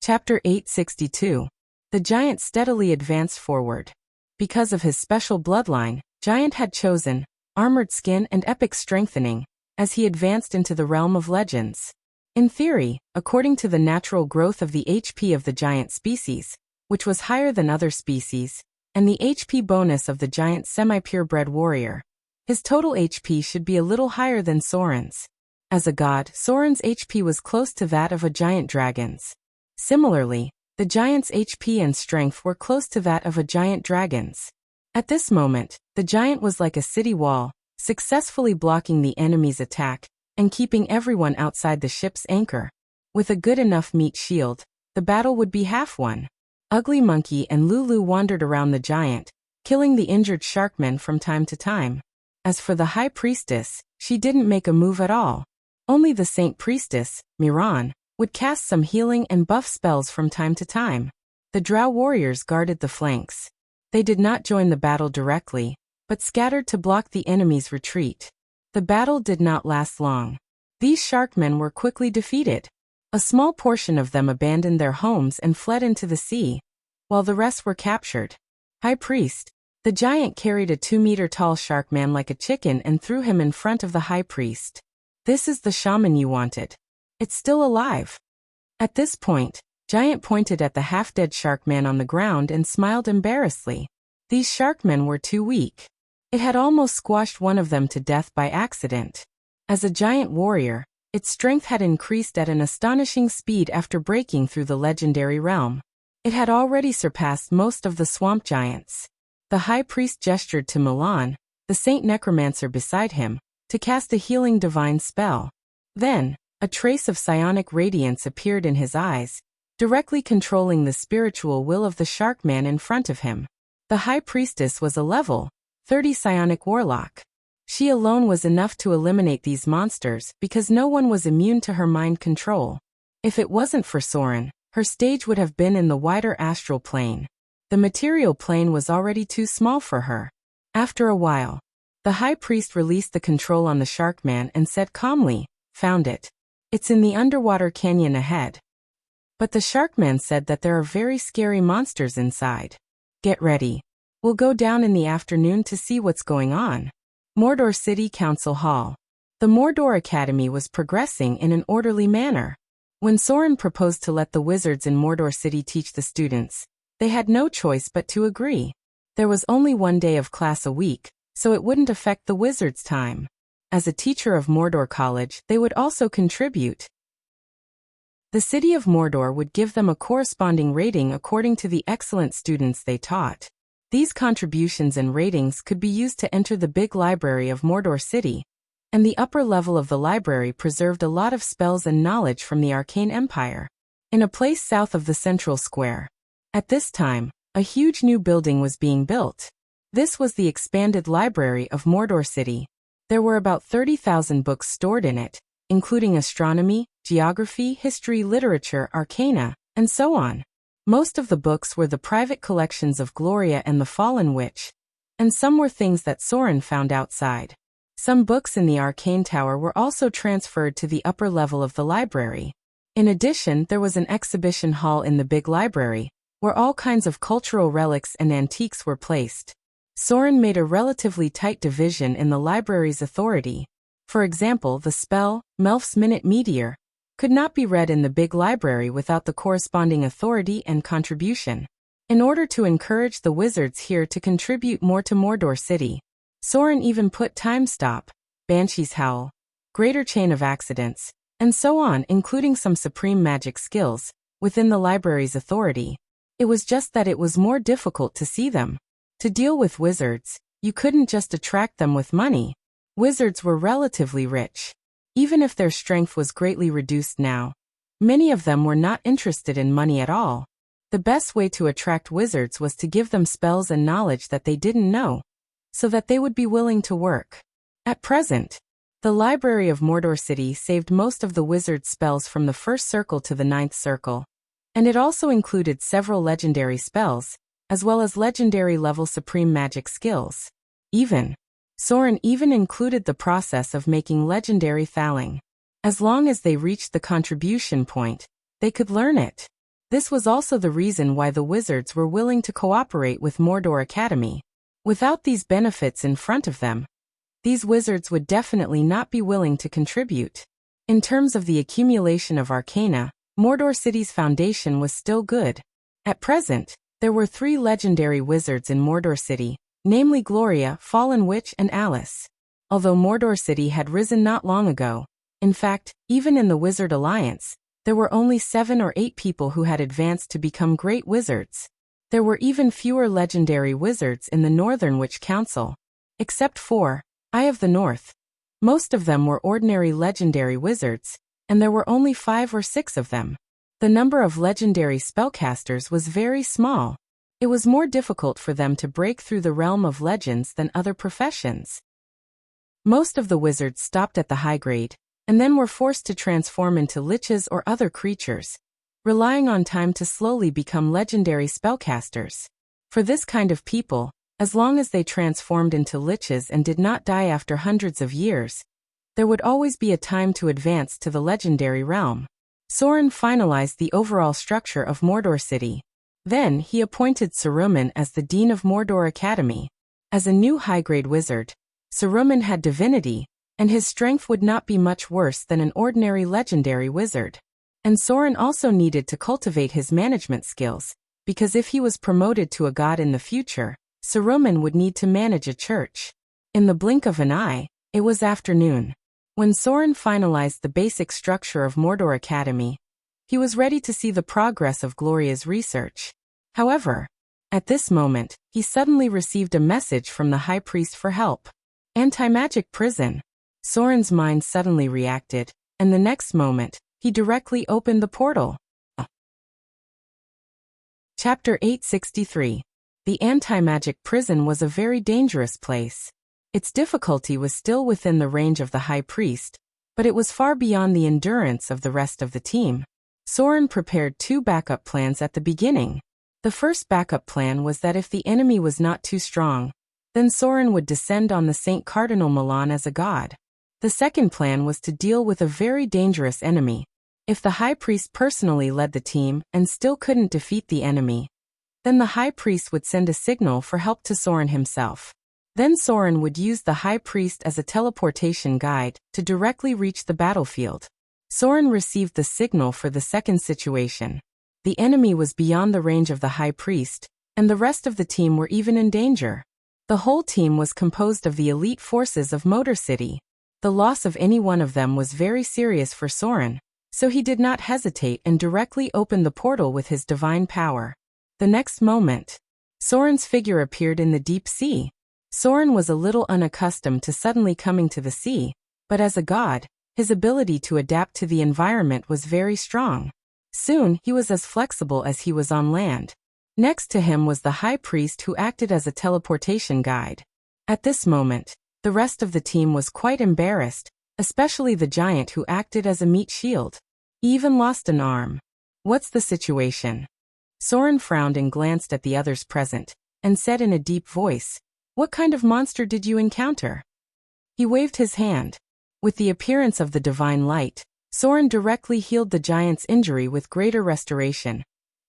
Chapter 862. The giant steadily advanced forward. Because of his special bloodline, Giant had chosen armored skin and epic strengthening as he advanced into the realm of legends. In theory, according to the natural growth of the HP of the giant species, which was higher than other species, and the HP bonus of the giant semi-purebred warrior, his total HP should be a little higher than Soren's. As a god, Soren's HP was close to that of a giant dragon's. Similarly, the giant's HP and strength were close to that of a giant dragon's. At this moment, the giant was like a city wall, successfully blocking the enemy's attack and keeping everyone outside the ship's anchor. With a good enough meat shield, the battle would be half won. Ugly Monkey and Lulu wandered around the giant, killing the injured sharkmen from time to time. As for the high priestess, she didn't make a move at all. Only the saint priestess, Miran, would cast some healing and buff spells from time to time. The drow warriors guarded the flanks. They did not join the battle directly, but scattered to block the enemy's retreat. The battle did not last long. These sharkmen were quickly defeated. A small portion of them abandoned their homes and fled into the sea, while the rest were captured. High Priest. The giant carried a 2-meter-tall sharkman like a chicken and threw him in front of the high priest. This is the shaman you wanted. It's still alive. At this point, Giant pointed at the half-dead sharkman on the ground and smiled embarrassedly. These sharkmen were too weak. It had almost squashed one of them to death by accident. As a giant warrior, its strength had increased at an astonishing speed after breaking through the legendary realm. It had already surpassed most of the swamp giants. The high priest gestured to Milan, the saint necromancer beside him, to cast a healing divine spell. Then, a trace of psionic radiance appeared in his eyes, directly controlling the spiritual will of the sharkman in front of him. The high priestess was a level 30 psionic warlock. She alone was enough to eliminate these monsters because no one was immune to her mind control. If it wasn't for Soren, her stage would have been in the wider astral plane. The material plane was already too small for her. After a while, the high priest released the control on the sharkman and said calmly, "Found it. It's in the underwater canyon ahead." But the sharkman said that there are very scary monsters inside. "Get ready. We'll go down in the afternoon to see what's going on." Mordor City Council Hall. The Mordor Academy was progressing in an orderly manner. When Soren proposed to let the wizards in Mordor City teach the students, they had no choice but to agree. There was only one day of class a week, so it wouldn't affect the wizards' time. As a teacher of Mordor College, they would also contribute. The city of Mordor would give them a corresponding rating according to the excellent students they taught. These contributions and ratings could be used to enter the big library of Mordor City, and the upper level of the library preserved a lot of spells and knowledge from the Arcane Empire. In a place south of the central square. At this time, a huge new building was being built. This was the expanded library of Mordor City. There were about 30,000 books stored in it, including astronomy, geography, history, literature, arcana, and so on. Most of the books were the private collections of Gloria and the Fallen Witch, and some were things that Soren found outside. Some books in the Arcane Tower were also transferred to the upper level of the library. In addition, there was an exhibition hall in the big library, where all kinds of cultural relics and antiques were placed. Soren made a relatively tight division in the library's authority. For example, the spell, Melf's Minute Meteor, could not be read in the big library without the corresponding authority and contribution. In order to encourage the wizards here to contribute more to Mordor City, Soren even put Time Stop, Banshee's Howl, Greater Chain of Accidents, and so on, including some supreme magic skills, within the library's authority. It was just that it was more difficult to see them. To deal with wizards, you couldn't just attract them with money. Wizards were relatively rich. Even if their strength was greatly reduced now, many of them were not interested in money at all. The best way to attract wizards was to give them spells and knowledge that they didn't know, so that they would be willing to work. At present, the Library of Mordor City saved most of the wizard's spells from the first circle to the 9th circle, and it also included several legendary spells, as well as legendary-level supreme magic skills. Soren even included the process of making legendary Thaling. As long as they reached the contribution point, they could learn it. This was also the reason why the wizards were willing to cooperate with Mordor Academy. Without these benefits in front of them, these wizards would definitely not be willing to contribute. In terms of the accumulation of arcana, Mordor City's foundation was still good. At present, there were 3 legendary wizards in Mordor City, namely Gloria, Fallen Witch, and Alice. Although Mordor City had risen not long ago, in fact, even in the Wizard Alliance, there were only 7 or 8 people who had advanced to become great wizards. There were even fewer legendary wizards in the Northern Witch Council. Except for Eye of the North. Most of them were ordinary legendary wizards, and there were only 5 or 6 of them. The number of legendary spellcasters was very small. It was more difficult for them to break through the realm of legends than other professions. Most of the wizards stopped at the high grade, and then were forced to transform into liches or other creatures, relying on time to slowly become legendary spellcasters. For this kind of people, as long as they transformed into liches and did not die after hundreds of years, there would always be a time to advance to the legendary realm. Soren finalized the overall structure of Mordor City. Then he appointed Saruman as the Dean of Mordor Academy. As a new high-grade wizard, Saruman had divinity, and his strength would not be much worse than an ordinary legendary wizard. And Soren also needed to cultivate his management skills, because if he was promoted to a god in the future, Saruman would need to manage a church. In the blink of an eye, it was afternoon. When Soren finalized the basic structure of Mordor Academy, he was ready to see the progress of Gloria's research. However, at this moment, he suddenly received a message from the High Priest for help. Anti-magic prison. Soren's mind suddenly reacted, and the next moment, he directly opened the portal. Chapter 863. The anti-magic prison was a very dangerous place. Its difficulty was still within the range of the High Priest, but it was far beyond the endurance of the rest of the team. Soren prepared 2 backup plans at the beginning. The first backup plan was that if the enemy was not too strong, then Soren would descend on the Saint Cardinal Milan as a god. The second plan was to deal with a very dangerous enemy. If the High Priest personally led the team and still couldn't defeat the enemy, then the High Priest would send a signal for help to Soren himself. Then Soren would use the High Priest as a teleportation guide to directly reach the battlefield. Soren received the signal for the second situation. The enemy was beyond the range of the High Priest, and the rest of the team were even in danger. The whole team was composed of the elite forces of Mordor City. The loss of any one of them was very serious for Soren, so he did not hesitate and directly opened the portal with his divine power. The next moment, Soren's figure appeared in the deep sea. Soren was a little unaccustomed to suddenly coming to the sea, but as a god, his ability to adapt to the environment was very strong. Soon he was as flexible as he was on land. Next to him was the High Priest who acted as a teleportation guide. At this moment, the rest of the team was quite embarrassed, especially the giant who acted as a meat shield. He even lost an arm. What's the situation? Soren frowned and glanced at the others present, and said in a deep voice, "What kind of monster did you encounter?" He waved his hand. With the appearance of the divine light, Soren directly healed the giant's injury with greater restoration.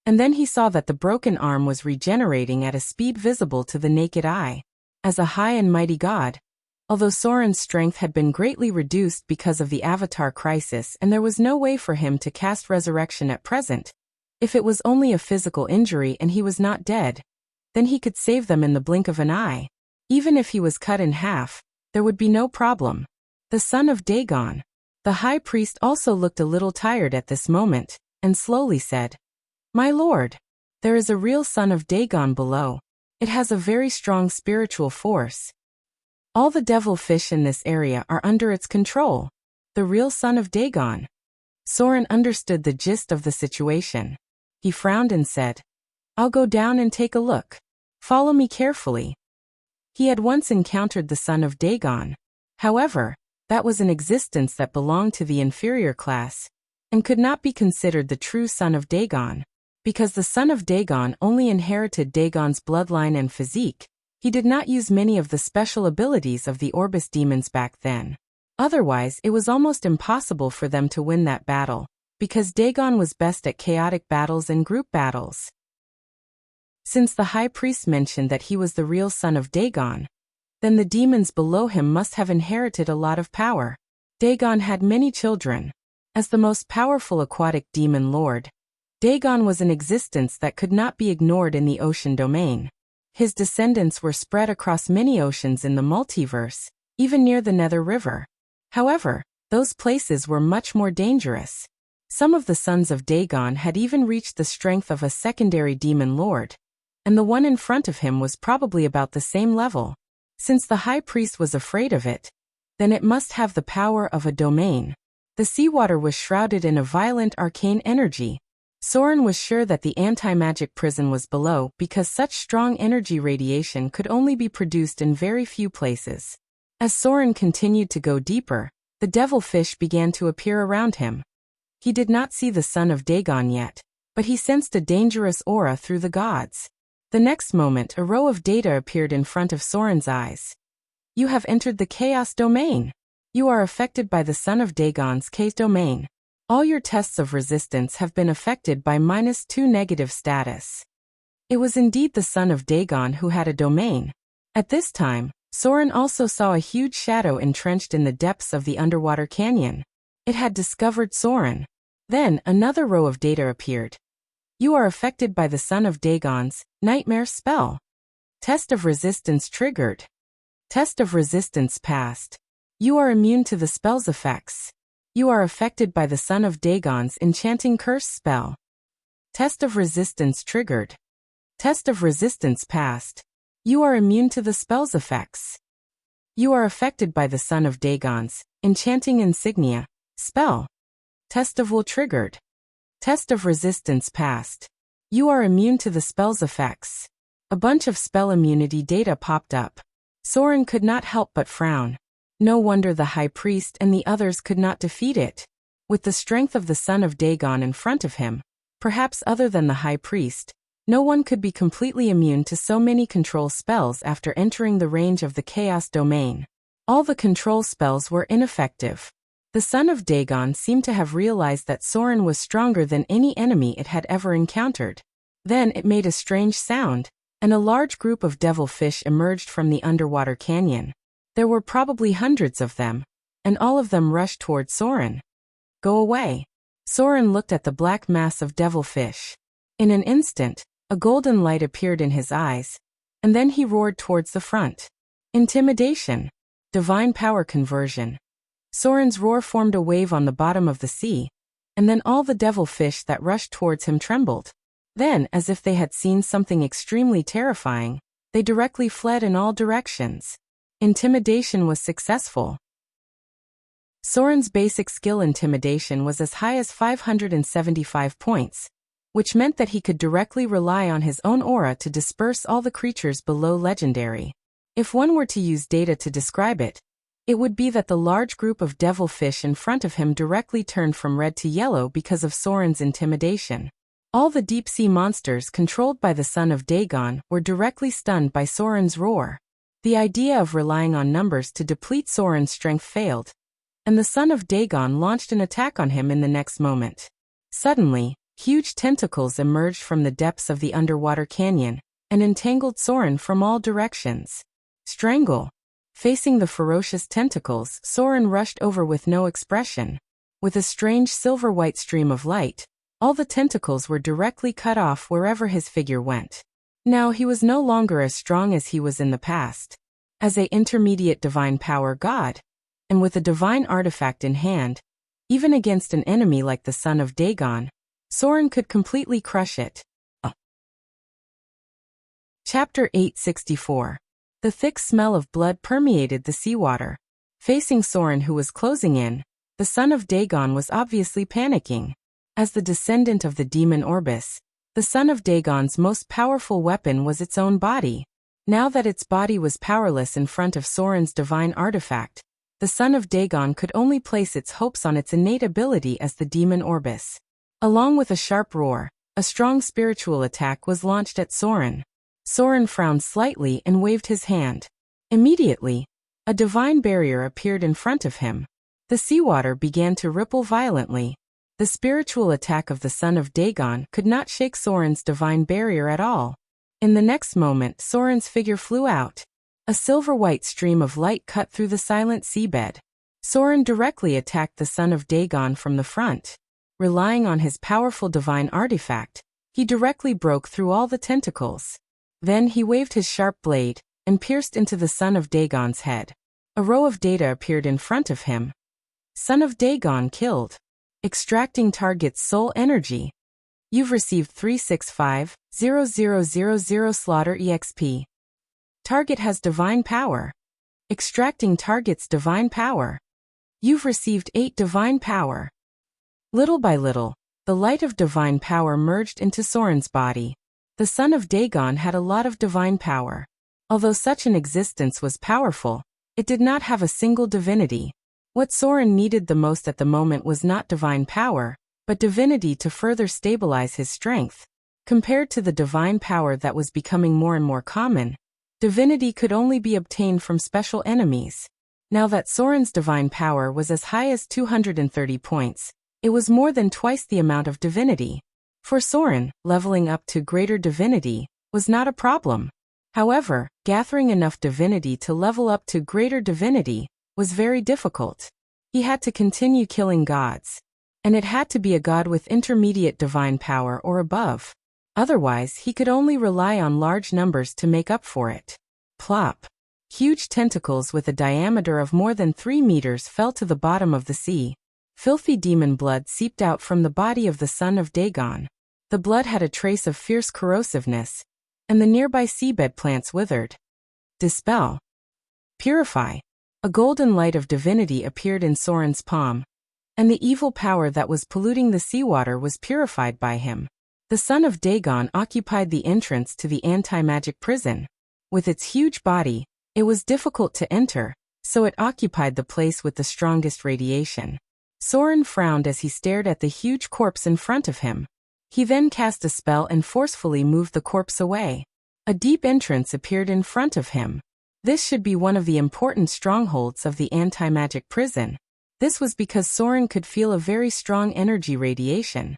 And then he saw that the broken arm was regenerating at a speed visible to the naked eye. As a high and mighty god, although Soren's strength had been greatly reduced because of the Avatar crisis and there was no way for him to cast resurrection at present, if it was only a physical injury and he was not dead, then he could save them in the blink of an eye. Even if he was cut in half, there would be no problem. The son of Dagon. The High Priest also looked a little tired at this moment, and slowly said, "My lord, there is a real son of Dagon below. It has a very strong spiritual force. All the devil fish in this area are under its control. The real son of Dagon." Soren understood the gist of the situation. He frowned and said, "I'll go down and take a look. Follow me carefully." He had once encountered the son of Dagon. However, that was an existence that belonged to the inferior class, and could not be considered the true son of Dagon. Because the son of Dagon only inherited Dagon's bloodline and physique, he did not use many of the special abilities of the Orbis demons back then. Otherwise, it was almost impossible for them to win that battle. because Dagon was best at chaotic battles and group battles. Since the high priest mentioned that he was the real son of Dagon, then the demons below him must have inherited a lot of power. Dagon had many children. As the most powerful aquatic demon lord, Dagon was an existence that could not be ignored in the ocean domain. His descendants were spread across many oceans in the multiverse, even near the Nether River. However, those places were much more dangerous. Some of the sons of Dagon had even reached the strength of a secondary demon lord, and the one in front of him was probably about the same level. Since the high priest was afraid of it, then it must have the power of a domain. The seawater was shrouded in a violent arcane energy. Soren was sure that the anti-magic prison was below because such strong energy radiation could only be produced in very few places. As Soren continued to go deeper, the devilfish began to appear around him. He did not see the son of Dagon yet, but he sensed a dangerous aura through the gods. The next moment, a row of data appeared in front of Soren's eyes. You have entered the chaos domain. You are affected by the son of Dagon's chaos domain. All your tests of resistance have been affected by -2 negative status. It was indeed the son of Dagon who had a domain. At this time, Soren also saw a huge shadow entrenched in the depths of the underwater canyon. It had discovered Soren. Then, another row of data appeared. You are affected by the son of Dagon's nightmare spell. Test of resistance triggered. Test of resistance passed. You are immune to the spell's effects. You are affected by the son of Dagon's enchanting curse spell. Test of resistance triggered. Test of resistance passed. You are immune to the spell's effects. You are affected by the son of Dagon's enchanting insignia spell. Test of will triggered. Test of resistance passed. You are immune to the spell's effects. A bunch of spell immunity data popped up. Soren could not help but frown. No wonder the high priest and the others could not defeat it. With the strength of the son of Dagon in front of him, perhaps other than the high priest, no one could be completely immune to so many control spells after entering the range of the chaos domain. All the control spells were ineffective. The son of Dagon seemed to have realized that Soren was stronger than any enemy it had ever encountered. Then it made a strange sound, and a large group of devilfish emerged from the underwater canyon. There were probably hundreds of them, and all of them rushed toward Soren. Go away. Soren looked at the black mass of devilfish. In an instant, a golden light appeared in his eyes, and then he roared towards the front. Intimidation. Divine power conversion. Soren's roar formed a wave on the bottom of the sea, and then all the devilfish that rushed towards him trembled. Then, as if they had seen something extremely terrifying, they directly fled in all directions. Intimidation was successful. Soren's basic skill intimidation was as high as 575 points, which meant that he could directly rely on his own aura to disperse all the creatures below legendary. If one were to use data to describe it, it would be that the large group of devilfish in front of him directly turned from red to yellow because of Soren's intimidation. All the deep-sea monsters controlled by the son of Dagon were directly stunned by Soren's roar. The idea of relying on numbers to deplete Soren's strength failed, and the son of Dagon launched an attack on him in the next moment. Suddenly, huge tentacles emerged from the depths of the underwater canyon and entangled Soren from all directions. Strangle. Facing the ferocious tentacles, Soren rushed over with no expression. With a strange silver-white stream of light, all the tentacles were directly cut off wherever his figure went. Now he was no longer as strong as he was in the past. As an intermediate divine power god, and with a divine artifact in hand, even against an enemy like the son of Dagon, Soren could completely crush it. Chapter 864. The thick smell of blood permeated the seawater. Facing Soren, who was closing in, the son of Dagon was obviously panicking. As the descendant of the demon Orbis, the son of Dagon's most powerful weapon was its own body. Now that its body was powerless in front of Soren's divine artifact, the son of Dagon could only place its hopes on its innate ability as the demon Orbis. Along with a sharp roar, a strong spiritual attack was launched at Soren. Soren frowned slightly and waved his hand. Immediately, a divine barrier appeared in front of him. The seawater began to ripple violently. The spiritual attack of the son of Dagon could not shake Soren's divine barrier at all. In the next moment, Soren's figure flew out. A silver-white stream of light cut through the silent seabed. Soren directly attacked the son of Dagon from the front. Relying on his powerful divine artifact, he directly broke through all the tentacles. Then he waved his sharp blade and pierced into the son of Dagon's head. A row of data appeared in front of him. Son of Dagon killed. Extracting target's soul energy. You've received 365,000 slaughter EXP. Target has divine power. Extracting target's divine power. You've received 8 divine power. Little by little, the light of divine power merged into Soren's body. The son of Dagon had a lot of divine power. Although such an existence was powerful, it did not have a single divinity. What Soren needed the most at the moment was not divine power, but divinity to further stabilize his strength. Compared to the divine power that was becoming more and more common, divinity could only be obtained from special enemies. Now that Soren's divine power was as high as 230 points, it was more than twice the amount of divinity. For Soren, leveling up to greater divinity was not a problem. However, gathering enough divinity to level up to greater divinity was very difficult. He had to continue killing gods. And it had to be a god with intermediate divine power or above. Otherwise, he could only rely on large numbers to make up for it. Plop. Huge tentacles with a diameter of more than 3 meters fell to the bottom of the sea. Filthy demon blood seeped out from the body of the son of Dagon. The blood had a trace of fierce corrosiveness, and the nearby seabed plants withered. Dispel. Purify. A golden light of divinity appeared in Soren's palm, and the evil power that was polluting the seawater was purified by him. The son of Dagon occupied the entrance to the anti-magic prison. With its huge body, it was difficult to enter, so it occupied the place with the strongest radiation. Soren frowned as he stared at the huge corpse in front of him. He then cast a spell and forcefully moved the corpse away. A deep entrance appeared in front of him. This should be one of the important strongholds of the anti-magic prison. This was because Soren could feel a very strong energy radiation.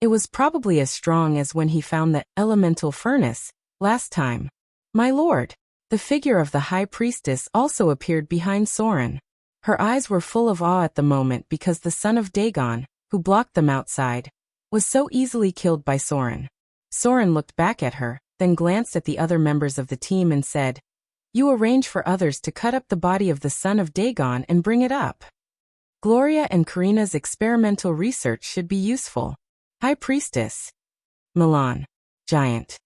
It was probably as strong as when he found the elemental furnace last time. My lord! The figure of the high priestess also appeared behind Soren. Her eyes were full of awe at the moment because the son of Dagon, who blocked them outside, was so easily killed by Soren. Soren looked back at her, then glanced at the other members of the team and said, "You arrange for others to cut up the body of the son of Dagon and bring it up. Gloria and Karina's experimental research should be useful. High Priestess. Milan. Giant.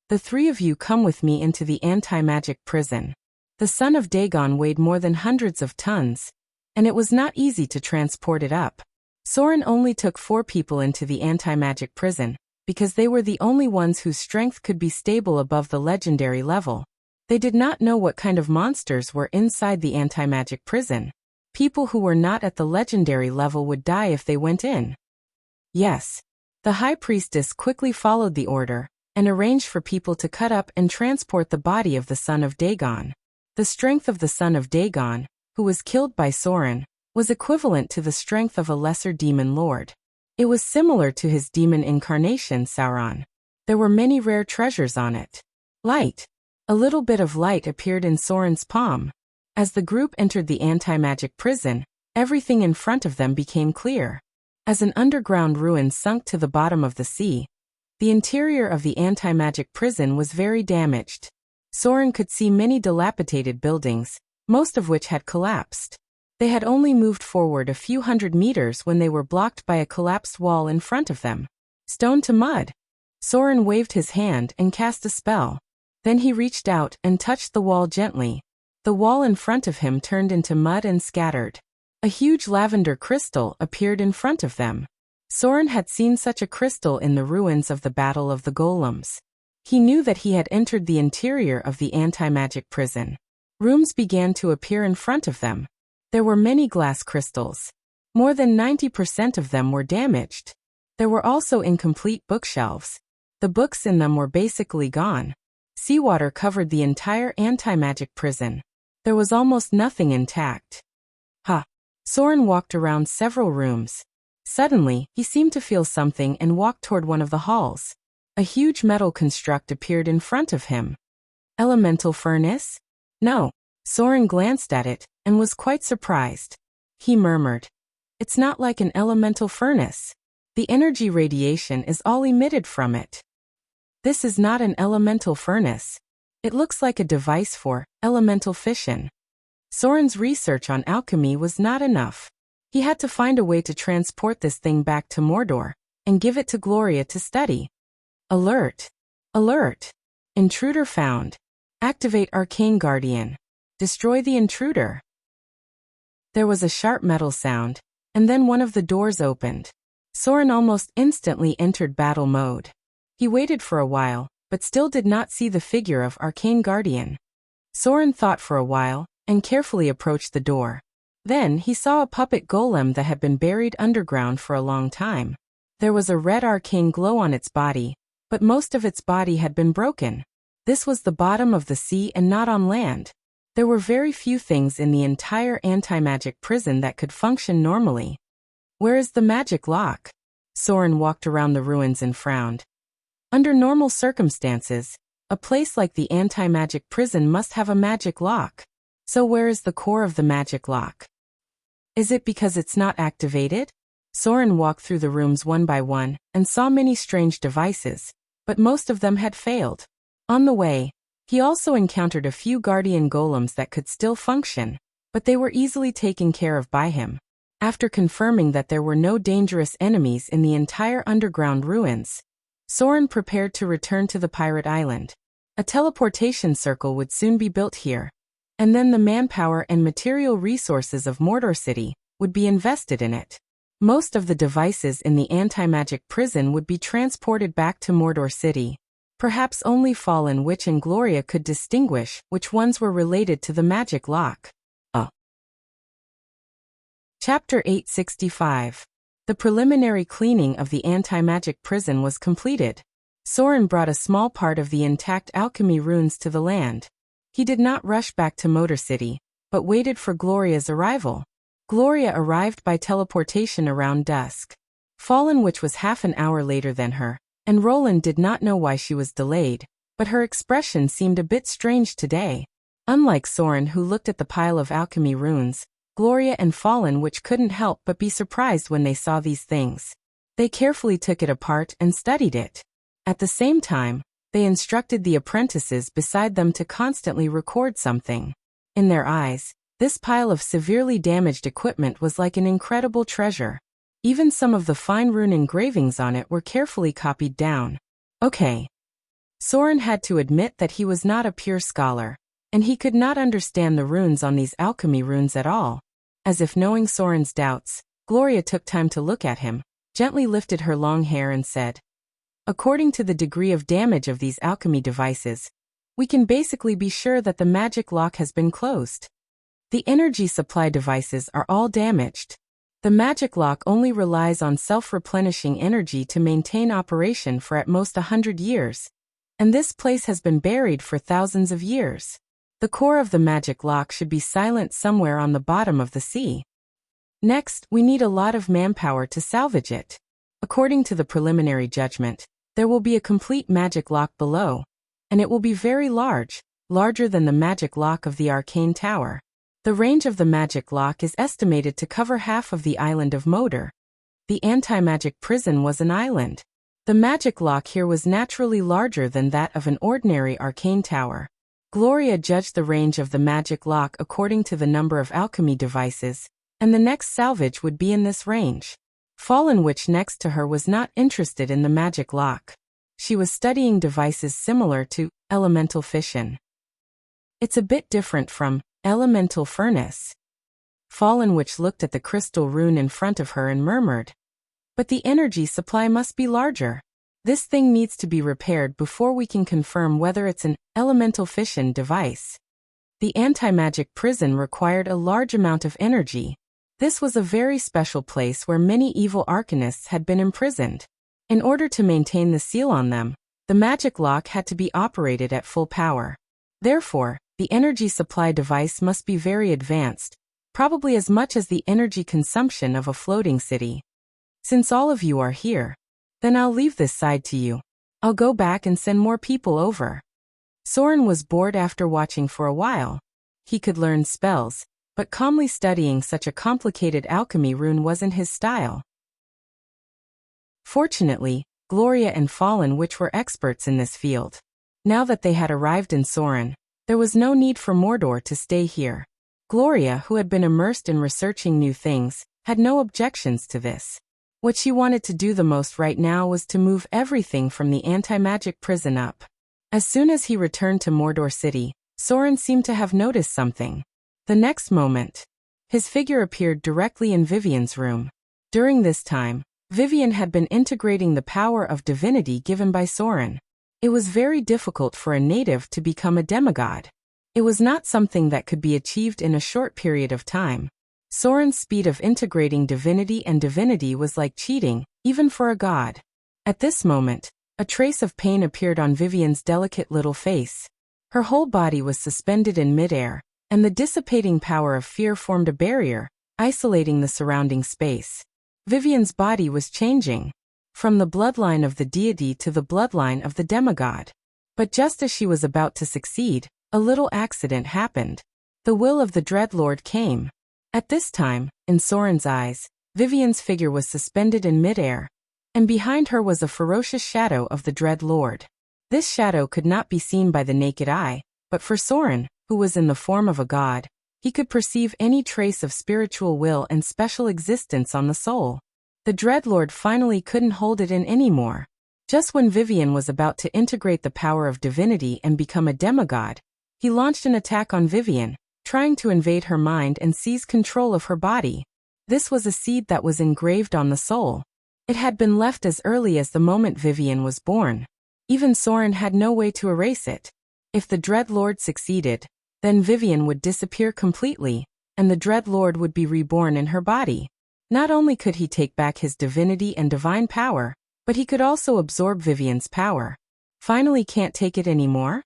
The 3 of you come with me into the anti-magic prison." The son of Dagon weighed more than hundreds of tons, and it was not easy to transport it up. Soren only took 4 people into the anti-magic prison, because they were the only ones whose strength could be stable above the legendary level. They did not know what kind of monsters were inside the anti-magic prison. People who were not at the legendary level would die if they went in. Yes. The high priestess quickly followed the order, and arranged for people to cut up and transport the body of the son of Dagon. The strength of the son of Dagon, who was killed by Soren, was equivalent to the strength of a lesser demon lord. It was similar to his demon incarnation, Sauron. There were many rare treasures on it. Light. A little bit of light appeared in Soren's palm. As the group entered the anti-magic prison, everything in front of them became clear. As an underground ruin sunk to the bottom of the sea, the interior of the anti-magic prison was very damaged. Soren could see many dilapidated buildings, most of which had collapsed. They had only moved forward a few hundred meters when they were blocked by a collapsed wall in front of them. Stone to mud. Soren waved his hand and cast a spell. Then he reached out and touched the wall gently. The wall in front of him turned into mud and scattered. A huge lavender crystal appeared in front of them. Soren had seen such a crystal in the ruins of the Battle of the Golems. He knew that he had entered the interior of the anti-magic prison. Rooms began to appear in front of them. There were many glass crystals. More than 90% of them were damaged. There were also incomplete bookshelves. The books in them were basically gone. Seawater covered the entire anti-magic prison. There was almost nothing intact. Soren walked around several rooms. Suddenly, he seemed to feel something and walked toward one of the halls. A huge metal construct appeared in front of him. Elemental furnace? No. Soren glanced at it and was quite surprised. He murmured, "It's not like an elemental furnace. The energy radiation is all emitted from it. This is not an elemental furnace. It looks like a device for elemental fission." Soren's research on alchemy was not enough. He had to find a way to transport this thing back to Mordor and give it to Gloria to study. Alert! Alert! Intruder found. Activate Arcane Guardian. Destroy the intruder. There was a sharp metal sound, and then one of the doors opened. Soren almost instantly entered battle mode. He waited for a while, but still did not see the figure of Arcane Guardian. Soren thought for a while, and carefully approached the door. Then he saw a puppet golem that had been buried underground for a long time. There was a red arcane glow on its body, but most of its body had been broken. This was the bottom of the sea and not on land. There were very few things in the entire anti-magic prison that could function normally. Where is the magic lock? Soren walked around the ruins and frowned. Under normal circumstances, a place like the anti-magic prison must have a magic lock. So where is the core of the magic lock? Is it because it's not activated? Soren walked through the rooms one by one and saw many strange devices, but most of them had failed. On the way, he also encountered a few guardian golems that could still function, but they were easily taken care of by him. After confirming that there were no dangerous enemies in the entire underground ruins, Soren prepared to return to the pirate island. A teleportation circle would soon be built here, and then the manpower and material resources of Mordor City would be invested in it. Most of the devices in the anti-magic prison would be transported back to Mordor City. Perhaps only Fallen Witch and Gloria could distinguish which ones were related to the magic lock. Chapter 865. The preliminary cleaning of the anti-magic prison was completed. Soren brought a small part of the intact alchemy runes to the land. He did not rush back to Mordor City, but waited for Gloria's arrival. Gloria arrived by teleportation around dusk. Fallen Witch was half an hour later than her, and Roland did not know why she was delayed, but her expression seemed a bit strange today. Unlike Soren, who looked at the pile of alchemy runes, Gloria and Fallen Witch couldn't help but be surprised when they saw these things. They carefully took it apart and studied it. At the same time, they instructed the apprentices beside them to constantly record something. In their eyes, this pile of severely damaged equipment was like an incredible treasure. Even some of the fine rune engravings on it were carefully copied down. Okay. Soren had to admit that he was not a pure scholar, and he could not understand the runes on these alchemy runes at all. As if knowing Soren's doubts, Gloria took time to look at him, gently lifted her long hair and said, "According to the degree of damage of these alchemy devices, we can basically be sure that the magic lock has been closed. The energy supply devices are all damaged. The magic lock only relies on self-replenishing energy to maintain operation for at most 100 years, and this place has been buried for thousands of years. The core of the magic lock should be silent somewhere on the bottom of the sea. Next, we need a lot of manpower to salvage it. According to the preliminary judgment, there will be a complete magic lock below, and it will be very large, larger than the magic lock of the Arcane Tower. The range of the magic lock is estimated to cover half of the island of Mordor. The anti-magic prison was an island. The magic lock here was naturally larger than that of an ordinary arcane tower. Gloria judged the range of the magic lock according to the number of alchemy devices, and the next salvage would be in this range. Fallen Witch next to her was not interested in the magic lock. She was studying devices similar to elemental fission. It's a bit different from elemental furnace. Fallen Witch looked at the crystal rune in front of her and murmured, "But the energy supply must be larger. This thing needs to be repaired before we can confirm whether it's an elemental fission device." The anti-magic prison required a large amount of energy. This was a very special place where many evil arcanists had been imprisoned. In order to maintain the seal on them, the magic lock had to be operated at full power. Therefore, the energy supply device must be very advanced, probably as much as the energy consumption of a floating city. Since all of you are here, then I'll leave this side to you. I'll go back and send more people over. Soren was bored after watching for a while. He could learn spells, but calmly studying such a complicated alchemy rune wasn't his style. Fortunately, Gloria and Fallen Witch were experts in this field. Now that they had arrived in Soren, there was no need for Mordor to stay here. Gloria, who had been immersed in researching new things, had no objections to this. What she wanted to do the most right now was to move everything from the anti-magic prison up. As soon as he returned to Mordor City, Soren seemed to have noticed something. The next moment, his figure appeared directly in Vivian's room. During this time, Vivian had been integrating the power of divinity given by Soren. It was very difficult for a native to become a demigod. It was not something that could be achieved in a short period of time. Soren's speed of integrating divinity and divinity was like cheating, even for a god. At this moment, a trace of pain appeared on Vivian's delicate little face. Her whole body was suspended in midair, and the dissipating power of fear formed a barrier, isolating the surrounding space. Vivian's body was changing, from the bloodline of the deity to the bloodline of the demigod. But just as she was about to succeed, a little accident happened. The will of the Dreadlord came. At this time, in Soren's eyes, Vivian's figure was suspended in midair, and behind her was a ferocious shadow of the Dreadlord. This shadow could not be seen by the naked eye, but for Soren, who was in the form of a god, he could perceive any trace of spiritual will and special existence on the soul. The Dreadlord finally couldn't hold it in anymore. Just when Vivian was about to integrate the power of divinity and become a demigod, he launched an attack on Vivian, trying to invade her mind and seize control of her body. This was a seed that was engraved on the soul. It had been left as early as the moment Vivian was born. Even Soren had no way to erase it. If the Dreadlord succeeded, then Vivian would disappear completely, and the Dreadlord would be reborn in her body. Not only could he take back his divinity and divine power, but he could also absorb Vivian's power. Finally can't take it anymore?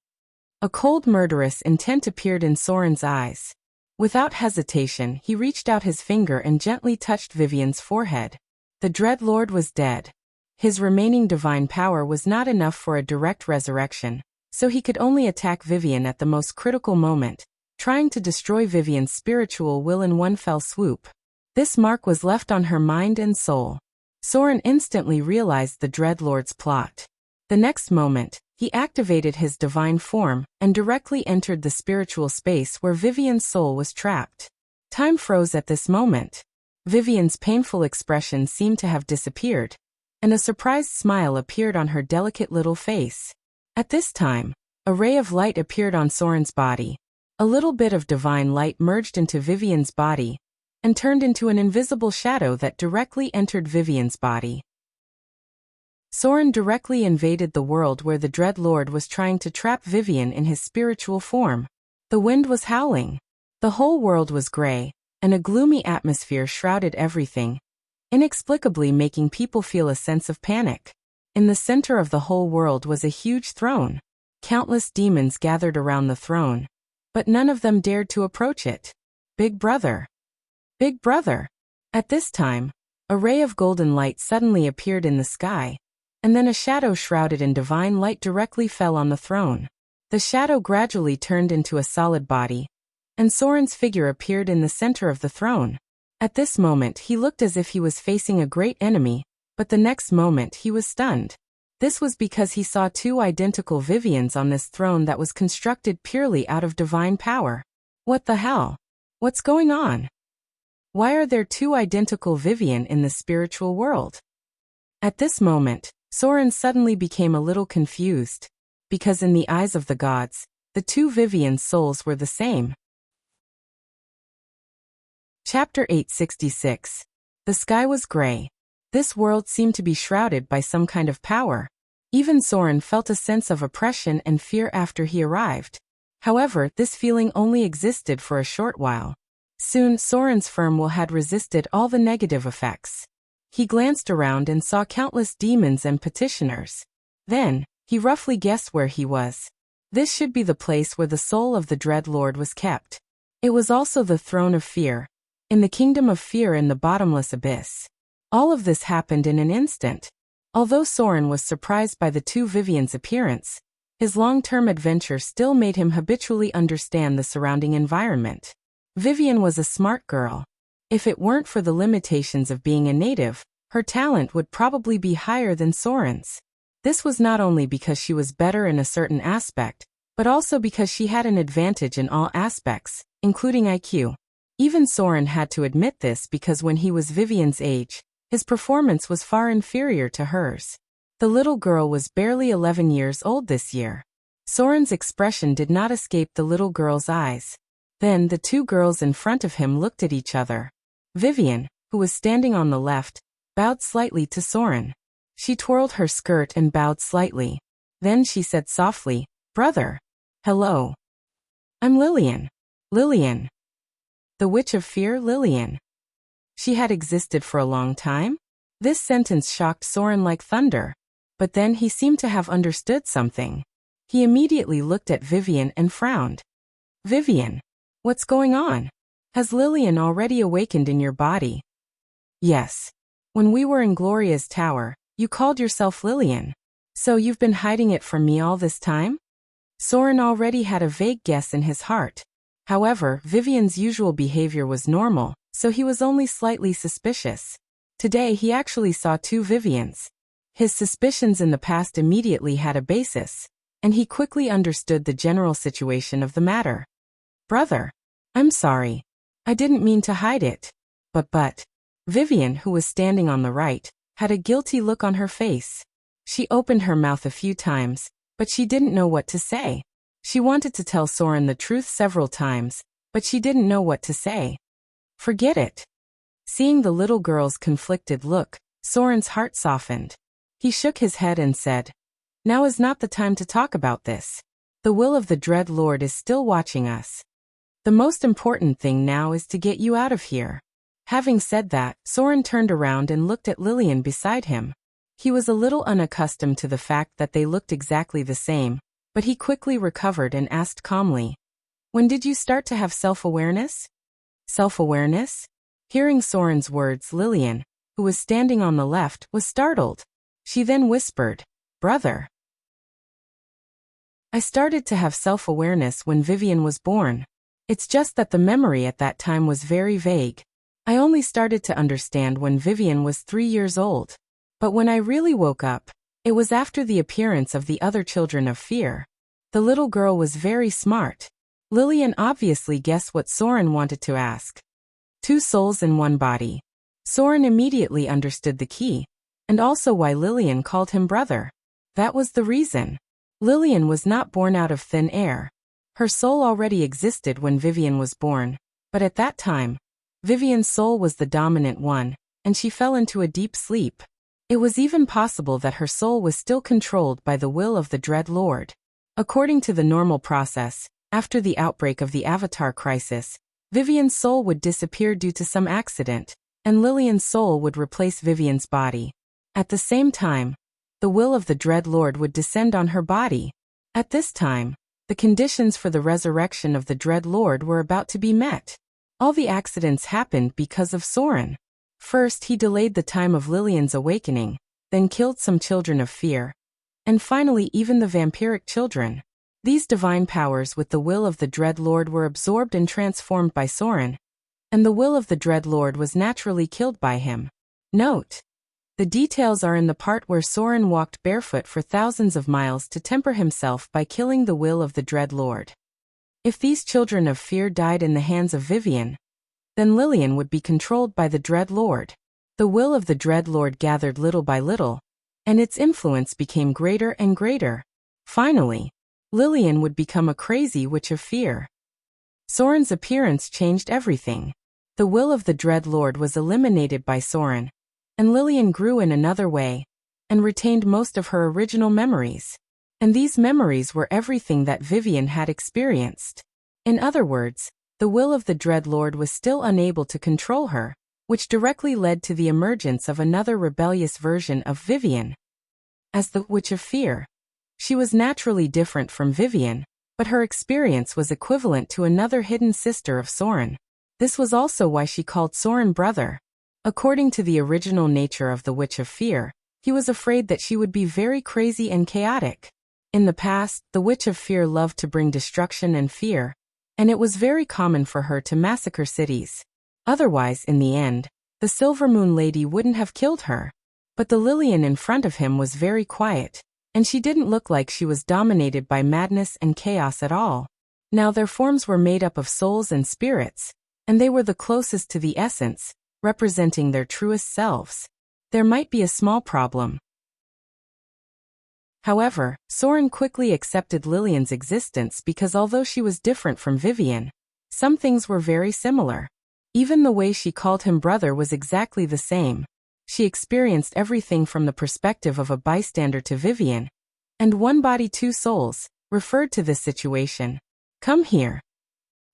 A cold murderous intent appeared in Soren's eyes. Without hesitation, he reached out his finger and gently touched Vivian's forehead. The Dreadlord was dead. His remaining divine power was not enough for a direct resurrection, so he could only attack Vivian at the most critical moment, trying to destroy Vivian's spiritual will in one fell swoop. This mark was left on her mind and soul. Soren instantly realized the Dreadlord's plot. The next moment, he activated his divine form and directly entered the spiritual space where Vivian's soul was trapped. Time froze at this moment. Vivian's painful expression seemed to have disappeared, and a surprised smile appeared on her delicate little face. At this time, a ray of light appeared on Soren's body. A little bit of divine light merged into Vivian's body and turned into an invisible shadow that directly entered Vivian's body. Soren directly invaded the world where the Dreadlord was trying to trap Vivian in his spiritual form. The wind was howling. The whole world was gray, and a gloomy atmosphere shrouded everything, inexplicably making people feel a sense of panic. In the center of the whole world was a huge throne. Countless demons gathered around the throne, but none of them dared to approach it. Big Brother! Big Brother! At this time, a ray of golden light suddenly appeared in the sky, and then a shadow shrouded in divine light directly fell on the throne. The shadow gradually turned into a solid body, and Soren's figure appeared in the center of the throne. At this moment he looked as if he was facing a great enemy, but the next moment he was stunned. This was because he saw two identical Vivians on this throne that was constructed purely out of divine power. What the hell? What's going on? Why are there two identical Vivian in the spiritual world? At this moment, Soren suddenly became a little confused, because in the eyes of the gods, the two Vivian souls were the same. Chapter 866. The sky was gray. This world seemed to be shrouded by some kind of power. Even Soren felt a sense of oppression and fear after he arrived. However, this feeling only existed for a short while. Soon, Soren's firm will had resisted all the negative effects. He glanced around and saw countless demons and petitioners. Then, he roughly guessed where he was. This should be the place where the soul of the Dreadlord was kept. It was also the throne of fear, in the kingdom of fear in the bottomless abyss. All of this happened in an instant. Although Soren was surprised by the two Vivian's appearance, his long-term adventure still made him habitually understand the surrounding environment. Vivian was a smart girl. If it weren't for the limitations of being a native, her talent would probably be higher than Soren's. This was not only because she was better in a certain aspect, but also because she had an advantage in all aspects, including IQ. Even Soren had to admit this because when he was Vivian's age, his performance was far inferior to hers. The little girl was barely 11 years old this year. Soren's expression did not escape the little girl's eyes. Then the two girls in front of him looked at each other. Vivian, who was standing on the left, bowed slightly to Soren. She twirled her skirt and bowed slightly. Then she said softly, "Brother." "Hello. I'm Lillian." "Lillian. The Witch of Fear, Lillian." She had existed for a long time? This sentence shocked Soren like thunder. But then he seemed to have understood something. He immediately looked at Vivian and frowned. "Vivian, what's going on? Has Lillian already awakened in your body?" "Yes. When we were in Gloria's tower, you called yourself Lillian. So you've been hiding it from me all this time?" Soren already had a vague guess in his heart. However, Vivian's usual behavior was normal, so he was only slightly suspicious. Today he actually saw two Vivians. His suspicions in the past immediately had a basis, and he quickly understood the general situation of the matter. "Brother, I'm sorry. I didn't mean to hide it. But, Vivian, who was standing on the right, had a guilty look on her face. She opened her mouth a few times, but she didn't know what to say. She wanted to tell Soren the truth several times, but she didn't know what to say. "Forget it." Seeing the little girl's conflicted look, Soren's heart softened. He shook his head and said, "Now is not the time to talk about this. The will of the Dread Lord is still watching us. The most important thing now is to get you out of here." Having said that, Soren turned around and looked at Lillian beside him. He was a little unaccustomed to the fact that they looked exactly the same, but he quickly recovered and asked calmly, "When did you start to have self-awareness?" "Self-awareness?" Hearing Soren's words, Lillian, who was standing on the left, was startled. She then whispered, "Brother." "I started to have self-awareness when Vivian was born. It's just that the memory at that time was very vague. I only started to understand when Vivian was 3 years old. But when I really woke up, it was after the appearance of the other children of fear." The little girl was very smart. Lillian obviously guessed what Soren wanted to ask. Two souls in one body. Soren immediately understood the key, and also why Lillian called him brother. That was the reason. Lillian was not born out of thin air. Her soul already existed when Vivian was born, but at that time, Vivian's soul was the dominant one, and she fell into a deep sleep. It was even possible that her soul was still controlled by the will of the Dread Lord. According to the normal process, after the outbreak of the Avatar crisis, Vivian's soul would disappear due to some accident, and Lillian's soul would replace Vivian's body. At the same time, the will of the Dread Lord would descend on her body. At this time, the conditions for the resurrection of the Dread Lord were about to be met. All the accidents happened because of Soren. First, he delayed the time of Lillian's awakening, then killed some children of fear, and finally even the vampiric children. These divine powers with the will of the Dread Lord were absorbed and transformed by Soren, and the will of the Dread Lord was naturally killed by him. Note: the details are in the part where Soren walked barefoot for thousands of miles to temper himself by killing the will of the Dread Lord. If these children of fear died in the hands of Vivian, then Lillian would be controlled by the Dread Lord. The will of the Dread Lord gathered little by little, and its influence became greater and greater. Finally, Lillian would become a crazy witch of fear. Soren's appearance changed everything. The will of the Dread Lord was eliminated by Soren, and Lillian grew in another way, and retained most of her original memories. And these memories were everything that Vivian had experienced. In other words, the will of the Dread Lord was still unable to control her, which directly led to the emergence of another rebellious version of Vivian. As the Witch of Fear, she was naturally different from Vivian, but her experience was equivalent to another hidden sister of Soren. This was also why she called Soren brother. According to the original nature of the Witch of Fear, he was afraid that she would be very crazy and chaotic. In the past, the Witch of Fear loved to bring destruction and fear, and it was very common for her to massacre cities. Otherwise, in the end, the Silver Moon Lady wouldn't have killed her. But the Lillian in front of him was very quiet, and she didn't look like she was dominated by madness and chaos at all. Now their forms were made up of souls and spirits, and they were the closest to the essence, representing their truest selves. There might be a small problem. However, Soren quickly accepted Lillian's existence because although she was different from Vivian, some things were very similar. Even the way she called him brother was exactly the same. She experienced everything from the perspective of a bystander to Vivian, and one body two souls, referred to this situation. Come here.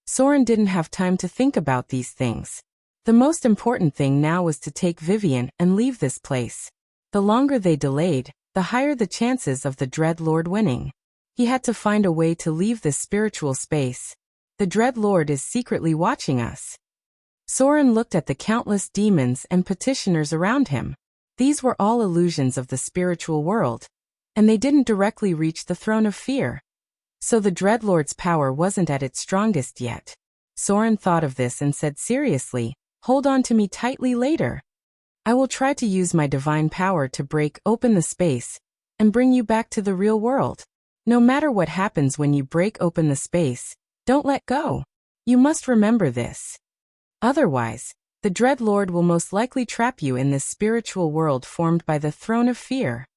Soren didn't have time to think about these things. The most important thing now was to take Vivian and leave this place. The longer they delayed, the higher the chances of the Dread Lord winning. He had to find a way to leave this spiritual space. The Dread Lord is secretly watching us. Soren looked at the countless demons and petitioners around him. These were all illusions of the spiritual world, and they didn't directly reach the throne of fear. So the Dreadlord's power wasn't at its strongest yet. Soren thought of this and said seriously, "Hold on to me tightly later. I will try to use my divine power to break open the space and bring you back to the real world. No matter what happens when you break open the space, don't let go. You must remember this. Otherwise, the Dread Lord will most likely trap you in this spiritual world formed by the throne of fear."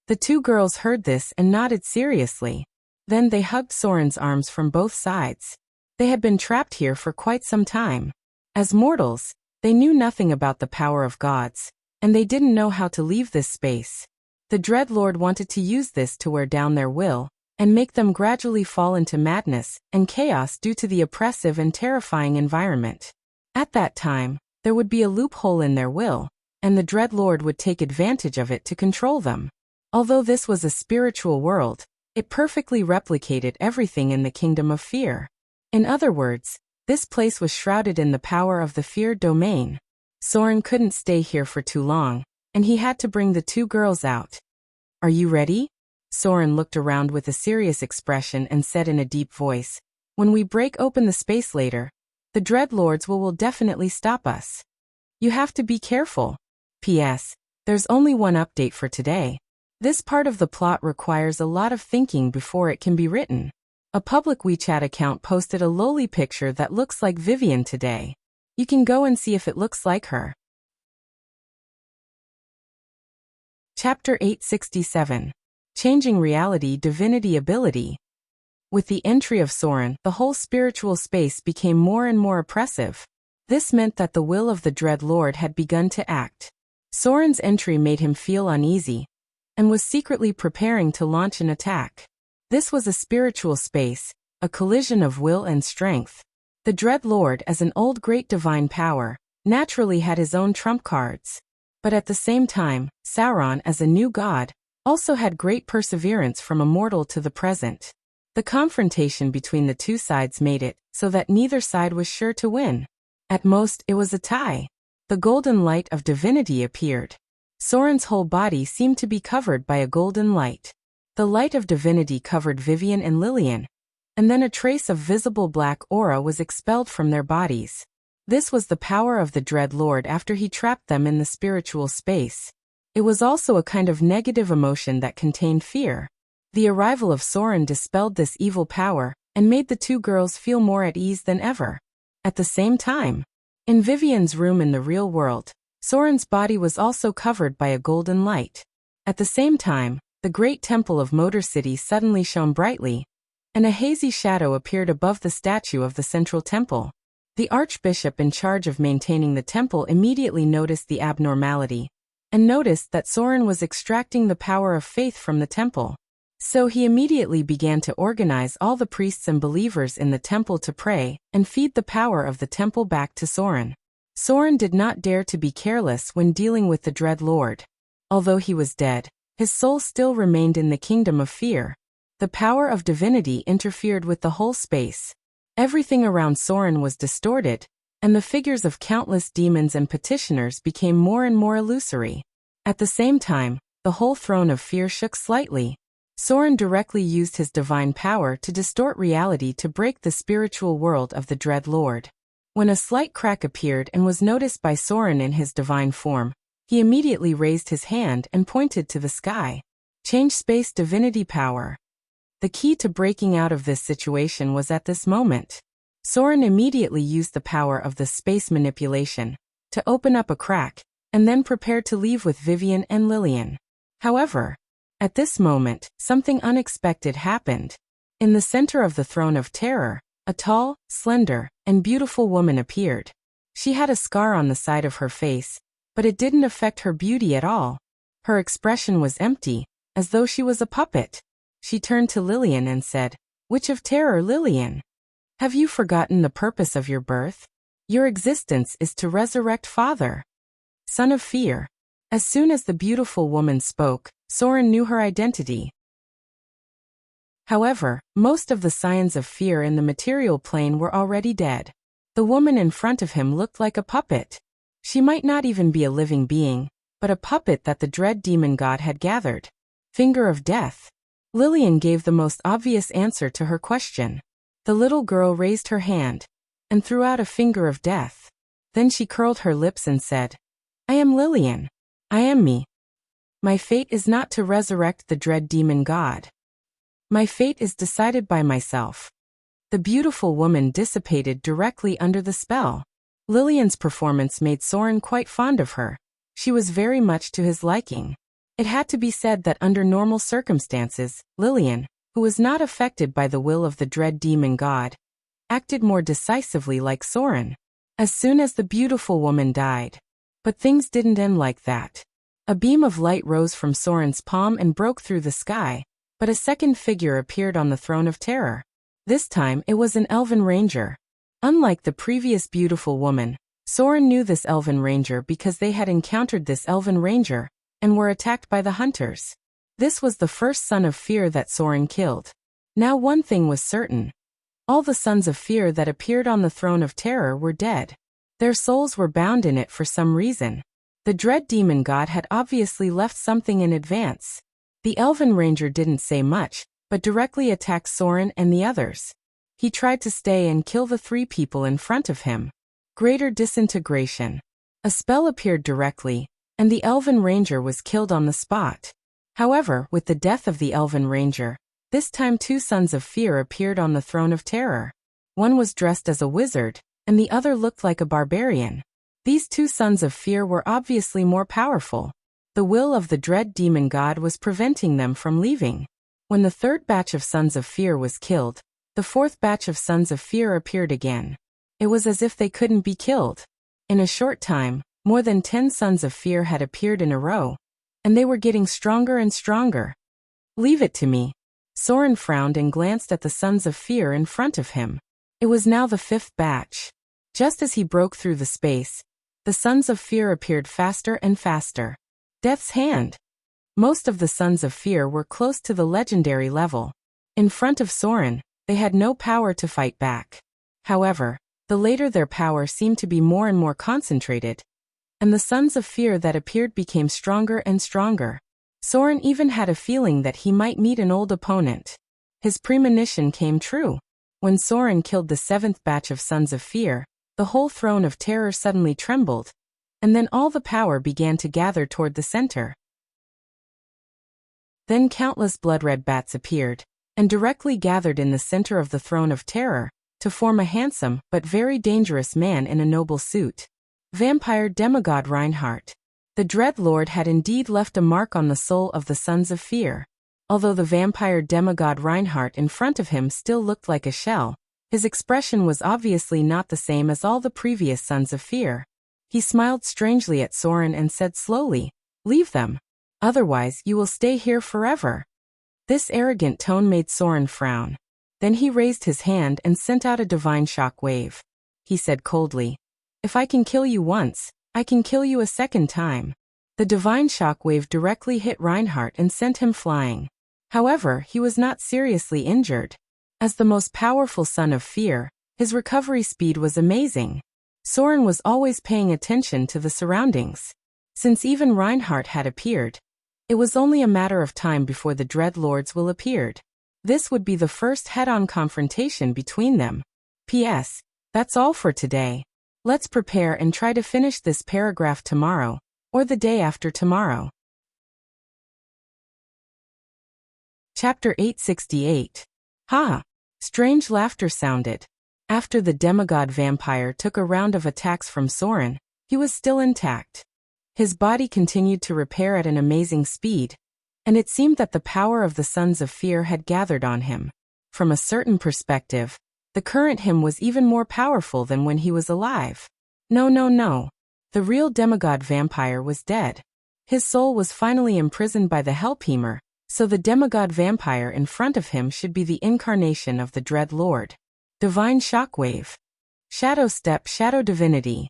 The two girls heard this and nodded seriously. Then they hugged Soren's arms from both sides. They had been trapped here for quite some time. As mortals, they knew nothing about the power of gods, and they didn't know how to leave this space. The Dread Lord wanted to use this to wear down their will, and make them gradually fall into madness and chaos due to the oppressive and terrifying environment. At that time, there would be a loophole in their will, and the Dread Lord would take advantage of it to control them. Although this was a spiritual world, it perfectly replicated everything in the kingdom of fear. In other words, this place was shrouded in the power of the fear domain. Soren couldn't stay here for too long, and he had to bring the two girls out. "Are you ready?" Soren looked around with a serious expression and said in a deep voice, "When we break open the space later, the Dread Lords will definitely stop us. You have to be careful. P.S. There's only one update for today. This part of the plot requires a lot of thinking before it can be written. A public WeChat account posted a lowly picture that looks like Vivian today. You can go and see if it looks like her." Chapter 867. Changing Reality Divinity Ability. With the entry of Soren, the whole spiritual space became more and more oppressive. This meant that the will of the Dread Lord had begun to act. Soren's entry made him feel uneasy, and was secretly preparing to launch an attack. This was a spiritual space, a collision of will and strength. The Dread Lord, as an old great divine power, naturally had his own trump cards. But at the same time, Sauron, as a new god, also had great perseverance from a mortal to the present. The confrontation between the two sides made it so that neither side was sure to win. At most, it was a tie. The golden light of divinity appeared. Soren's whole body seemed to be covered by a golden light. The light of divinity covered Vivian and Lillian, and then a trace of visible black aura was expelled from their bodies. This was the power of the Dread Lord after he trapped them in the spiritual space. It was also a kind of negative emotion that contained fear. The arrival of Soren dispelled this evil power and made the two girls feel more at ease than ever. At the same time, in Vivian's room in the real world, Soren's body was also covered by a golden light. At the same time, the great temple of Motor City suddenly shone brightly, and a hazy shadow appeared above the statue of the central temple. The archbishop in charge of maintaining the temple immediately noticed the abnormality, and noticed that Soren was extracting the power of faith from the temple. So he immediately began to organize all the priests and believers in the temple to pray and feed the power of the temple back to Soren. Soren did not dare to be careless when dealing with the Dread Lord. Although he was dead, his soul still remained in the kingdom of fear. The power of divinity interfered with the whole space. Everything around Soren was distorted, and the figures of countless demons and petitioners became more and more illusory. At the same time, the whole throne of fear shook slightly. Soren directly used his divine power to distort reality to break the spiritual world of the Dread Lord. When a slight crack appeared and was noticed by Soren in his divine form, he immediately raised his hand and pointed to the sky. Change space divinity power. The key to breaking out of this situation was at this moment. Soren immediately used the power of the space manipulation to open up a crack, and then prepared to leave with Vivian and Lillian. However, at this moment, something unexpected happened. In the center of the throne of terror, a tall, slender, and beautiful woman appeared. She had a scar on the side of her face, but it didn't affect her beauty at all. Her expression was empty, as though she was a puppet. She turned to Lillian and said, "Witch of Terror, Lillian. Have you forgotten the purpose of your birth? Your existence is to resurrect Father, Son of Fear." As soon as the beautiful woman spoke, Soren knew her identity. However, most of the scions of fear in the material plane were already dead. The woman in front of him looked like a puppet. She might not even be a living being, but a puppet that the dread demon god had gathered. Finger of Death. Lillian gave the most obvious answer to her question. The little girl raised her hand and threw out a finger of death. Then she curled her lips and said, "I am Lillian. I am me. My fate is not to resurrect the dread demon god. My fate is decided by myself." The beautiful woman dissipated directly under the spell. Lillian's performance made Soren quite fond of her. She was very much to his liking. It had to be said that under normal circumstances, Lillian, who was not affected by the will of the dread demon god, acted more decisively like Soren. As soon as the beautiful woman died. But things didn't end like that. A beam of light rose from Soren's palm and broke through the sky, but a second figure appeared on the throne of terror. This time it was an elven ranger. Unlike the previous beautiful woman, Soren knew this elven ranger because they had encountered this elven ranger and were attacked by the hunters. This was the first son of fear that Soren killed. Now one thing was certain. All the sons of fear that appeared on the throne of terror were dead. Their souls were bound in it for some reason. The dread demon god had obviously left something in advance. The elven ranger didn't say much, but directly attacked Soren and the others. He tried to stay and kill the three people in front of him. Greater disintegration. A spell appeared directly, and the elven ranger was killed on the spot. However, with the death of the elven ranger, this time two sons of fear appeared on the throne of terror. One was dressed as a wizard, and the other looked like a barbarian. These two sons of fear were obviously more powerful. The will of the dread demon god was preventing them from leaving. When the third batch of sons of fear was killed, the fourth batch of sons of fear appeared again. It was as if they couldn't be killed. In a short time, more than 10 sons of fear had appeared in a row, and they were getting stronger and stronger. "Leave it to me." Soren frowned and glanced at the sons of fear in front of him. It was now the fifth batch. Just as he broke through the space, the sons of fear appeared faster and faster. Death's hand. Most of the sons of fear were close to the legendary level. In front of Soren, they had no power to fight back. However, the later their power seemed to be more and more concentrated, and the sons of fear that appeared became stronger and stronger. Soren even had a feeling that he might meet an old opponent. His premonition came true. When Soren killed the seventh batch of sons of fear, the whole throne of terror suddenly trembled, and then all the power began to gather toward the center. Then countless blood-red bats appeared, and directly gathered in the center of the throne of terror, to form a handsome but very dangerous man in a noble suit. Vampire demigod Reinhardt. The Dread Lord had indeed left a mark on the soul of the sons of fear. Although the vampire demigod Reinhardt in front of him still looked like a shell, his expression was obviously not the same as all the previous sons of fear. He smiled strangely at Soren and said slowly, "Leave them. Otherwise you will stay here forever." This arrogant tone made Soren frown. Then he raised his hand and sent out a divine shock wave. He said coldly, "If I can kill you once, I can kill you a second time." The divine shock wave directly hit Reinhardt and sent him flying. However, he was not seriously injured. As the most powerful son of fear, his recovery speed was amazing. Soren was always paying attention to the surroundings. Since even Reinhardt had appeared, it was only a matter of time before the Dread Lords will appeared. This would be the first head-on confrontation between them. P.S. That's all for today. Let's prepare and try to finish this paragraph tomorrow, or the day after tomorrow. Chapter 868. Ha! Strange laughter sounded. After the demigod vampire took a round of attacks from Soren, he was still intact. His body continued to repair at an amazing speed, and it seemed that the power of the Sons of Fear had gathered on him. From a certain perspective, the current him was even more powerful than when he was alive. No. The real demigod vampire was dead. His soul was finally imprisoned by the Hellpemer, so the demigod vampire in front of him should be the incarnation of the Dread Lord. Divine Shockwave. Shadow Step, Shadow Divinity.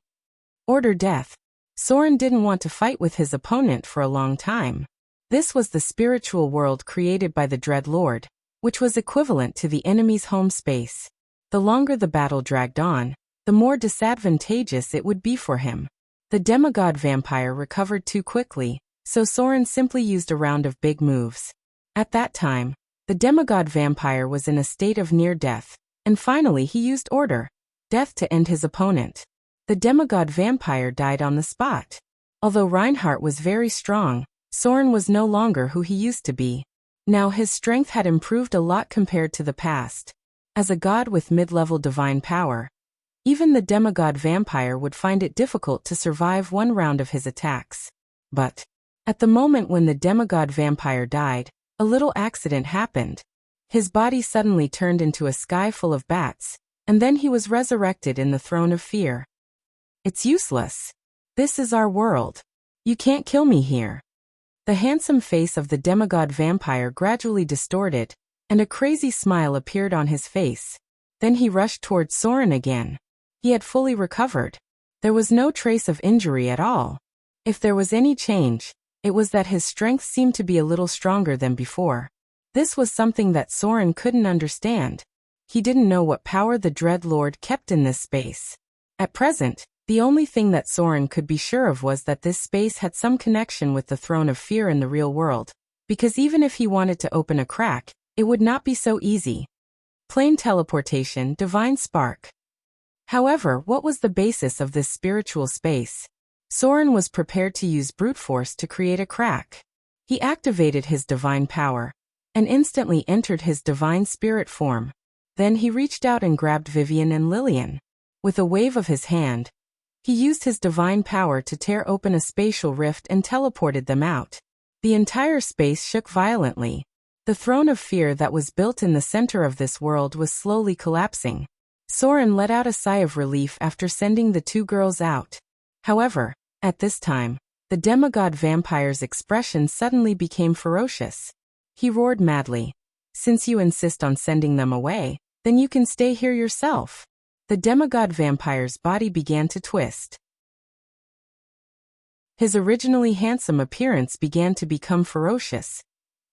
Order Death. Soren didn't want to fight with his opponent for a long time. This was the spiritual world created by the Dread Lord, which was equivalent to the enemy's home space. The longer the battle dragged on, the more disadvantageous it would be for him. The demigod vampire recovered too quickly, so Soren simply used a round of big moves. At that time, the demigod vampire was in a state of near death, and finally he used Order Death to end his opponent. The demigod vampire died on the spot. Although Reinhardt was very strong, Soren was no longer who he used to be. Now his strength had improved a lot compared to the past. As a god with mid-level divine power, even the demigod vampire would find it difficult to survive one round of his attacks. But at the moment when the demigod vampire died, a little accident happened. His body suddenly turned into a sky full of bats, and then he was resurrected in the throne of fear. It's useless. This is our world. You can't kill me here. The handsome face of the demigod vampire gradually distorted, and a crazy smile appeared on his face. Then he rushed towards Soren again. He had fully recovered. There was no trace of injury at all. If there was any change, it was that his strength seemed to be a little stronger than before. This was something that Soren couldn't understand. He didn't know what power the Dread Lord kept in this space. At present, the only thing that Soren could be sure of was that this space had some connection with the Throne of Fear in the real world, because even if he wanted to open a crack, it would not be so easy. Plain teleportation, divine spark. However, what was the basis of this spiritual space? Soren was prepared to use brute force to create a crack. He activated his divine power, and instantly entered his divine spirit form. Then he reached out and grabbed Vivian and Lillian. With a wave of his hand, he used his divine power to tear open a spatial rift and teleported them out. The entire space shook violently. The throne of fear that was built in the center of this world was slowly collapsing. Soren let out a sigh of relief after sending the two girls out. However, at this time, the demigod vampire's expression suddenly became ferocious. He roared madly. Since you insist on sending them away, then you can stay here yourself. The demigod vampire's body began to twist. His originally handsome appearance began to become ferocious,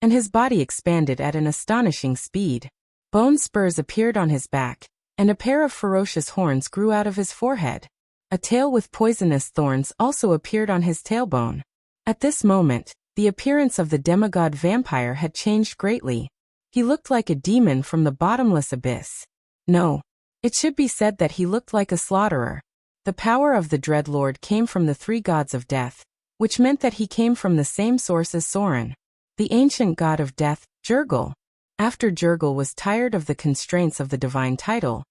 and his body expanded at an astonishing speed. Bone spurs appeared on his back, and a pair of ferocious horns grew out of his forehead. A tail with poisonous thorns also appeared on his tailbone. At this moment, the appearance of the demigod vampire had changed greatly. He looked like a demon from the bottomless abyss. No, it should be said that he looked like a slaughterer. The power of the Dread Lord came from the three gods of death, which meant that he came from the same source as Soren, the ancient god of death, Jurgil. After Jurgil was tired of the constraints of the divine title,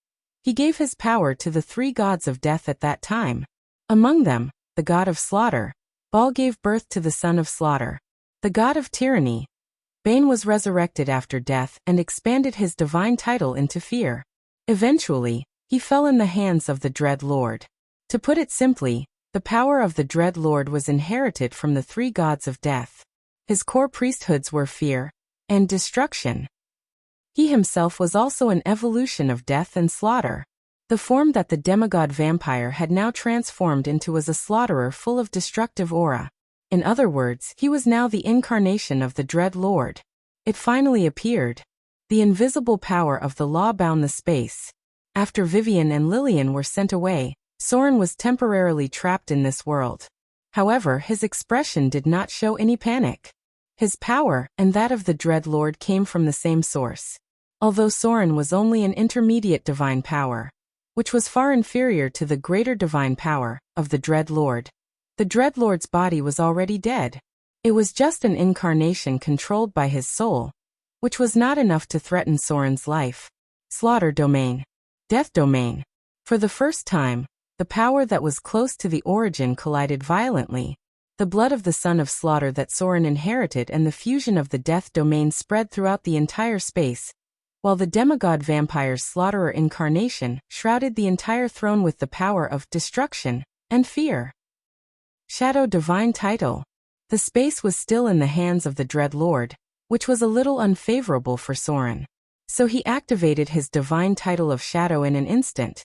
he gave his power to the three gods of death at that time. Among them, the god of slaughter, Baal gave birth to the son of slaughter. The god of tyranny, Bane was resurrected after death and expanded his divine title into fear. Eventually, he fell in the hands of the Dread Lord. To put it simply, the power of the Dread Lord was inherited from the three gods of death. His core priesthoods were fear and destruction. He himself was also an evolution of death and slaughter. The form that the demigod vampire had now transformed into was a slaughterer full of destructive aura. In other words, he was now the incarnation of the Dread Lord. It finally appeared. The invisible power of the law bound the space. After Vivian and Lillian were sent away, Soren was temporarily trapped in this world. However, his expression did not show any panic. His power, and that of the Dread Lord, came from the same source. Although Soren was only an intermediate divine power, which was far inferior to the greater divine power of the Dread Lord, the Dread Lord's body was already dead. It was just an incarnation controlled by his soul, which was not enough to threaten Soren's life. Slaughter domain. Death domain. For the first time, the power that was close to the origin collided violently. The blood of the son of Slaughter that Soren inherited and the fusion of the death domain spread throughout the entire space, while the demigod vampire's Slaughterer incarnation shrouded the entire throne with the power of destruction and fear. Shadow divine title. The space was still in the hands of the Dread Lord, which was a little unfavorable for Soren. So he activated his divine title of Shadow in an instant.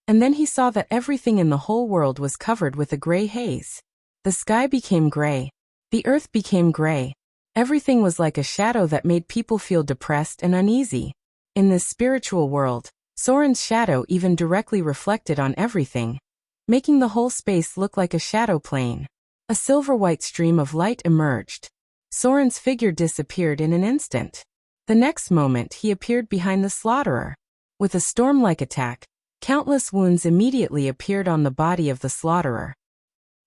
And then he saw that everything in the whole world was covered with a gray haze. The sky became gray. The earth became gray. Everything was like a shadow that made people feel depressed and uneasy. In this spiritual world, Soren's shadow even directly reflected on everything, making the whole space look like a shadow plane. A silver-white stream of light emerged. Soren's figure disappeared in an instant. The next moment he appeared behind the Slaughterer. With a storm-like attack, countless wounds immediately appeared on the body of the Slaughterer.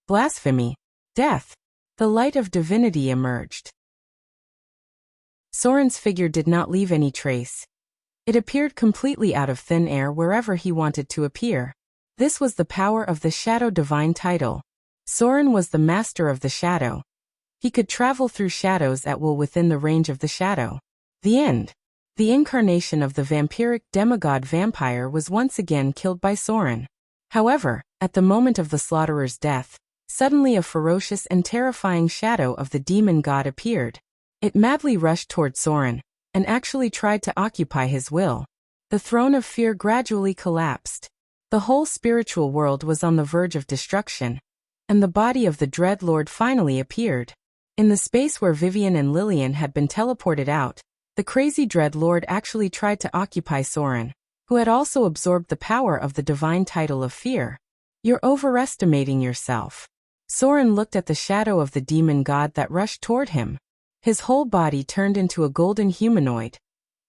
Blasphemy. Death. The light of divinity emerged. Soren's figure did not leave any trace. It appeared completely out of thin air wherever he wanted to appear. This was the power of the Shadow divine title. Soren was the master of the shadow. He could travel through shadows at will within the range of the shadow. The end. The incarnation of the vampiric demigod vampire was once again killed by Soren. However, at the moment of the Slaughterer''s death, suddenly a ferocious and terrifying shadow of the demon god appeared. It madly rushed toward Soren, and actually tried to occupy his will. The throne of fear gradually collapsed. The whole spiritual world was on the verge of destruction, and the body of the Dread Lord finally appeared. In the space where Vivian and Lillian had been teleported out, the crazy Dread Lord actually tried to occupy Soren, who had also absorbed the power of the divine title of fear. You're overestimating yourself. Soren looked at the shadow of the demon god that rushed toward him. His whole body turned into a golden humanoid,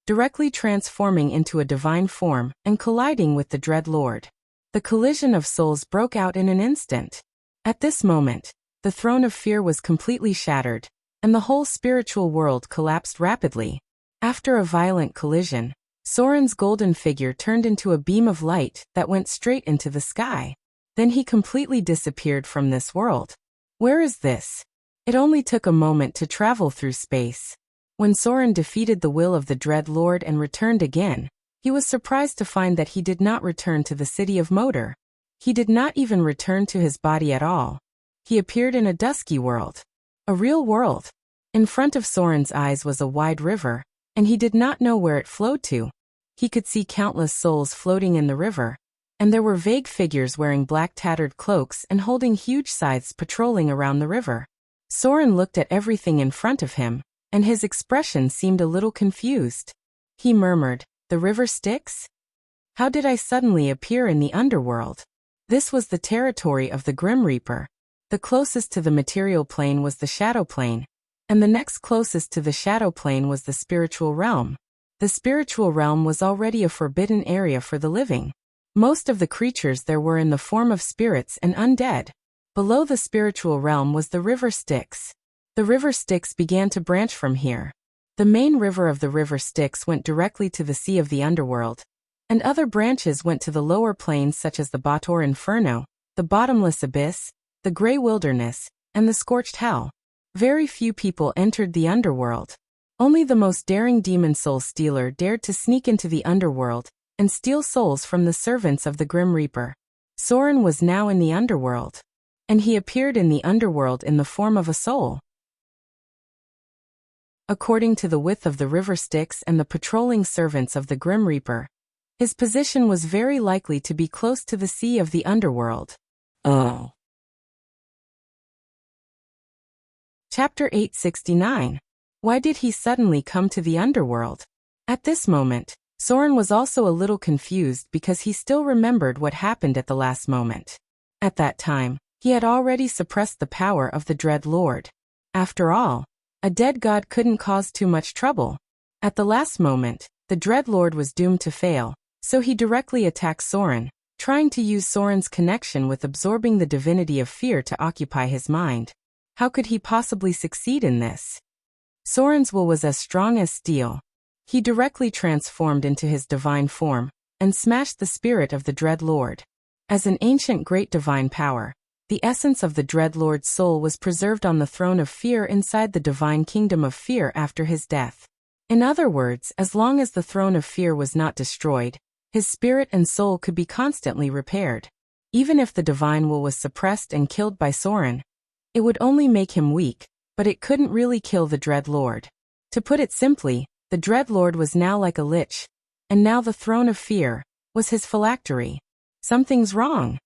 directly transforming into a divine form and colliding with the Dread Lord. The collision of souls broke out in an instant. At this moment, the throne of fear was completely shattered, and the whole spiritual world collapsed rapidly. After a violent collision, Soren's golden figure turned into a beam of light that went straight into the sky. Then he completely disappeared from this world. Where is this? It only took a moment to travel through space. When Soren defeated the will of the Dread Lord and returned again, he was surprised to find that he did not return to the city of Moder. He did not even return to his body at all. He appeared in a dusky world. A real world. In front of Soren's eyes was a wide river, and he did not know where it flowed to. He could see countless souls floating in the river, and there were vague figures wearing black tattered cloaks and holding huge scythes patrolling around the river. Soren looked at everything in front of him, and his expression seemed a little confused. He murmured, "The river Styx? How did I suddenly appear in the underworld?" This was the territory of the Grim Reaper. The closest to the material plane was the shadow plane, and the next closest to the shadow plane was the spiritual realm. The spiritual realm was already a forbidden area for the living. Most of the creatures there were in the form of spirits and undead. Below the spiritual realm was the river Styx. The river Styx began to branch from here. The main river of the river Styx went directly to the sea of the underworld, and other branches went to the lower planes such as the Bator Inferno, the bottomless abyss, the gray wilderness, and the scorched hell. Very few people entered the underworld. Only the most daring demon soul stealer dared to sneak into the underworld and steal souls from the servants of the Grim Reaper. Soren was now in the underworld, and he appeared in the underworld in the form of a soul. According to the width of the river Styx and the patrolling servants of the Grim Reaper, his position was very likely to be close to the sea of the underworld. Oh. Chapter 869. Why did he suddenly come to the underworld? At this moment, Soren was also a little confused because he still remembered what happened at the last moment. At that time, he had already suppressed the power of the Dread Lord. After all, a dead god couldn't cause too much trouble. At the last moment, the Dread Lord was doomed to fail, so he directly attacked Soren, trying to use Soren's connection with absorbing the divinity of fear to occupy his mind. How could he possibly succeed in this? Soren's will was as strong as steel. He directly transformed into his divine form, and smashed the spirit of the Dread Lord. As an ancient great divine power, the essence of the Dread Lord's soul was preserved on the throne of fear inside the divine kingdom of fear after his death. In other words, as long as the throne of fear was not destroyed, his spirit and soul could be constantly repaired. Even if the divine will was suppressed and killed by Soren, it would only make him weak, but it couldn't really kill the Dread Lord. To put it simply, the Dread Lord was now like a lich, and now the throne of fear was his phylactery. Something's wrong.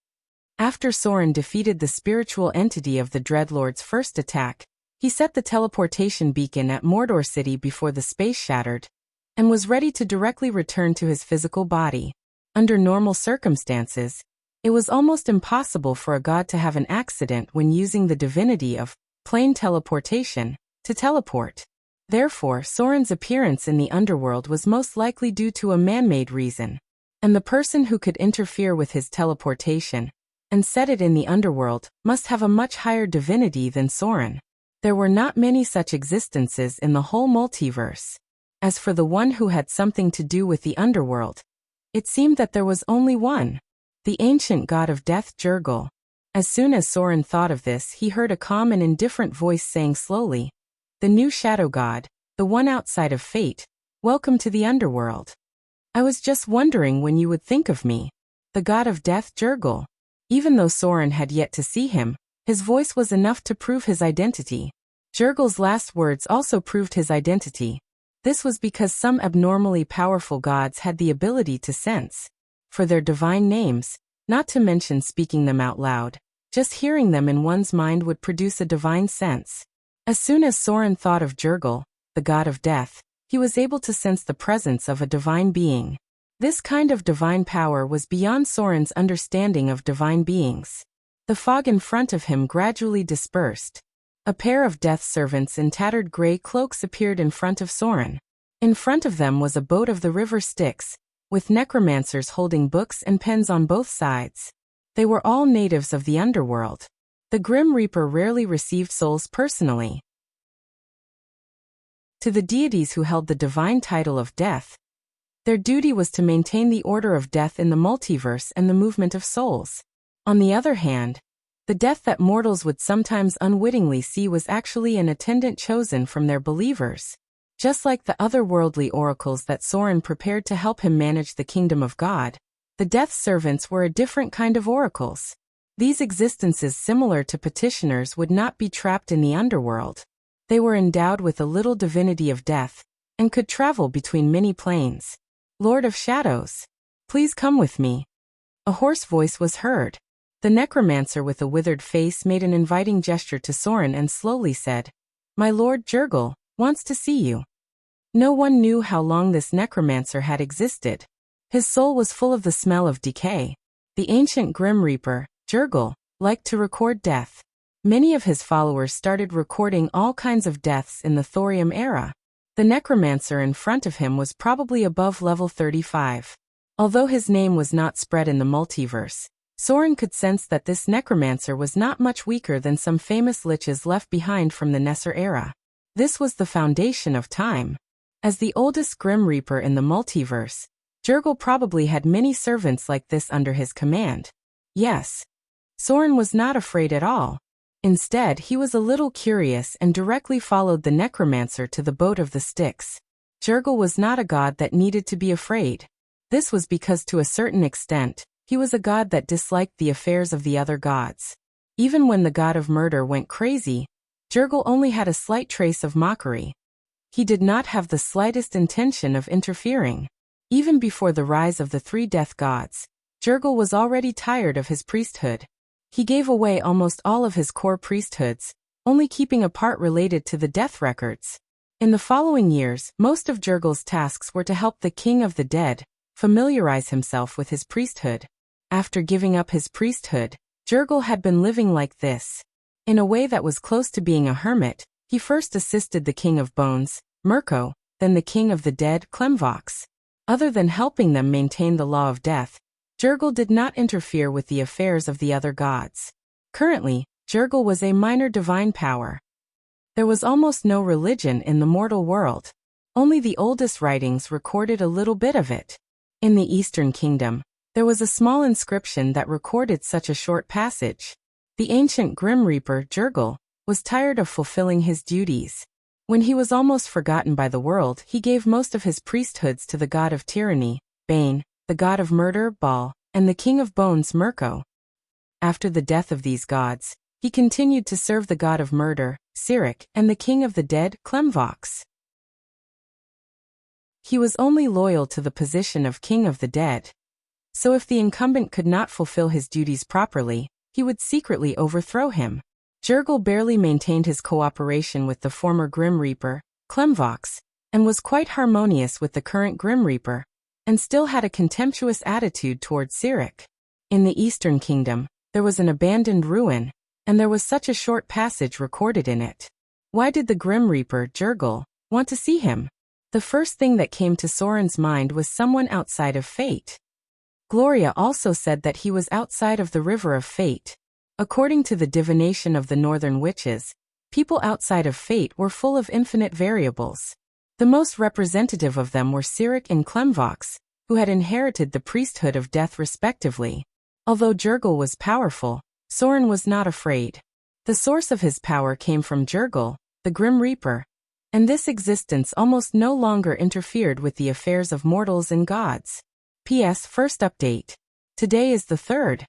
After Soren defeated the spiritual entity of the Dread Lord's first attack, he set the teleportation beacon at Mordor City before the space shattered, and was ready to directly return to his physical body. Under normal circumstances, it was almost impossible for a god to have an accident when using the divinity of plane teleportation to teleport. Therefore, Soren's appearance in the underworld was most likely due to a man-made reason, and the person who could interfere with his teleportation and set it in the underworld must have a much higher divinity than Soren. There were not many such existences in the whole multiverse. As for the one who had something to do with the underworld, it seemed that there was only one, the ancient god of death Jurgel. As soon as Soren thought of this, he heard a calm and indifferent voice saying slowly, "The new shadow god, the one outside of fate, welcome to the underworld. I was just wondering when you would think of me, the god of death Jurgel." Even though Soren had yet to see him, his voice was enough to prove his identity. Jurgel's last words also proved his identity. This was because some abnormally powerful gods had the ability to sense, for their divine names, not to mention speaking them out loud, just hearing them in one's mind would produce a divine sense. As soon as Soren thought of Jurgel, the god of death, he was able to sense the presence of a divine being. This kind of divine power was beyond Soren's understanding of divine beings. The fog in front of him gradually dispersed. A pair of death servants in tattered gray cloaks appeared in front of Soren. In front of them was a boat of the river Styx, with necromancers holding books and pens on both sides. They were all natives of the underworld. The Grim Reaper rarely received souls personally. To the deities who held the divine title of death, their duty was to maintain the order of death in the multiverse and the movement of souls. On the other hand, the death that mortals would sometimes unwittingly see was actually an attendant chosen from their believers. Just like the otherworldly oracles that Soren prepared to help him manage the kingdom of God, the death servants were a different kind of oracles. These existences similar to petitioners would not be trapped in the underworld. They were endowed with a little divinity of death, and could travel between many planes. "Lord of Shadows, please come with me." A hoarse voice was heard. The necromancer with a withered face made an inviting gesture to Soren and slowly said, "My lord Jurgel wants to see you." No one knew how long this necromancer had existed. His soul was full of the smell of decay. The ancient Grim Reaper, Jurgel, liked to record death. Many of his followers started recording all kinds of deaths in the Thorium era. The necromancer in front of him was probably above level 35. Although his name was not spread in the multiverse, Soren could sense that this necromancer was not much weaker than some famous liches left behind from the Nesser era. This was the foundation of time. As the oldest Grim Reaper in the multiverse, Jurgel probably had many servants like this under his command. Yes, Soren was not afraid at all. Instead, he was a little curious and directly followed the necromancer to the boat of the Styx. Jurgel was not a god that needed to be afraid. This was because to a certain extent, he was a god that disliked the affairs of the other gods. Even when the god of murder went crazy, Jurgel only had a slight trace of mockery. He did not have the slightest intention of interfering. Even before the rise of the three death gods, Jurgel was already tired of his priesthood. He gave away almost all of his core priesthoods, only keeping a part related to the death records. In the following years, most of Jurgel's tasks were to help the king of the dead familiarize himself with his priesthood. After giving up his priesthood, Jurgel had been living like this. In a way that was close to being a hermit, he first assisted the king of bones, Mirko, then the king of the dead, Klemvox. Other than helping them maintain the law of death, Jurgel did not interfere with the affairs of the other gods. Currently, Jurgel was a minor divine power. There was almost no religion in the mortal world. Only the oldest writings recorded a little bit of it. In the Eastern Kingdom, there was a small inscription that recorded such a short passage. The ancient Grim Reaper, Jurgel, was tired of fulfilling his duties. When he was almost forgotten by the world, he gave most of his priesthoods to the god of tyranny, Bane, the god of murder, Baal, and the king of bones, Mirko. After the death of these gods, he continued to serve the god of murder, Sirik, and the king of the dead, Klemvox. He was only loyal to the position of king of the dead. So if the incumbent could not fulfill his duties properly, he would secretly overthrow him. Jurgel barely maintained his cooperation with the former Grim Reaper, Klemvox, and was quite harmonious with the current Grim Reaper, and still had a contemptuous attitude toward Sirik. In the Eastern Kingdom, there was an abandoned ruin, and there was such a short passage recorded in it. Why did the Grim Reaper, Jurgel, want to see him? The first thing that came to Soren's mind was someone outside of fate. Gloria also said that he was outside of the river of fate. According to the divination of the northern witches, people outside of fate were full of infinite variables. The most representative of them were Sirik and Klemvox, who had inherited the priesthood of death respectively. Although Jurgel was powerful, Soren was not afraid. The source of his power came from Jurgel, the Grim Reaper, and this existence almost no longer interfered with the affairs of mortals and gods. P.S. First update. Today is the 3rd.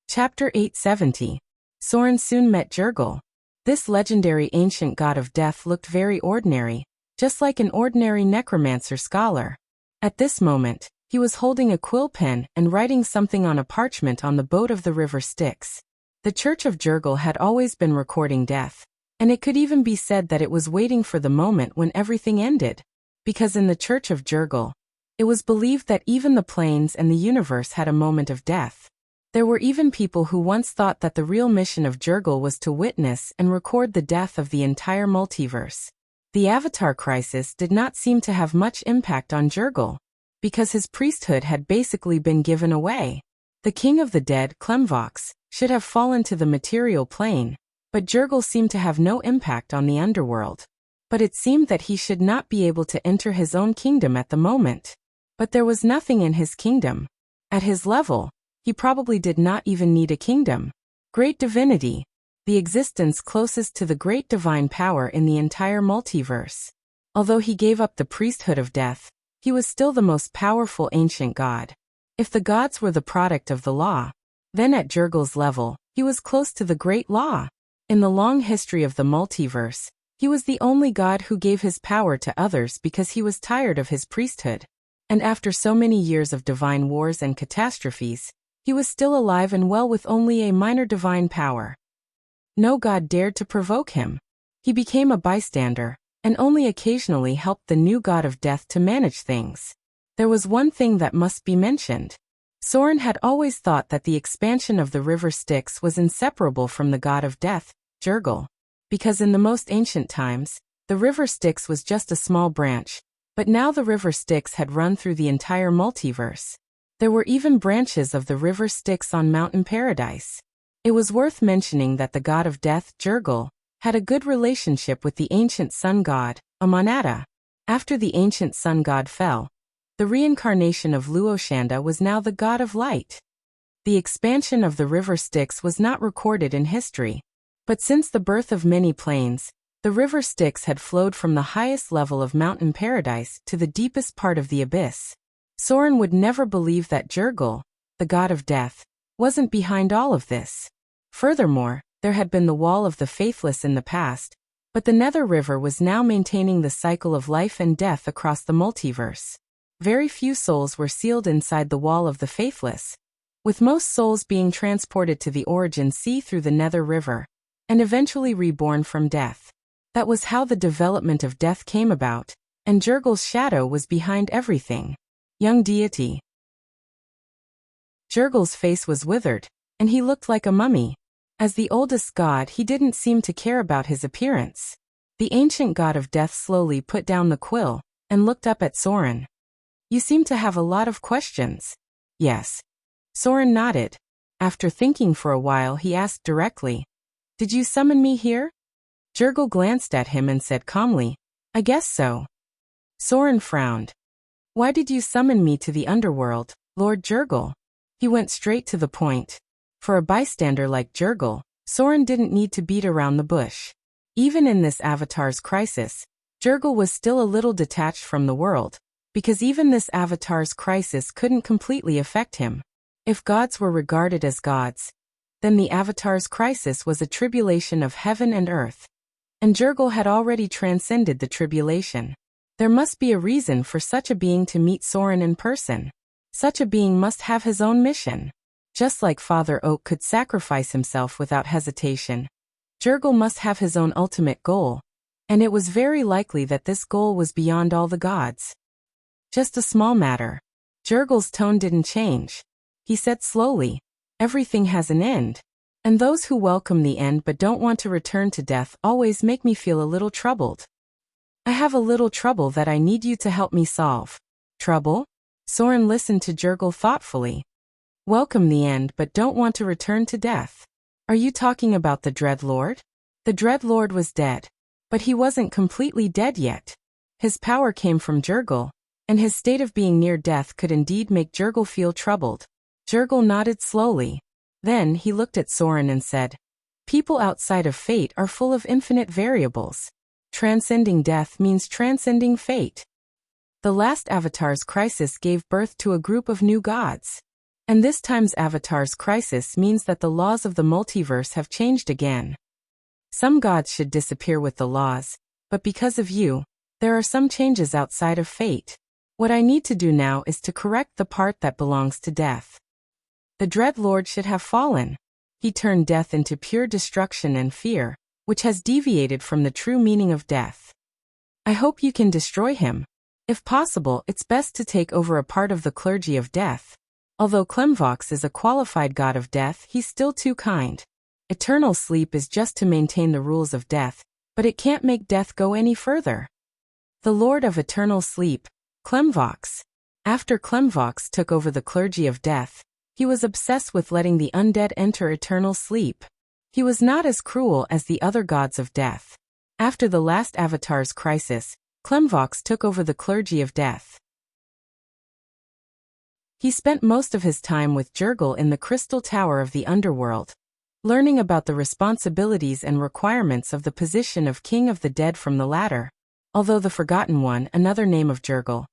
Chapter 870. Soren soon met Jurgel. This legendary ancient god of death looked very ordinary, just like an ordinary necromancer scholar. At this moment, he was holding a quill pen and writing something on a parchment on the boat of the river Styx. The Church of Jurgel had always been recording death, and it could even be said that it was waiting for the moment when everything ended. Because in the Church of Jurgel, it was believed that even the planes and the universe had a moment of death. There were even people who once thought that the real mission of Jurgel was to witness and record the death of the entire multiverse. The Avatar crisis did not seem to have much impact on Jurgel, because his priesthood had basically been given away. The king of the dead, Klemvox, should have fallen to the material plane, but Jurgel seemed to have no impact on the underworld. But it seemed that he should not be able to enter his own kingdom at the moment. But there was nothing in his kingdom. At his level, he probably did not even need a kingdom. Great divinity, the existence closest to the great divine power in the entire multiverse. Although he gave up the priesthood of death, he was still the most powerful ancient god. If the gods were the product of the law, then at Jurgel's level, he was close to the great law. In the long history of the multiverse, he was the only god who gave his power to others because he was tired of his priesthood. And after so many years of divine wars and catastrophes, he was still alive and well with only a minor divine power. No god dared to provoke him. He became a bystander, and only occasionally helped the new god of death to manage things. There was one thing that must be mentioned. Soren had always thought that the expansion of the river Styx was inseparable from the god of death, Jurgel. Because in the most ancient times, the river Styx was just a small branch, but now the river Styx had run through the entire multiverse. There were even branches of the river Styx on Mountain Paradise. It was worth mentioning that the god of death, Jurgel, had a good relationship with the ancient sun god, Amonada. After the ancient sun god fell, the reincarnation of Luoshanda was now the god of light. The expansion of the river Styx was not recorded in history. But since the birth of many planes, the river Styx had flowed from the highest level of Mountain Paradise to the deepest part of the abyss. Soren would never believe that Jurgel, the god of death, wasn't behind all of this. Furthermore, there had been the Wall of the Faithless in the past, but the Nether River was now maintaining the cycle of life and death across the multiverse. Very few souls were sealed inside the Wall of the Faithless, with most souls being transported to the Origin Sea through the Nether River. and eventually reborn from death. That was how the development of death came about, and Jurgel's shadow was behind everything. Young deity. Jurgel's face was withered, and he looked like a mummy. As the oldest god, he didn't seem to care about his appearance. The ancient god of death slowly put down the quill and looked up at Soren. You seem to have a lot of questions. Yes. Soren nodded. After thinking for a while, he asked directly, Did you summon me here? Jurgel glanced at him and said calmly, I guess so. Soren frowned. Why did you summon me to the underworld, Lord Jurgel? He went straight to the point. For a bystander like Jurgel, Soren didn't need to beat around the bush. Even in this avatar's crisis, Jurgel was still a little detached from the world, because even this avatar's crisis couldn't completely affect him. If gods were regarded as gods, then the avatar's crisis was a tribulation of heaven and earth. And Jurgel had already transcended the tribulation. There must be a reason for such a being to meet Soren in person. Such a being must have his own mission. Just like Father Oak could sacrifice himself without hesitation, Jurgel must have his own ultimate goal, and it was very likely that this goal was beyond all the gods. Just a small matter. Jurgel's tone didn't change. He said slowly, Everything has an end. And those who welcome the end but don't want to return to death always make me feel a little troubled. I have a little trouble that I need you to help me solve. Trouble? Soren listened to Jurgel thoughtfully. Welcome the end but don't want to return to death. Are you talking about the Dread Lord? The Dread Lord was dead, but he wasn't completely dead yet. His power came from Jurgel, and his state of being near death could indeed make Jurgel feel troubled. Jurgel nodded slowly. Then he looked at Soren and said, People outside of fate are full of infinite variables. Transcending death means transcending fate. The last avatar's crisis gave birth to a group of new gods. And this time's avatar's crisis means that the laws of the multiverse have changed again. Some gods should disappear with the laws, but because of you, there are some changes outside of fate. What I need to do now is to correct the part that belongs to death. The Dread Lord should have fallen. He turned death into pure destruction and fear, which has deviated from the true meaning of death. I hope you can destroy him. If possible, it's best to take over a part of the clergy of death. Although Klemvox is a qualified god of death, he's still too kind. Eternal sleep is just to maintain the rules of death, but it can't make death go any further. The Lord of Eternal Sleep, Klemvox. After Klemvox took over the clergy of death, he was obsessed with letting the undead enter eternal sleep. He was not as cruel as the other gods of death. After the last avatar's crisis, Klemvox took over the clergy of death. He spent most of his time with Jurgel in the Crystal Tower of the Underworld, learning about the responsibilities and requirements of the position of King of the Dead from the latter. Although the Forgotten One, another name of Jurgel's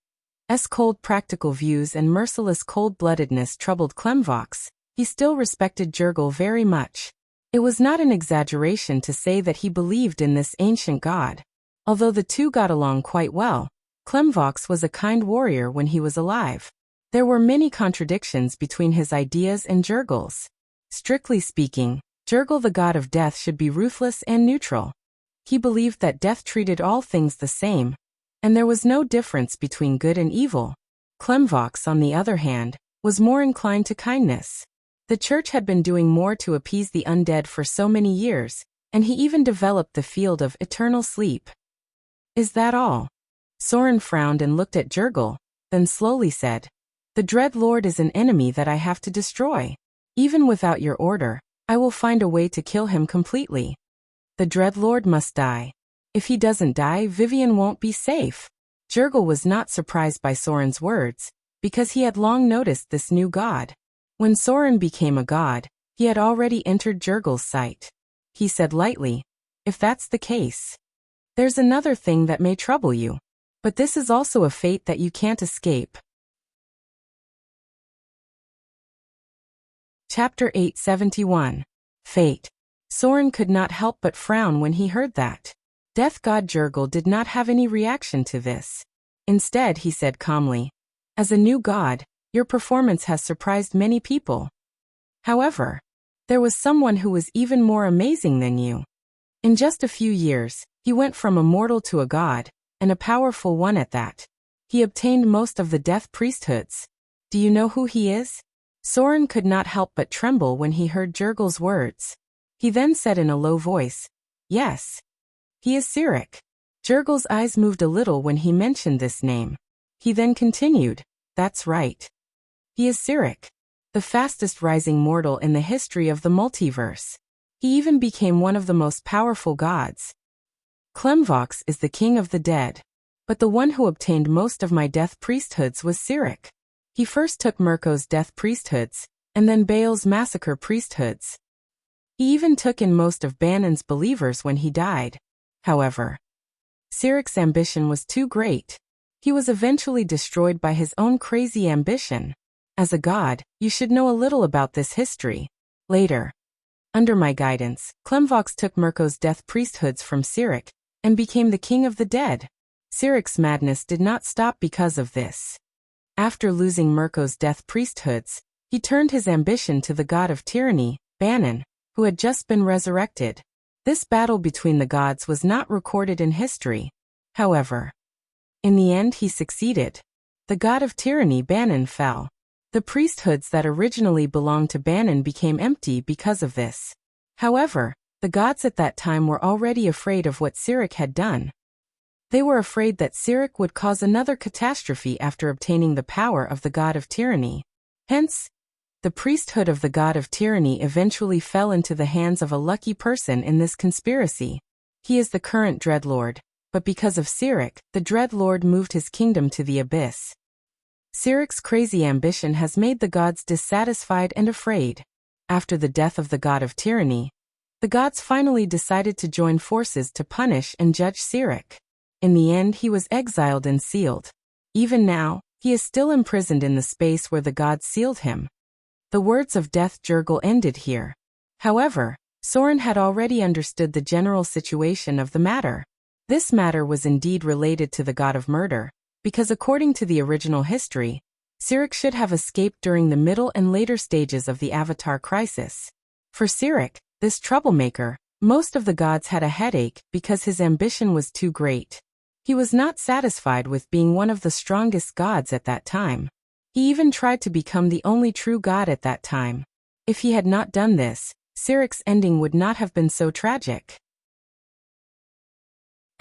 cold practical views and merciless cold-bloodedness troubled Klemvox, he still respected Jurgel very much. It was not an exaggeration to say that he believed in this ancient god. Although the two got along quite well, Klemvox was a kind warrior when he was alive. There were many contradictions between his ideas and Jurgel's. Strictly speaking, Jurgel the god of death should be ruthless and neutral. He believed that death treated all things the same, and there was no difference between good and evil. Klemvox, on the other hand, was more inclined to kindness. The church had been doing more to appease the undead for so many years, and he even developed the field of eternal sleep. Is that all? Soren frowned and looked at Jurgel, then slowly said, The Dread Lord is an enemy that I have to destroy. Even without your order, I will find a way to kill him completely. The Dread Lord must die. If he doesn't die, Vivian won't be safe. Jurgel was not surprised by Soren's words, because he had long noticed this new god. When Soren became a god, he had already entered Jurgel's sight. He said lightly, If that's the case, there's another thing that may trouble you. But this is also a fate that you can't escape. Chapter 871. Fate. Soren could not help but frown when he heard that. Death god Jurgel did not have any reaction to this. Instead, he said calmly, As a new god, your performance has surprised many people. However, There was someone who was even more amazing than you. In just a few years, he went from a mortal to a god, and a powerful one at that. He obtained most of the death priesthoods. Do you know who he is? Soren could not help but tremble when he heard Jurgel's words. He then said in a low voice, "Yes. He is Sirik." Jurgel's eyes moved a little when he mentioned this name. He then continued, "That's right. He is Sirik, the fastest rising mortal in the history of the multiverse. He even became one of the most powerful gods. Klemvox is the king of the dead. But the one who obtained most of my death priesthoods was Sirik. He first took Mirko's death priesthoods, and then Baal's massacre priesthoods. He even took in most of Banon's believers when he died. However, Sirik's ambition was too great. He was eventually destroyed by his own crazy ambition. As a god, you should know a little about this history. Later, under my guidance, Klemvox took Mirko's death priesthoods from Sirik, and became the king of the dead. Sirik's madness did not stop because of this. After losing Mirko's death priesthoods, he turned his ambition to the god of tyranny, Banon, who had just been resurrected. This battle between the gods was not recorded in history. However, in the end he succeeded. The god of tyranny Banon fell. The priesthoods that originally belonged to Banon became empty because of this. However, the gods at that time were already afraid of what Sirik had done. They were afraid that Sirik would cause another catastrophe after obtaining the power of the god of tyranny. Hence, the priesthood of the god of tyranny eventually fell into the hands of a lucky person in this conspiracy. He is the current Dreadlord, but because of Sirik, the Dreadlord moved his kingdom to the abyss. Sirik's crazy ambition has made the gods dissatisfied and afraid. After the death of the god of tyranny, the gods finally decided to join forces to punish and judge Sirik. In the end, he was exiled and sealed. Even now, he is still imprisoned in the space where the gods sealed him. The words of death Jurgel ended here. However, Soren had already understood the general situation of the matter. This matter was indeed related to the god of murder, because according to the original history, Sirik should have escaped during the middle and later stages of the Avatar crisis. For Sirik, this troublemaker, most of the gods had a headache because his ambition was too great. He was not satisfied with being one of the strongest gods at that time. He even tried to become the only true god at that time. If he had not done this, Sirik's ending would not have been so tragic.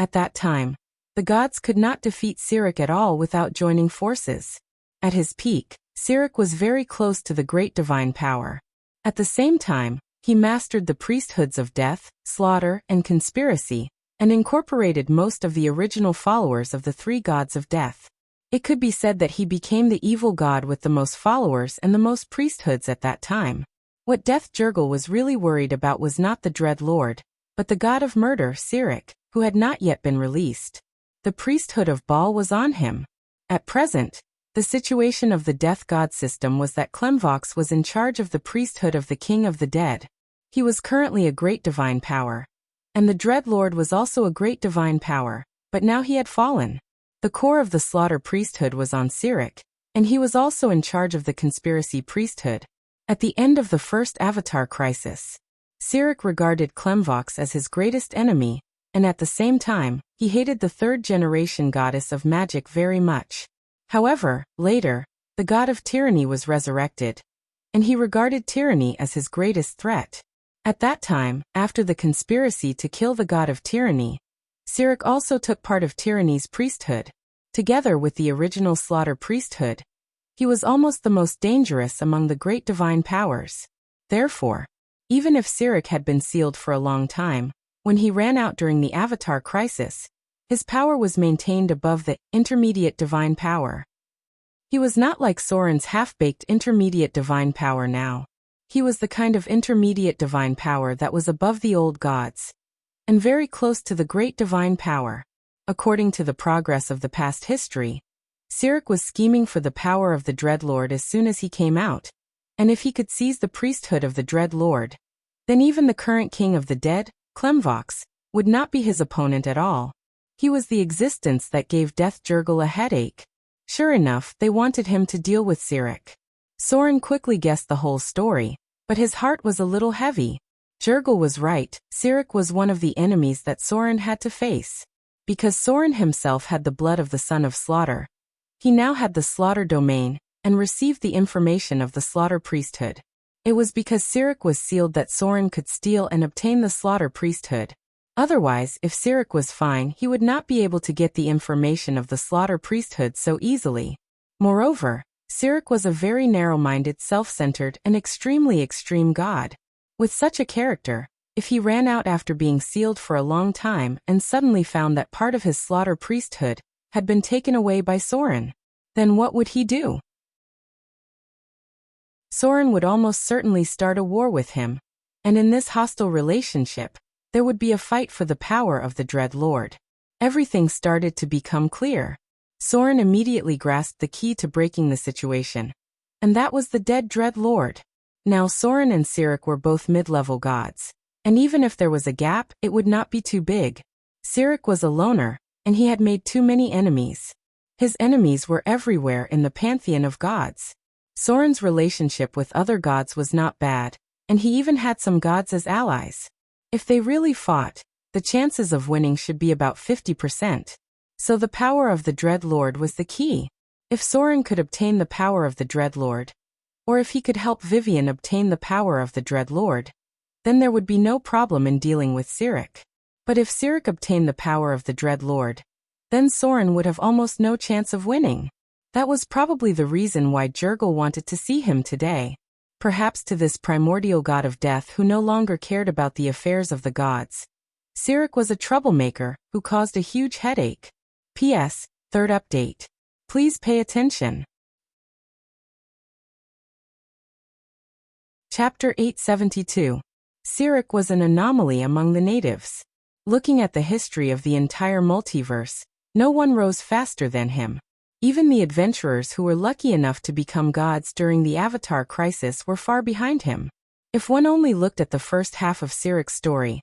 At that time, the gods could not defeat Sirik at all without joining forces. At his peak, Sirik was very close to the great divine power. At the same time, he mastered the priesthoods of death, slaughter, and conspiracy, and incorporated most of the original followers of the three gods of death. It could be said that he became the evil god with the most followers and the most priesthoods at that time. What Death Jurgel was really worried about was not the Dread Lord, but the god of murder, Sirik, who had not yet been released. The priesthood of Baal was on him. At present, the situation of the death god system was that Klemvox was in charge of the priesthood of the king of the dead. He was currently a great divine power. And the Dread Lord was also a great divine power, but now he had fallen. The core of the slaughter priesthood was on Sirik, and he was also in charge of the conspiracy priesthood. At the end of the first Avatar crisis, Sirik regarded Klemvox as his greatest enemy, and at the same time, he hated the third-generation goddess of magic very much. However, later, the god of tyranny was resurrected, and he regarded tyranny as his greatest threat. At that time, after the conspiracy to kill the god of tyranny, Sirik also took part of tyranny's priesthood. Together with the original slaughter priesthood, he was almost the most dangerous among the great divine powers. Therefore, even if Sirik had been sealed for a long time, when he ran out during the Avatar crisis, his power was maintained above the intermediate divine power. He was not like Soren's half-baked intermediate divine power now. He was the kind of intermediate divine power that was above the old gods, and very close to the great divine power. According to the progress of the past history, Sirik was scheming for the power of the Dread Lord as soon as he came out, and if he could seize the priesthood of the Dread Lord, then even the current king of the dead, Klemvox, would not be his opponent at all. He was the existence that gave Death Jurgel a headache. Sure enough, they wanted him to deal with Sirik. Soren quickly guessed the whole story. But his heart was a little heavy. Jurgil was right, Sirik was one of the enemies that Soren had to face. Because Soren himself had the blood of the son of Slaughter, he now had the Slaughter domain, and received the information of the Slaughter priesthood. It was because Sirik was sealed that Soren could steal and obtain the Slaughter priesthood. Otherwise, if Sirik was fine, he would not be able to get the information of the Slaughter priesthood so easily. Moreover, Sirik was a very narrow-minded, self-centered, and extremely extreme god. With such a character, if he ran out after being sealed for a long time and suddenly found that part of his Slaughter priesthood had been taken away by Soren, then what would he do? Soren would almost certainly start a war with him, and in this hostile relationship, there would be a fight for the power of the Dread Lord. Everything started to become clear. Soren immediately grasped the key to breaking the situation, and that was the dead Dread Lord. Now Soren and Sirik were both mid-level gods, and even if there was a gap, it would not be too big. Sirik was a loner, and he had made too many enemies. His enemies were everywhere in the pantheon of gods. Soren's relationship with other gods was not bad, and he even had some gods as allies. If they really fought, the chances of winning should be about 50%. So the power of the Dread Lord was the key. If Soren could obtain the power of the Dread Lord, or if he could help Vivian obtain the power of the Dread Lord, then there would be no problem in dealing with Sirik. But if Sirik obtained the power of the Dread Lord, then Soren would have almost no chance of winning. That was probably the reason why Jurgil wanted to see him today. Perhaps to this primordial god of death who no longer cared about the affairs of the gods. Sirik was a troublemaker who caused a huge headache. P.S. Third update. Please pay attention. Chapter 872. Sirik was an anomaly among the natives. Looking at the history of the entire multiverse, no one rose faster than him. Even the adventurers who were lucky enough to become gods during the Avatar crisis were far behind him. If one only looked at the first half of Sirik's story,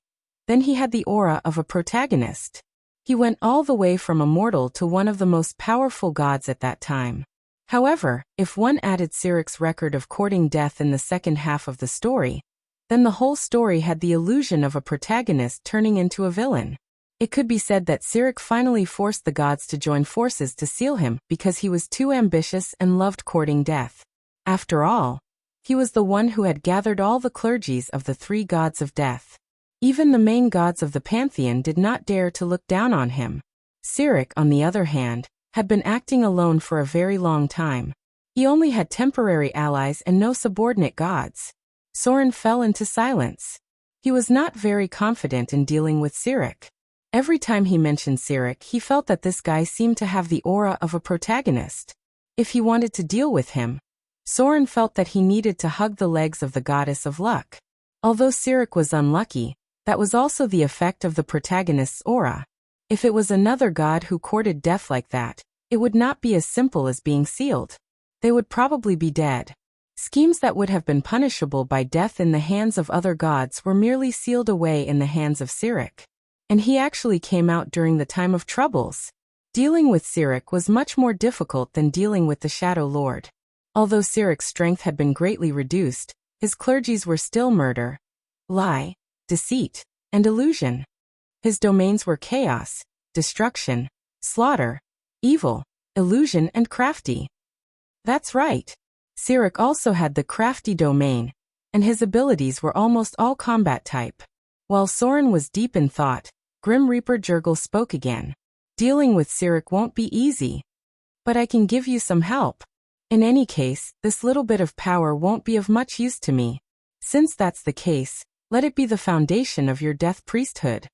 then he had the aura of a protagonist. He went all the way from a mortal to one of the most powerful gods at that time. However, if one added Sirik's record of courting death in the second half of the story, then the whole story had the illusion of a protagonist turning into a villain. It could be said that Sirik finally forced the gods to join forces to seal him because he was too ambitious and loved courting death. After all, he was the one who had gathered all the clergies of the three gods of death. Even the main gods of the pantheon did not dare to look down on him. Sirik, on the other hand, had been acting alone for a very long time. He only had temporary allies and no subordinate gods. Soren fell into silence. He was not very confident in dealing with Sirik. Every time he mentioned Sirik, he felt that this guy seemed to have the aura of a protagonist. If he wanted to deal with him, Soren felt that he needed to hug the legs of the goddess of luck. Although Sirik was unlucky, that was also the effect of the protagonist's aura. If it was another god who courted death like that, it would not be as simple as being sealed. They would probably be dead. Schemes that would have been punishable by death in the hands of other gods were merely sealed away in the hands of Sirik. And he actually came out during the time of troubles. Dealing with Sirik was much more difficult than dealing with the Shadow Lord. Although Sirik's strength had been greatly reduced, his clergies were still murder, lie, deceit, and illusion. His domains were chaos, destruction, slaughter, evil, illusion, and crafty. That's right. Sirik also had the crafty domain, and his abilities were almost all combat type. While Soren was deep in thought, Grim Reaper Jurgil spoke again. Dealing with Sirik won't be easy. But I can give you some help. In any case, this little bit of power won't be of much use to me. Since that's the case, let it be the foundation of your death priesthood.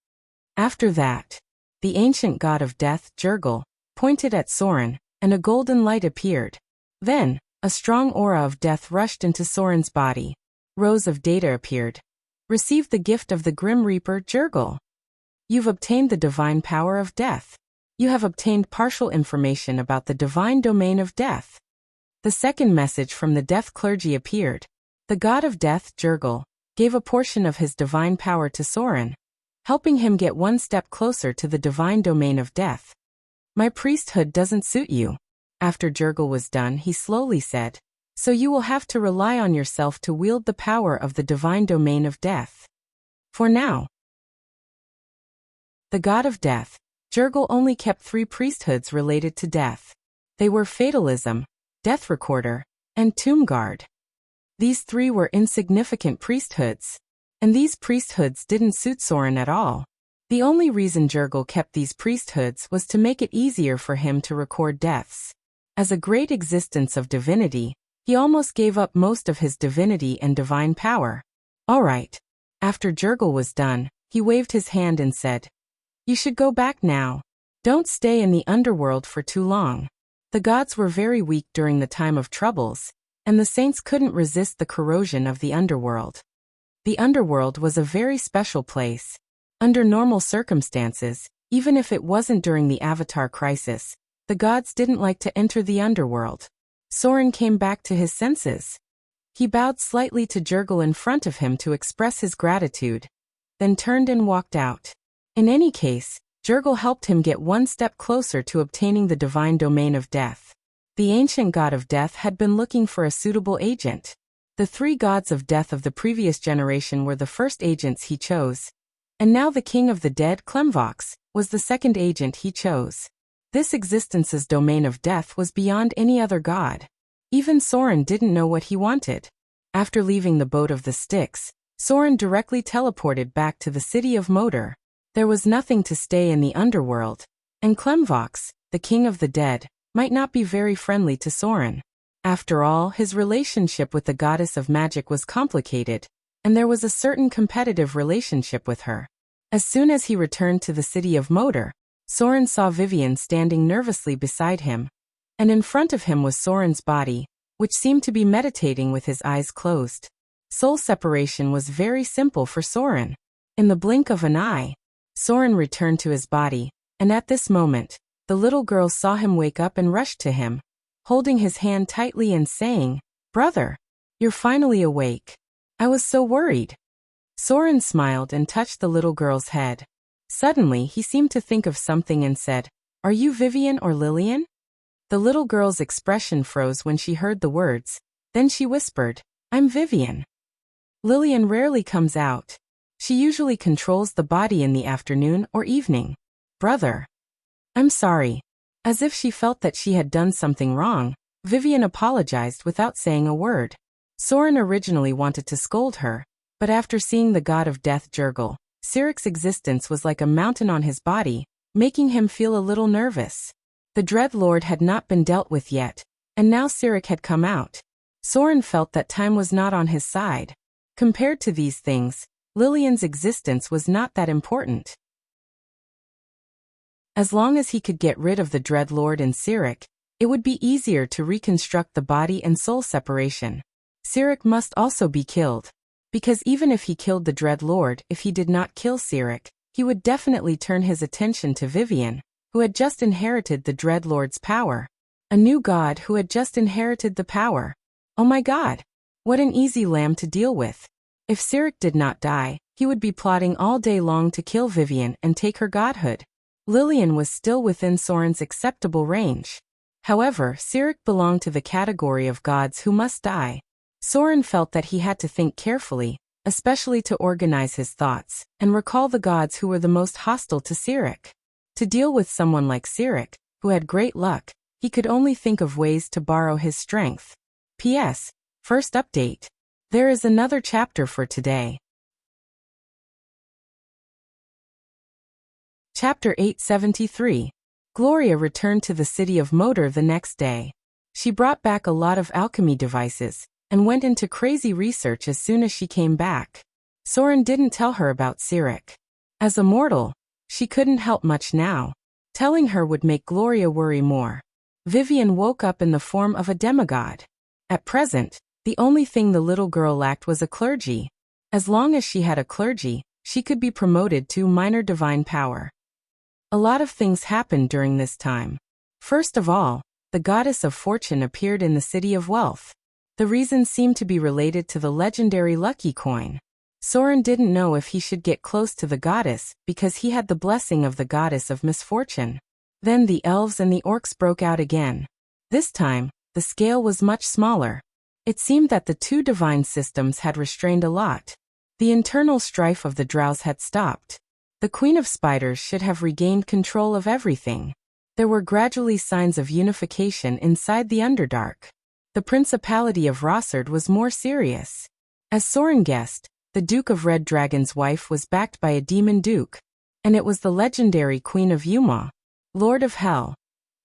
After that, the ancient god of death, Jurgil, pointed at Soren, and a golden light appeared. Then, a strong aura of death rushed into Soren's body. Rows of data appeared. Receive the gift of the Grim Reaper, Jurgil. You've obtained the divine power of death. You have obtained partial information about the divine domain of death. The second message from the death clergy appeared. The god of death, Jurgil, gave a portion of his divine power to Soren, helping him get one step closer to the divine domain of death. My priesthood doesn't suit you. After Jurgil was done, he slowly said, So you will have to rely on yourself to wield the power of the divine domain of death. For now. The god of death, Jurgal only kept 3 priesthoods related to death. They were Fatalism, Death Recorder, and Tomb Guard. These 3 were insignificant priesthoods. And these priesthoods didn't suit Soren at all. The only reason Jurgal kept these priesthoods was to make it easier for him to record deaths. As a great existence of divinity, he almost gave up most of his divinity and divine power. All right. After Jurgal was done, he waved his hand and said, "You should go back now. Don't stay in the underworld for too long." The gods were very weak during the time of troubles, and the saints couldn't resist the corrosion of the underworld. The underworld was a very special place. Under normal circumstances, even if it wasn't during the Avatar crisis, the gods didn't like to enter the underworld. Soren came back to his senses. He bowed slightly to Jurgal in front of him to express his gratitude, then turned and walked out. In any case, Jurgal helped him get one step closer to obtaining the divine domain of death. The ancient god of death had been looking for a suitable agent. The 3 gods of death of the previous generation were the first agents he chose, and now the king of the dead, Klemvox, was the second agent he chose. This existence's domain of death was beyond any other god. Even Soren didn't know what he wanted. After leaving the boat of the Styx, Soren directly teleported back to the city of Moder. There was nothing to stay in the underworld, and Klemvox, the king of the dead, might not be very friendly to Soren. After all, his relationship with the goddess of magic was complicated, and there was a certain competitive relationship with her. As soon as he returned to the city of Moder, Soren saw Vivian standing nervously beside him, and in front of him was Soren's body, which seemed to be meditating with his eyes closed. Soul separation was very simple for Soren. In the blink of an eye, Soren returned to his body, and at this moment, the little girl saw him wake up and rushed to him, holding his hand tightly and saying, "Brother, you're finally awake. I was so worried." Soren smiled and touched the little girl's head. Suddenly, he seemed to think of something and said, "Are you Vivian or Lillian?" The little girl's expression froze when she heard the words. Then she whispered, "I'm Vivian. Lillian rarely comes out. She usually controls the body in the afternoon or evening. Brother. I'm sorry." As if she felt that she had done something wrong, Vivian apologized without saying a word. Soren originally wanted to scold her, but after seeing the god of death Jurgal, Sirik's existence was like a mountain on his body, making him feel a little nervous. The Dread Lord had not been dealt with yet, and now Sirik had come out. Soren felt that time was not on his side. Compared to these things, Lillian's existence was not that important. As long as he could get rid of the Dread Lord and Sirik, it would be easier to reconstruct the body and soul separation. Sirik must also be killed, because even if he killed the Dread Lord, if he did not kill Sirik, he would definitely turn his attention to Vivian, who had just inherited the Dread Lord's power. A new god who had just inherited the power. Oh my god! What an easy lamb to deal with. If Sirik did not die, he would be plotting all day long to kill Vivian and take her godhood. Lillian was still within Soren's acceptable range. However, Sirik belonged to the category of gods who must die. Soren felt that he had to think carefully, especially to organize his thoughts, and recall the gods who were the most hostile to Sirik. To deal with someone like Sirik, who had great luck, he could only think of ways to borrow his strength. P.S. First update. There is another chapter for today. Chapter 873. Gloria returned to the city of Moder the next day. She brought back a lot of alchemy devices, and went into crazy research as soon as she came back. Soren didn't tell her about Sirik. As a mortal, she couldn't help much now. Telling her would make Gloria worry more. Vivian woke up in the form of a demigod. At present, the only thing the little girl lacked was a clergy. As long as she had a clergy, she could be promoted to minor divine power. A lot of things happened during this time. First of all, the goddess of fortune appeared in the city of wealth. The reason seemed to be related to the legendary lucky coin. Soren didn't know if he should get close to the goddess because he had the blessing of the goddess of misfortune. Then the elves and the orcs broke out again. This time, the scale was much smaller. It seemed that the two divine systems had restrained a lot. The internal strife of the drows had stopped. The Queen of Spiders should have regained control of everything. There were gradually signs of unification inside the Underdark. The Principality of Rossard was more serious. As Soren guessed, the Duke of Red Dragon's wife was backed by a demon duke, and it was the legendary Queen of Yuma, Lord of Hell,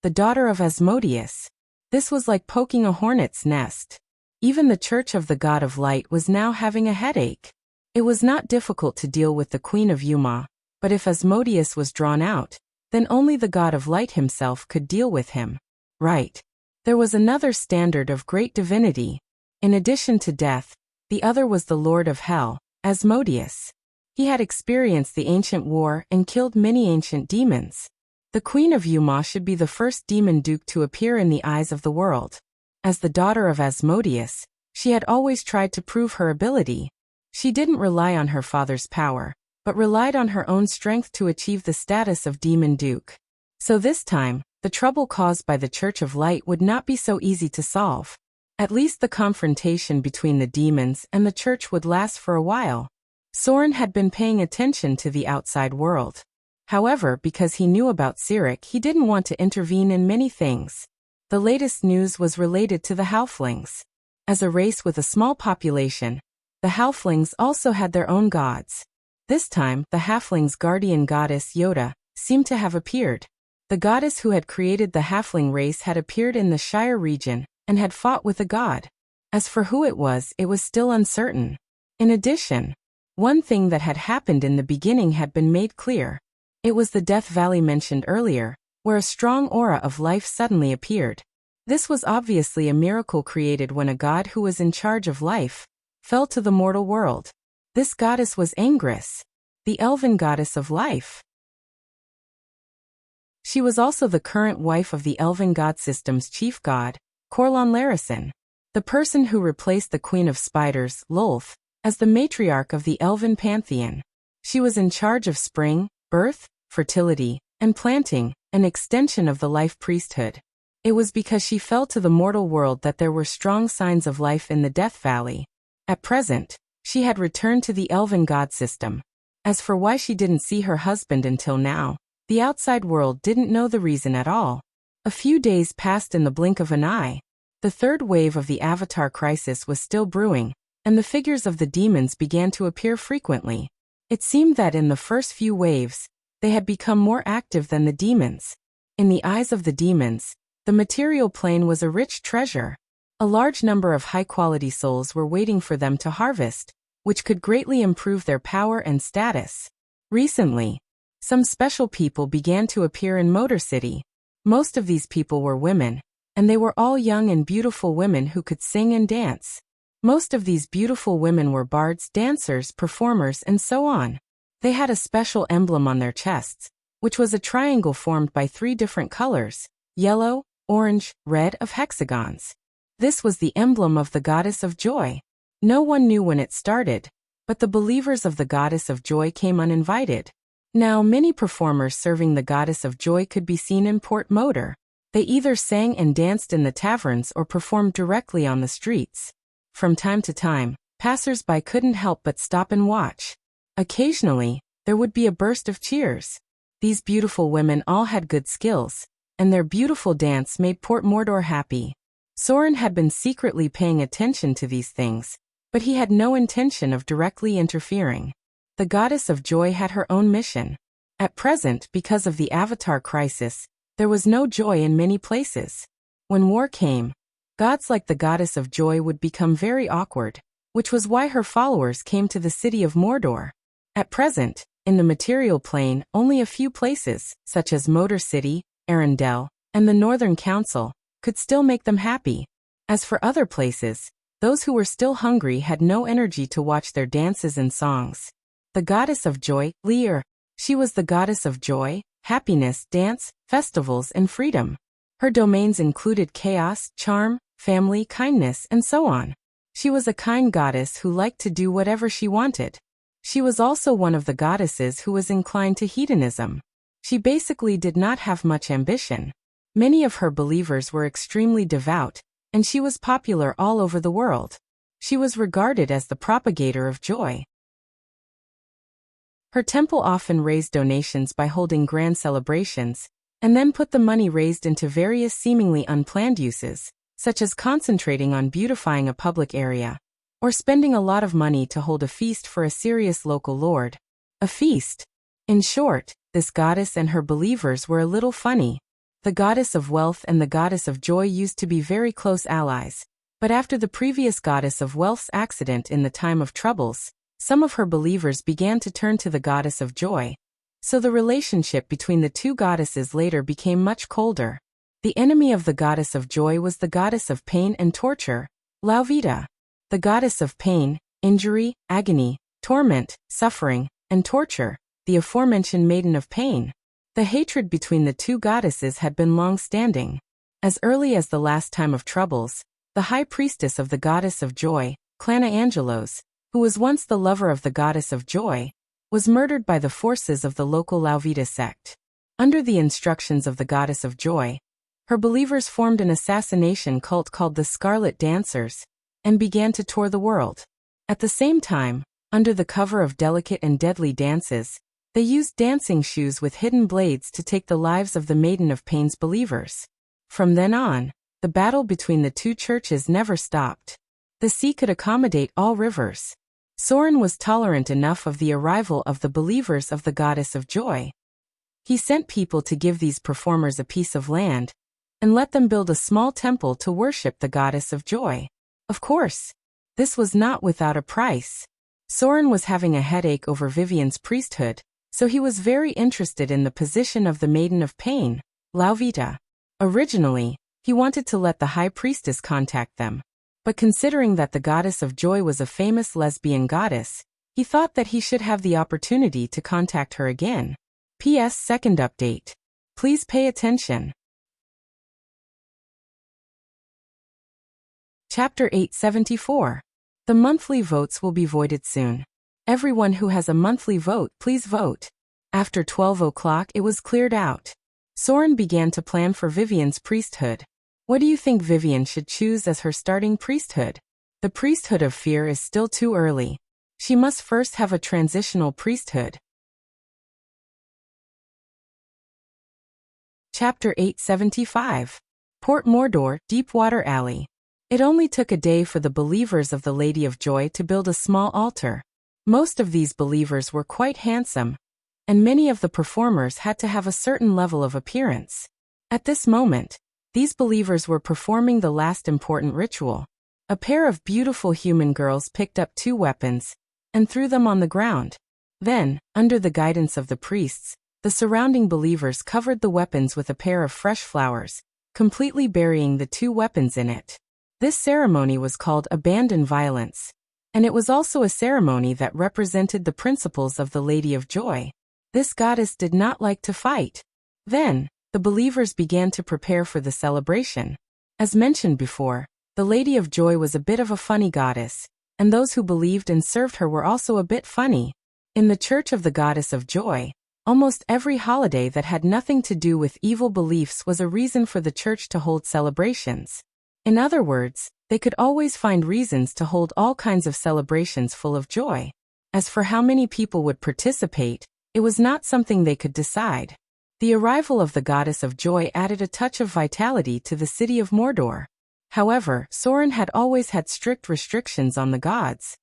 the daughter of Asmodeus. This was like poking a hornet's nest. Even the Church of the God of Light was now having a headache. It was not difficult to deal with the Queen of Yuma, but if Asmodeus was drawn out, then only the God of Light himself could deal with him. Right. There was another standard of great divinity. In addition to death, the other was the Lord of Hell, Asmodeus. He had experienced the ancient war and killed many ancient demons. The Queen of Yuma should be the first demon duke to appear in the eyes of the world. As the daughter of Asmodeus, she had always tried to prove her ability. She didn't rely on her father's power, but relied on her own strength to achieve the status of demon duke. So this time, the trouble caused by the Church of Light would not be so easy to solve. At least the confrontation between the demons and the church would last for a while. Soren had been paying attention to the outside world. However, because he knew about Cyric, he didn't want to intervene in many things. The latest news was related to the Halflings. As a race with a small population, the Halflings also had their own gods. This time, the Halflings' guardian goddess Yoda seemed to have appeared. The goddess who had created the Halfling race had appeared in the Shire region and had fought with a god. As for who it was still uncertain. In addition, one thing that had happened in the beginning had been made clear. It was the Death Valley mentioned earlier, where a strong aura of life suddenly appeared. This was obviously a miracle created when a god who was in charge of life fell to the mortal world. This goddess was Angress, the elven goddess of life. She was also the current wife of the elven god system's chief god, Corlon Larison, the person who replaced the Queen of Spiders, Lolth, as the matriarch of the elven pantheon. She was in charge of spring, birth, fertility, and planting, an extension of the life priesthood. It was because she fell to the mortal world that there were strong signs of life in the Death Valley. At present, she had returned to the elven god system. As for why she didn't see her husband until now, the outside world didn't know the reason at all. A few days passed in the blink of an eye. The third wave of the Avatar crisis was still brewing, and the figures of the demons began to appear frequently. It seemed that in the first few waves, they had become more active than the demons. In the eyes of the demons, the material plane was a rich treasure. A large number of high-quality souls were waiting for them to harvest, which could greatly improve their power and status. Recently, some special people began to appear in Motor City. Most of these people were women, and they were all young and beautiful women who could sing and dance. Most of these beautiful women were bards, dancers, performers, and so on. They had a special emblem on their chests, which was a triangle formed by 3 different colors, yellow, orange, red of hexagons. This was the emblem of the Goddess of Joy. No one knew when it started, but the believers of the Goddess of Joy came uninvited. Now many performers serving the Goddess of Joy could be seen in Port Motor. They either sang and danced in the taverns or performed directly on the streets. From time to time, passers-by couldn't help but stop and watch. Occasionally, there would be a burst of cheers. These beautiful women all had good skills, and their beautiful dance made Port Mordor happy. Soren had been secretly paying attention to these things, but he had no intention of directly interfering. The Goddess of Joy had her own mission. At present, because of the Avatar crisis, there was no joy in many places. When war came, gods like the Goddess of Joy would become very awkward, which was why her followers came to the city of Mordor. At present, in the material plane, only a few places, such as Motor City, Arendelle, and the Northern Council, could still make them happy. As for other places, those who were still hungry had no energy to watch their dances and songs. The Goddess of Joy, Lear. She was the Goddess of Joy, happiness, dance, festivals, and freedom. Her domains included chaos, charm, family, kindness, and so on. She was a kind goddess who liked to do whatever she wanted. She was also one of the goddesses who was inclined to hedonism. She basically did not have much ambition. Many of her believers were extremely devout, and she was popular all over the world. She was regarded as the propagator of joy. Her temple often raised donations by holding grand celebrations, and then put the money raised into various seemingly unplanned uses, such as concentrating on beautifying a public area, or spending a lot of money to hold a feast for a serious local lord. A feast. In short, this goddess and her believers were a little funny. The goddess of wealth and the goddess of joy used to be very close allies, but after the previous goddess of wealth's accident in the time of troubles, some of her believers began to turn to the goddess of joy. So the relationship between the two goddesses later became much colder. The enemy of the goddess of joy was the goddess of pain and torture, Lauvita. The goddess of pain, injury, agony, torment, suffering, and torture, the aforementioned maiden of pain. The hatred between the two goddesses had been long-standing. As early as the last time of troubles, the high priestess of the goddess of joy, Clanna Angelos, who was once the lover of the goddess of joy, was murdered by the forces of the local Lauvita sect. Under the instructions of the goddess of joy, her believers formed an assassination cult called the Scarlet Dancers, and began to tour the world. At the same time, under the cover of delicate and deadly dances, they used dancing shoes with hidden blades to take the lives of the Maiden of Pain's believers. From then on, the battle between the two churches never stopped. The sea could accommodate all rivers. Soren was tolerant enough of the arrival of the believers of the goddess of joy. He sent people to give these performers a piece of land, and let them build a small temple to worship the goddess of joy. Of course, this was not without a price. Soren was having a headache over Vivian's priesthood, so he was very interested in the position of the Maiden of Pain, Lauvita. Originally, he wanted to let the high priestess contact them, but considering that the goddess of joy was a famous lesbian goddess, he thought that he should have the opportunity to contact her again. P.S. Second update. Please pay attention. Chapter 874. The monthly votes will be voided soon. Everyone who has a monthly vote, please vote. After 12 o'clock it was cleared out. Soren began to plan for Vivian's priesthood. What do you think Vivian should choose as her starting priesthood? The priesthood of fear is still too early. She must first have a transitional priesthood. Chapter 875. Port Mordor, Deepwater Alley. It only took a day for the believers of the Lady of Joy to build a small altar. Most of these believers were quite handsome, and many of the performers had to have a certain level of appearance. At this moment, these believers were performing the last important ritual. A pair of beautiful human girls picked up 2 weapons and threw them on the ground. Then, under the guidance of the priests, the surrounding believers covered the weapons with a pair of fresh flowers, completely burying the 2 weapons in it. This ceremony was called Abandon Violence, and it was also a ceremony that represented the principles of the Lady of Joy. This goddess did not like to fight. Then, the believers began to prepare for the celebration. As mentioned before, the Lady of Joy was a bit of a funny goddess, and those who believed and served her were also a bit funny. In the Church of the Goddess of Joy, almost every holiday that had nothing to do with evil beliefs was a reason for the church to hold celebrations. In other words, they could always find reasons to hold all kinds of celebrations full of joy. As for how many people would participate, it was not something they could decide. The arrival of the Goddess of Joy added a touch of vitality to the city of Mordor. However, Soren had always had strict restrictions on the gods.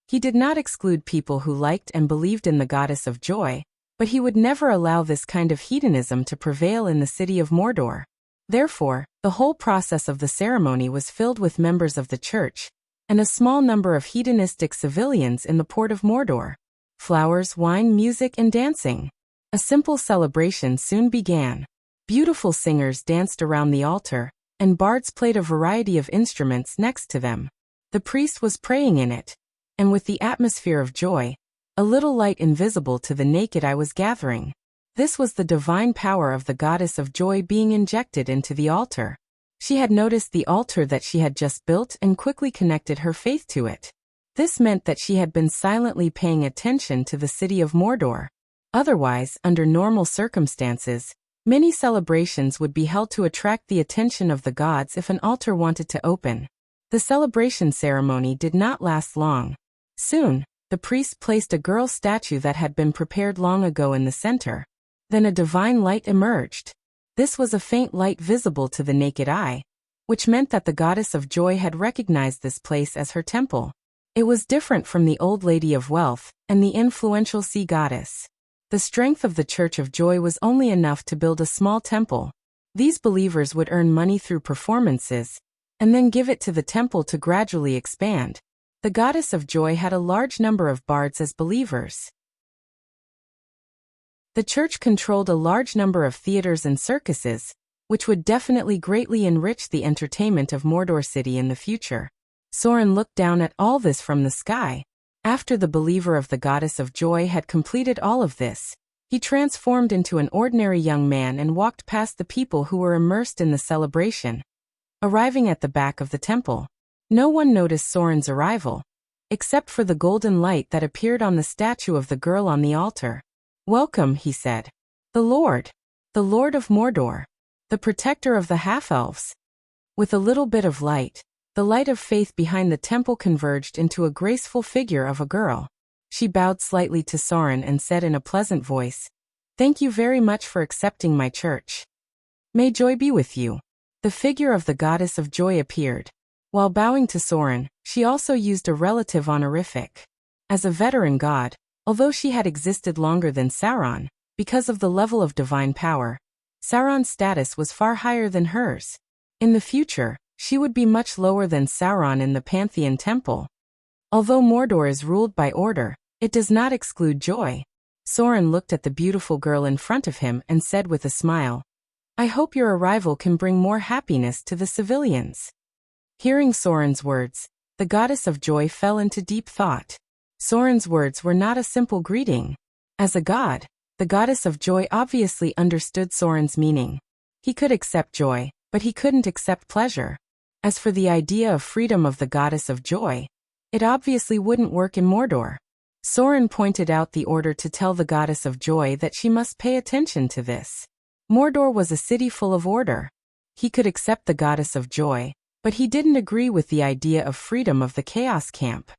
He did not exclude people who liked and believed in the Goddess of Joy, but he would never allow this kind of hedonism to prevail in the city of Mordor. Therefore, the whole process of the ceremony was filled with members of the church, and a small number of hedonistic civilians in the port of Mordor. Flowers, wine, music, and dancing. A simple celebration soon began. Beautiful singers danced around the altar, and bards played a variety of instruments next to them. The priest was praying in it, and with the atmosphere of joy, a little light invisible to the naked eye was gathering. This was the divine power of the Goddess of Joy being injected into the altar. She had noticed the altar that she had just built and quickly connected her faith to it. This meant that she had been silently paying attention to the city of Mordor. Otherwise, under normal circumstances, Many celebrations would be held to attract the attention of the gods if an altar wanted to open. The celebration ceremony did not last long. Soon, the priest placed a girl statue that had been prepared long ago in the center. Then a divine light emerged. This was a faint light visible to the naked eye, which meant that the goddess of joy had recognized this place as her temple. It was different from the old lady of wealth and the influential sea goddess. The strength of the Church of Joy was only enough to build a small temple. These believers would earn money through performances, and then give it to the temple to gradually expand. The goddess of joy had a large number of bards as believers. The church controlled a large number of theaters and circuses, which would definitely greatly enrich the entertainment of Mordor City in the future. Soren looked down at all this from the sky. After the believer of the goddess of joy had completed all of this, he transformed into an ordinary young man and walked past the people who were immersed in the celebration. Arriving at the back of the temple, no one noticed Soren's arrival, except for the golden light that appeared on the statue of the girl on the altar. "Welcome," he said. The Lord of Mordor, the protector of the half-elves." With a little bit of light, the light of faith behind the temple converged into a graceful figure of a girl. She bowed slightly to Soren and said in a pleasant voice, "Thank you very much for accepting my church. May joy be with you." The figure of the goddess of joy appeared. While bowing to Soren, she also used a relative honorific. As a veteran god, although she had existed longer than Sauron, because of the level of divine power, Sauron's status was far higher than hers. In the future, she would be much lower than Sauron in the Pantheon Temple. Although Mordor is ruled by order, it does not exclude joy. Soren looked at the beautiful girl in front of him and said with a smile, "I hope your arrival can bring more happiness to the civilians." Hearing Soren's words, the goddess of joy fell into deep thought. Soren's words were not a simple greeting. As a god, the goddess of joy obviously understood Soren's meaning. He could accept joy, but he couldn't accept pleasure. As for the idea of freedom of the goddess of joy, it obviously wouldn't work in Mordor. Soren pointed out the order to tell the goddess of joy that she must pay attention to this. Mordor was a city full of order. He could accept the goddess of joy, but he didn't agree with the idea of freedom of the Chaos Camp.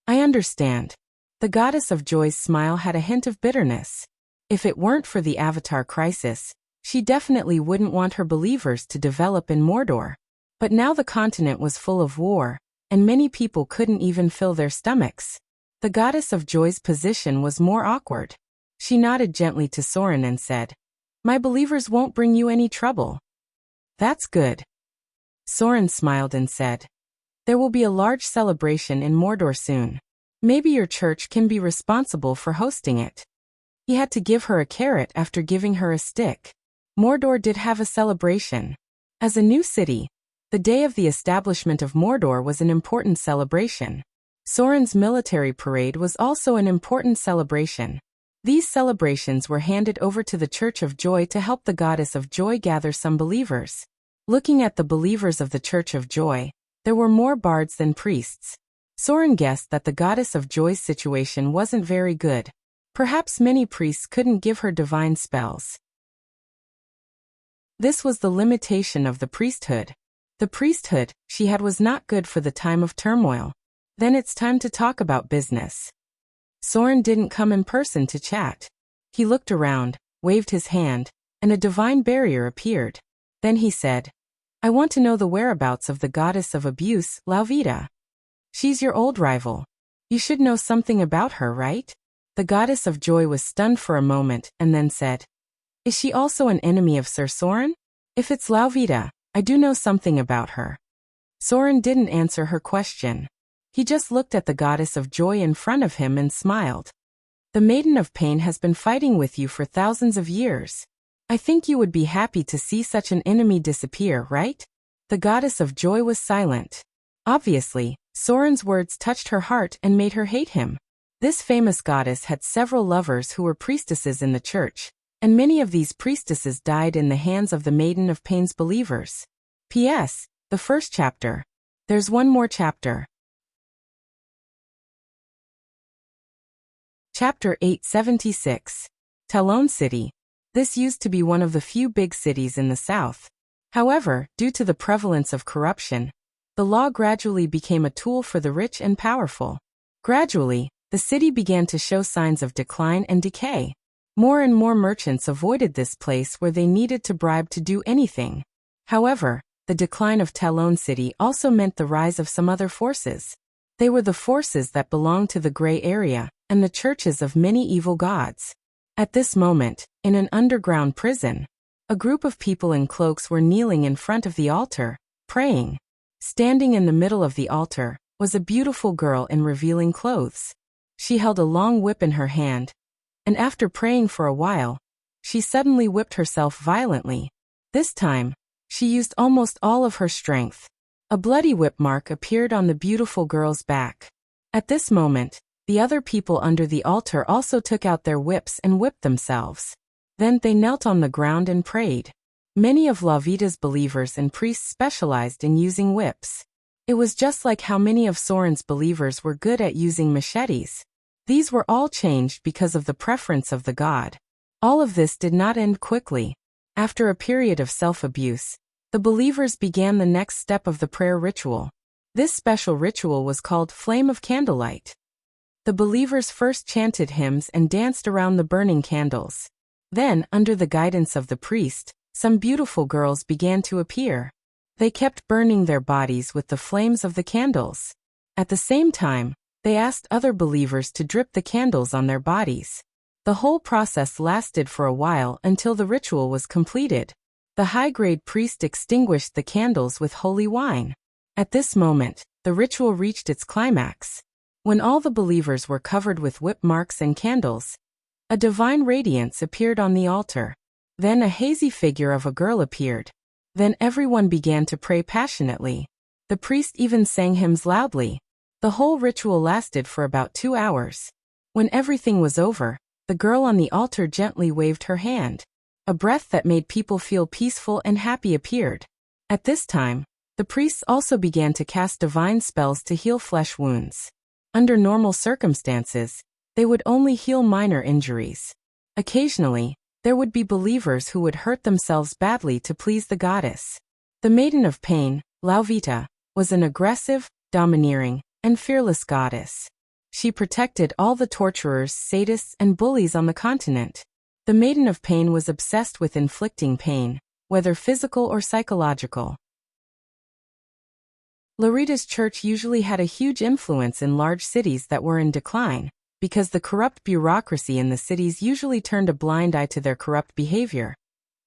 "I understand." The goddess of joy's smile had a hint of bitterness. If it weren't for the Avatar crisis, she definitely wouldn't want her believers to develop in Mordor. But now the continent was full of war, and many people couldn't even fill their stomachs. The goddess of joy's position was more awkward. She nodded gently to Soren and said, "My believers won't bring you any trouble." "That's good." Soren smiled and said, "There will be a large celebration in Mordor soon. Maybe your church can be responsible for hosting it." He had to give her a carrot after giving her a stick. Mordor did have a celebration. As a new city, the day of the establishment of Mordor was an important celebration. Soren's military parade was also an important celebration. These celebrations were handed over to the Church of Joy to help the goddess of joy gather some believers. Looking at the believers of the Church of Joy, there were more bards than priests. Soren guessed that the goddess of joy's situation wasn't very good. Perhaps many priests couldn't give her divine spells. This was the limitation of the priesthood. The priesthood she had was not good for the time of turmoil. "Then it's time to talk about business." Soren didn't come in person to chat. He looked around, waved his hand, and a divine barrier appeared. Then he said, "I want to know the whereabouts of the goddess of abuse, Lauvita. She's your old rival. You should know something about her, right?" The goddess of joy was stunned for a moment and then said, "Is she also an enemy of Sir Soren? If it's Lauvita, I do know something about her." Soren didn't answer her question. He just looked at the goddess of joy in front of him and smiled. "The Maiden of Pain has been fighting with you for thousands of years. I think you would be happy to see such an enemy disappear, right?" The goddess of joy was silent. Obviously, Soren's words touched her heart and made her hate him. This famous goddess had several lovers who were priestesses in the church, and many of these priestesses died in the hands of the Maiden of Pain's believers. P.S. The first chapter. There's one more chapter. Chapter 876. Talon City. This used to be one of the few big cities in the south. However, due to the prevalence of corruption, the law gradually became a tool for the rich and powerful. Gradually, the city began to show signs of decline and decay. More and more merchants avoided this place where they needed to bribe to do anything. However, the decline of Talon City also meant the rise of some other forces. They were the forces that belonged to the gray area and the churches of many evil gods. At this moment, in an underground prison, a group of people in cloaks were kneeling in front of the altar, praying. Standing in the middle of the altar was a beautiful girl in revealing clothes. She held a long whip in her hand, and after praying for a while, she suddenly whipped herself violently. This time, she used almost all of her strength. A bloody whip mark appeared on the beautiful girl's back. At this moment, the other people under the altar also took out their whips and whipped themselves. Then they knelt on the ground and prayed. Many of La Vita's believers and priests specialized in using whips. It was just like how many of Soren's believers were good at using machetes. These were all changed because of the preference of the god. All of this did not end quickly. After a period of self-abuse, the believers began the next step of the prayer ritual. This special ritual was called Flame of Candlelight. The believers first chanted hymns and danced around the burning candles. Then, under the guidance of the priest, some beautiful girls began to appear. They kept burning their bodies with the flames of the candles. At the same time, they asked other believers to drip the candles on their bodies. The whole process lasted for a while until the ritual was completed. The high-grade priest extinguished the candles with holy wine. At this moment, the ritual reached its climax. When all the believers were covered with whip marks and candles, a divine radiance appeared on the altar. Then a hazy figure of a girl appeared. Then everyone began to pray passionately. The priest even sang hymns loudly. The whole ritual lasted for about 2 hours. When everything was over, the girl on the altar gently waved her hand. A breath that made people feel peaceful and happy appeared. At this time, the priests also began to cast divine spells to heal flesh wounds. Under normal circumstances, they would only heal minor injuries. Occasionally, there would be believers who would hurt themselves badly to please the goddess. The Maiden of Pain, Lauvita, was an aggressive, domineering, and fearless goddess. She protected all the torturers, sadists, and bullies on the continent. The Maiden of Pain was obsessed with inflicting pain, whether physical or psychological. Laurita's church usually had a huge influence in large cities that were in decline, because the corrupt bureaucracy in the cities usually turned a blind eye to their corrupt behavior.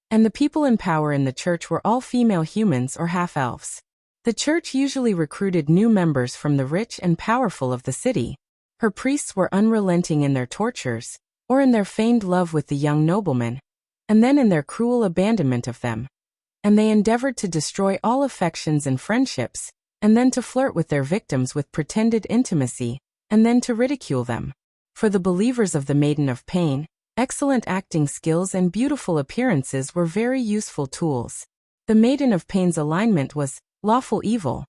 And the people in power in the church were all female humans or half-elves. The church usually recruited new members from the rich and powerful of the city. Her priests were unrelenting in their tortures, or in their feigned love with the young noblemen, and then in their cruel abandonment of them. And they endeavored to destroy all affections and friendships, and then to flirt with their victims with pretended intimacy, and then to ridicule them. For the believers of the Maiden of Pain, excellent acting skills and beautiful appearances were very useful tools. The Maiden of Pain's alignment was lawful evil.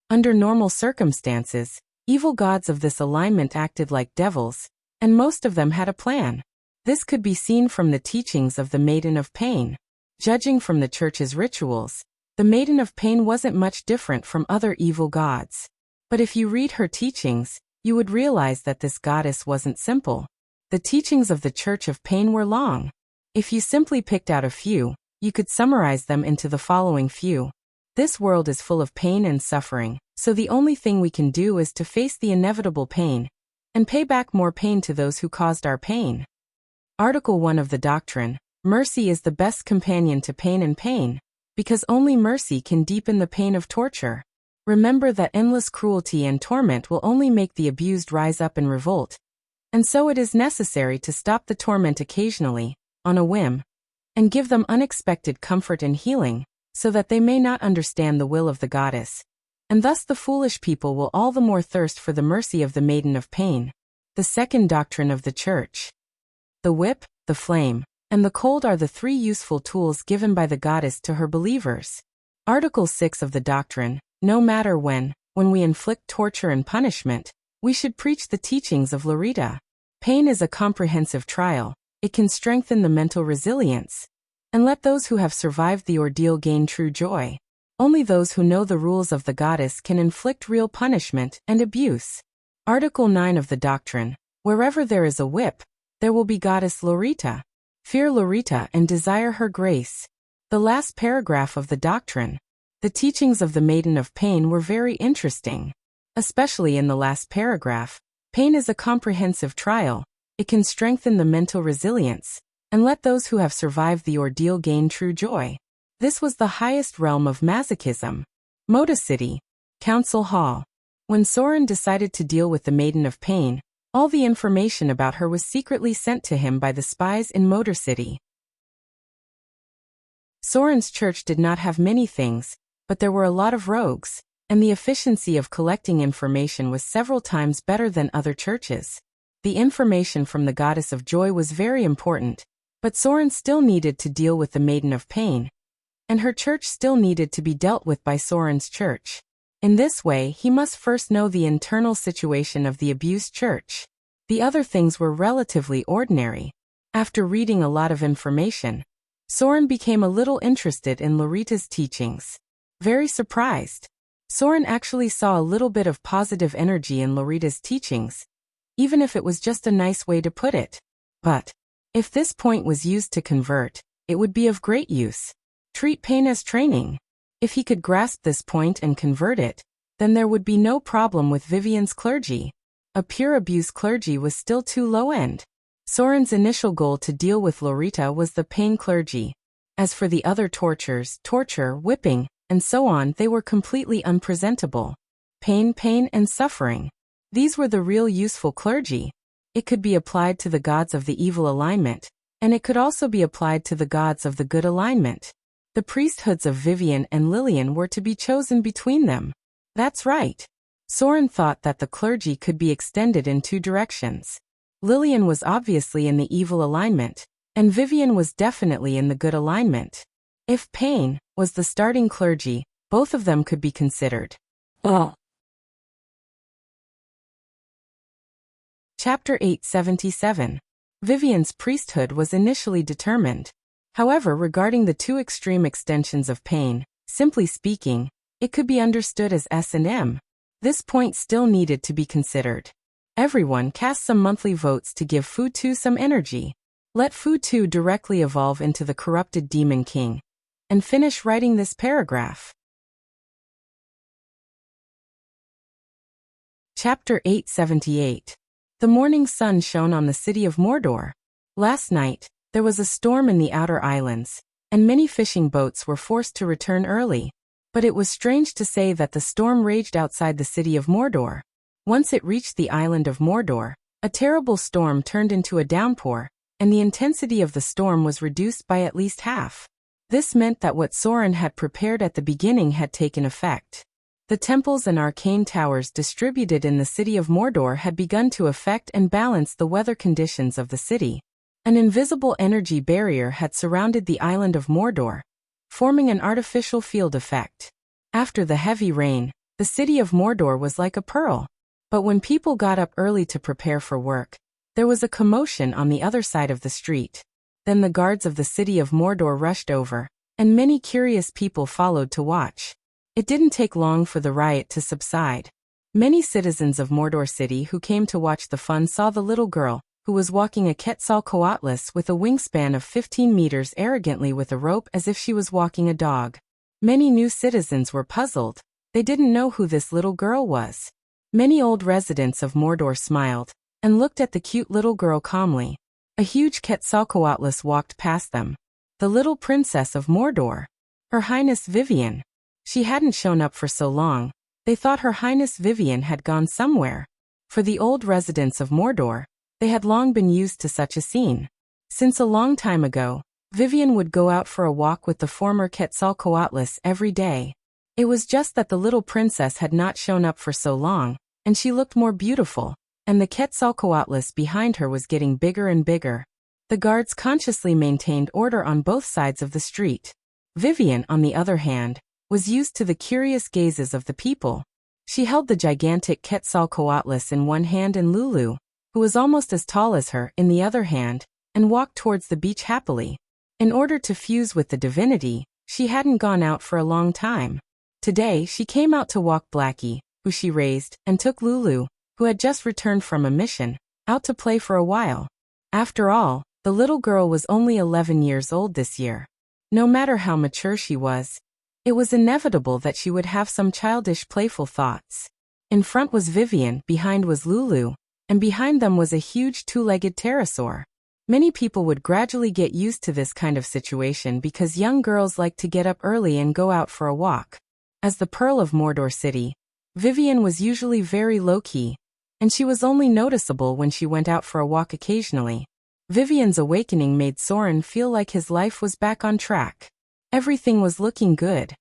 Under normal circumstances, evil gods of this alignment acted like devils, and most of them had a plan. This could be seen from the teachings of the Maiden of Pain. Judging from the church's rituals, the Maiden of Pain wasn't much different from other evil gods. But if you read her teachings, you would realize that this goddess wasn't simple. The teachings of the Church of Pain were long. If you simply picked out a few, you could summarize them into the following few. This world is full of pain and suffering, so the only thing we can do is to face the inevitable pain, and pay back more pain to those who caused our pain. Article 1 of the doctrine: mercy is the best companion to pain and pain, because only mercy can deepen the pain of torture. Remember that endless cruelty and torment will only make the abused rise up in revolt, and so it is necessary to stop the torment occasionally, on a whim, and give them unexpected comfort and healing, so that they may not understand the will of the goddess, and thus the foolish people will all the more thirst for the mercy of the Maiden of Pain. The second doctrine of the Church. The whip, the flame, and the cold are the 3 useful tools given by the goddess to her believers. Article 6 of the doctrine: no matter when we inflict torture and punishment, we should preach the teachings of Laurita. Pain is a comprehensive trial, It can strengthen the mental resilience and let those who have survived the ordeal gain true joy. Only those who know the rules of the goddess can inflict real punishment and abuse. Article 9 of the doctrine. Wherever there is a whip, there will be goddess Lorita. Fear Lorita and desire her grace. The last paragraph of the doctrine. The teachings of the Maiden of Pain were very interesting. Especially in the last paragraph. Pain is a comprehensive trial. It can strengthen the mental resilience and let those who have survived the ordeal gain true joy. This was the highest realm of masochism. Moda City. Council Hall. When Soren decided to deal with the Maiden of Pain, all the information about her was secretly sent to him by the spies in Motor City. Soren's church did not have many things, but there were a lot of rogues, and the efficiency of collecting information was several times better than other churches. The information from the Goddess of Joy was very important, but Soren still needed to deal with the Maiden of Pain, and her church still needed to be dealt with by Soren's church. In this way, he must first know the internal situation of the abused church. The other things were relatively ordinary. After reading a lot of information, Soren became a little interested in Lorita's teachings. Very surprised. Soren actually saw a little bit of positive energy in Lorita's teachings, even if it was just a nice way to put it. But if this point was used to convert, it would be of great use. Treat pain as training. If he could grasp this point and convert it, then there would be no problem with Vivian's clergy. A pure abuse clergy was still too low-end. Soren's initial goal to deal with Lorita was the pain clergy. As for the other tortures, torture, whipping, and so on, they were completely unpresentable. Pain, and suffering. These were the real useful clergy. It could be applied to the gods of the evil alignment, and it could also be applied to the gods of the good alignment. The priesthoods of Vivian and Lillian were to be chosen between them. That's right. Soren thought that the clergy could be extended in two directions. Lillian was obviously in the evil alignment, and Vivian was definitely in the good alignment. If pain was the starting clergy, both of them could be considered. Chapter 877. Vivian's priesthood was initially determined. However, regarding the two extreme extensions of pain, simply speaking, it could be understood as S and M. This point still needed to be considered. Everyone cast some monthly votes to give Fu-Tu some energy. Let Fu-Tu directly evolve into the corrupted Demon King. And finish writing this paragraph. Chapter 878. The morning sun shone on the city of Mordor. Last night, there was a storm in the outer islands, and many fishing boats were forced to return early. But it was strange to say that the storm raged outside the city of Mordor. Once it reached the island of Mordor, a terrible storm turned into a downpour, and the intensity of the storm was reduced by at least half. This meant that what Soren had prepared at the beginning had taken effect. The temples and arcane towers distributed in the city of Mordor had begun to affect and balance the weather conditions of the city. An invisible energy barrier had surrounded the island of Mordor, forming an artificial field effect. After the heavy rain, the city of Mordor was like a pearl. But when people got up early to prepare for work, there was a commotion on the other side of the street. Then the guards of the city of Mordor rushed over, and many curious people followed to watch. It didn't take long for the riot to subside. Many citizens of Mordor City who came to watch the fun saw the little girl, who was walking a Quetzalcoatlus with a wingspan of 15 meters arrogantly with a rope as if she was walking a dog. Many new citizens were puzzled. They didn't know who this little girl was. Many old residents of Mordor smiled and looked at the cute little girl calmly. A huge Quetzalcoatlus walked past them. The little princess of Mordor. Her Highness Vivian. She hadn't shown up for so long. They thought Her Highness Vivian had gone somewhere. For the old residents of Mordor, they had long been used to such a scene. Since a long time ago, Vivian would go out for a walk with the former Quetzalcoatlus every day. It was just that the little princess had not shown up for so long, and she looked more beautiful, and the Quetzalcoatlus behind her was getting bigger and bigger. The guards consciously maintained order on both sides of the street. Vivian, on the other hand, was used to the curious gazes of the people. She held the gigantic Quetzalcoatlus in one hand and Lulu, who was almost as tall as her, in the other hand, and walked towards the beach happily. In order to fuse with the divinity, she hadn't gone out for a long time. Today, she came out to walk Blackie, who she raised, and took Lulu, who had just returned from a mission, out to play for a while. After all, the little girl was only 11 years old this year. No matter how mature she was, it was inevitable that she would have some childish playful thoughts. In front was Vivian, behind was Lulu, and behind them was a huge two-legged pterosaur. Many people would gradually get used to this kind of situation because young girls like to get up early and go out for a walk. As the Pearl of Mordor City, Vivian was usually very low-key, and she was only noticeable when she went out for a walk occasionally. Vivian's awakening made Soren feel like his life was back on track. Everything was looking good.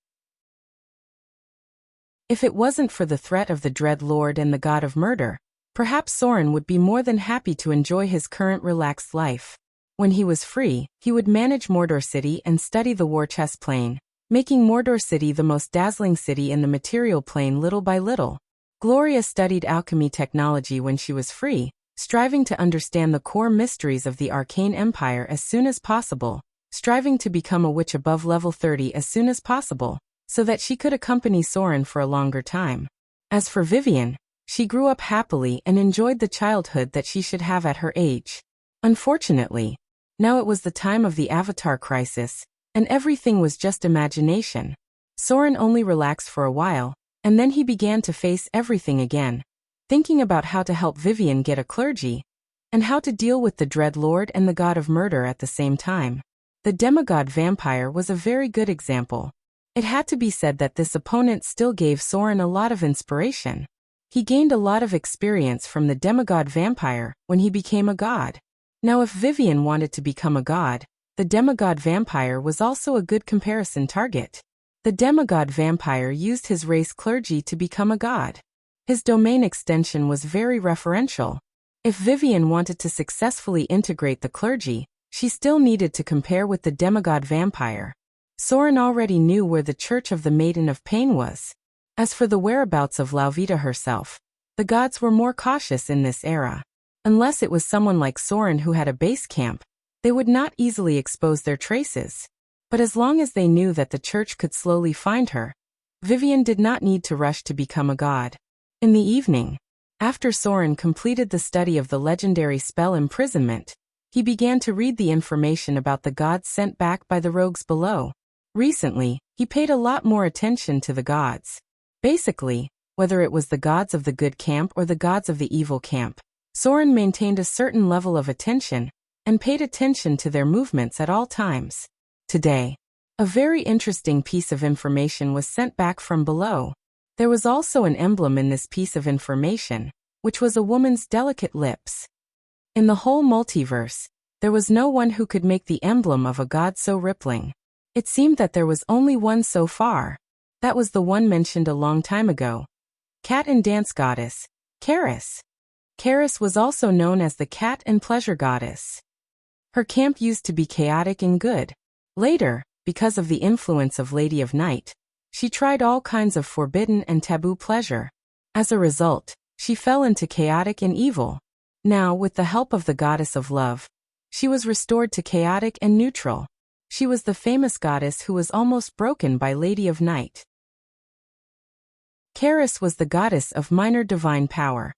If it wasn't for the threat of the Dread Lord and the God of Murder, perhaps Soren would be more than happy to enjoy his current relaxed life. When he was free, he would manage Mordor City and study the war chess plane, making Mordor City the most dazzling city in the material plane little by little. Gloria studied alchemy technology when she was free, striving to understand the core mysteries of the arcane empire as soon as possible, striving to become a witch above level 30 as soon as possible, so that she could accompany Soren for a longer time. As for Vivian, she grew up happily and enjoyed the childhood that she should have at her age. Unfortunately, now it was the time of the Avatar crisis, and everything was just imagination. Soren only relaxed for a while, and then he began to face everything again, thinking about how to help Vivian get a clergy, and how to deal with the Dread Lord and the God of Murder at the same time. The demigod vampire was a very good example. It had to be said that this opponent still gave Soren a lot of inspiration. He gained a lot of experience from the demigod vampire when he became a god. Now if Vivian wanted to become a god, the demigod vampire was also a good comparison target. The demigod vampire used his race clergy to become a god. His domain extension was very referential. If Vivian wanted to successfully integrate the clergy, she still needed to compare with the demigod vampire. Soren already knew where the Church of the Maiden of Pain was. As for the whereabouts of Lauvita herself, the gods were more cautious in this era. Unless it was someone like Soren who had a base camp, they would not easily expose their traces. But as long as they knew that the church could slowly find her, Vivian did not need to rush to become a god. In the evening, after Soren completed the study of the legendary spell Imprisonment, he began to read the information about the gods sent back by the rogues below. Recently, he paid a lot more attention to the gods. Basically, whether it was the gods of the good camp or the gods of the evil camp, Soren maintained a certain level of attention and paid attention to their movements at all times. Today, a very interesting piece of information was sent back from below. There was also an emblem in this piece of information, which was a woman's delicate lips. In the whole multiverse, there was no one who could make the emblem of a god so rippling. It seemed that there was only one so far. That was the one mentioned a long time ago. Cat and dance goddess, Karis. Karis was also known as the cat and pleasure goddess. Her camp used to be chaotic and good. Later, because of the influence of Lady of Night, she tried all kinds of forbidden and taboo pleasure. As a result, she fell into chaotic and evil. Now, with the help of the goddess of love, she was restored to chaotic and neutral. She was the famous goddess who was almost broken by Lady of Night. Karis was the goddess of minor divine power.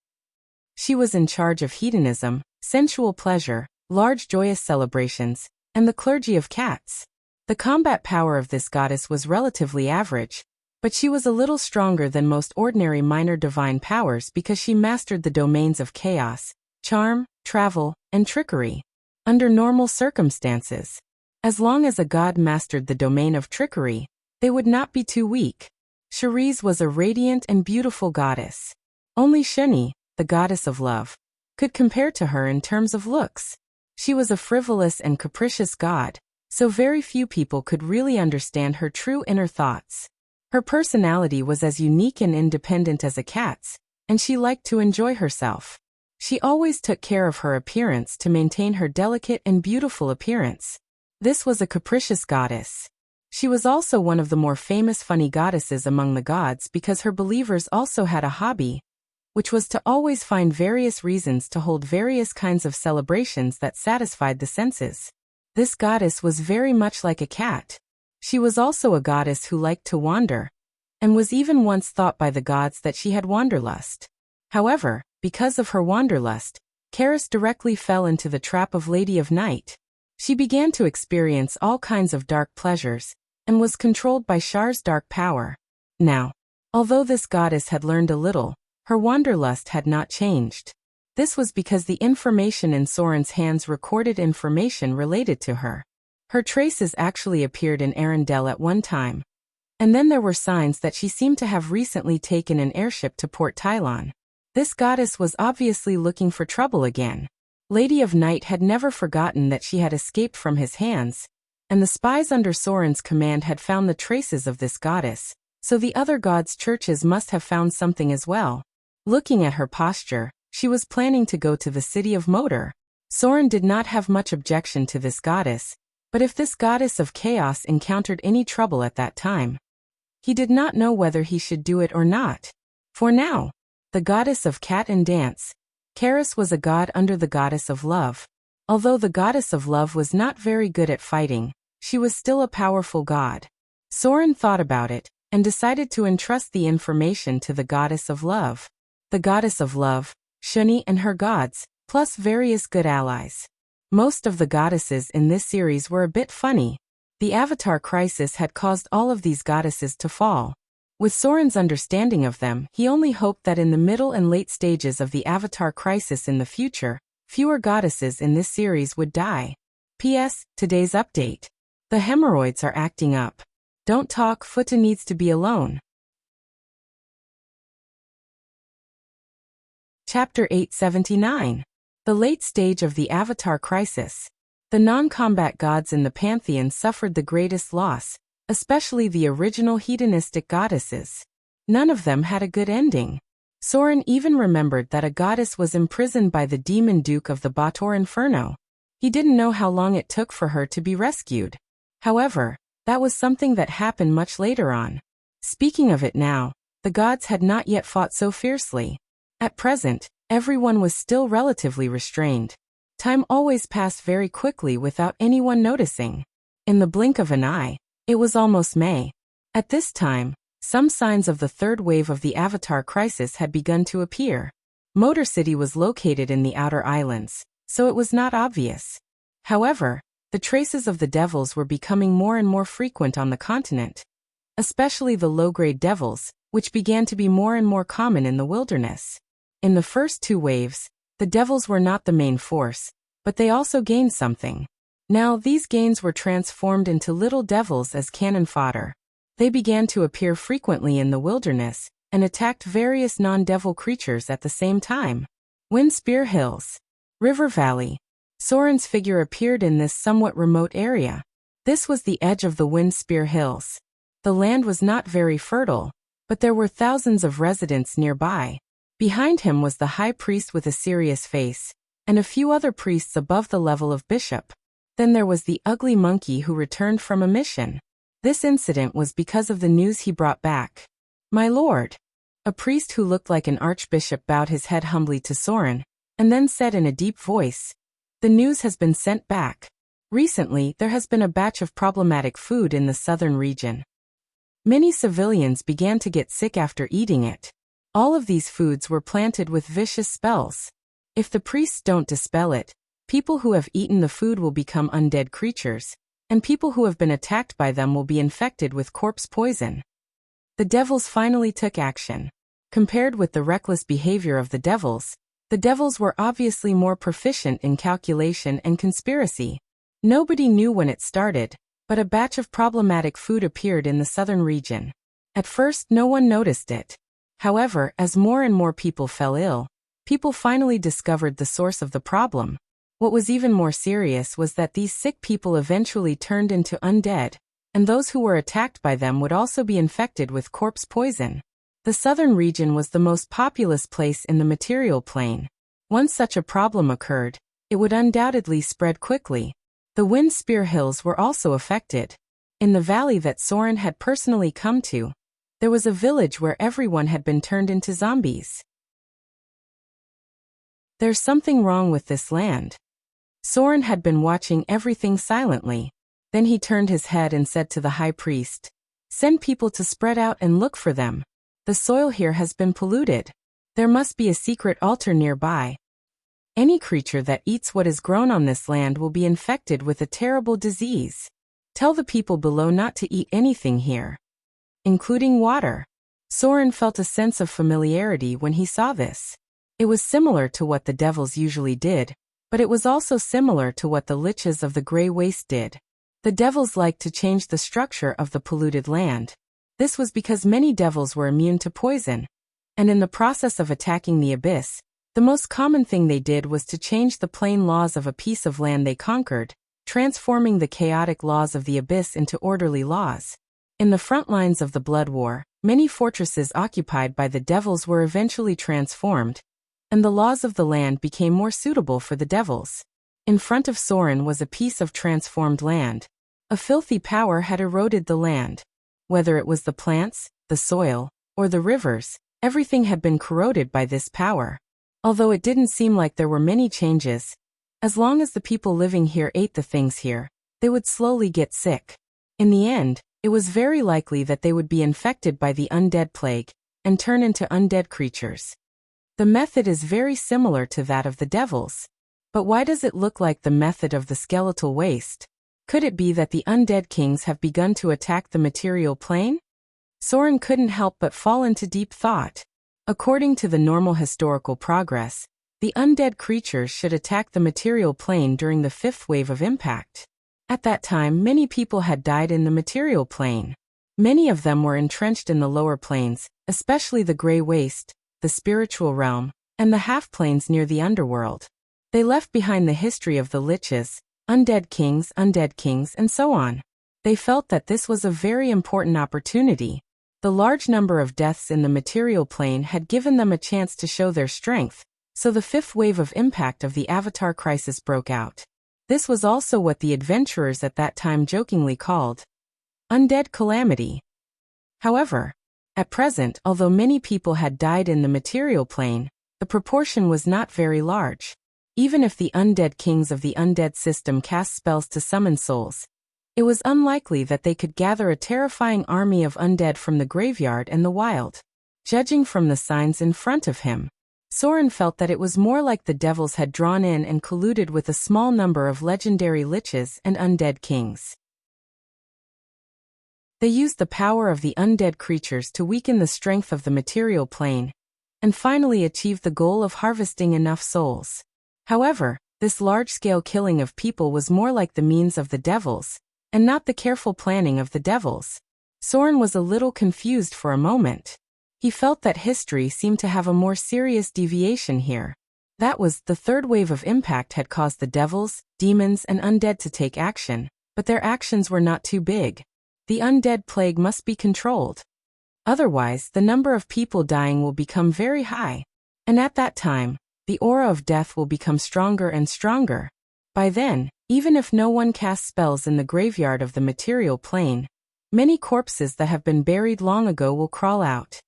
She was in charge of hedonism, sensual pleasure, large joyous celebrations, and the clergy of cats. The combat power of this goddess was relatively average, but she was a little stronger than most ordinary minor divine powers because she mastered the domains of chaos, charm, travel, and trickery. Under normal circumstances, as long as a god mastered the domain of trickery, they would not be too weak. Cherise was a radiant and beautiful goddess. Only Shuni, the goddess of love, could compare to her in terms of looks. She was a frivolous and capricious god, so very few people could really understand her true inner thoughts. Her personality was as unique and independent as a cat's, and she liked to enjoy herself. She always took care of her appearance to maintain her delicate and beautiful appearance. This was a capricious goddess. She was also one of the more famous funny goddesses among the gods because her believers also had a hobby, which was to always find various reasons to hold various kinds of celebrations that satisfied the senses. This goddess was very much like a cat. She was also a goddess who liked to wander, and was even once thought by the gods that she had wanderlust. However, because of her wanderlust, Charis directly fell into the trap of Lady of Night. She began to experience all kinds of dark pleasures, and was controlled by Shar's dark power. Now, although this goddess had learned a little, her wanderlust had not changed. This was because the information in Soren's hands recorded information related to her. Her traces actually appeared in Arendelle at one time. And then there were signs that she seemed to have recently taken an airship to Port Tylon. This goddess was obviously looking for trouble again. Lady of Night had never forgotten that she had escaped from his hands, and the spies under Soren's command had found the traces of this goddess, so the other gods' churches must have found something as well. Looking at her posture, she was planning to go to the city of Moder. Soren did not have much objection to this goddess, but if this goddess of chaos encountered any trouble at that time, he did not know whether he should do it or not. For now, the goddess of cat and dance, Charis was a god under the goddess of love. Although the goddess of love was not very good at fighting, she was still a powerful god. Soren thought about it, and decided to entrust the information to the goddess of love. The goddess of love, Shuni and her gods, plus various good allies. Most of the goddesses in this series were a bit funny. The Avatar crisis had caused all of these goddesses to fall. With Soren's understanding of them, he only hoped that in the middle and late stages of the Avatar crisis in the future, fewer goddesses in this series would die. P.S. Today's update. The hemorrhoids are acting up. Don't talk, Futa needs to be alone. Chapter 879. The late stage of the Avatar crisis. The non-combat gods in the pantheon suffered the greatest loss, especially the original hedonistic goddesses. None of them had a good ending. Soren even remembered that a goddess was imprisoned by the demon duke of the Bator Inferno. He didn't know how long it took for her to be rescued. However, that was something that happened much later on. Speaking of it now, the gods had not yet fought so fiercely. At present, everyone was still relatively restrained. Time always passed very quickly without anyone noticing. In the blink of an eye, it was almost May. At this time, some signs of the third wave of the Avatar crisis had begun to appear. Motor City was located in the outer islands, so it was not obvious. However, the traces of the devils were becoming more and more frequent on the continent, especially the low-grade devils, which began to be more and more common in the wilderness. In the first two waves, the devils were not the main force, but they also gained something. Now these gains were transformed into little devils as cannon fodder. They began to appear frequently in the wilderness, and attacked various non-devil creatures at the same time. Wind Spear Hills. River Valley. Soren's figure appeared in this somewhat remote area. This was the edge of the Wind Spear Hills. The land was not very fertile, but there were thousands of residents nearby. Behind him was the high priest with a serious face, and a few other priests above the level of bishop. Then there was the ugly monkey who returned from a mission. This incident was because of the news he brought back. My lord. A priest who looked like an archbishop bowed his head humbly to Soren, and then said in a deep voice, "The news has been sent back. Recently, there has been a batch of problematic food in the southern region. Many civilians began to get sick after eating it. All of these foods were planted with vicious spells. If the priests don't dispel it, people who have eaten the food will become undead creatures, and people who have been attacked by them will be infected with corpse poison." The devils finally took action. Compared with the reckless behavior of the devils were obviously more proficient in calculation and conspiracy. Nobody knew when it started, but a batch of problematic food appeared in the southern region. At first, no one noticed it. However, as more and more people fell ill, people finally discovered the source of the problem. What was even more serious was that these sick people eventually turned into undead, and those who were attacked by them would also be infected with corpse poison. The southern region was the most populous place in the material plane. Once such a problem occurred, it would undoubtedly spread quickly. The Wind Spear Hills were also affected. In the valley that Soren had personally come to, there was a village where everyone had been turned into zombies. There's something wrong with this land. Soren had been watching everything silently. Then he turned his head and said to the high priest, "Send people to spread out and look for them. The soil here has been polluted. There must be a secret altar nearby. Any creature that eats what is grown on this land will be infected with a terrible disease. Tell the people below not to eat anything here, including water." Soren felt a sense of familiarity when he saw this. It was similar to what the devils usually did, but it was also similar to what the liches of the Grey Waste did. The devils liked to change the structure of the polluted land. This was because many devils were immune to poison, and in the process of attacking the abyss, the most common thing they did was to change the plain laws of a piece of land they conquered, transforming the chaotic laws of the abyss into orderly laws. In the front lines of the Blood War, many fortresses occupied by the devils were eventually transformed, and the laws of the land became more suitable for the devils. In front of Soren was a piece of transformed land. A filthy power had eroded the land. Whether it was the plants, the soil, or the rivers, everything had been corroded by this power. Although it didn't seem like there were many changes, as long as the people living here ate the things here, they would slowly get sick. In the end, it was very likely that they would be infected by the undead plague and turn into undead creatures. The method is very similar to that of the devils. But why does it look like the method of the skeletal waste? Could it be that the undead kings have begun to attack the material plane? Soren couldn't help but fall into deep thought. According to the normal historical progress, the undead creatures should attack the material plane during the fifth wave of impact. At that time, many people had died in the material plane. Many of them were entrenched in the lower planes, especially the Grey Waste, the spiritual realm, and the half-planes near the underworld. They left behind the history of the liches, undead kings, and so on. They felt that this was a very important opportunity. The large number of deaths in the material plane had given them a chance to show their strength, so the fifth wave of impact of the Avatar crisis broke out. This was also what the adventurers at that time jokingly called undead calamity. However, at present, although many people had died in the material plane, the proportion was not very large. Even if the undead kings of the undead system cast spells to summon souls, it was unlikely that they could gather a terrifying army of undead from the graveyard and the wild. Judging from the signs in front of him, Soren felt that it was more like the devils had drawn in and colluded with a small number of legendary liches and undead kings. They used the power of the undead creatures to weaken the strength of the material plane, and finally achieved the goal of harvesting enough souls. However, this large-scale killing of people was more like the means of the devils, and not the careful planning of the devils. Soren was a little confused for a moment. He felt that history seemed to have a more serious deviation here. That was, the third wave of impact had caused the devils, demons, and undead to take action, but their actions were not too big. The undead plague must be controlled. Otherwise, the number of people dying will become very high. And at that time, the aura of death will become stronger and stronger. By then, even if no one casts spells in the graveyard of the material plane, many corpses that have been buried long ago will crawl out.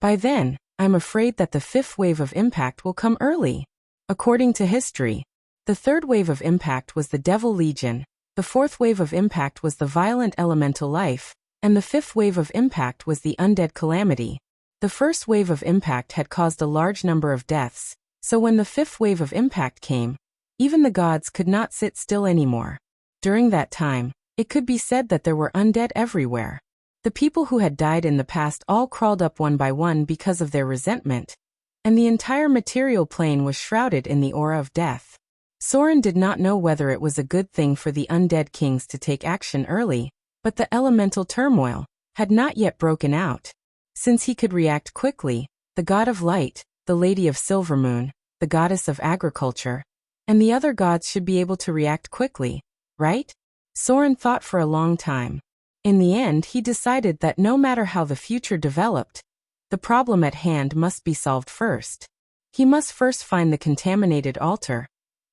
By then, I'm afraid that the fifth wave of impact will come early. According to history, the third wave of impact was the Devil Legion, the fourth wave of impact was the violent elemental life, and the fifth wave of impact was the undead calamity. The first wave of impact had caused a large number of deaths, so when the fifth wave of impact came, even the gods could not sit still anymore. During that time, it could be said that there were undead everywhere. The people who had died in the past all crawled up one by one because of their resentment, and the entire material plane was shrouded in the aura of death. Soren did not know whether it was a good thing for the undead kings to take action early, but the elemental turmoil had not yet broken out. Since he could react quickly, the god of light, the lady of Silvermoon, the goddess of agriculture, and the other gods should be able to react quickly, right? Soren thought for a long time. In the end, he decided that no matter how the future developed, the problem at hand must be solved first. He must first find the contaminated altar,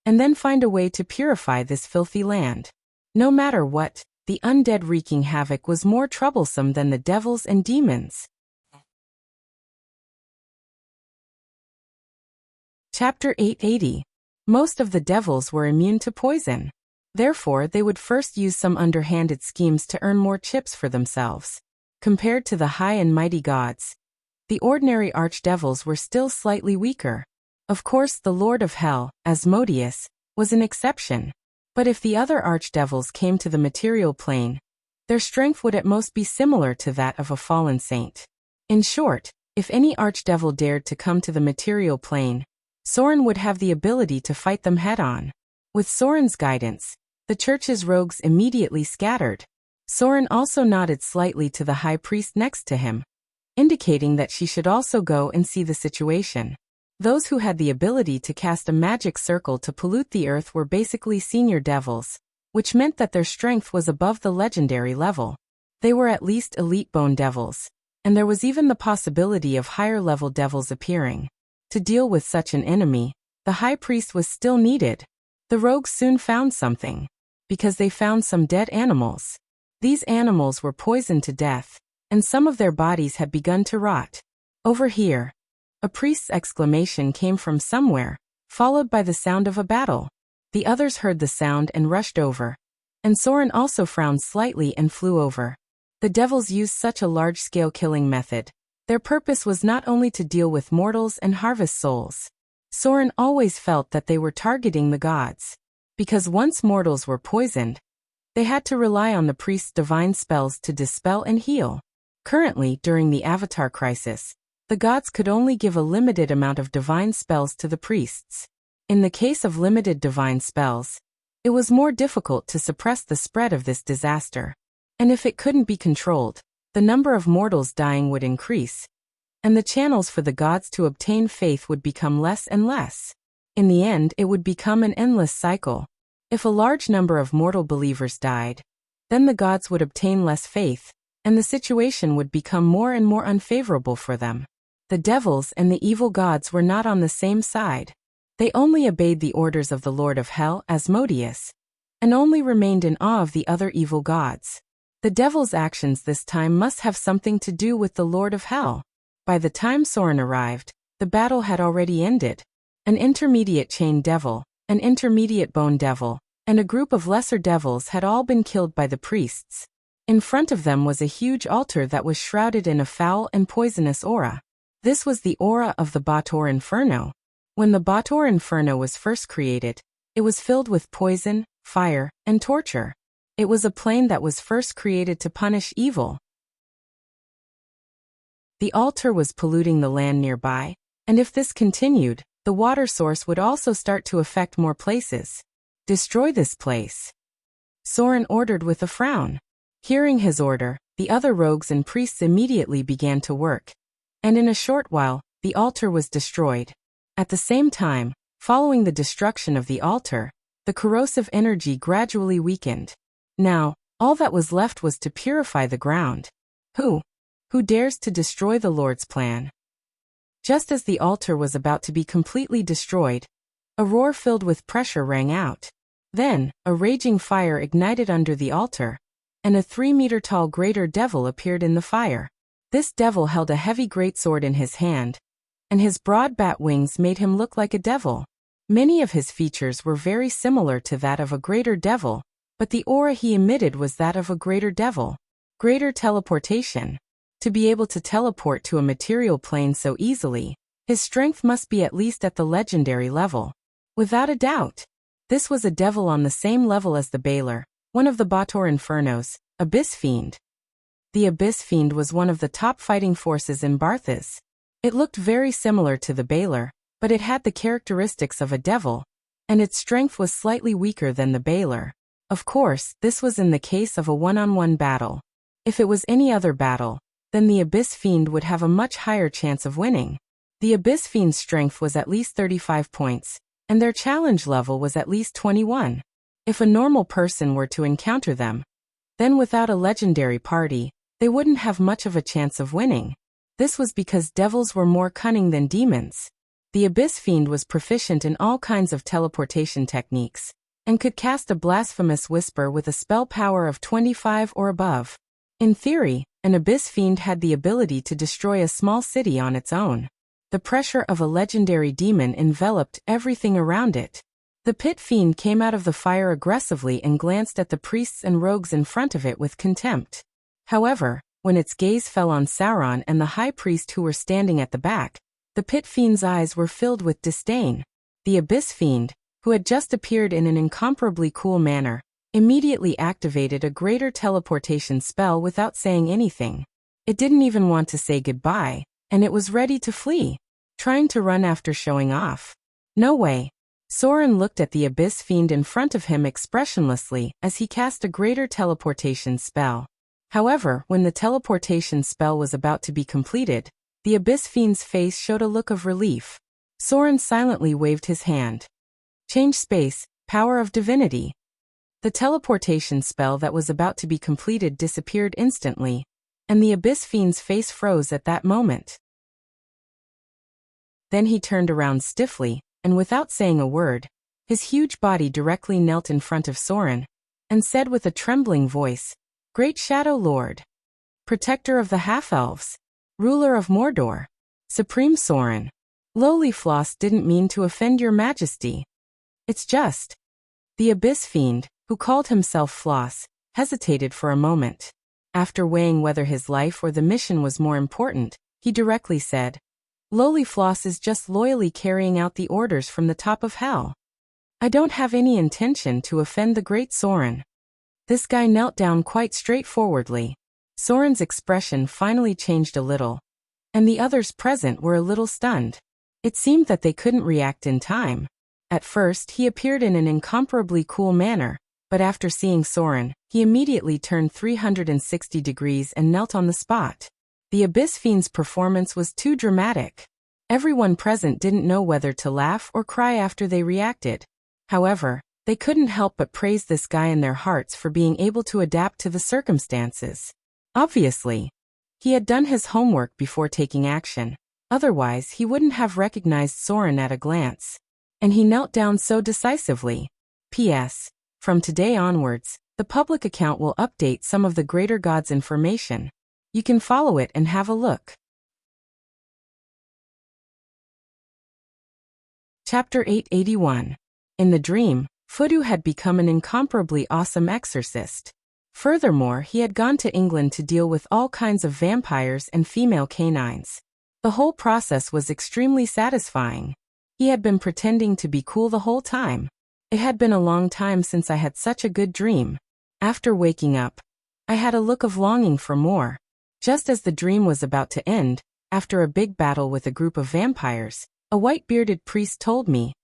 and then find a way to purify this filthy land. No matter what, the undead wreaking havoc was more troublesome than the devils and demons. Chapter 880. Most of the devils were immune to poison. Therefore, they would first use some underhanded schemes to earn more chips for themselves. Compared to the high and mighty gods, the ordinary archdevils were still slightly weaker. Of course, the Lord of Hell, Asmodeus, was an exception. But if the other archdevils came to the material plane, their strength would at most be similar to that of a fallen saint. In short, if any archdevil dared to come to the material plane, Soren would have the ability to fight them head-on. With Soren's guidance, the church's rogues immediately scattered. Soren also nodded slightly to the high priest next to him, indicating that she should also go and see the situation. Those who had the ability to cast a magic circle to pollute the earth were basically senior devils, which meant that their strength was above the legendary level. They were at least elite bone devils, and there was even the possibility of higher-level devils appearing. To deal with such an enemy, the high priest was still needed. The rogues soon found something, because they found some dead animals. These animals were poisoned to death, and some of their bodies had begun to rot. Over here, a priest's exclamation came from somewhere, followed by the sound of a battle. The others heard the sound and rushed over, and Soren also frowned slightly and flew over. The devils used such a large-scale killing method. Their purpose was not only to deal with mortals and harvest souls. Soren always felt that they were targeting the gods. Because once mortals were poisoned, they had to rely on the priest's divine spells to dispel and heal. Currently, during the Avatar crisis, the gods could only give a limited amount of divine spells to the priests. In the case of limited divine spells, it was more difficult to suppress the spread of this disaster. And if it couldn't be controlled, the number of mortals dying would increase, and the channels for the gods to obtain faith would become less and less. In the end, it would become an endless cycle. If a large number of mortal believers died, then the gods would obtain less faith, and the situation would become more and more unfavorable for them. The devils and the evil gods were not on the same side. They only obeyed the orders of the Lord of Hell, Asmodeus, and only remained in awe of the other evil gods. The devil's actions this time must have something to do with the Lord of Hell. By the time Soren arrived, the battle had already ended. An intermediate chain devil, an intermediate bone devil, and a group of lesser devils had all been killed by the priests. In front of them was a huge altar that was shrouded in a foul and poisonous aura. This was the aura of the Bator Inferno. When the Bator Inferno was first created, it was filled with poison, fire, and torture. It was a plane that was first created to punish evil. The altar was polluting the land nearby, and if this continued, the water source would also start to affect more places. Destroy this place, Soren ordered with a frown. Hearing his order, the other rogues and priests immediately began to work, and in a short while, the altar was destroyed. At the same time, following the destruction of the altar, the corrosive energy gradually weakened. Now, all that was left was to purify the ground. Who dares to destroy the Lord's plan? Just as the altar was about to be completely destroyed, a roar filled with pressure rang out. Then, a raging fire ignited under the altar, and a 3-meter-tall greater devil appeared in the fire. This devil held a heavy greatsword in his hand, and his broad bat wings made him look like a devil. Many of his features were very similar to that of a greater devil, but the aura he emitted was that of a greater devil. Greater teleportation. To be able to teleport to a material plane so easily, his strength must be at least at the legendary level. Without a doubt, this was a devil on the same level as the Baylor, one of the Bator Infernos, Abyss Fiend. The Abyss Fiend was one of the top fighting forces in Barthas. It looked very similar to the Baylor, but it had the characteristics of a devil, and its strength was slightly weaker than the Baylor. Of course, this was in the case of a one-on-one battle. If it was any other battle, then the Abyss Fiend would have a much higher chance of winning. The Abyss Fiend's strength was at least 35 points, and their challenge level was at least 21. If a normal person were to encounter them, then without a legendary party, they wouldn't have much of a chance of winning. This was because devils were more cunning than demons. The Abyss Fiend was proficient in all kinds of teleportation techniques, and could cast a blasphemous whisper with a spell power of 25 or above. In theory, an Abyss Fiend had the ability to destroy a small city on its own. The pressure of a legendary demon enveloped everything around it. The pit fiend came out of the fire aggressively and glanced at the priests and rogues in front of it with contempt. However, when its gaze fell on Sauron and the high priest who were standing at the back, the pit fiend's eyes were filled with disdain. The abyss fiend, who had just appeared in an incomparably cool manner, immediately activated a greater teleportation spell without saying anything. It didn't even want to say goodbye, and it was ready to flee, trying to run after showing off. No way. Sauron looked at the abyss fiend in front of him expressionlessly as he cast a greater teleportation spell. However, when the teleportation spell was about to be completed, the abyss fiend's face showed a look of relief. Sauron silently waved his hand. Change space, power of divinity. The teleportation spell that was about to be completed disappeared instantly, and the abyss fiend's face froze at that moment. Then he turned around stiffly, and without saying a word, his huge body directly knelt in front of Sauron, and said with a trembling voice, "Great Shadow Lord, Protector of the Half-Elves, Ruler of Mordor, Supreme Sauron, lowly Floss didn't mean to offend your majesty. It's just..." The abyss fiend, who called himself Floss, hesitated for a moment. After weighing whether his life or the mission was more important, he directly said, "Lowly Floss is just loyally carrying out the orders from the top of hell. I don't have any intention to offend the great Sauron." This guy knelt down quite straightforwardly. Sauron's expression finally changed a little, and the others present were a little stunned. It seemed that they couldn't react in time. At first, he appeared in an incomparably cool manner, but after seeing Sauron, he immediately turned 360 degrees and knelt on the spot. The abyss fiend's performance was too dramatic. Everyone present didn't know whether to laugh or cry after they reacted. However, they couldn't help but praise this guy in their hearts for being able to adapt to the circumstances. Obviously, he had done his homework before taking action. Otherwise, he wouldn't have recognized Sauron at a glance. And he knelt down so decisively. P.S. From today onwards, the public account will update some of the greater gods' information. You can follow it and have a look. Chapter 881. In the dream, Fudu had become an incomparably awesome exorcist. Furthermore, he had gone to England to deal with all kinds of vampires and female canines. The whole process was extremely satisfying. He had been pretending to be cool the whole time. It had been a long time since I had such a good dream. After waking up, I had a look of longing for more. Just as the dream was about to end, after a big battle with a group of vampires, a white-bearded priest told me,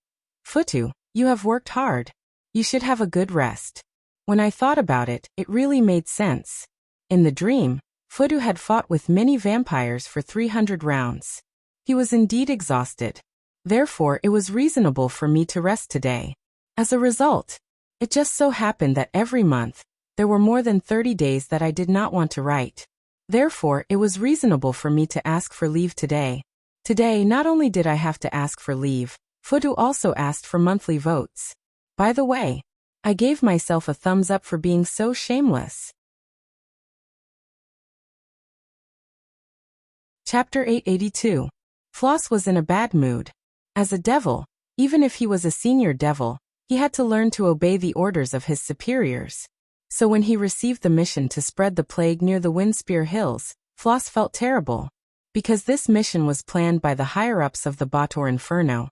"Futu, you have worked hard. You should have a good rest." When I thought about it, it really made sense. In the dream, Futu had fought with many vampires for 300 rounds. He was indeed exhausted. Therefore, it was reasonable for me to rest today. As a result, it just so happened that every month, there were more than 30 days that I did not want to write. Therefore, it was reasonable for me to ask for leave today. Today, not only did I have to ask for leave, Futu also asked for monthly votes. By the way, I gave myself a thumbs up for being so shameless. Chapter 882. Floss was in a bad mood. As a devil, even if he was a senior devil, he had to learn to obey the orders of his superiors. So when he received the mission to spread the plague near the Windspear Hills, Floss felt terrible. Because this mission was planned by the higher-ups of the Bator Inferno,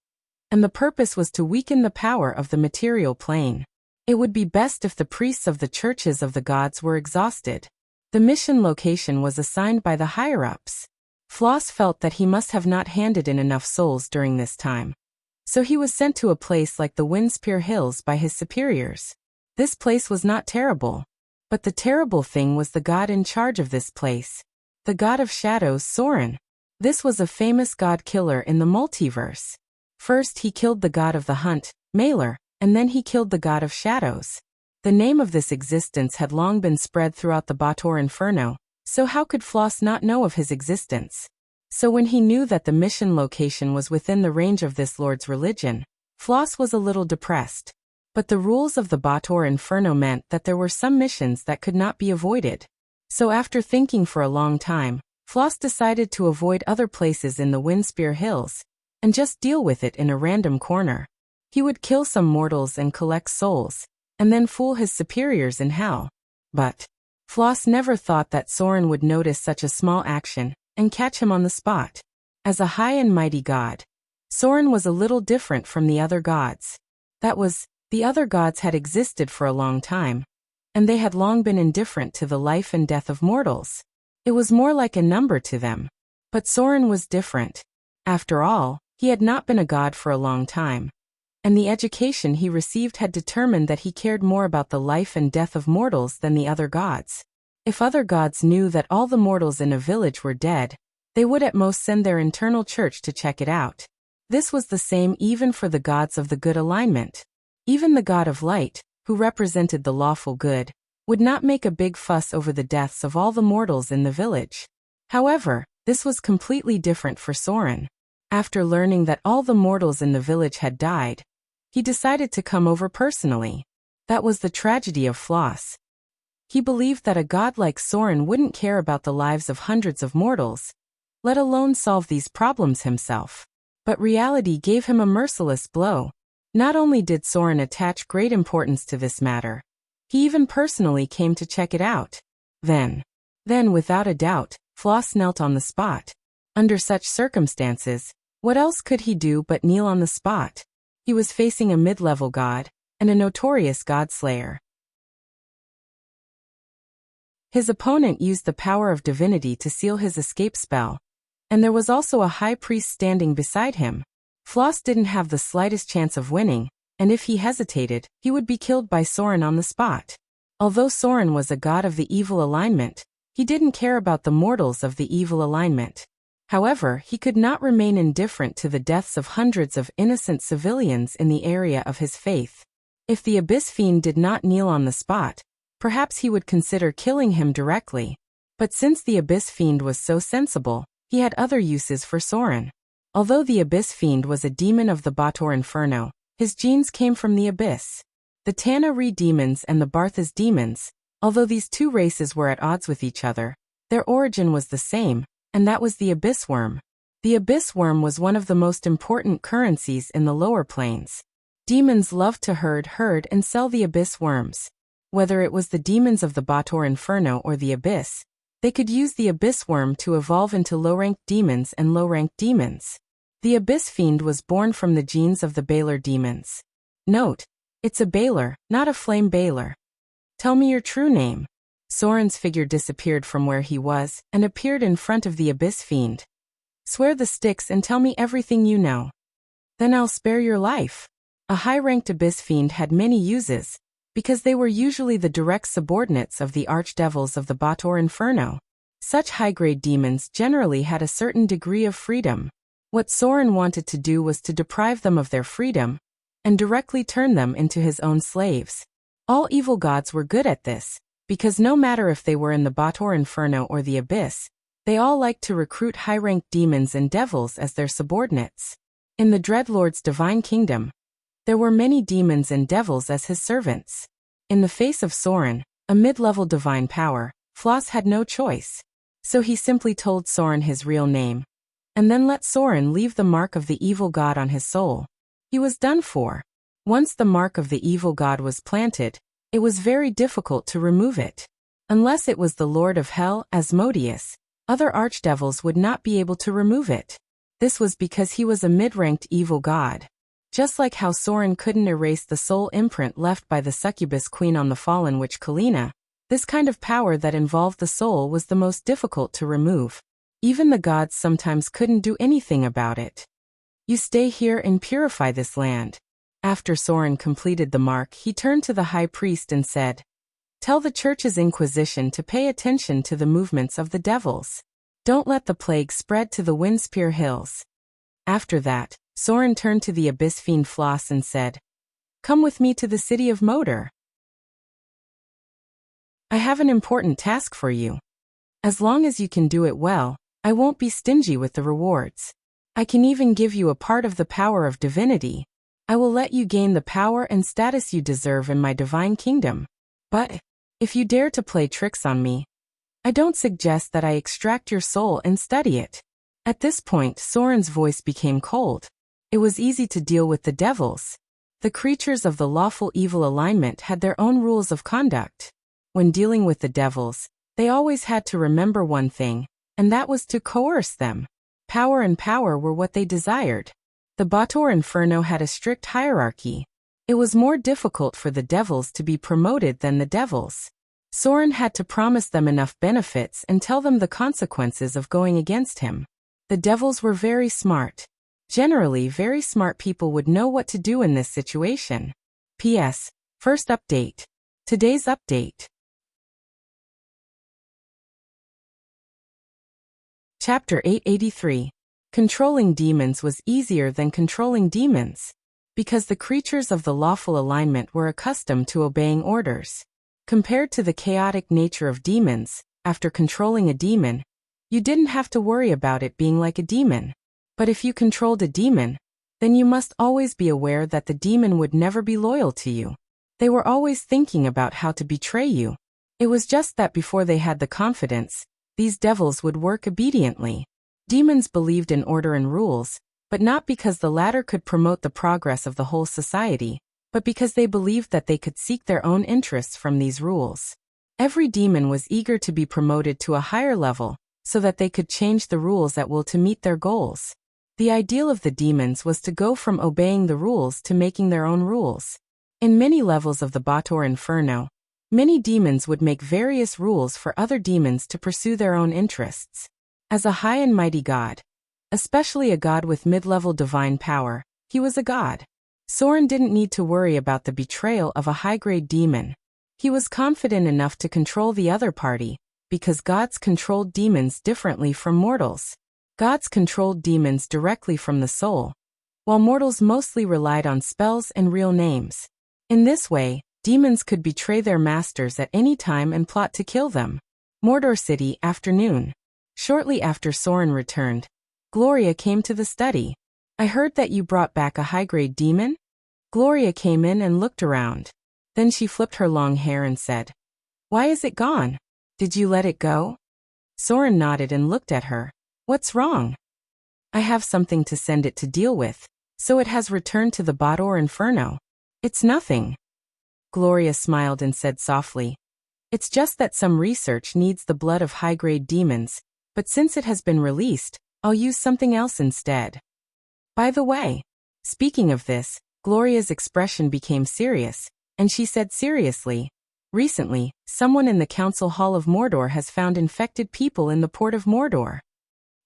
and the purpose was to weaken the power of the material plane. It would be best if the priests of the churches of the gods were exhausted. The mission location was assigned by the higher-ups. Floss felt that he must have not handed in enough souls during this time. So he was sent to a place like the Windspear Hills by his superiors. This place was not terrible. But the terrible thing was the god in charge of this place. The god of shadows, Sauron. This was a famous god killer in the multiverse. First he killed the god of the hunt, Malor, and then he killed the god of shadows. The name of this existence had long been spread throughout the Bator Inferno, so how could Floss not know of his existence? So when he knew that the mission location was within the range of this lord's religion, Floss was a little depressed. But the rules of the Bator Inferno meant that there were some missions that could not be avoided. So after thinking for a long time, Floss decided to avoid other places in the Windspear Hills and just deal with it in a random corner. He would kill some mortals and collect souls, and then fool his superiors in hell. But Floss never thought that Soren would notice such a small action and catch him on the spot. As a high and mighty god, Soren was a little different from the other gods. That was, the other gods had existed for a long time, and they had long been indifferent to the life and death of mortals. It was more like a number to them. But Soren was different. After all, he had not been a god for a long time, and the education he received had determined that he cared more about the life and death of mortals than the other gods. If other gods knew that all the mortals in a village were dead, they would at most send their internal church to check it out. This was the same even for the gods of the good alignment. Even the god of light, who represented the lawful good, would not make a big fuss over the deaths of all the mortals in the village. However, this was completely different for Soren. After learning that all the mortals in the village had died, he decided to come over personally. That was the tragedy of Floss. He believed that a god like Soren wouldn't care about the lives of hundreds of mortals, let alone solve these problems himself. But reality gave him a merciless blow. Not only did Soren attach great importance to this matter, he even personally came to check it out. Then, without a doubt, Floss knelt on the spot. Under such circumstances, what else could he do but kneel on the spot? He was facing a mid-level god, and a notorious god-slayer. His opponent used the power of divinity to seal his escape spell, and there was also a high priest standing beside him. Floss didn't have the slightest chance of winning, and if he hesitated, he would be killed by Soren on the spot. Although Soren was a god of the evil alignment, he didn't care about the mortals of the evil alignment. However, he could not remain indifferent to the deaths of hundreds of innocent civilians in the area of his faith. If the Abyss Fiend did not kneel on the spot, perhaps he would consider killing him directly. But since the Abyss Fiend was so sensible, he had other uses for Soren. Although the Abyss Fiend was a demon of the Bator Inferno, his genes came from the Abyss. The Tana-Re demons and the Barthas demons, although these two races were at odds with each other, their origin was the same, and that was the Abyss Worm. The Abyss Worm was one of the most important currencies in the lower planes. Demons loved to herd and sell the Abyss Worms. Whether it was the demons of the Bator Inferno or the Abyss, they could use the Abyss Worm to evolve into low-ranked demons and low-ranked demons. The Abyss Fiend was born from the genes of the Baler demons. Note, it's a Baler, not a Flame Baler. Tell me your true name. Soren's figure disappeared from where he was and appeared in front of the Abyss Fiend. Swear the sticks and tell me everything you know. Then I'll spare your life. A high-ranked Abyss Fiend had many uses, because they were usually the direct subordinates of the archdevils of the Bator Inferno. Such high-grade demons generally had a certain degree of freedom. What Soren wanted to do was to deprive them of their freedom, and directly turn them into his own slaves. All evil gods were good at this, because no matter if they were in the Bator Inferno or the Abyss, they all liked to recruit high-ranked demons and devils as their subordinates. In the Dreadlord's divine kingdom, there were many demons and devils as his servants. In the face of Soren, a mid-level divine power, Floss had no choice. So he simply told Soren his real name, and then let Soren leave the mark of the evil god on his soul. He was done for. Once the mark of the evil god was planted, it was very difficult to remove it. Unless it was the Lord of Hell, Asmodeus, other archdevils would not be able to remove it. This was because he was a mid-ranked evil god. Just like how Soren couldn't erase the soul imprint left by the succubus queen on the fallen witch Kalina, this kind of power that involved the soul was the most difficult to remove. Even the gods sometimes couldn't do anything about it. You stay here and purify this land. After Soren completed the mark, he turned to the high priest and said, "Tell the church's inquisition to pay attention to the movements of the devils. Don't let the plague spread to the Windspear Hills." After that, Soren turned to the Abyss Fiend Floss and said, "Come with me to the city of Moder. I have an important task for you. As long as you can do it well, I won't be stingy with the rewards. I can even give you a part of the power of divinity. I will let you gain the power and status you deserve in my divine kingdom. But if you dare to play tricks on me, I don't suggest that I extract your soul and study it. At this point, Soren's voice became cold. It was easy to deal with the devils. The creatures of the lawful evil alignment had their own rules of conduct. When dealing with the devils, they always had to remember one thing, and that was to coerce them. Power and power were what they desired. The Bator Inferno had a strict hierarchy. It was more difficult for the devils to be promoted than the devils. Soren had to promise them enough benefits and tell them the consequences of going against him. The devils were very smart. Generally, very smart people would know what to do in this situation. P.S. First update. Today's update. Chapter 883. Controlling demons was easier than controlling demons, because the creatures of the lawful alignment were accustomed to obeying orders. Compared to the chaotic nature of demons, after controlling a demon, you didn't have to worry about it being like a demon. But if you controlled a demon, then you must always be aware that the demon would never be loyal to you. They were always thinking about how to betray you. It was just that before they had the confidence, these devils would work obediently. Demons believed in order and rules, but not because the latter could promote the progress of the whole society, but because they believed that they could seek their own interests from these rules. Every demon was eager to be promoted to a higher level, so that they could change the rules at will to meet their goals. The ideal of the demons was to go from obeying the rules to making their own rules. In many levels of the Bator Inferno, many demons would make various rules for other demons to pursue their own interests. As a high and mighty god, especially a god with mid-level divine power, he was a god. Soren didn't need to worry about the betrayal of a high-grade demon. He was confident enough to control the other party, because gods controlled demons differently from mortals. Gods controlled demons directly from the soul, while mortals mostly relied on spells and real names. In this way, demons could betray their masters at any time and plot to kill them. Mordor City, afternoon. Shortly after Soren returned, Gloria came to the study. I heard that you brought back a high-grade demon? Gloria came in and looked around. Then she flipped her long hair and said, "Why is it gone? Did you let it go?" Soren nodded and looked at her. "What's wrong?" "I have something to send it to deal with, so it has returned to the Bator Inferno." "It's nothing." Gloria smiled and said softly, "It's just that some research needs the blood of high-grade demons, but since it has been released, I'll use something else instead. By the way, speaking of this," Gloria's expression became serious, and she said seriously, "Recently, someone in the Council Hall of Mordor has found infected people in the port of Mordor.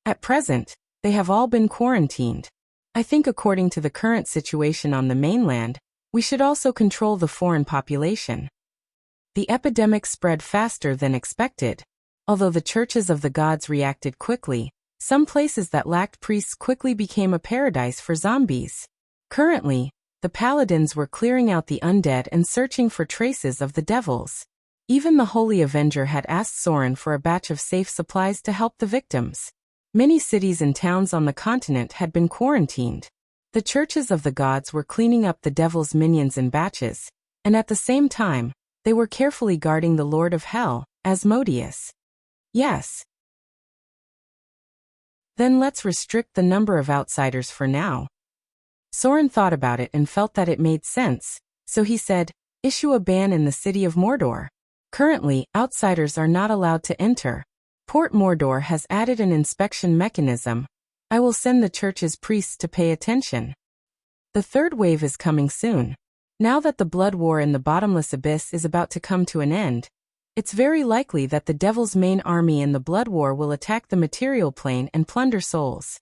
At present, they have all been quarantined. I think according to the current situation on the mainland, we should also control the foreign population." The epidemic spread faster than expected. Although the churches of the gods reacted quickly, some places that lacked priests quickly became a paradise for zombies. Currently, the paladins were clearing out the undead and searching for traces of the devils. Even the Holy Avenger had asked Soren for a batch of safe supplies to help the victims. Many cities and towns on the continent had been quarantined. The churches of the gods were cleaning up the devil's minions in batches, and at the same time, they were carefully guarding the Lord of Hell, Asmodeus. Yes. Then let's restrict the number of outsiders for now. Soren thought about it and felt that it made sense, so he said, "Issue a ban in the city of Mordor. Currently, outsiders are not allowed to enter. Port Mordor has added an inspection mechanism. I will send the church's priests to pay attention. The third wave is coming soon. Now that the blood war in the bottomless abyss is about to come to an end, it's very likely that the devil's main army in the blood war will attack the material plane and plunder souls.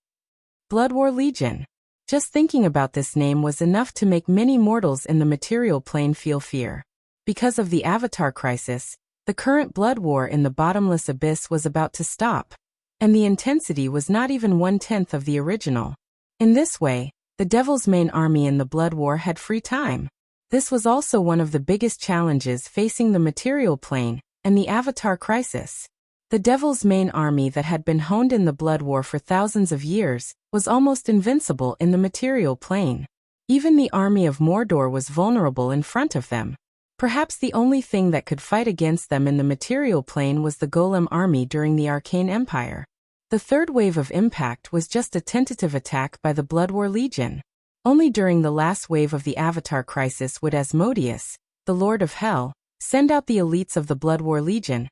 Blood War Legion. Just thinking about this name was enough to make many mortals in the material plane feel fear. Because of the Avatar crisis, the current blood war in the bottomless abyss was about to stop, and the intensity was not even 1/10 of the original. In this way, the devil's main army in the blood war had free time. This was also one of the biggest challenges facing the material plane and the Avatar crisis. The devil's main army that had been honed in the blood war for thousands of years was almost invincible in the material plane. Even the army of Mordor was vulnerable in front of them. Perhaps the only thing that could fight against them in the material plane was the Golem army during the Arcane Empire. The third wave of impact was just a tentative attack by the Blood War Legion. Only during the last wave of the Avatar Crisis would Asmodeus, the Lord of Hell, send out the elites of the Blood War Legion,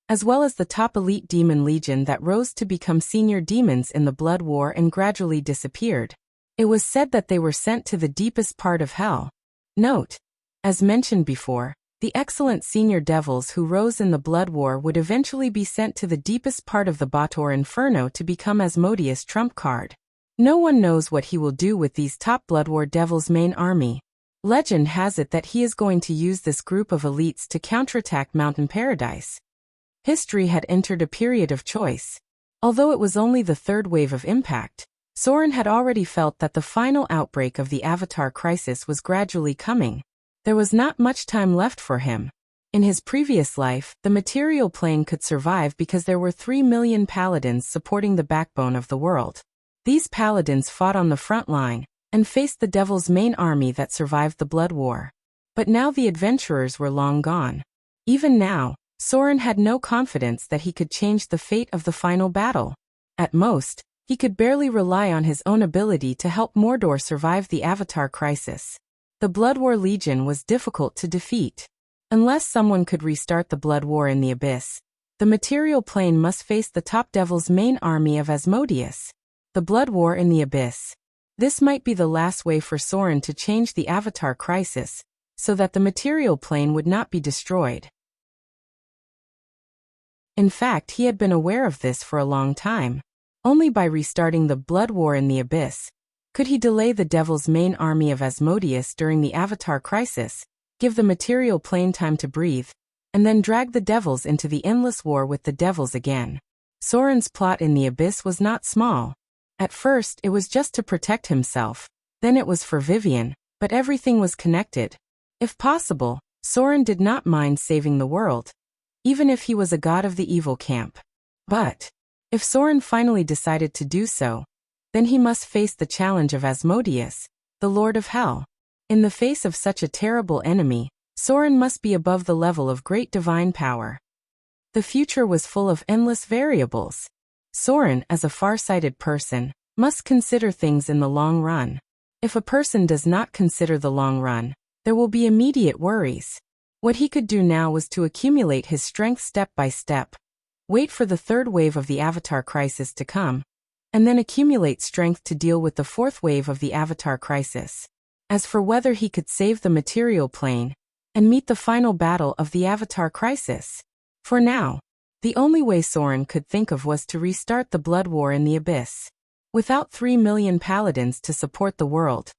as well as the top elite demon legion that rose to become senior demons in the Blood War and gradually disappeared. It was said that they were sent to the deepest part of hell. Note: as mentioned before, the excellent senior devils who rose in the Blood War would eventually be sent to the deepest part of the Bator Inferno to become Asmodeus' trump card. No one knows what he will do with these top Blood War devils' main army. Legend has it that he is going to use this group of elites to counterattack Mountain Paradise. History had entered a period of choice. Although it was only the third wave of impact, Soren had already felt that the final outbreak of the Avatar Crisis was gradually coming. There was not much time left for him. In his previous life, the material plane could survive because there were 3 million paladins supporting the backbone of the world. These paladins fought on the front line and faced the devil's main army that survived the Blood War. But now the adventurers were long gone. Even now, Soren had no confidence that he could change the fate of the final battle. At most, he could barely rely on his own ability to help Mordor survive the Avatar Crisis. The Blood War Legion was difficult to defeat. Unless someone could restart the Blood War in the Abyss, the material plane must face the top devil's main army of Asmodeus. The Blood War in the Abyss. This might be the last way for Soren to change the Avatar Crisis, so that the material plane would not be destroyed. In fact, he had been aware of this for a long time. Only by restarting the Blood War in the Abyss could he delay the devil's main army of Asmodeus during the Avatar Crisis, give the material plane time to breathe, and then drag the devils into the endless war with the devils again. Soren's plot in the Abyss was not small. At first, it was just to protect himself, then it was for Vivian, but everything was connected. If possible, Soren did not mind saving the world, even if he was a god of the evil camp. But if Soren finally decided to do so, then he must face the challenge of Asmodeus, the Lord of Hell. In the face of such a terrible enemy, Soren must be above the level of great divine power. The future was full of endless variables. Soren, as a far-sighted person, must consider things in the long run. If a person does not consider the long run, there will be immediate worries. What he could do now was to accumulate his strength step by step, wait for the third wave of the Avatar Crisis to come, and then accumulate strength to deal with the fourth wave of the Avatar Crisis. As for whether he could save the material plane and meet the final battle of the Avatar Crisis, for now, the only way Soren could think of was to restart the Blood War in the Abyss. Without 3 million paladins to support the world,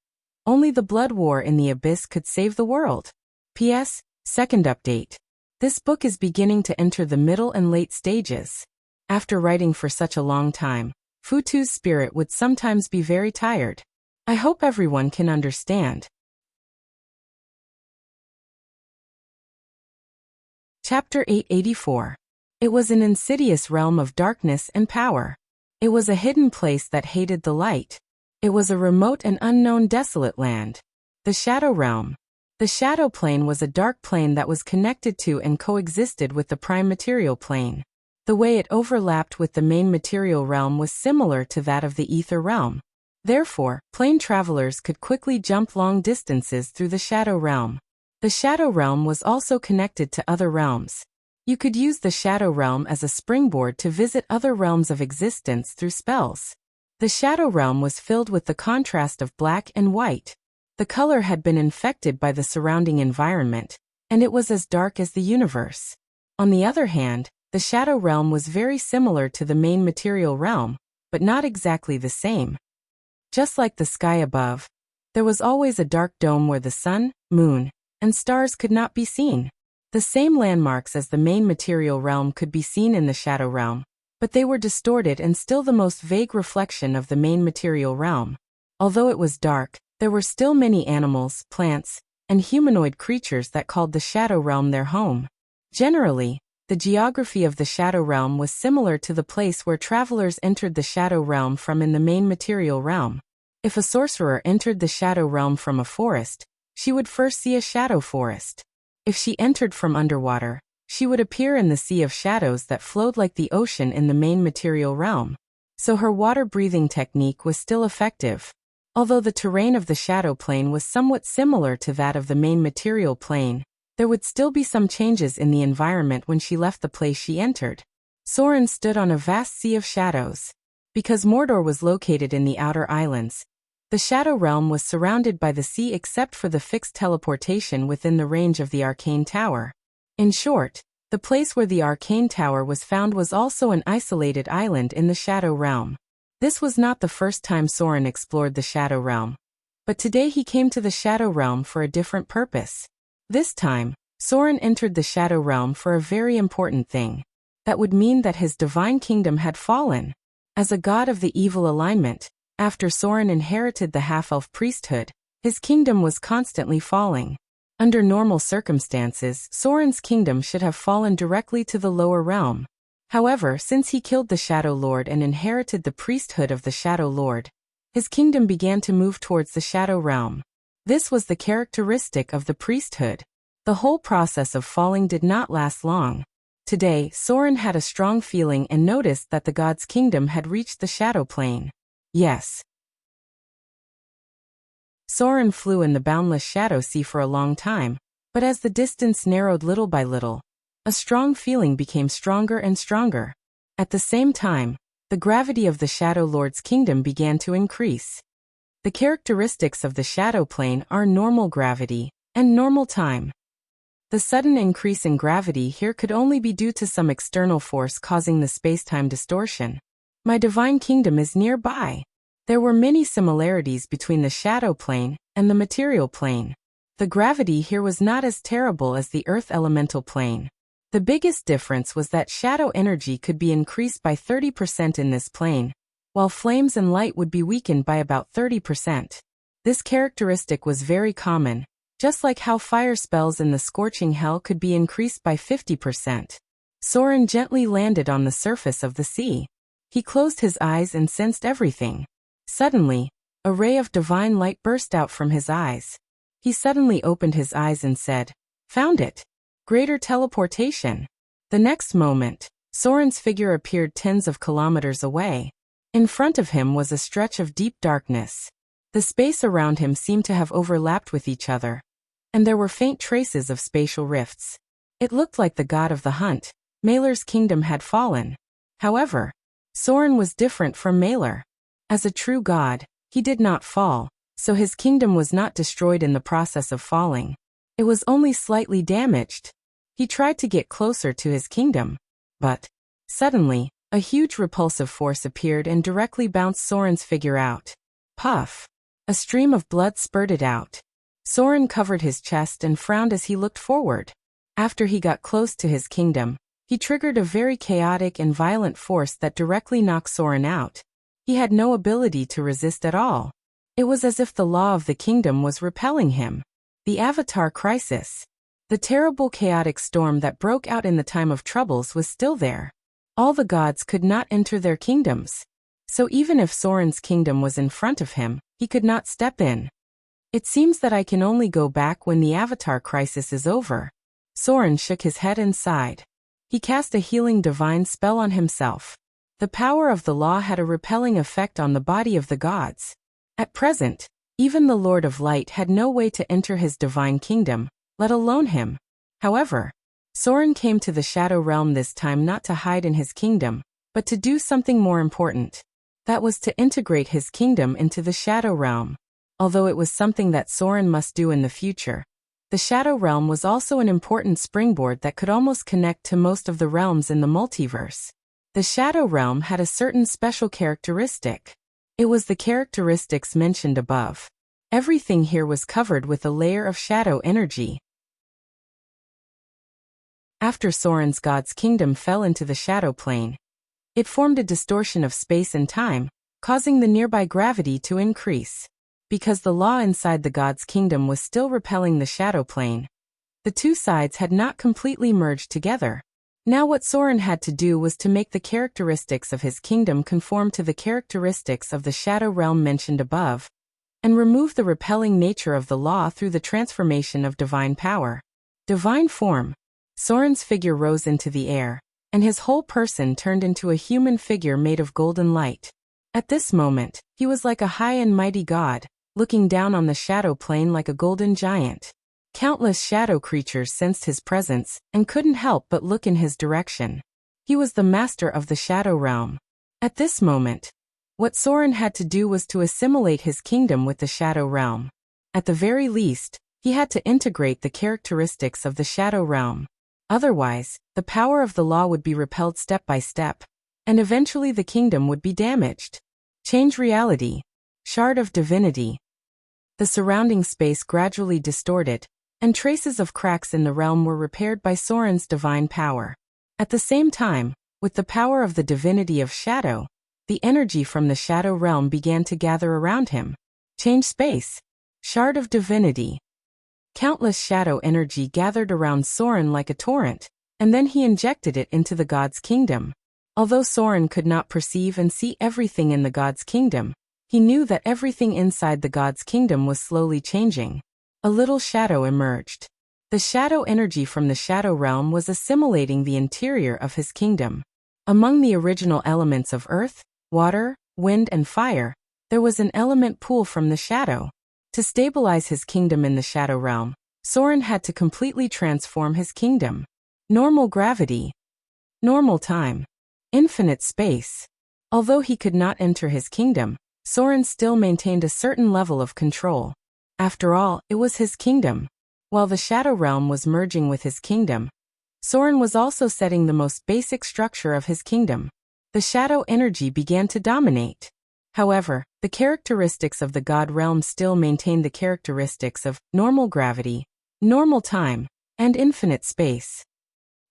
only the Blood War in the Abyss could save the world. P.S. Second update. This book is beginning to enter the middle and late stages. After writing for such a long time, Futu's spirit would sometimes be very tired. I hope everyone can understand. Chapter 884. It was an insidious realm of darkness and power. It was a hidden place that hated the light. It was a remote and unknown desolate land. The Shadow Realm. The Shadow Plane was a dark plane that was connected to and coexisted with the prime material plane. The way it overlapped with the main material realm was similar to that of the Ether Realm. Therefore, plane travelers could quickly jump long distances through the Shadow Realm. The Shadow Realm was also connected to other realms. You could use the Shadow Realm as a springboard to visit other realms of existence through spells. The Shadow Realm was filled with the contrast of black and white. The color had been infected by the surrounding environment, and it was as dark as the universe. On the other hand, the Shadow Realm was very similar to the main material realm, but not exactly the same. Just like the sky above, there was always a dark dome where the sun, moon, and stars could not be seen. The same landmarks as the main material realm could be seen in the Shadow Realm, but they were distorted and still the most vague reflection of the main material realm. Although it was dark, there were still many animals, plants, and humanoid creatures that called the Shadow Realm their home. Generally, the geography of the Shadow Realm was similar to the place where travelers entered the Shadow Realm from in the main material realm. If a sorcerer entered the Shadow Realm from a forest, she would first see a shadow forest. If she entered from underwater, she would appear in the sea of shadows that flowed like the ocean in the main material realm. So her water-breathing technique was still effective. Although the terrain of the shadow plane was somewhat similar to that of the main material plane, there would still be some changes in the environment when she left the place she entered. Soren stood on a vast sea of shadows. Because Mordor was located in the outer islands, the Shadow Realm was surrounded by the sea except for the fixed teleportation within the range of the Arcane Tower. In short, the place where the Arcane Tower was found was also an isolated island in the Shadow Realm. This was not the first time Soren explored the Shadow Realm. But today he came to the Shadow Realm for a different purpose. This time, Soren entered the Shadow Realm for a very important thing. That would mean that his divine kingdom had fallen. As a god of the evil alignment, after Soren inherited the half-elf priesthood, his kingdom was constantly falling. Under normal circumstances, Soren's kingdom should have fallen directly to the lower realm. However, since he killed the Shadow Lord and inherited the priesthood of the Shadow Lord, his kingdom began to move towards the Shadow Realm. This was the characteristic of the priesthood. The whole process of falling did not last long. Today, Soren had a strong feeling and noticed that the god's kingdom had reached the shadow plane. Yes. Soren flew in the boundless shadow sea for a long time, but as the distance narrowed little by little, a strong feeling became stronger and stronger. At the same time, the gravity of the Shadow Lord's kingdom began to increase. The characteristics of the shadow plane are normal gravity and normal time. The sudden increase in gravity here could only be due to some external force causing the space-time distortion. My divine kingdom is nearby. There were many similarities between the shadow plane and the material plane. The gravity here was not as terrible as the earth elemental plane. The biggest difference was that shadow energy could be increased by 30% in this plane, while flames and light would be weakened by about 30%. This characteristic was very common, just like how fire spells in the scorching hell could be increased by 50%. Soren gently landed on the surface of the sea. He closed his eyes and sensed everything. Suddenly, a ray of divine light burst out from his eyes. He suddenly opened his eyes and said, "Found it! Greater teleportation!" The next moment, Soren's figure appeared tens of kilometers away. In front of him was a stretch of deep darkness. The space around him seemed to have overlapped with each other, and there were faint traces of spatial rifts. It looked like the god of the hunt, Maelor's kingdom, had fallen. However, Soren was different from Maelor. As a true god, he did not fall, so his kingdom was not destroyed in the process of falling. It was only slightly damaged. He tried to get closer to his kingdom, but suddenly, a huge repulsive force appeared and directly bounced Soren's figure out. Puff! A stream of blood spurted out. Soren covered his chest and frowned as he looked forward. After he got close to his kingdom, he triggered a very chaotic and violent force that directly knocked Soren out. He had no ability to resist at all. It was as if the law of the kingdom was repelling him. The Avatar crisis. The terrible chaotic storm that broke out in the time of troubles was still there. All the gods could not enter their kingdoms. So even if Soren's kingdom was in front of him, he could not step in. It seems that I can only go back when the Avatar crisis is over. Soren shook his head and sighed. He cast a healing divine spell on himself. The power of the law had a repelling effect on the body of the gods. At present, even the Lord of Light had no way to enter his divine kingdom, let alone him. However, Soren came to the Shadow Realm this time not to hide in his kingdom, but to do something more important. That was to integrate his kingdom into the Shadow Realm. Although it was something that Soren must do in the future, the Shadow Realm was also an important springboard that could almost connect to most of the realms in the multiverse. The Shadow Realm had a certain special characteristic. It was the characteristics mentioned above. Everything here was covered with a layer of shadow energy. After Soren's god's kingdom fell into the shadow plane, it formed a distortion of space and time, causing the nearby gravity to increase. Because the law inside the god's kingdom was still repelling the shadow plane, the two sides had not completely merged together. Now what Soren had to do was to make the characteristics of his kingdom conform to the characteristics of the shadow realm mentioned above, and remove the repelling nature of the law through the transformation of divine power. Divine form. Soren's figure rose into the air, and his whole person turned into a human figure made of golden light. At this moment, he was like a high and mighty god, looking down on the shadow plane like a golden giant. Countless shadow creatures sensed his presence and couldn't help but look in his direction. He was the master of the shadow realm. At this moment, what Soren had to do was to assimilate his kingdom with the shadow realm. At the very least, he had to integrate the characteristics of the shadow realm. Otherwise, the power of the law would be repelled step by step, and eventually the kingdom would be damaged. Change reality. Shard of divinity. The surrounding space gradually distorted, and traces of cracks in the realm were repaired by Soren's divine power. At the same time, with the power of the divinity of shadow, the energy from the shadow realm began to gather around him. Change space. Shard of divinity. Countless shadow energy gathered around Soren like a torrent, and then he injected it into the god's kingdom. Although Soren could not perceive and see everything in the god's kingdom, he knew that everything inside the god's kingdom was slowly changing. A little shadow emerged. The shadow energy from the shadow realm was assimilating the interior of his kingdom. Among the original elements of earth, water, wind, and fire, there was an element pool from the shadow. To stabilize his kingdom in the shadow realm, Soren had to completely transform his kingdom. Normal gravity. Normal time. Infinite space. Although he could not enter his kingdom, Soren still maintained a certain level of control. After all, it was his kingdom. While the shadow realm was merging with his kingdom, Soren was also setting the most basic structure of his kingdom. The shadow energy began to dominate. However, the characteristics of the god realm still maintained the characteristics of normal gravity, normal time, and infinite space.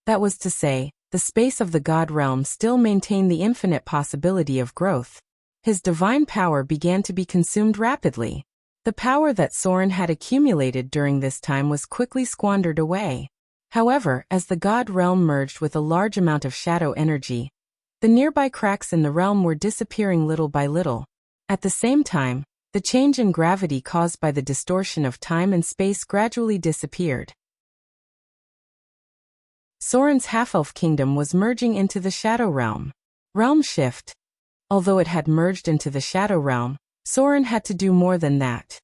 That was to say, the space of the god realm still maintained the infinite possibility of growth. His divine power began to be consumed rapidly. The power that Soren had accumulated during this time was quickly squandered away. However, as the god realm merged with a large amount of shadow energy, the nearby cracks in the realm were disappearing little by little. At the same time, the change in gravity caused by the distortion of time and space gradually disappeared. Soren's half-elf kingdom was merging into the shadow realm. Realm shift. Although it had merged into the shadow realm, Soren had to do more than that.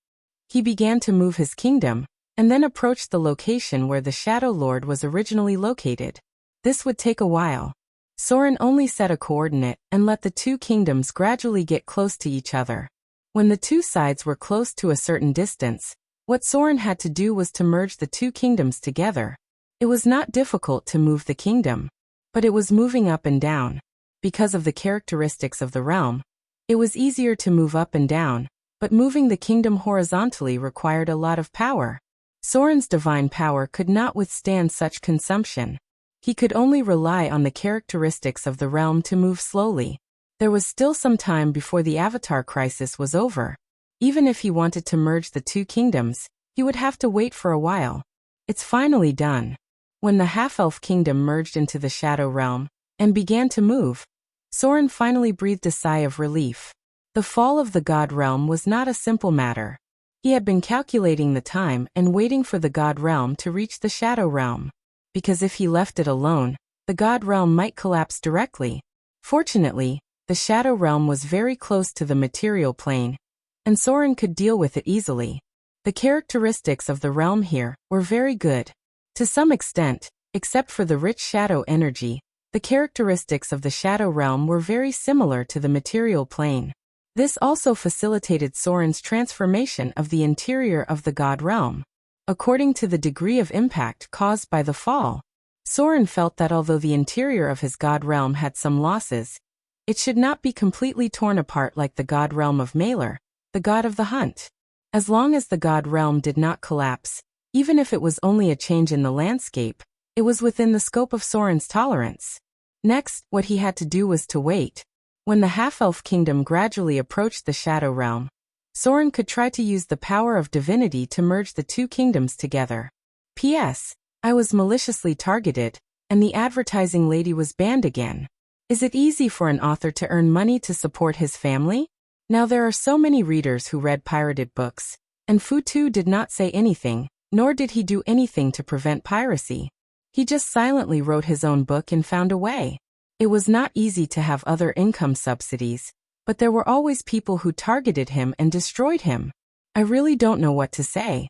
He began to move his kingdom, and then approached the location where the Shadow Lord was originally located. This would take a while. Soren only set a coordinate and let the two kingdoms gradually get close to each other. When the two sides were close to a certain distance, what Soren had to do was to merge the two kingdoms together. It was not difficult to move the kingdom, but it was moving up and down. Because of the characteristics of the realm, it was easier to move up and down, but moving the kingdom horizontally required a lot of power. Soren's divine power could not withstand such consumption. He could only rely on the characteristics of the realm to move slowly. There was still some time before the Avatar crisis was over. Even if he wanted to merge the two kingdoms, he would have to wait for a while. It's finally done. When the half-elf kingdom merged into the shadow realm and began to move, Soren finally breathed a sigh of relief. The fall of the god realm was not a simple matter. He had been calculating the time and waiting for the god realm to reach the shadow realm. Because if he left it alone, the god realm might collapse directly. Fortunately, the shadow realm was very close to the material plane, and Soren could deal with it easily. The characteristics of the realm here were very good. To some extent, except for the rich shadow energy, the characteristics of the shadow realm were very similar to the material plane. This also facilitated Soren's transformation of the interior of the god realm. According to the degree of impact caused by the fall, Soren felt that although the interior of his god realm had some losses, it should not be completely torn apart like the god realm of Malur, the god of the hunt. As long as the god realm did not collapse, even if it was only a change in the landscape, it was within the scope of Soren's tolerance. Next, what he had to do was to wait. When the half-elf kingdom gradually approached the shadow realm, Soren could try to use the power of divinity to merge the two kingdoms together. P.S. I was maliciously targeted, and the advertising lady was banned again. Is it easy for an author to earn money to support his family? Now there are so many readers who read pirated books, and Futu did not say anything, Nor did he do anything to prevent piracy. He just silently wrote his own book and found a way. It was not easy to have other income subsidies, but there were always people who targeted him and destroyed him. I really don't know what to say.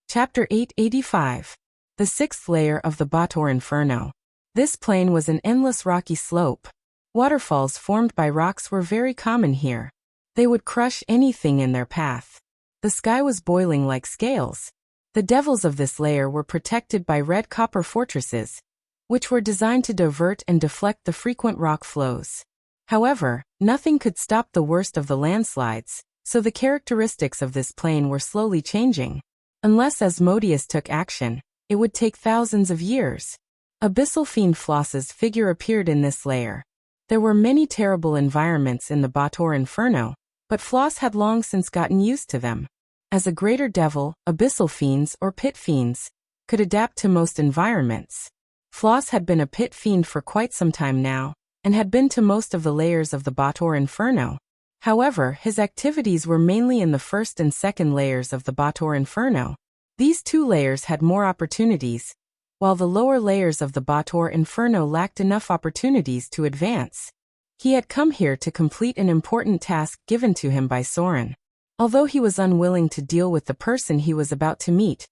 Chapter 885. The sixth layer of the Bator Inferno. This plain was an endless rocky slope. Waterfalls formed by rocks were very common here. They would crush anything in their path. The sky was boiling like scales. The devils of this layer were protected by red copper fortresses, which were designed to divert and deflect the frequent rock flows. However, nothing could stop the worst of the landslides, so the characteristics of this plain were slowly changing. Unless Asmodeus took action, it would take thousands of years. Abyssal Fiend Floss's figure appeared in this layer. There were many terrible environments in the Bator Inferno, but Floss had long since gotten used to them. As a greater devil, abyssal fiends or pit fiends could adapt to most environments. Floss had been a pit fiend for quite some time now, and had been to most of the layers of the Bator Inferno. However, his activities were mainly in the first and second layers of the Bator Inferno. These two layers had more opportunities, while the lower layers of the Bator Inferno lacked enough opportunities to advance. He had come here to complete an important task given to him by Soren. Although he was unwilling to deal with the person he was about to meet,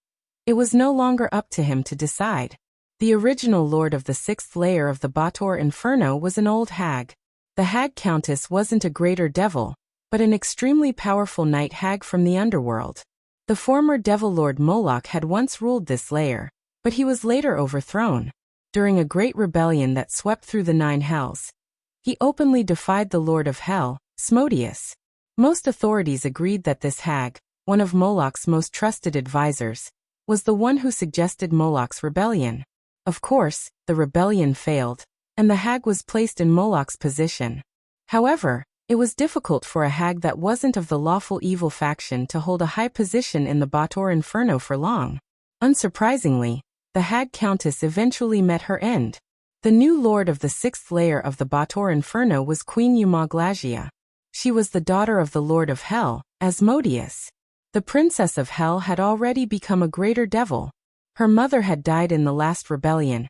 it was no longer up to him to decide. The original lord of the sixth layer of the Bator Inferno was an old hag. The hag countess wasn't a greater devil, but an extremely powerful night hag from the underworld. The former devil lord Moloch had once ruled this layer, but he was later overthrown. During a great rebellion that swept through the 9 hells, he openly defied the lord of hell, Asmodeus. Most authorities agreed that this hag, one of Moloch's most trusted advisors, was the one who suggested Moloch's rebellion. Of course, the rebellion failed, and the hag was placed in Moloch's position. However, it was difficult for a hag that wasn't of the lawful evil faction to hold a high position in the Bator Inferno for long. Unsurprisingly, the hag countess eventually met her end. The new lord of the sixth layer of the Bator Inferno was Queen Eumaglasia. She was the daughter of the lord of hell, Asmodeus. The princess of hell had already become a greater devil. Her mother had died in the last rebellion,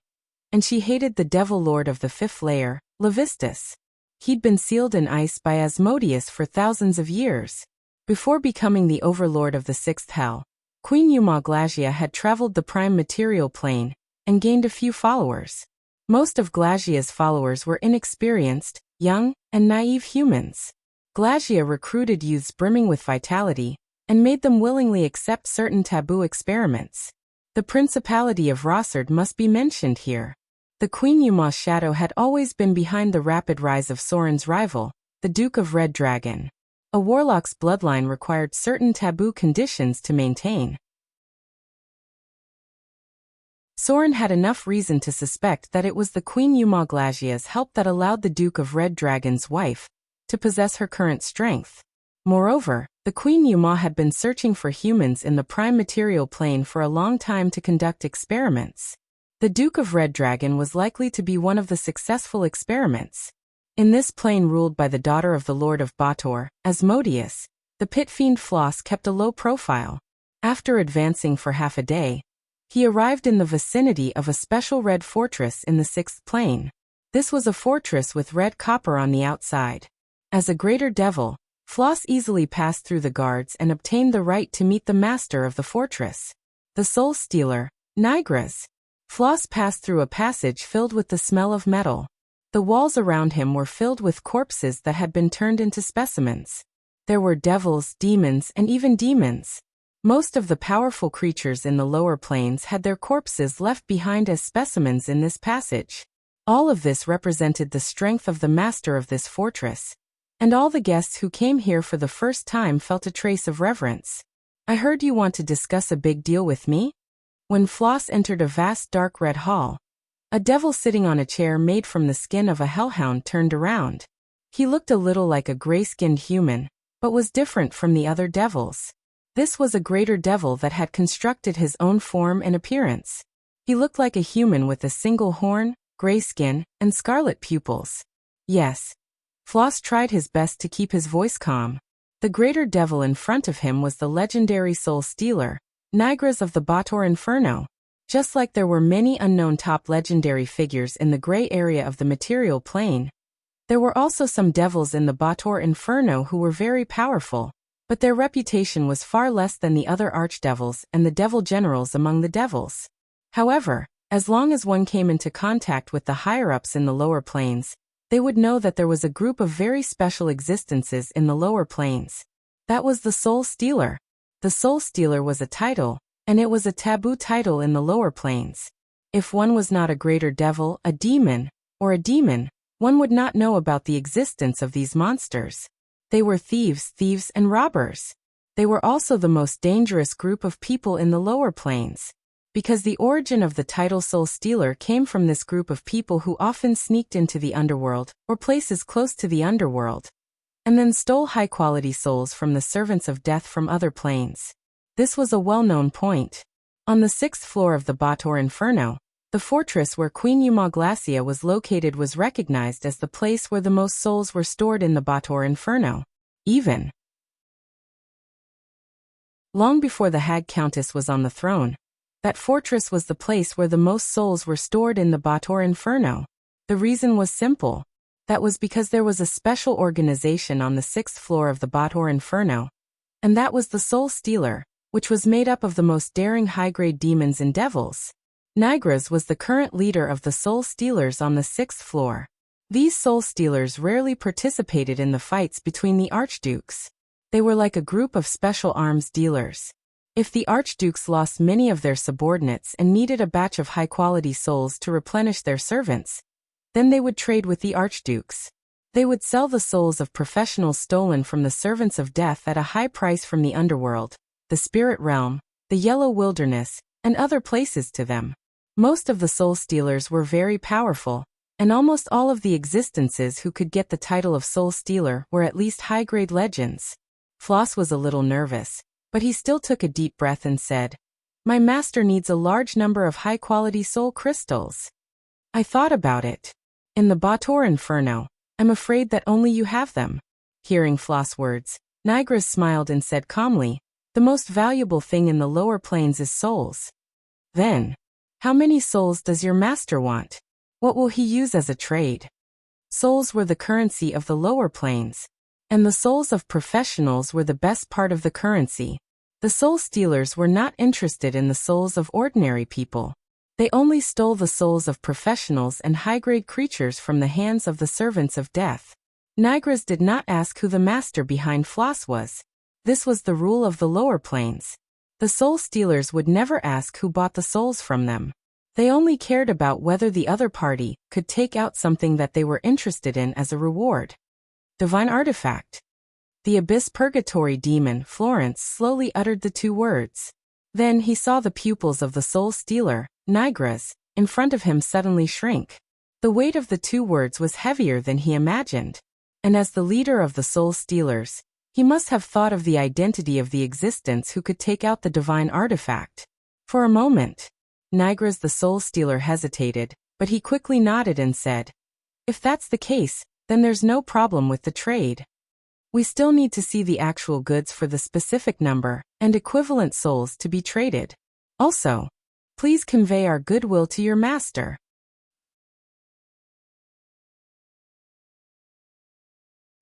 and she hated the devil lord of the fifth layer, Levistus. He'd been sealed in ice by Asmodeus for thousands of years. Before becoming the overlord of the sixth hell, Queen Eumaglasia had traveled the prime material plane and gained a few followers. Most of Glasia's followers were inexperienced, young, and naive humans. Glasia recruited youths brimming with vitality and made them willingly accept certain taboo experiments. The Principality of Rossard must be mentioned here. The Queen Euma's shadow had always been behind the rapid rise of Soren's rival, the Duke of Red Dragon. A warlock's bloodline required certain taboo conditions to maintain. Soren had enough reason to suspect that it was the Queen Eumaglasia's help that allowed the Duke of Red Dragon's wife to possess her current strength. Moreover, the Queen Euma had been searching for humans in the prime material plane for a long time to conduct experiments. The Duke of Red Dragon was likely to be one of the successful experiments. In this plane ruled by the daughter of the Lord of Bator, Asmodeus, the pit fiend Floss kept a low profile. After advancing for half a day, he arrived in the vicinity of a special red fortress in the sixth plane. This was a fortress with red copper on the outside. As a greater devil, Floss easily passed through the guards and obtained the right to meet the master of the fortress, the Soul Stealer, Nigras. Floss passed through a passage filled with the smell of metal. The walls around him were filled with corpses that had been turned into specimens. There were devils, demons, and even demons. Most of the powerful creatures in the lower planes had their corpses left behind as specimens in this passage. All of this represented the strength of the master of this fortress, and all the guests who came here for the first time felt a trace of reverence. "I heard you want to discuss a big deal with me?" When Floss entered a vast dark red hall, a devil sitting on a chair made from the skin of a hellhound turned around. He looked a little like a gray-skinned human, but was different from the other devils. This was a greater devil that had constructed his own form and appearance. He looked like a human with a single horn, gray skin, and scarlet pupils. "Yes." Floss tried his best to keep his voice calm. The greater devil in front of him was the legendary soul stealer, Nigris of the Bator Inferno. Just like there were many unknown top legendary figures in the gray area of the material plane, there were also some devils in the Bator Inferno who were very powerful, but their reputation was far less than the other archdevils and the devil generals among the devils. However, as long as one came into contact with the higher-ups in the lower planes, they would know that there was a group of very special existences in the lower planes. That was the Soul Stealer. The Soul Stealer was a title, and it was a taboo title in the lower planes. If one was not a greater devil, a demon, or a demon, one would not know about the existence of these monsters. They were thieves and robbers. They were also the most dangerous group of people in the lower planes, because the origin of the title Soul Stealer came from this group of people who often sneaked into the underworld, or places close to the underworld, and then stole high-quality souls from the servants of death from other planes. This was a well-known point. On the 6th floor of the Bator Inferno, the fortress where Queen Eumaglacia was located was recognized as the place where the most souls were stored in the Bator Inferno. Even long before the Hag Countess was on the throne, that fortress was the place where the most souls were stored in the Bator Inferno. The reason was simple. That was because there was a special organization on the 6th floor of the Bator Inferno, and that was the Soul Stealer, which was made up of the most daring high-grade demons and devils. Nigris was the current leader of the Soul Stealers on the 6th floor. These Soul Stealers rarely participated in the fights between the archdukes. They were like a group of special arms dealers. If the archdukes lost many of their subordinates and needed a batch of high-quality souls to replenish their servants, then they would trade with the archdukes. They would sell the souls of professionals stolen from the servants of death at a high price from the underworld, the spirit realm, the yellow wilderness, and other places to them. Most of the Soul Stealers were very powerful, and almost all of the existences who could get the title of Soul Stealer were at least high-grade legends. Floss was a little nervous, but he still took a deep breath and said, "My master needs a large number of high-quality soul crystals." "I thought about it. In the Bator Inferno, I'm afraid that only you have them." Hearing Floss' words, Nigris smiled and said calmly, "The most valuable thing in the lower planes is souls." "Then, how many souls does your master want? What will he use as a trade?" Souls were the currency of the lower planes, and the souls of professionals were the best part of the currency. The Soul Stealers were not interested in the souls of ordinary people. They only stole the souls of professionals and high-grade creatures from the hands of the servants of death. Nigris did not ask who the master behind Floss was. This was the rule of the lower planes. The Soul Stealers would never ask who bought the souls from them. They only cared about whether the other party could take out something that they were interested in as a reward. Divine artifact. The Abyss Purgatory demon, Florence, slowly uttered the two words. Then he saw the pupils of the Soul Stealer, Nigris, in front of him suddenly shrink. The weight of the two words was heavier than he imagined. And as the leader of the Soul Stealers, he must have thought of the identity of the existence who could take out the divine artifact. For a moment, Nigris the Soul Stealer hesitated, but he quickly nodded and said, "If that's the case, then there's no problem with the trade. We still need to see the actual goods for the specific number and equivalent souls to be traded. Also, please convey our goodwill to your master."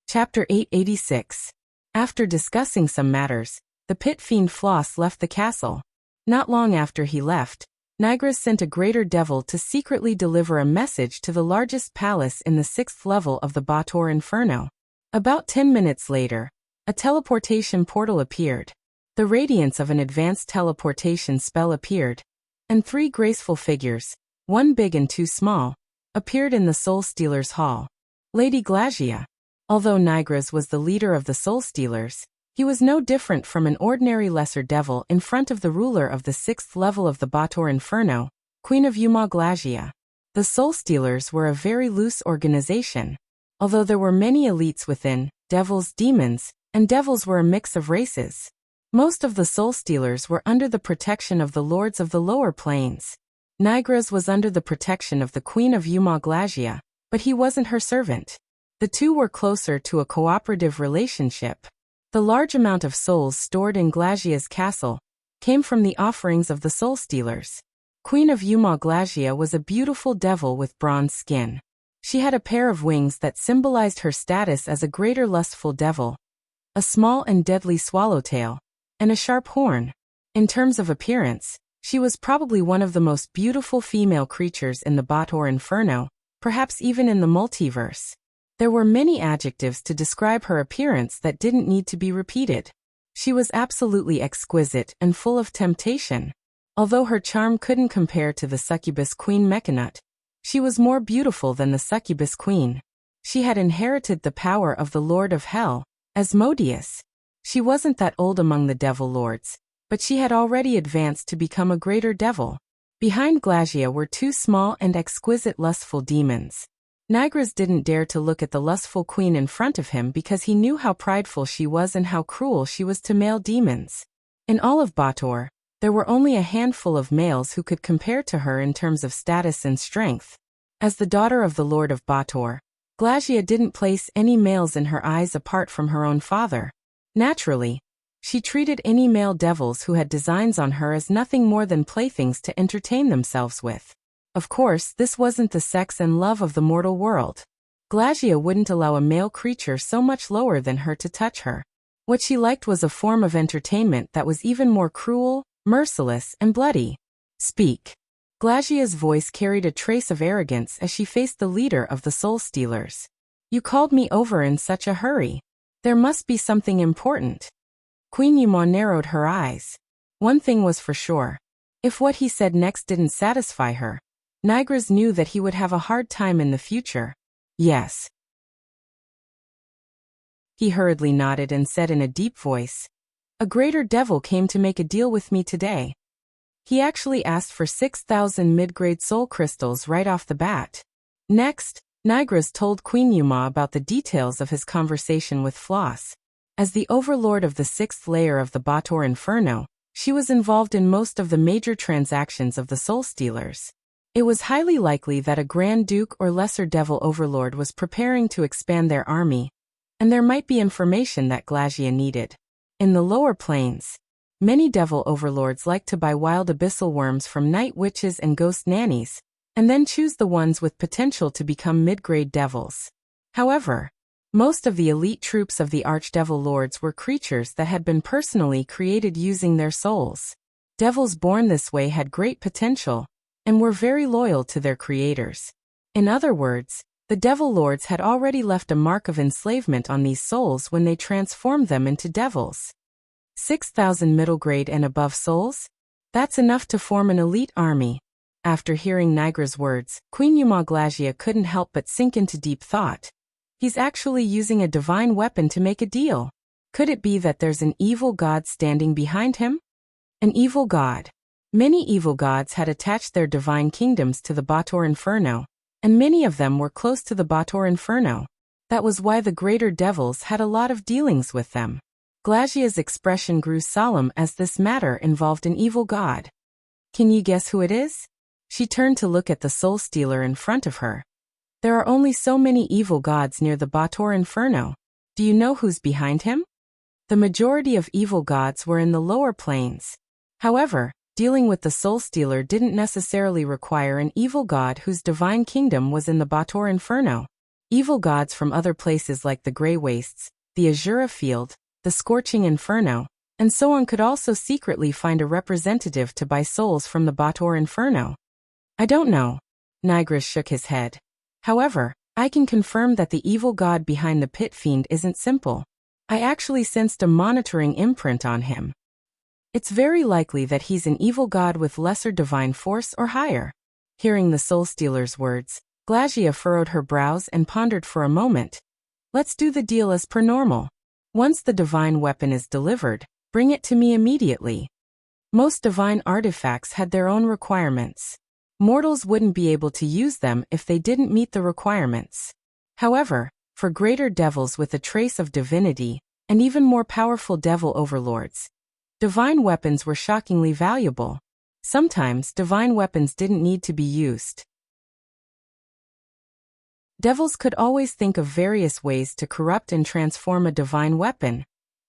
Chapter 886. After discussing some matters, the pit fiend Floss left the castle. Not long after he left, Nigris sent a greater devil to secretly deliver a message to the largest palace in the 6th level of the Bator Inferno. About 10 minutes later, a teleportation portal appeared. The radiance of an advanced teleportation spell appeared, and 3 graceful figures, 1 big and 2 small, appeared in the Soul Stealers' hall. Lady Glagia. Although Nigris was the leader of the Soul Stealers, he was no different from an ordinary lesser devil in front of the ruler of the 6th level of the Bator Inferno, Queen of Eumaglacia. The Soul Stealers were a very loose organization. Although there were many elites within, devils, demons, and devils were a mix of races. Most of the Soul Stealers were under the protection of the lords of the lower planes. Nigris was under the protection of the Queen of Eumaglacia, but he wasn't her servant. The two were closer to a cooperative relationship. The large amount of souls stored in Glagia's castle came from the offerings of the soul stealers. Queen of Yuma Glagia was a beautiful devil with bronze skin. She had a pair of wings that symbolized her status as a greater lustful devil, a small and deadly swallowtail, and a sharp horn. In terms of appearance, she was probably one of the most beautiful female creatures in the Bator Inferno, perhaps even in the multiverse. There were many adjectives to describe her appearance that didn't need to be repeated. She was absolutely exquisite and full of temptation. Although her charm couldn't compare to the succubus queen Mechanut, she was more beautiful than the succubus queen. She had inherited the power of the Lord of Hell, Asmodeus. She wasn't that old among the devil lords, but she had already advanced to become a greater devil. Behind Glagia were two small and exquisite lustful demons. Nigris didn't dare to look at the lustful queen in front of him because he knew how prideful she was and how cruel she was to male demons. In all of Bator, there were only a handful of males who could compare to her in terms of status and strength. As the daughter of the Lord of Bator, Glagia didn't place any males in her eyes apart from her own father. Naturally, she treated any male devils who had designs on her as nothing more than playthings to entertain themselves with. Of course, this wasn't the sex and love of the mortal world. Glagia wouldn't allow a male creature so much lower than her to touch her. What she liked was a form of entertainment that was even more cruel, merciless, and bloody. Speak. Glagia's voice carried a trace of arrogance as she faced the leader of the soul stealers. You called me over in such a hurry. There must be something important. Queen Yuma narrowed her eyes. One thing was for sure. If what he said next didn't satisfy her, Nigris knew that he would have a hard time in the future. Yes. He hurriedly nodded and said in a deep voice, a greater devil came to make a deal with me today. He actually asked for 6,000 mid-grade soul crystals right off the bat. Next, Nigris told Queen Yuma about the details of his conversation with Floss. As the overlord of the 6th layer of the Bator Inferno, she was involved in most of the major transactions of the soul stealers. It was highly likely that a Grand Duke or Lesser Devil Overlord was preparing to expand their army, and there might be information that Glagia needed. In the lower planes, many devil overlords like to buy wild abyssal worms from night witches and ghost nannies, and then choose the ones with potential to become mid-grade devils. However, most of the elite troops of the Archdevil Lords were creatures that had been personally created using their souls. Devils born this way had great potential, and were very loyal to their creators. In other words, the Devil Lords had already left a mark of enslavement on these souls when they transformed them into devils. 6,000 middle grade and above souls? That's enough to form an elite army. After hearing Nigris' words, Queen Yuma Glagia couldn't help but sink into deep thought. He's actually using a divine weapon to make a deal. Could it be that there's an evil god standing behind him? An evil god. Many evil gods had attached their divine kingdoms to the Bator Inferno, and many of them were close to the Bator Inferno. That was why the greater devils had a lot of dealings with them. Glagia's expression grew solemn as this matter involved an evil god. Can you guess who it is? She turned to look at the soul stealer in front of her. There are only so many evil gods near the Bator Inferno. Do you know who's behind him? The majority of evil gods were in the lower planes. However, dealing with the soul stealer didn't necessarily require an evil god whose divine kingdom was in the Bator Inferno. Evil gods from other places like the Grey Wastes, the Azura Field, the Scorching Inferno, and so on could also secretly find a representative to buy souls from the Bator Inferno. I don't know. Nigris shook his head. However, I can confirm that the evil god behind the pit fiend isn't simple. I actually sensed a monitoring imprint on him. It's very likely that he's an evil god with lesser divine force or higher. Hearing the soul stealer's words, Glagia furrowed her brows and pondered for a moment. Let's do the deal as per normal. Once the divine weapon is delivered, bring it to me immediately. Most divine artifacts had their own requirements. Mortals wouldn't be able to use them if they didn't meet the requirements. However, for greater devils with a trace of divinity, and even more powerful devil overlords, divine weapons were shockingly valuable. Sometimes divine weapons didn't need to be used. Devils could always think of various ways to corrupt and transform a divine weapon.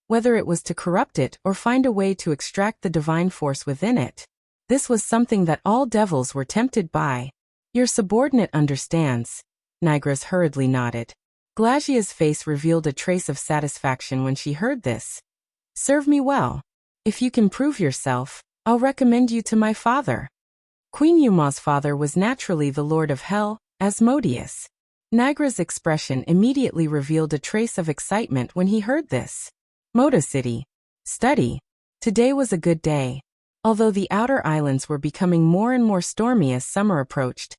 whether it was to corrupt it or find a way to extract the divine force within it. This was something that all devils were tempted by. Your subordinate understands. Nigris hurriedly nodded. Glacia's face revealed a trace of satisfaction when she heard this. Serve me well. If you can prove yourself, I'll recommend you to my father. Queen Yuma's father was naturally the Lord of Hell, Asmodeus. Nigra's expression immediately revealed a trace of excitement when he heard this. Moda City. Study. Today was a good day. Although the outer islands were becoming more and more stormy as summer approached,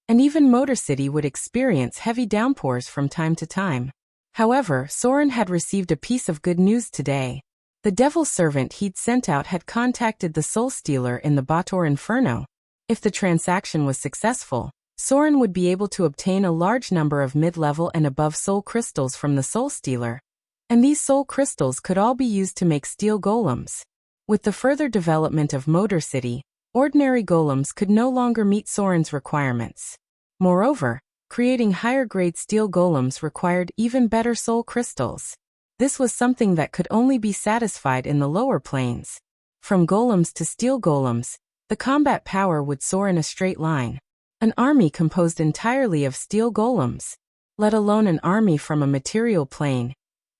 and even Motor City would experience heavy downpours from time to time. However, Soren had received a piece of good news today. The devil servant he'd sent out had contacted the soul stealer in the Bator Inferno. If the transaction was successful, Soren would be able to obtain a large number of mid-level and above soul crystals from the soul stealer, and these soul crystals could all be used to make steel golems. With the further development of Motor City, ordinary golems could no longer meet Soren's requirements. Moreover, creating higher-grade steel golems required even better soul crystals. This was something that could only be satisfied in the lower planes. From golems to steel golems, the combat power would soar in a straight line. An army composed entirely of steel golems, let alone an army from a material plane.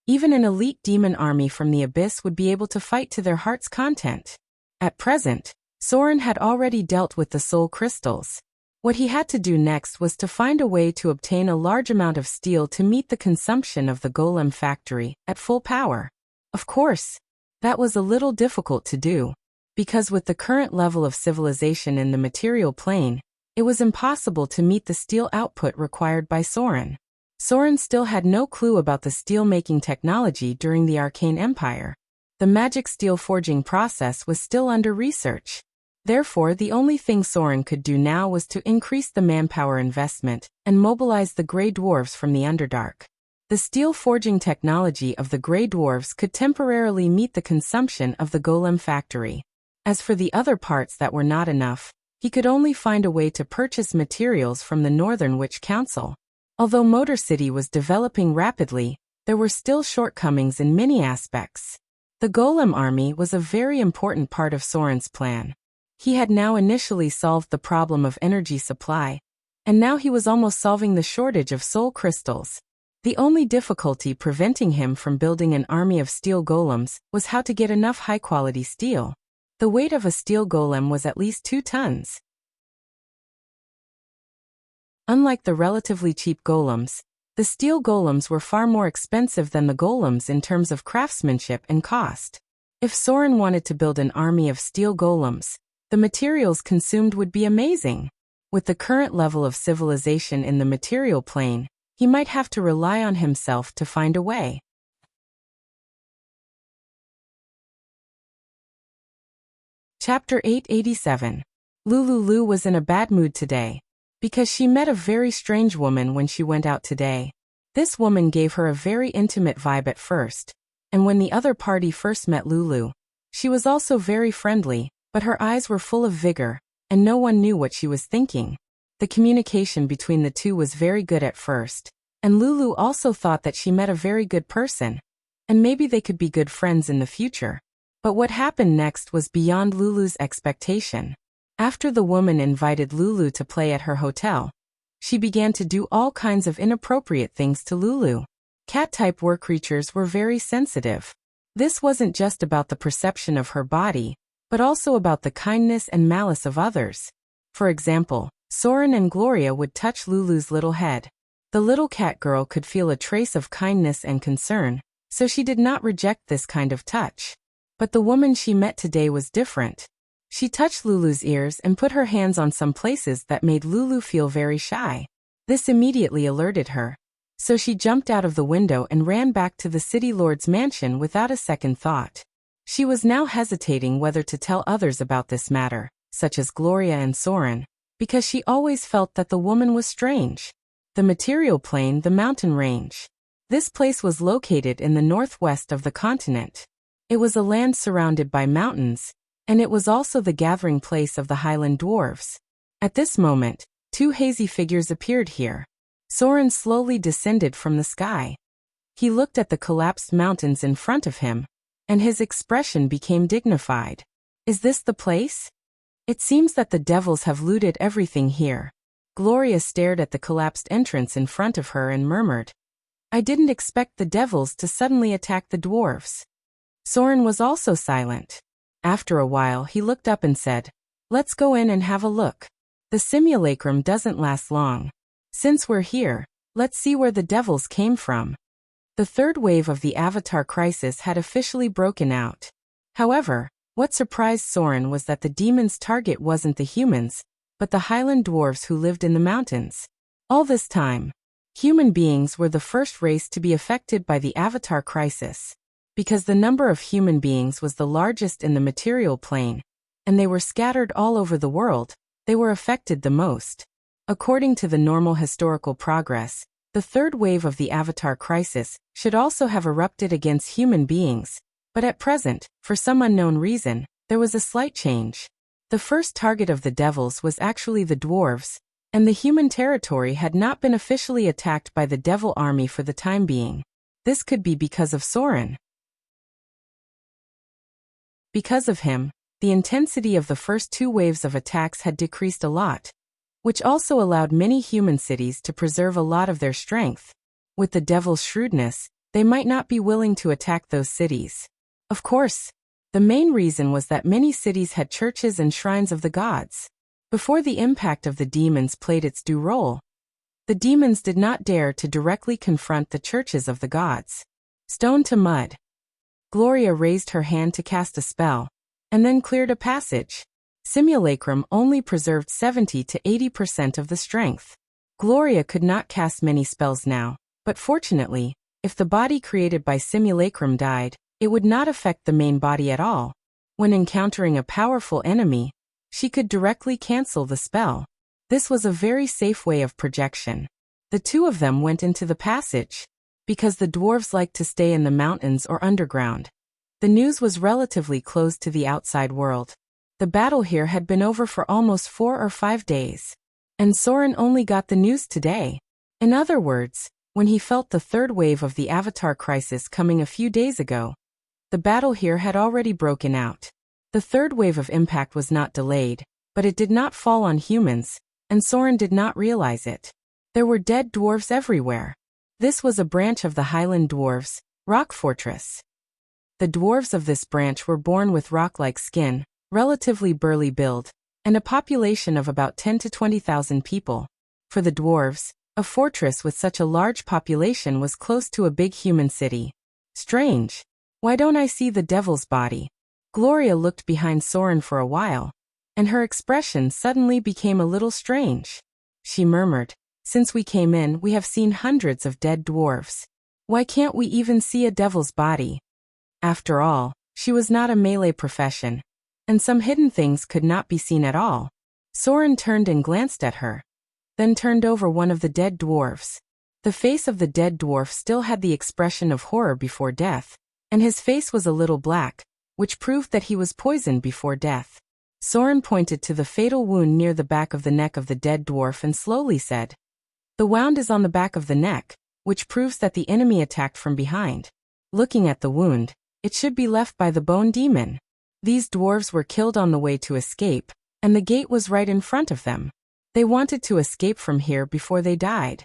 Even an elite demon army from the abyss would be able to fight to their heart's content. At present, Soren had already dealt with the soul crystals. What he had to do next was to find a way to obtain a large amount of steel to meet the consumption of the golem factory at full power. Of course, that was a little difficult to do, because with the current level of civilization in the material plane, it was impossible to meet the steel output required by Soren. Soren still had no clue about the steel-making technology during the Arcane Empire. The magic steel forging process was still under research. Therefore, the only thing Soren could do now was to increase the manpower investment and mobilize the Grey Dwarves from the Underdark. The steel forging technology of the Grey Dwarves could temporarily meet the consumption of the golem factory. As for the other parts that were not enough, he could only find a way to purchase materials from the Northern Witch Council. Although Motor City was developing rapidly, there were still shortcomings in many aspects. The Golem Army was a very important part of Soren's plan. He had now initially solved the problem of energy supply, and now he was almost solving the shortage of soul crystals. The only difficulty preventing him from building an army of steel golems was how to get enough high-quality steel. The weight of a steel golem was at least 2 tons. Unlike the relatively cheap golems, the steel golems were far more expensive than the golems in terms of craftsmanship and cost. If Soren wanted to build an army of steel golems, the materials consumed would be amazing. With the current level of civilization in the material plane, he might have to rely on himself to find a way. Chapter 887. Lulu was in a bad mood today, because she met a very strange woman when she went out today. This woman gave her a very intimate vibe at first, and when the other party first met Lulu, she was also very friendly, but her eyes were full of vigor, and no one knew what she was thinking. The communication between the two was very good at first, and Lulu also thought that she met a very good person, and maybe they could be good friends in the future. But what happened next was beyond Lulu's expectation. After the woman invited Lulu to play at her hotel, she began to do all kinds of inappropriate things to Lulu. Cat-type work creatures were very sensitive. This wasn't just about the perception of her body, but also about the kindness and malice of others. For example, Soren and Gloria would touch Lulu's little head. The little cat girl could feel a trace of kindness and concern, so she did not reject this kind of touch. But the woman she met today was different. She touched Lulu's ears and put her hands on some places that made Lulu feel very shy. This immediately alerted her. So she jumped out of the window and ran back to the city lord's mansion without a second thought. She was now hesitating whether to tell others about this matter, such as Gloria and Soren, because she always felt that the woman was strange. The material plane, the mountain range. This place was located in the northwest of the continent. It was a land surrounded by mountains, and it was also the gathering place of the Highland Dwarves. At this moment, 2 hazy figures appeared here. Soren slowly descended from the sky. He looked at the collapsed mountains in front of him, and his expression became dignified. Is this the place? It seems that the devils have looted everything here. Gloria stared at the collapsed entrance in front of her and murmured, I didn't expect the devils to suddenly attack the dwarves. Soren was also silent. After a while he looked up and said, Let's go in and have a look. The simulacrum doesn't last long. Since we're here, let's see where the devils came from. The third wave of the Avatar crisis had officially broken out. However, what surprised Soren was that the demons' target wasn't the humans, but the highland dwarves who lived in the mountains. All this time, human beings were the first race to be affected by the Avatar crisis. Because the number of human beings was the largest in the material plane, and they were scattered all over the world, they were affected the most. According to the normal historical progress, the third wave of the Avatar crisis should also have erupted against human beings, but at present, for some unknown reason, there was a slight change. The first target of the devils was actually the dwarves, and the human territory had not been officially attacked by the devil army for the time being. This could be because of Soren. Because of him, the intensity of the first two waves of attacks had decreased a lot, which also allowed many human cities to preserve a lot of their strength. With the devil's shrewdness, they might not be willing to attack those cities. Of course, the main reason was that many cities had churches and shrines of the gods. Before the impact of the demons played its due role, the demons did not dare to directly confront the churches of the gods. Stone to mud. Gloria raised her hand to cast a spell, and then cleared a passage. Simulacrum only preserved 70 to 80% of the strength. Gloria could not cast many spells now, but fortunately, if the body created by simulacrum died, it would not affect the main body at all. When encountering a powerful enemy, she could directly cancel the spell. This was a very safe way of projection. The two of them went into the passage. Because the dwarves liked to stay in the mountains or underground, the news was relatively close to the outside world. The battle here had been over for almost 4 or 5 days. And Soren only got the news today. In other words, when he felt the third wave of the Avatar crisis coming a few days ago, the battle here had already broken out. The third wave of impact was not delayed, but it did not fall on humans, and Soren did not realize it. There were dead dwarves everywhere. This was a branch of the Highland Dwarves, Rock Fortress. The dwarves of this branch were born with rock-like skin, relatively burly build, and a population of about 10 to 20,000 people. For the dwarves, a fortress with such a large population was close to a big human city. Strange. Why don't I see the devil's body? Gloria looked behind Soren for a while, and her expression suddenly became a little strange. She murmured, Since we came in, we have seen hundreds of dead dwarves. Why can't we even see a devil's body? After all, she was not a melee profession, and some hidden things could not be seen at all. Soren turned and glanced at her, then turned over one of the dead dwarves. The face of the dead dwarf still had the expression of horror before death, and his face was a little black, which proved that he was poisoned before death. Soren pointed to the fatal wound near the back of the neck of the dead dwarf and slowly said, The wound is on the back of the neck, which proves that the enemy attacked from behind. Looking at the wound, it should be left by the bone demon. These dwarves were killed on the way to escape, and the gate was right in front of them. They wanted to escape from here before they died.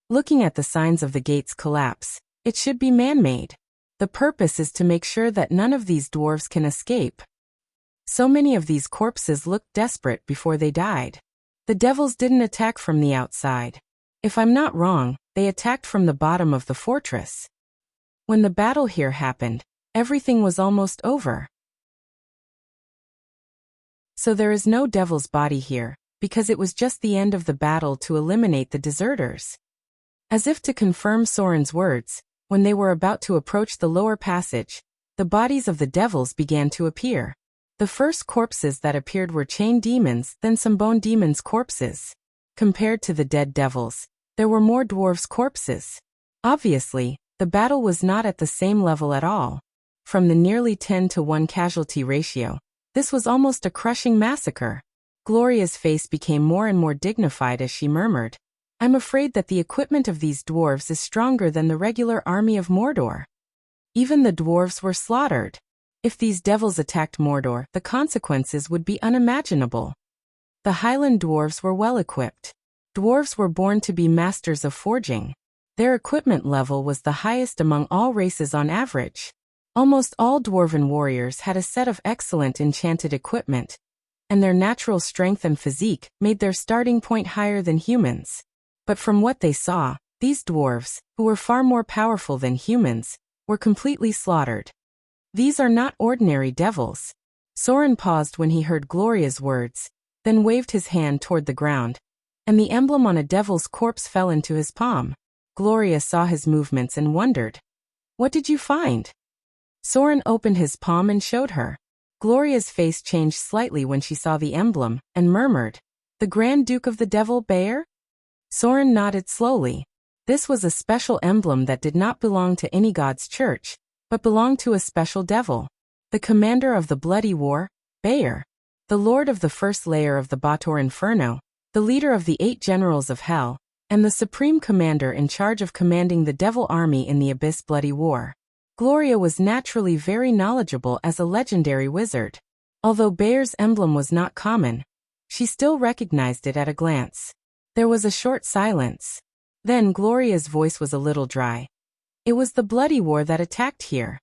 Looking at the signs of the gate's collapse, it should be man-made. The purpose is to make sure that none of these dwarves can escape. So many of these corpses looked desperate before they died. The devils didn't attack from the outside. If I'm not wrong, they attacked from the bottom of the fortress. When the battle here happened, everything was almost over. So there is no devil's body here, because it was just the end of the battle to eliminate the deserters. As if to confirm Soren's words, when they were about to approach the lower passage, the bodies of the devils began to appear. The first corpses that appeared were chain demons, then some bone demons' corpses. Compared to the dead devils, there were more dwarves' corpses. Obviously, the battle was not at the same level at all. From the nearly 10-to-1 casualty ratio, this was almost a crushing massacre. Gloria's face became more and more dignified as she murmured, I'm afraid that the equipment of these dwarves is stronger than the regular army of Mordor. Even the dwarves were slaughtered. If these devils attacked Mordor, the consequences would be unimaginable. The Highland dwarves were well equipped. Dwarves were born to be masters of forging. Their equipment level was the highest among all races on average. Almost all dwarven warriors had a set of excellent enchanted equipment, and their natural strength and physique made their starting point higher than humans. But from what they saw, these dwarves, who were far more powerful than humans, were completely slaughtered. These are not ordinary devils. Soren paused when he heard Gloria's words, then waved his hand toward the ground, and the emblem on a devil's corpse fell into his palm. Gloria saw his movements and wondered. "What did you find?" Soren opened his palm and showed her. Gloria's face changed slightly when she saw the emblem, and murmured, "The Grand Duke of the Devil Bear?" Soren nodded slowly. This was a special emblem that did not belong to any god's church, but belonged to a special devil. The commander of the bloody war, Bear. The lord of the first layer of the Bator Inferno, the leader of the 8 generals of hell, and the supreme commander in charge of commanding the devil army in the Abyss Bloody War. Gloria was naturally very knowledgeable as a legendary wizard. Although Bear's emblem was not common, she still recognized it at a glance. There was a short silence. Then Gloria's voice was a little dry. "It was the Bloody War that attacked here."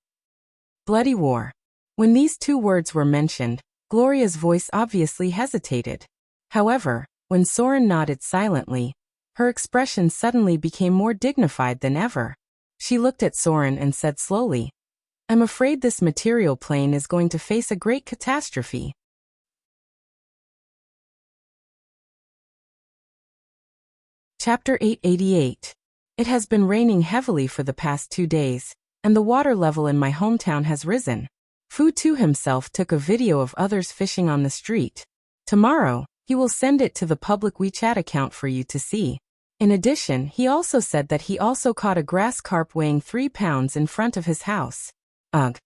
Bloody War. When these 2 words were mentioned, Gloria's voice obviously hesitated. However, when Soren nodded silently, her expression suddenly became more dignified than ever. She looked at Soren and said slowly, "I'm afraid this material plane is going to face a great catastrophe." Chapter 888. It has been raining heavily for the past 2 days, and the water level in my hometown has risen. Fu Tu himself took a video of others fishing on the street. Tomorrow, he will send it to the public WeChat account for you to see. In addition, he also said that he also caught a grass carp weighing 3 pounds in front of his house. Ugh.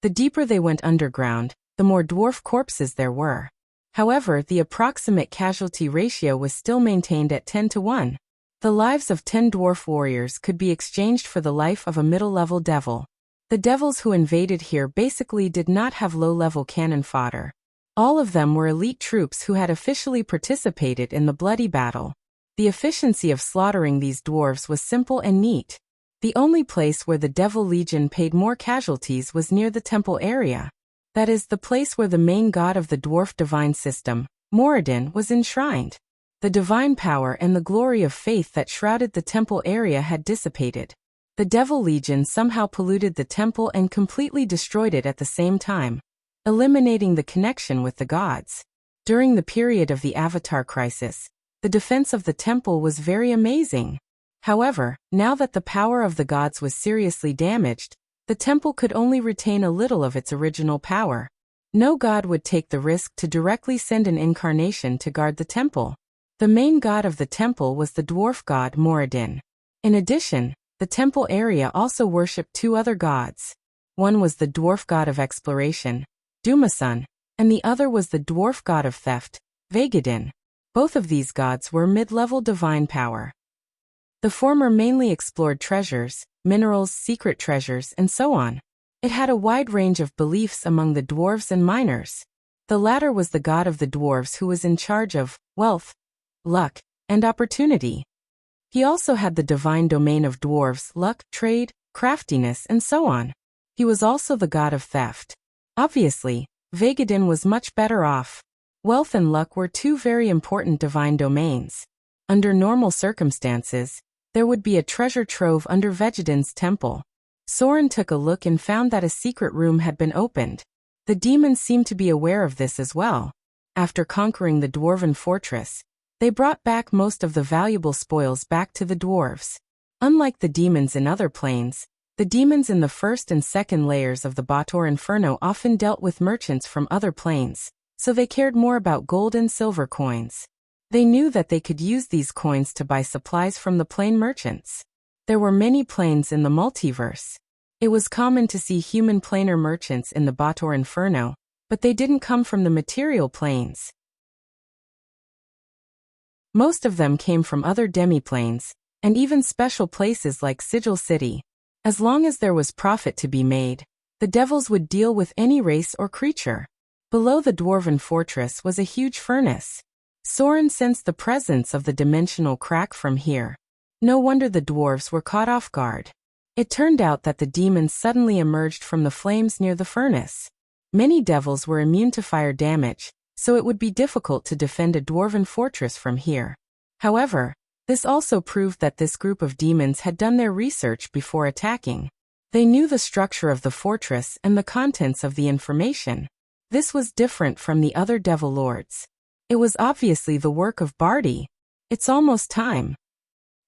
The deeper they went underground, the more dwarf corpses there were. However, the approximate casualty ratio was still maintained at 10-1. The lives of 10 dwarf warriors could be exchanged for the life of a middle-level devil. The devils who invaded here basically did not have low-level cannon fodder. All of them were elite troops who had officially participated in the bloody battle. The efficiency of slaughtering these dwarves was simple and neat. The only place where the Devil Legion paid more casualties was near the temple area. That is, the place where the main god of the dwarf divine system, Moradin, was enshrined. The divine power and the glory of faith that shrouded the temple area had dissipated. The Devil Legion somehow polluted the temple and completely destroyed it at the same time, eliminating the connection with the gods. During the period of the Avatar crisis, the defense of the temple was very amazing. However, now that the power of the gods was seriously damaged, the temple could only retain a little of its original power. No god would take the risk to directly send an incarnation to guard the temple. The main god of the temple was the dwarf god Moradin. In addition, the temple area also worshipped 2 other gods. One was the dwarf god of exploration, Dumasun, and the other was the dwarf god of theft, Vegadin. Both of these gods were mid-level divine power. The former mainly explored treasures, minerals, secret treasures, and so on. It had a wide range of beliefs among the dwarves and miners. The latter was the god of the dwarves who was in charge of wealth, luck, and opportunity. He also had the divine domain of dwarves, luck, trade, craftiness, and so on. He was also the god of theft. Obviously, Vegadin was much better off. Wealth and luck were 2 very important divine domains. Under normal circumstances, there would be a treasure trove under Vegadin's temple. Soren took a look and found that a secret room had been opened. The demons seemed to be aware of this as well. After conquering the dwarven fortress, they brought back most of the valuable spoils back to the dwarves. Unlike the demons in other planes, the demons in the first and second layers of the Bator Inferno often dealt with merchants from other planes, so they cared more about gold and silver coins. They knew that they could use these coins to buy supplies from the plane merchants. There were many planes in the multiverse. It was common to see human planar merchants in the Bator Inferno, but they didn't come from the material planes. Most of them came from other demiplanes, and even special places like Sigil City. As long as there was profit to be made, the devils would deal with any race or creature. Below the dwarven fortress was a huge furnace. Soren sensed the presence of the dimensional crack from here. No wonder the dwarves were caught off guard. It turned out that the demons suddenly emerged from the flames near the furnace. Many devils were immune to fire damage, so it would be difficult to defend a dwarven fortress from here. However, this also proved that this group of demons had done their research before attacking. They knew the structure of the fortress and the contents of the information. This was different from the other devil lords. It was obviously the work of Barty. It's almost time.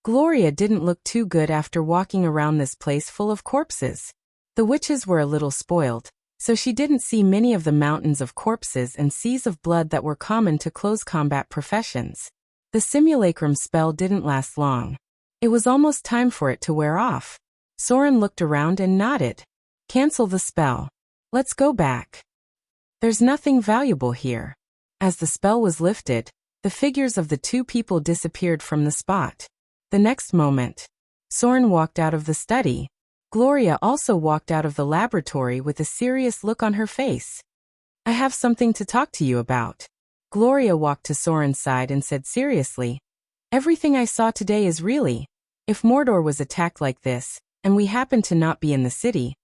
Gloria didn't look too good after walking around this place full of corpses. The witches were a little spoiled, so she didn't see many of the mountains of corpses and seas of blood that were common to close combat professions. The simulacrum spell didn't last long. It was almost time for it to wear off. Soren looked around and nodded. Cancel the spell. Let's go back. There's nothing valuable here. As the spell was lifted, the figures of the two people disappeared from the spot. The next moment, Soren walked out of the study. Gloria also walked out of the laboratory with a serious look on her face. I have something to talk to you about. Gloria walked to Soren's side and said seriously, everything I saw today is really. If Mordor was attacked like this, and we happen to not be in the city,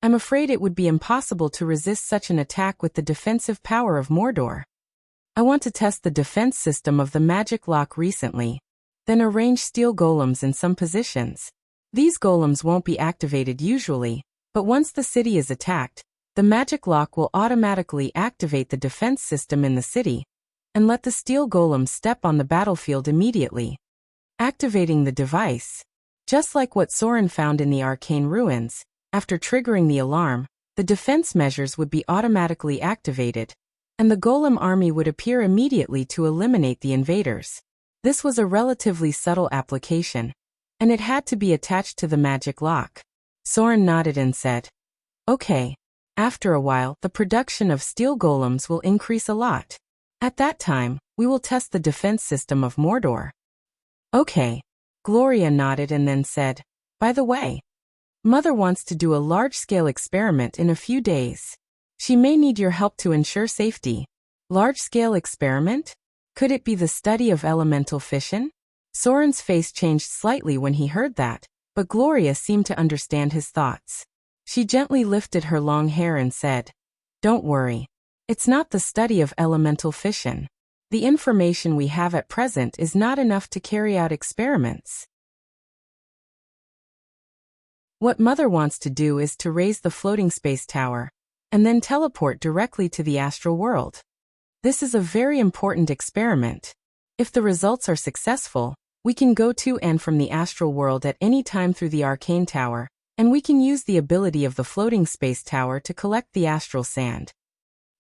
I'm afraid it would be impossible to resist such an attack with the defensive power of Mordor. I want to test the defense system of the magic lock recently, then arrange steel golems in some positions. These golems won't be activated usually, but once the city is attacked, the magic lock will automatically activate the defense system in the city, and let the steel golems step on the battlefield immediately, activating the device. Just like what Soren found in the arcane ruins, after triggering the alarm, the defense measures would be automatically activated, and the golem army would appear immediately to eliminate the invaders. This was a relatively subtle application, and it had to be attached to the magic lock. Soren nodded and said, okay. After a while, the production of steel golems will increase a lot. At that time, we will test the defense system of Mordor. Okay. Gloria nodded and then said, by the way, Mother wants to do a large-scale experiment in a few days. She may need your help to ensure safety. Large-scale experiment? Could it be the study of elemental fission? Soren's face changed slightly when he heard that, but Gloria seemed to understand his thoughts. She gently lifted her long hair and said, don't worry. It's not the study of elemental fission. The information we have at present is not enough to carry out experiments. What Mother wants to do is to raise the floating space tower, and then teleport directly to the astral world. This is a very important experiment. If the results are successful, we can go to and from the astral world at any time through the arcane tower, and we can use the ability of the floating space tower to collect the astral sand.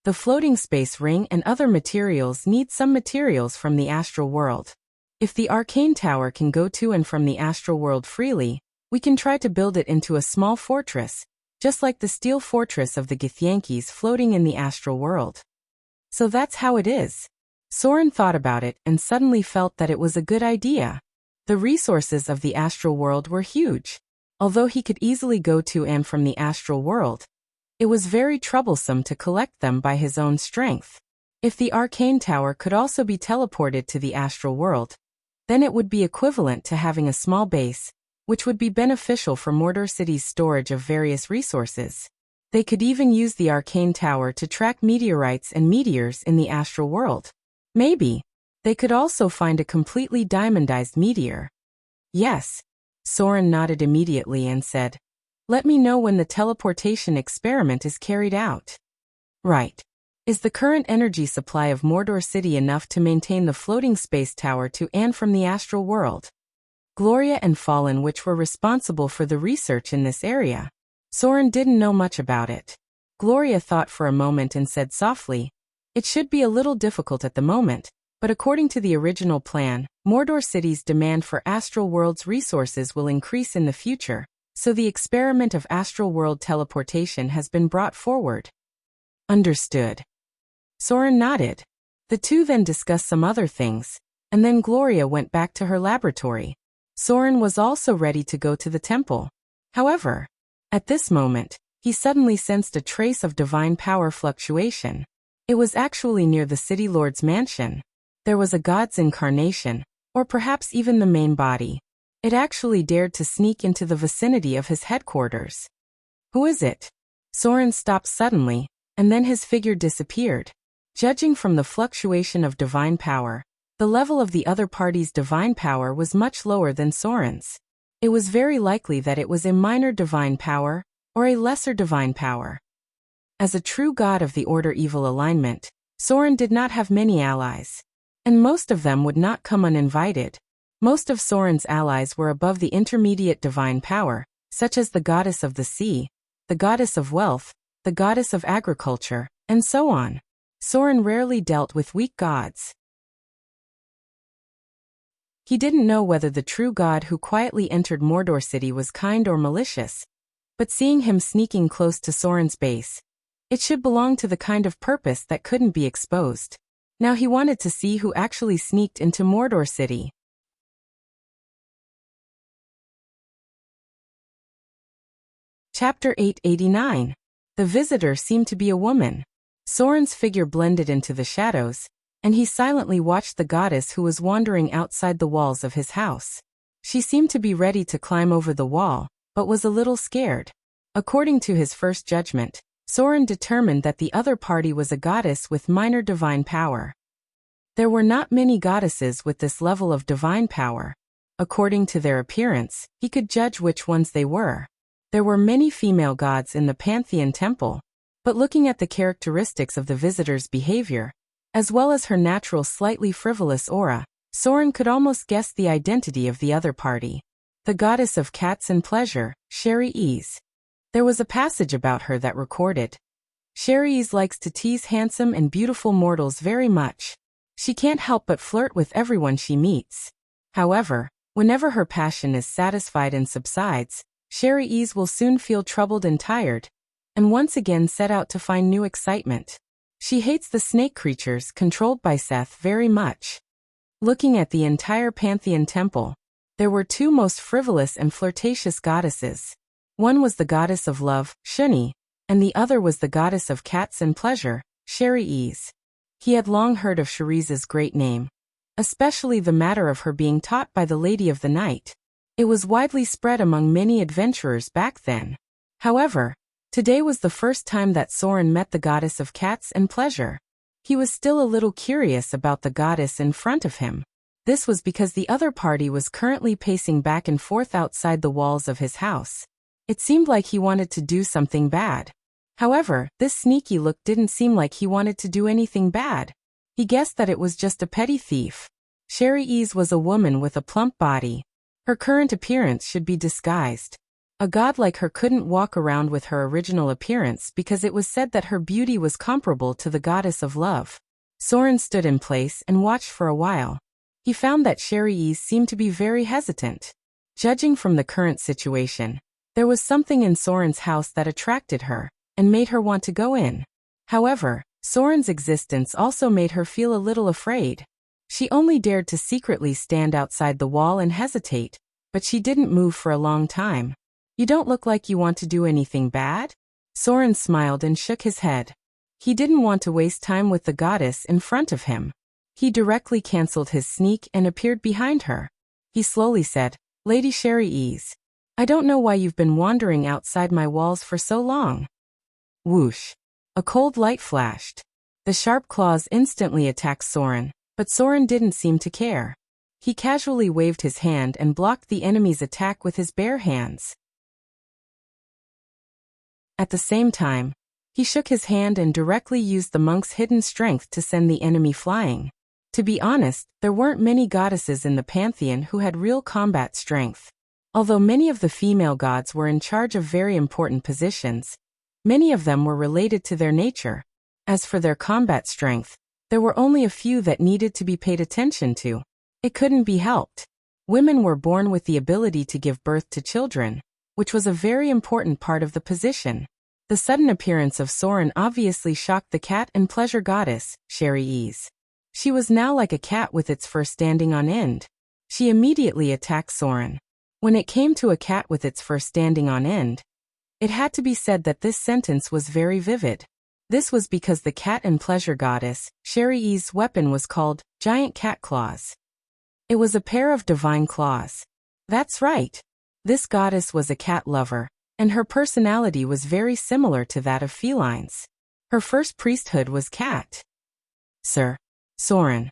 The floating space ring and other materials need some materials from the astral world. If the arcane tower can go to and from the astral world freely, we can try to build it into a small fortress, just like the steel fortress of the Githyanki's floating in the astral world. So that's how it is. Soren thought about it and suddenly felt that it was a good idea. The resources of the astral world were huge. Although he could easily go to and from the astral world, it was very troublesome to collect them by his own strength. If the arcane tower could also be teleported to the astral world, then it would be equivalent to having a small base, which would be beneficial for Mordor City's storage of various resources. They could even use the arcane tower to track meteorites and meteors in the astral world. Maybe they could also find a completely diamondized meteor. Yes. Soren nodded immediately and said, let me know when the teleportation experiment is carried out. Right. Is the current energy supply of Mordor City enough to maintain the floating space tower to and from the astral world? Gloria and Fallen, which were responsible for the research in this area. Soren didn't know much about it. Gloria thought for a moment and said softly, it should be a little difficult at the moment, but according to the original plan, Mordor City's demand for astral world's resources will increase in the future, so the experiment of astral world teleportation has been brought forward. Understood. Soren nodded. The two then discussed some other things, and then Gloria went back to her laboratory. Soren was also ready to go to the temple. However, at this moment, he suddenly sensed a trace of divine power fluctuation. It was actually near the city lord's mansion. There was a god's incarnation, or perhaps even the main body. It actually dared to sneak into the vicinity of his headquarters. Who is it? Soren stopped suddenly, and then his figure disappeared. Judging from the fluctuation of divine power, the level of the other party's divine power was much lower than Soren's. It was very likely that it was a minor divine power, or a lesser divine power. As a true god of the Order Evil alignment, Soren did not have many allies. And most of them would not come uninvited. Most of Soren's allies were above the intermediate divine power, such as the goddess of the sea, the goddess of wealth, the goddess of agriculture, and so on. Soren rarely dealt with weak gods. He didn't know whether the true god who quietly entered Mordor City was kind or malicious, but seeing him sneaking close to Soren's base, it should belong to the kind of purpose that couldn't be exposed. Now he wanted to see who actually sneaked into Mordor City. Chapter 889. The visitor seemed to be a woman. Soren's figure blended into the shadows, and he silently watched the goddess who was wandering outside the walls of his house. She seemed to be ready to climb over the wall, but was a little scared. According to his first judgment, Soren determined that the other party was a goddess with minor divine power. There were not many goddesses with this level of divine power. According to their appearance, he could judge which ones they were. There were many female gods in the Pantheon temple, but looking at the characteristics of the visitor's behavior, as well as her natural slightly frivolous aura, Soren could almost guess the identity of the other party. The goddess of cats and pleasure, Cherise. There was a passage about her that recorded, Cherise likes to tease handsome and beautiful mortals very much. She can't help but flirt with everyone she meets. However, whenever her passion is satisfied and subsides, Cherise will soon feel troubled and tired, and once again set out to find new excitement. She hates the snake creatures controlled by Seth very much. Looking at the entire Pantheon temple, there were two most frivolous and flirtatious goddesses. One was the goddess of love, Shuni, and the other was the goddess of cats and pleasure, Cherise. He had long heard of Cherise's great name, especially the matter of her being taught by the Lady of the Night. It was widely spread among many adventurers back then. However, today was the first time that Soren met the goddess of cats and pleasure. He was still a little curious about the goddess in front of him. This was because the other party was currently pacing back and forth outside the walls of his house. It seemed like he wanted to do something bad. However, this sneaky look didn't seem like he wanted to do anything bad. He guessed that it was just a petty thief. Cherise was a woman with a plump body. Her current appearance should be disguised. A god like her couldn't walk around with her original appearance because it was said that her beauty was comparable to the goddess of love. Soren stood in place and watched for a while. He found that Cherise seemed to be very hesitant. Judging from the current situation, there was something in Soren's house that attracted her and made her want to go in. However, Soren's existence also made her feel a little afraid. She only dared to secretly stand outside the wall and hesitate, but she didn't move for a long time. You don't look like you want to do anything bad? Soren smiled and shook his head. He didn't want to waste time with the goddess in front of him. He directly cancelled his sneak and appeared behind her. He slowly said, Lady Cherise, I don't know why you've been wandering outside my walls for so long. Whoosh. A cold light flashed. The sharp claws instantly attacked Soren, but Soren didn't seem to care. He casually waved his hand and blocked the enemy's attack with his bare hands. At the same time, he shook his hand and directly used the monk's hidden strength to send the enemy flying. To be honest, there weren't many goddesses in the Pantheon who had real combat strength. Although many of the female gods were in charge of very important positions, many of them were related to their nature. As for their combat strength, there were only a few that needed to be paid attention to. It couldn't be helped. Women were born with the ability to give birth to children, which was a very important part of the position. The sudden appearance of Soren obviously shocked the cat and pleasure goddess, Cherise. She was now like a cat with its fur standing on end. She immediately attacked Soren. When it came to a cat with its fur standing on end, it had to be said that this sentence was very vivid. This was because the cat and pleasure goddess, Sheri's weapon was called giant cat claws. It was a pair of divine claws. That's right. This goddess was a cat lover, and her personality was very similar to that of felines. Her first priesthood was cat. Sir. Soren.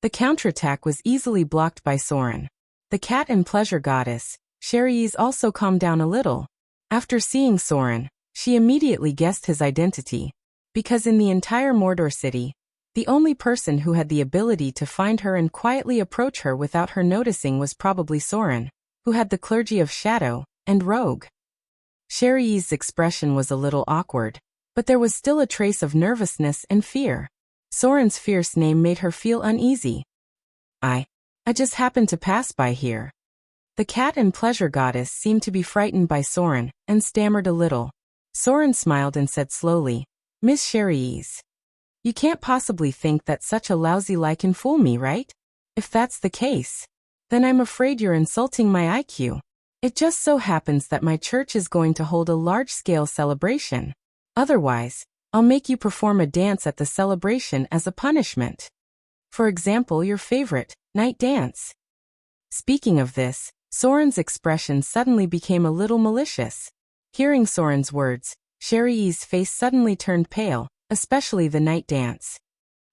The counterattack was easily blocked by Soren. The cat and pleasure goddess, Sheri's, also calmed down a little. After seeing Soren, she immediately guessed his identity, because in the entire Mordor city, the only person who had the ability to find her and quietly approach her without her noticing was probably Soren, who had the clergy of Shadow and Rogue. Sheri's expression was a little awkward, but there was still a trace of nervousness and fear. Soren's fierce name made her feel uneasy. I just happened to pass by here. The cat and pleasure goddess seemed to be frightened by Soren, and stammered a little. Soren smiled and said slowly, Miss Sheri's. You can't possibly think that such a lousy lie can fool me, right? If that's the case, then I'm afraid you're insulting my IQ. It just so happens that my church is going to hold a large-scale celebration. Otherwise, I'll make you perform a dance at the celebration as a punishment. For example, your favorite, night dance. Speaking of this, Soren's expression suddenly became a little malicious. Hearing Soren's words, Sheri's face suddenly turned pale, especially the night dance.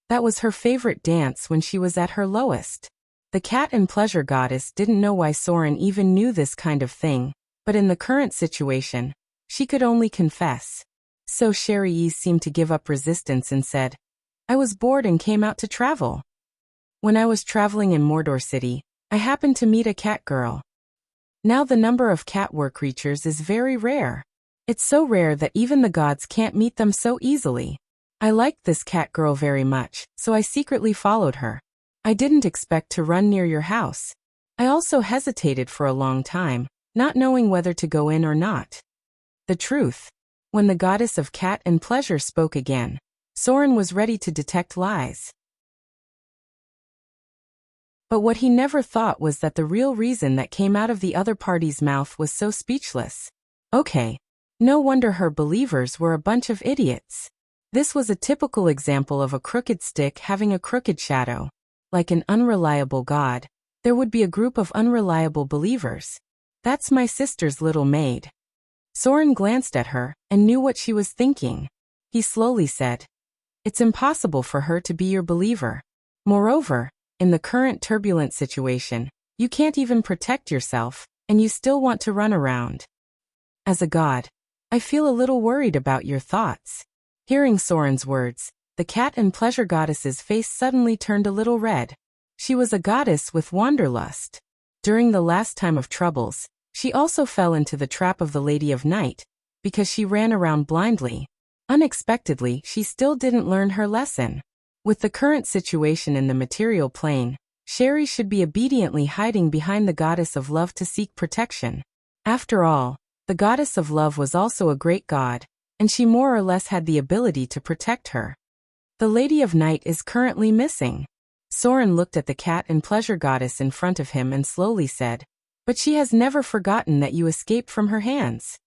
That was her favorite dance when she was at her lowest. The cat and pleasure goddess didn't know why Soren even knew this kind of thing, but in the current situation, she could only confess. So Sheri's seemed to give up resistance and said, I was bored and came out to travel. When I was traveling in Mordor City, I happened to meet a cat girl. Now the number of cat creatures is very rare. It's so rare that even the gods can't meet them so easily. I liked this cat girl very much, so I secretly followed her. I didn't expect to run near your house. I also hesitated for a long time, not knowing whether to go in or not. The truth. When the goddess of cat and pleasure spoke again, Soren was ready to detect lies. But what he never thought was that the real reason that came out of the other party's mouth was so speechless. Okay. No wonder her believers were a bunch of idiots. This was a typical example of a crooked stick having a crooked shadow. Like an unreliable god, there would be a group of unreliable believers. That's my sister's little maid. Soren glanced at her and knew what she was thinking. He slowly said, It's impossible for her to be your believer. Moreover, in the current turbulent situation, you can't even protect yourself, and you still want to run around. As a god, I feel a little worried about your thoughts. Hearing Soren's words, the cat and pleasure goddess's face suddenly turned a little red. She was a goddess with wanderlust. During the last time of troubles, she also fell into the trap of the Lady of Night, because she ran around blindly. Unexpectedly, she still didn't learn her lesson. With the current situation in the material plane, Sheri should be obediently hiding behind the goddess of love to seek protection. After all, the goddess of love was also a great god, and she more or less had the ability to protect her. The Lady of Night is currently missing. Soren looked at the cat and pleasure goddess in front of him and slowly said, But she has never forgotten that you escaped from her hands.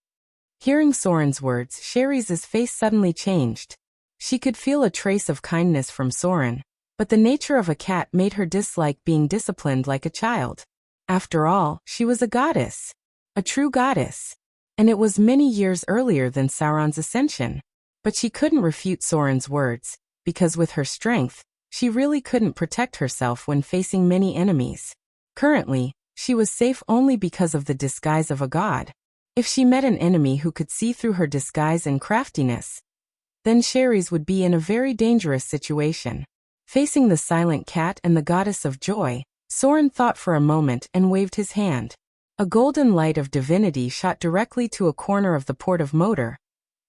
Hearing Soren's words, Sheri's face suddenly changed. She could feel a trace of kindness from Soren, but the nature of a cat made her dislike being disciplined like a child. After all, she was a goddess. A true goddess. And it was many years earlier than Sauron's ascension. But she couldn't refute Soren's words, because with her strength, she really couldn't protect herself when facing many enemies. Currently, she was safe only because of the disguise of a god. If she met an enemy who could see through her disguise and craftiness, then Sheri's would be in a very dangerous situation. Facing the silent cat and the goddess of joy, Soren thought for a moment and waved his hand. A golden light of divinity shot directly to a corner of the port of Mordor,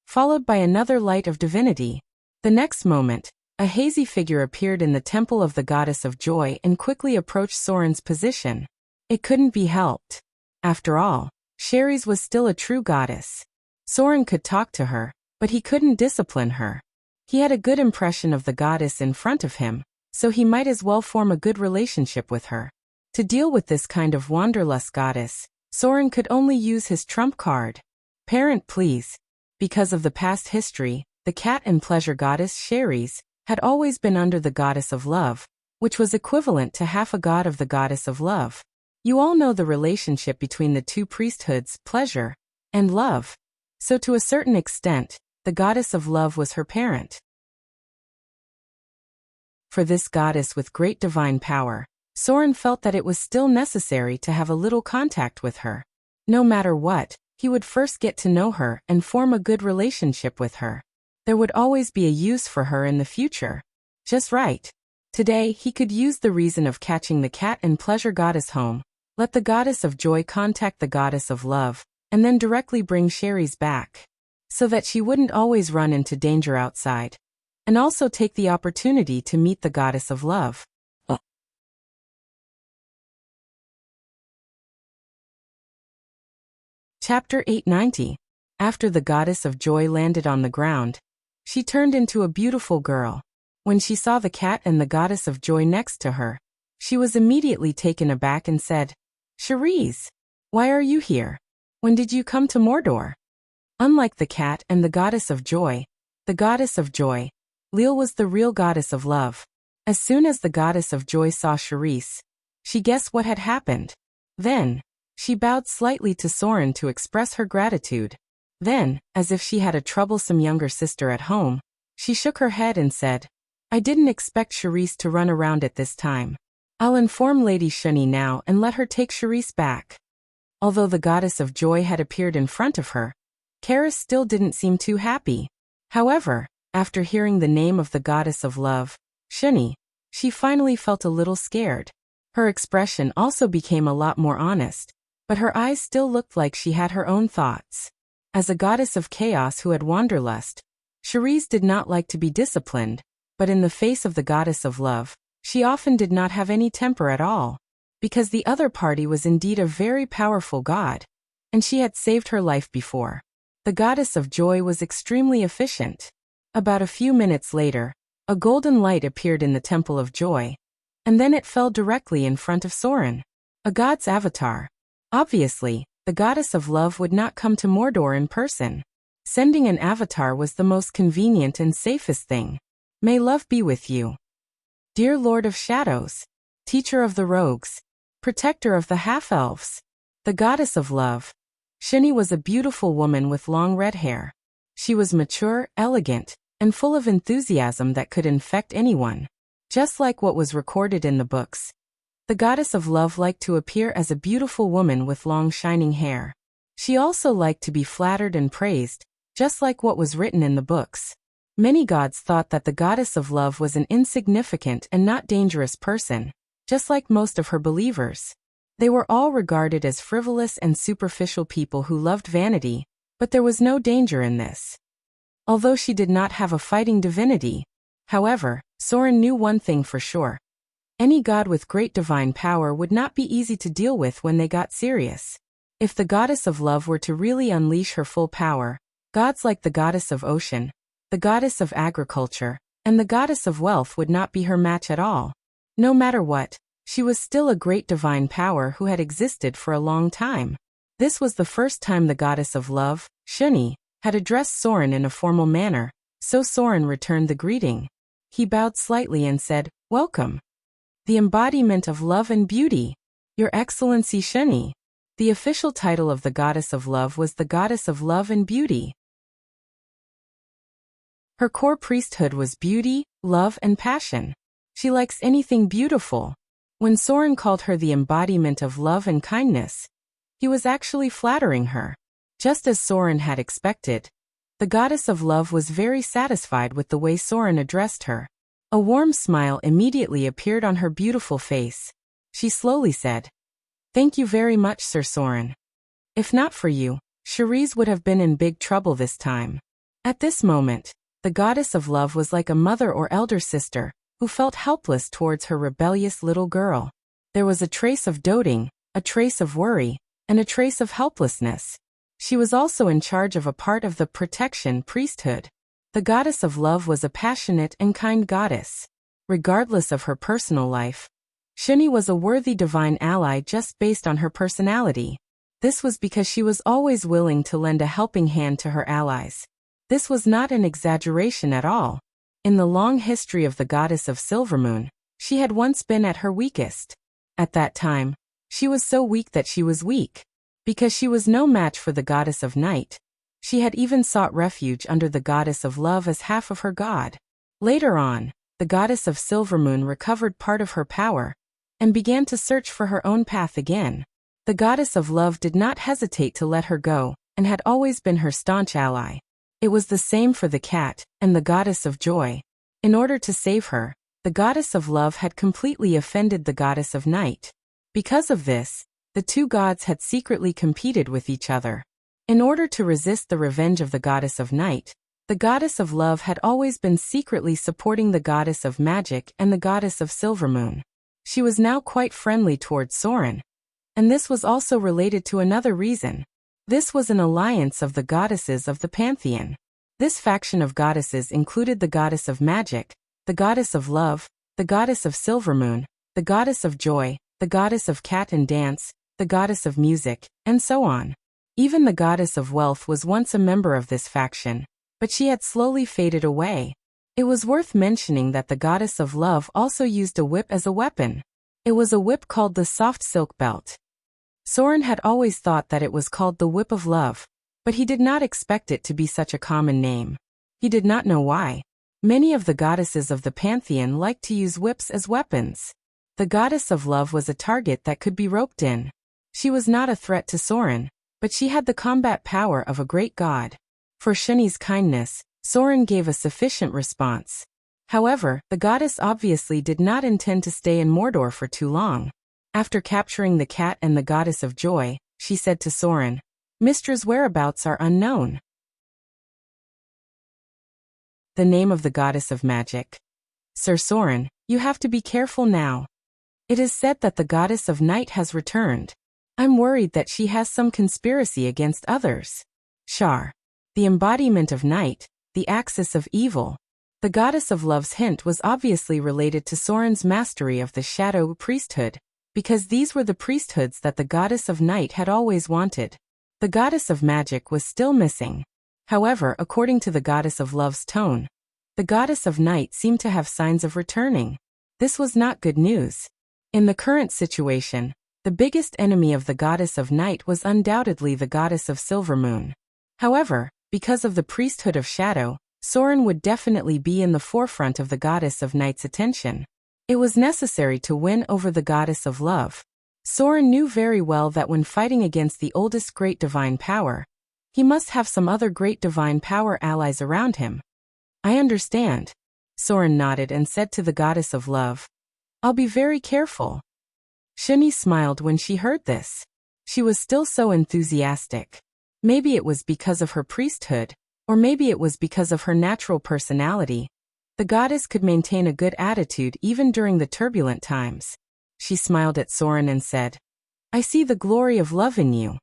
followed by another light of divinity. The next moment, a hazy figure appeared in the temple of the goddess of joy and quickly approached Soren's position. It couldn't be helped. After all, Sheri's was still a true goddess. Soren could talk to her, but he couldn't discipline her. He had a good impression of the goddess in front of him, so he might as well form a good relationship with her. To deal with this kind of wanderlust goddess, Soren could only use his trump card. Parent, please. Because of the past history, the cat and pleasure goddess Ceres had always been under the goddess of love, which was equivalent to half a god of the goddess of love. You all know the relationship between the two priesthoods, pleasure and love. So to a certain extent, the goddess of love was her parent. For this goddess with great divine power, Soren felt that it was still necessary to have a little contact with her. No matter what, he would first get to know her and form a good relationship with her. There would always be a use for her in the future. Just right. Today, he could use the reason of catching the cat and pleasure goddess home, let the goddess of joy contact the goddess of love, and then directly bring Ceres back, so that she wouldn't always run into danger outside, and also take the opportunity to meet the goddess of love. Chapter 890. After the goddess of joy landed on the ground, she turned into a beautiful girl. When she saw the cat and the goddess of joy next to her, she was immediately taken aback and said, "Ceres, why are you here? When did you come to Mordor?" Unlike the cat and the goddess of joy, Lil was the real goddess of love. As soon as the goddess of joy saw Ceres, she guessed what had happened. Then, she bowed slightly to Soren to express her gratitude. Then, as if she had a troublesome younger sister at home, she shook her head and said, "I didn't expect Ceres to run around at this time. I'll inform Lady Shuni now and let her take Ceres back." Although the goddess of joy had appeared in front of her, Karis still didn't seem too happy. However, after hearing the name of the goddess of love, Shuni, she finally felt a little scared. Her expression also became a lot more honest, but her eyes still looked like she had her own thoughts. As a goddess of chaos who had wanderlust, Ceres did not like to be disciplined, but in the face of the goddess of love, she often did not have any temper at all, because the other party was indeed a very powerful god, and she had saved her life before. The goddess of joy was extremely efficient. About a few minutes later, a golden light appeared in the Temple of Joy, and then it fell directly in front of Soren. A god's avatar. Obviously, the goddess of love would not come to Mordor in person. Sending an avatar was the most convenient and safest thing. May love be with you. Dear Lord of Shadows, teacher of the rogues, protector of the half-elves, the goddess of love. Shuni was a beautiful woman with long red hair. She was mature, elegant, and full of enthusiasm that could infect anyone. Just like what was recorded in the books, the goddess of love liked to appear as a beautiful woman with long shining hair. She also liked to be flattered and praised, just like what was written in the books. Many gods thought that the goddess of love was an insignificant and not dangerous person, just like most of her believers. They were all regarded as frivolous and superficial people who loved vanity, but there was no danger in this. Although she did not have a fighting divinity, however, Soren knew one thing for sure. Any god with great divine power would not be easy to deal with when they got serious. If the goddess of love were to really unleash her full power, gods like the goddess of ocean, the goddess of agriculture, and the goddess of wealth would not be her match at all. No matter what, she was still a great divine power who had existed for a long time. This was the first time the goddess of love, Shuni, had addressed Soren in a formal manner, so Soren returned the greeting. He bowed slightly and said, "Welcome. The embodiment of love and beauty, Your Excellency Shuni." The official title of the goddess of love was the goddess of love and beauty. Her core priesthood was beauty, love, and passion. She likes anything beautiful. When Soren called her the embodiment of love and kindness, he was actually flattering her. Just as Soren had expected, the goddess of love was very satisfied with the way Soren addressed her. A warm smile immediately appeared on her beautiful face. She slowly said, "Thank you very much, Sir Soren. If not for you, Ceres would have been in big trouble this time." At this moment, the goddess of love was like a mother or elder sister, who felt helpless towards her rebellious little girl. There was a trace of doting, a trace of worry, and a trace of helplessness. She was also in charge of a part of the protection priesthood. The goddess of love was a passionate and kind goddess. Regardless of her personal life, Shuni was a worthy divine ally just based on her personality. This was because she was always willing to lend a helping hand to her allies. This was not an exaggeration at all. In the long history of the goddess of Silvermoon, she had once been at her weakest. At that time, she was so weak that she was weak. Because she was no match for the goddess of night, she had even sought refuge under the goddess of love as half of her god. Later on, the goddess of Silvermoon recovered part of her power and began to search for her own path again. The goddess of love did not hesitate to let her go and had always been her staunch ally. It was the same for the cat and the goddess of joy. In order to save her, the goddess of love had completely offended the goddess of night. Because of this, the two gods had secretly competed with each other. In order to resist the revenge of the goddess of night, the goddess of love had always been secretly supporting the goddess of magic and the goddess of Silvermoon. She was now quite friendly towards Soren. And this was also related to another reason. This was an alliance of the goddesses of the pantheon. This faction of goddesses included the goddess of magic, the goddess of love, the goddess of Silvermoon, the goddess of joy, the goddess of cat and dance, the goddess of music, and so on. Even the goddess of wealth was once a member of this faction, but she had slowly faded away. It was worth mentioning that the goddess of love also used a whip as a weapon. It was a whip called the soft silk belt. Soren had always thought that it was called the whip of love, but he did not expect it to be such a common name. He did not know why. Many of the goddesses of the pantheon liked to use whips as weapons. The goddess of love was a target that could be roped in. She was not a threat to Soren, but she had the combat power of a great god. For Shuni's kindness, Soren gave a sufficient response. However, the goddess obviously did not intend to stay in Mordor for too long. After capturing the cat and the goddess of joy, she said to Soren, "Mistra's whereabouts are unknown." The name of the goddess of magic. Sir Soren, you have to be careful now. It is said that the goddess of night has returned. I'm worried that she has some conspiracy against others. Shar. The embodiment of night, the axis of evil. The goddess of love's hint was obviously related to Soren's mastery of the shadow priesthood, because these were the priesthoods that the goddess of night had always wanted. The goddess of magic was still missing. However, according to the goddess of love's tone, the goddess of night seemed to have signs of returning. This was not good news. In the current situation, the biggest enemy of the goddess of night was undoubtedly the goddess of Silvermoon. However, because of the priesthood of shadow, Soren would definitely be in the forefront of the goddess of night's attention. It was necessary to win over the goddess of love. Soren knew very well that when fighting against the oldest great divine power, he must have some other great divine power allies around him. I understand. Soren nodded and said to the goddess of love, "I'll be very careful." Shuni smiled when she heard this. She was still so enthusiastic. Maybe it was because of her priesthood, or maybe it was because of her natural personality. The goddess could maintain a good attitude even during the turbulent times. She smiled at Soren and said, "I see the glory of love in you.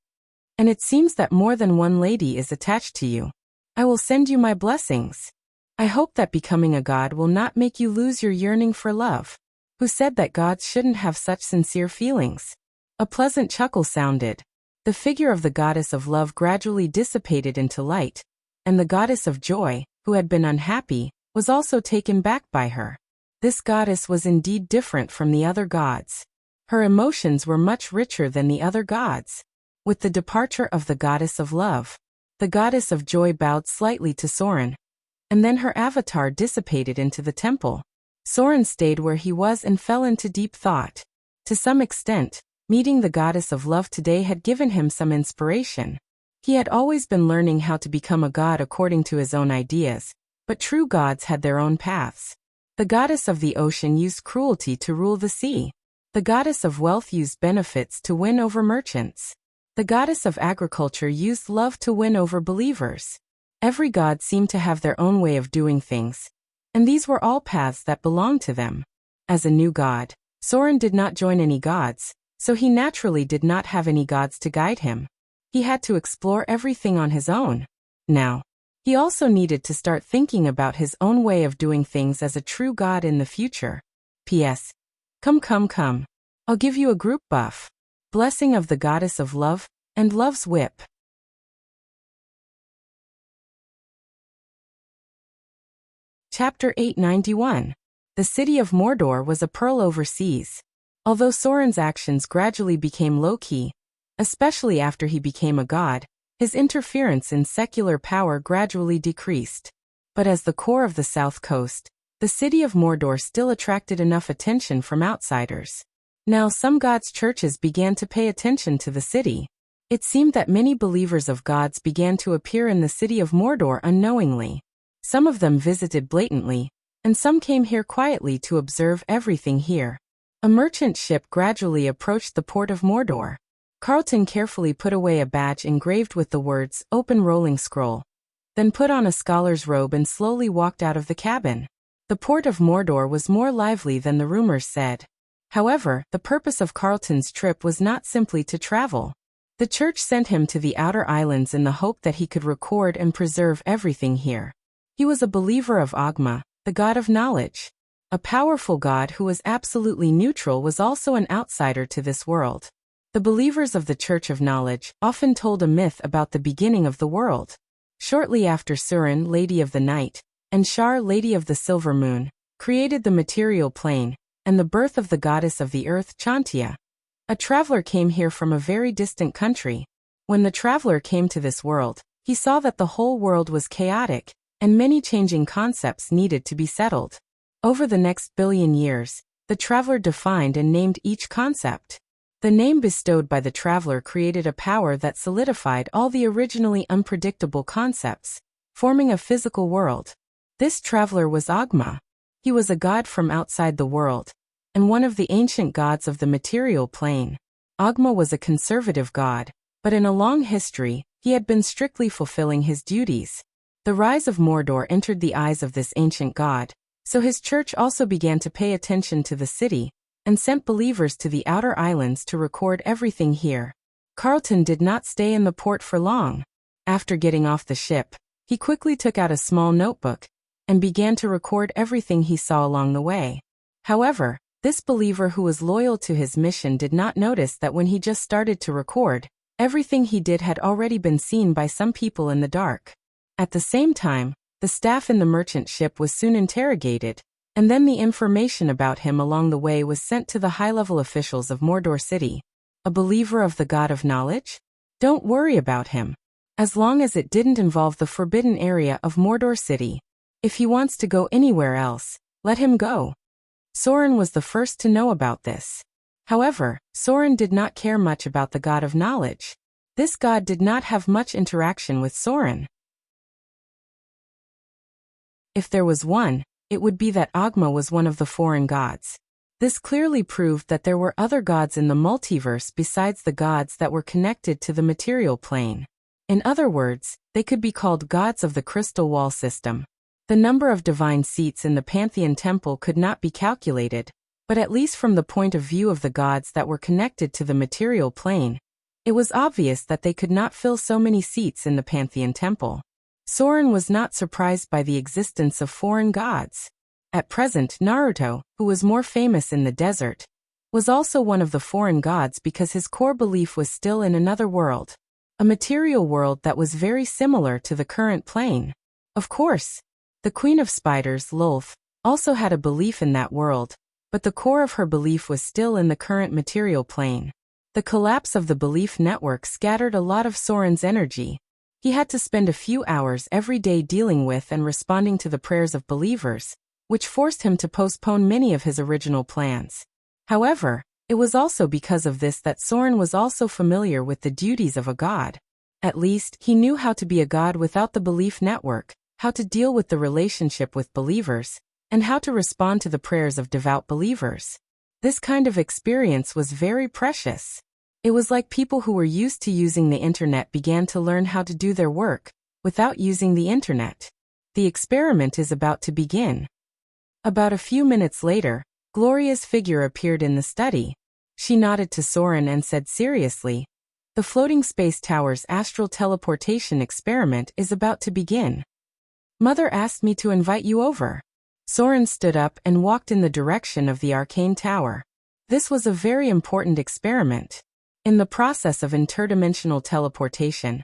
And it seems that more than one lady is attached to you. I will send you my blessings. I hope that becoming a god will not make you lose your yearning for love." Who said that gods shouldn't have such sincere feelings? A pleasant chuckle sounded. The figure of the goddess of love gradually dissipated into light, and the goddess of joy, who had been unhappy, was also taken back by her. This goddess was indeed different from the other gods. Her emotions were much richer than the other gods. With the departure of the goddess of love, the goddess of joy bowed slightly to Soren, and then her avatar dissipated into the temple. Soren stayed where he was and fell into deep thought. To some extent, meeting the goddess of love today had given him some inspiration. He had always been learning how to become a god according to his own ideas, but true gods had their own paths. The goddess of the ocean used cruelty to rule the sea. The goddess of wealth used benefits to win over merchants. The goddess of agriculture used love to win over believers. Every god seemed to have their own way of doing things, and these were all paths that belonged to them. As a new god, Soren did not join any gods, so he naturally did not have any gods to guide him. He had to explore everything on his own. Now, he also needed to start thinking about his own way of doing things as a true god in the future. P.S. Come. I'll give you a group buff. Blessing of the goddess of love, and loves whip. Chapter 891. The city of Mordor was a pearl overseas. Although Sauron's actions gradually became low-key, especially after he became a god, his interference in secular power gradually decreased. But as the core of the south coast, the city of Mordor still attracted enough attention from outsiders. Now some gods' churches began to pay attention to the city. It seemed that many believers of gods began to appear in the city of Mordor unknowingly. Some of them visited blatantly, and some came here quietly to observe everything here. A merchant ship gradually approached the port of Mordor. Carlton carefully put away a badge engraved with the words, "Open Rolling Scroll," then put on a scholar's robe and slowly walked out of the cabin. The port of Mordor was more lively than the rumors said. However, the purpose of Carlton's trip was not simply to travel. The church sent him to the outer islands in the hope that he could record and preserve everything here. He was a believer of Ogma, the god of knowledge. A powerful god who was absolutely neutral was also an outsider to this world. The believers of the Church of Knowledge often told a myth about the beginning of the world. Shortly after Surin, Lady of the Night, and Shar, Lady of the Silver Moon, created the material plane, and the birth of the goddess of the earth, Chantia. A traveler came here from a very distant country. When the traveler came to this world, he saw that the whole world was chaotic, and many changing concepts needed to be settled. Over the next billion years, the traveler defined and named each concept. The name bestowed by the traveler created a power that solidified all the originally unpredictable concepts, forming a physical world. This traveler was Ogma. He was a god from outside the world, and one of the ancient gods of the material plane. Ogma was a conservative god, but in a long history, he had been strictly fulfilling his duties. The rise of Mordor entered the eyes of this ancient god, so his church also began to pay attention to the city, and sent believers to the outer islands to record everything here. Carlton did not stay in the port for long. After getting off the ship, he quickly took out a small notebook, and began to record everything he saw along the way. However, this believer who was loyal to his mission did not notice that when he just started to record, everything he did had already been seen by some people in the dark. At the same time, the staff in the merchant ship was soon interrogated, and then the information about him along the way was sent to the high-level officials of Mordor City. A believer of the God of Knowledge? Don't worry about him. As long as it didn't involve the forbidden area of Mordor City. If he wants to go anywhere else, let him go. Sauron was the first to know about this. However, Sauron did not care much about the God of Knowledge. This god did not have much interaction with Sauron. If there was one, it would be that Ogma was one of the foreign gods. This clearly proved that there were other gods in the multiverse besides the gods that were connected to the material plane. In other words, they could be called gods of the crystal wall system. The number of divine seats in the Pantheon Temple could not be calculated, but at least from the point of view of the gods that were connected to the material plane, it was obvious that they could not fill so many seats in the Pantheon Temple. Sauron was not surprised by the existence of foreign gods. At present, Naruto, who was more famous in the desert, was also one of the foreign gods because his core belief was still in another world, a material world that was very similar to the current plane. Of course, the Queen of Spiders, Lolth, also had a belief in that world, but the core of her belief was still in the current material plane. The collapse of the belief network scattered a lot of Sauron's energy. He had to spend a few hours every day dealing with and responding to the prayers of believers, which forced him to postpone many of his original plans. However, it was also because of this that Sauron was also familiar with the duties of a god. At least, he knew how to be a god without the belief network, how to deal with the relationship with believers, and how to respond to the prayers of devout believers. This kind of experience was very precious. It was like people who were used to using the internet began to learn how to do their work without using the internet. The experiment is about to begin. About a few minutes later, Gloria's figure appeared in the study. She nodded to Sauron and said seriously, "The floating space tower's astral teleportation experiment is about to begin. Mother asked me to invite you over." Sauron stood up and walked in the direction of the arcane tower. This was a very important experiment. In the process of interdimensional teleportation,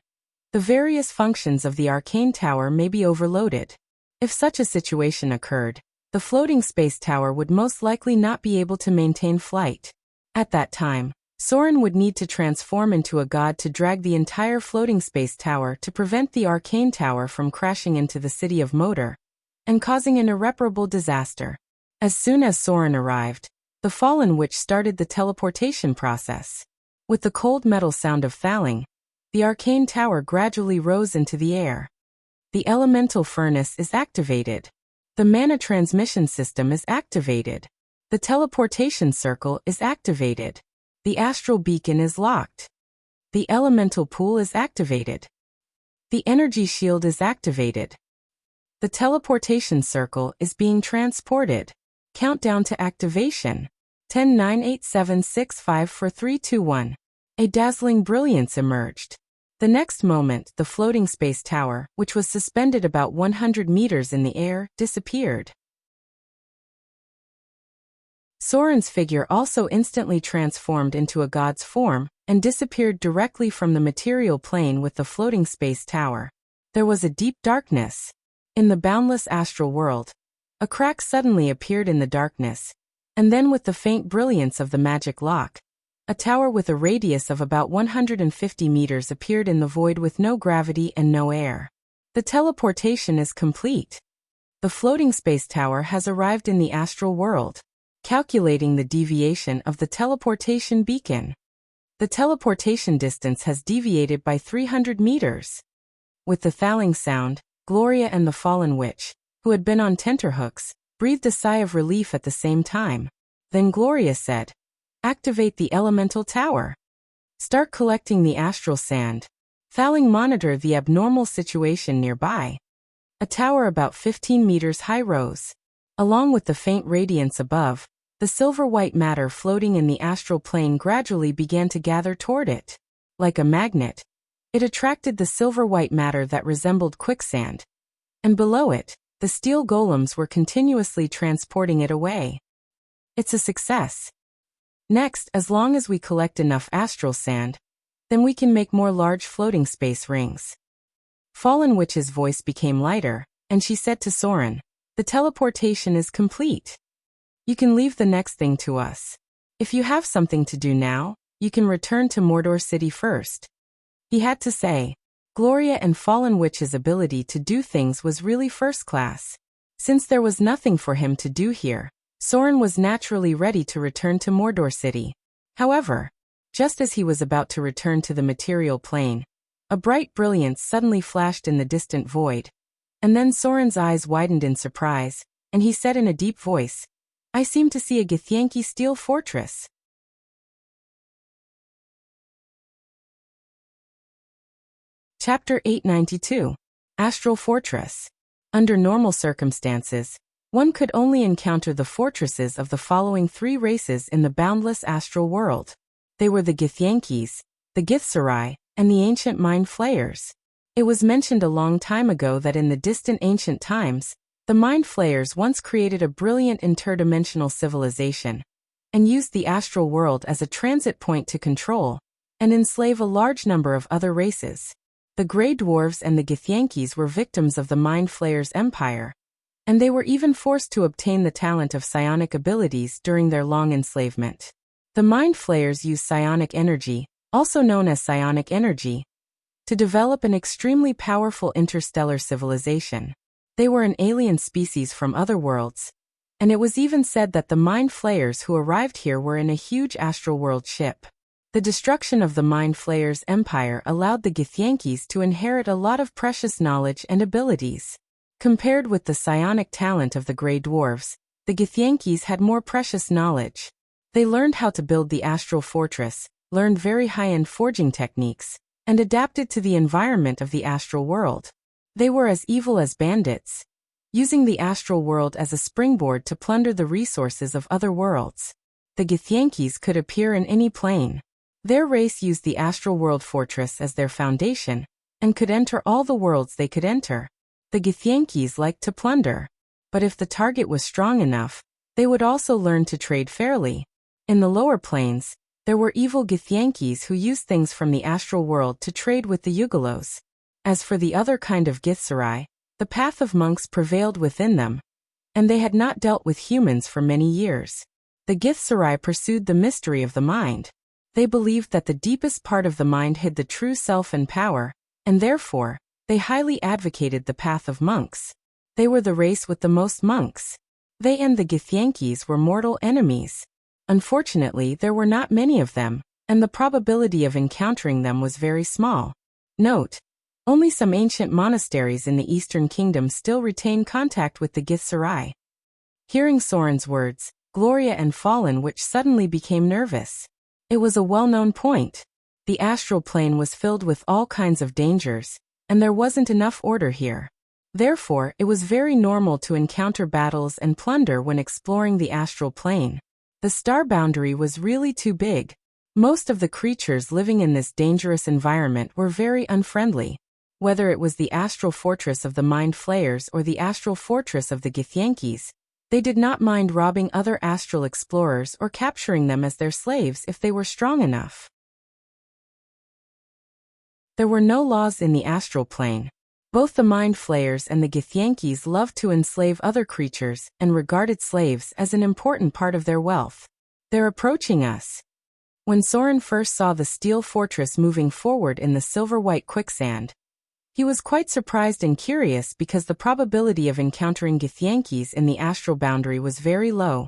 the various functions of the arcane tower may be overloaded. If such a situation occurred, the floating space tower would most likely not be able to maintain flight. At that time, Soren would need to transform into a god to drag the entire floating space tower to prevent the arcane tower from crashing into the city of Moder and causing an irreparable disaster. As soon as Soren arrived, the fallen witch started the teleportation process. With the cold metal sound of falling, the arcane tower gradually rose into the air. The elemental furnace is activated. The mana transmission system is activated. The teleportation circle is activated. The astral beacon is locked. The elemental pool is activated. The energy shield is activated. The teleportation circle is being transported. Countdown to activation. 10, 9, 8, 7, 6, 5, 4, 3, 2, 1. A dazzling brilliance emerged. The next moment, the floating space tower, which was suspended about 100 meters in the air, disappeared. Soren's figure also instantly transformed into a god's form and disappeared directly from the material plane with the floating space tower. There was a deep darkness. In the boundless astral world, a crack suddenly appeared in the darkness, and then with the faint brilliance of the magic lock, a tower with a radius of about 150 meters appeared in the void with no gravity and no air. The teleportation is complete. The floating space tower has arrived in the astral world. Calculating the deviation of the teleportation beacon. The teleportation distance has deviated by 300 meters. With the thawing sound, Gloria and the fallen witch, who had been on tenterhooks, breathed a sigh of relief at the same time. Then Gloria said, "Activate the elemental tower. Start collecting the astral sand. Thawing monitor the abnormal situation nearby." A tower about 15 meters high rose. Along with the faint radiance above, the silver-white matter floating in the astral plane gradually began to gather toward it. Like a magnet, it attracted the silver-white matter that resembled quicksand. And below it, the steel golems were continuously transporting it away. It's a success. Next, as long as we collect enough astral sand, then we can make more large floating space rings. Fallen Witch's voice became lighter, and she said to Soren, "The teleportation is complete. You can leave the next thing to us. If you have something to do now, you can return to Mordor City first." He had to say, Gloria and Fallen Witch's ability to do things was really first class. Since there was nothing for him to do here, Soren was naturally ready to return to Mordor City. However, just as he was about to return to the material plane, a bright brilliance suddenly flashed in the distant void. And then Soren's eyes widened in surprise, and he said in a deep voice, "I seem to see a Githyanki steel fortress." Chapter 892. Astral Fortress. Under normal circumstances, one could only encounter the fortresses of the following three races in the boundless astral world. They were the Githyankis, the Githzerai, and the ancient Mind Flayers. It was mentioned a long time ago that in the distant ancient times, the Mind Flayers once created a brilliant interdimensional civilization and used the astral world as a transit point to control and enslave a large number of other races. The Grey Dwarves and the Githyankis were victims of the Mind Flayers' empire, and they were even forced to obtain the talent of psionic abilities during their long enslavement. The Mind Flayers used psionic energy, also known as psionic energy, to develop an extremely powerful interstellar civilization. They were an alien species from other worlds, and it was even said that the Mind Flayers who arrived here were in a huge astral world ship. The destruction of the Mind Flayers' empire allowed the Githyankis to inherit a lot of precious knowledge and abilities. Compared with the psionic talent of the Grey Dwarves, the Githyankis had more precious knowledge. They learned how to build the astral fortress, learned very high-end forging techniques, and adapted to the environment of the astral world. They were as evil as bandits, using the astral world as a springboard to plunder the resources of other worlds. The Githyankis could appear in any plane. Their race used the astral world fortress as their foundation, and could enter all the worlds they could enter. The Githyankis liked to plunder, but if the target was strong enough, they would also learn to trade fairly. In the lower planes, There were evil Githyanks who used things from the astral world to trade with the Yugalos. As for the other kind of Githzerai, the path of monks prevailed within them, and they had not dealt with humans for many years. The Githzerai pursued the mystery of the mind. They believed that the deepest part of the mind hid the true self and power, and therefore, they highly advocated the path of monks. They were the race with the most monks. They and the Githyanks were mortal enemies. Unfortunately, there were not many of them, and the probability of encountering them was very small. Note: only some ancient monasteries in the Eastern Kingdom still retain contact with the Githzerai. Hearing Soren's words, Gloria and Fallen Witch suddenly became nervous. It was a well-known point. The astral plane was filled with all kinds of dangers, and there wasn't enough order here. Therefore, it was very normal to encounter battles and plunder when exploring the astral plane. The star boundary was really too big. Most of the creatures living in this dangerous environment were very unfriendly. Whether it was the astral fortress of the Mind Flayers or the astral fortress of the Githyanks, they did not mind robbing other astral explorers or capturing them as their slaves if they were strong enough. There were no laws in the astral plane. Both the Mind Flayers and the Githyanks loved to enslave other creatures and regarded slaves as an important part of their wealth. They're approaching us. When Soren first saw the steel fortress moving forward in the silver-white quicksand, he was quite surprised and curious because the probability of encountering Githyanks in the astral boundary was very low,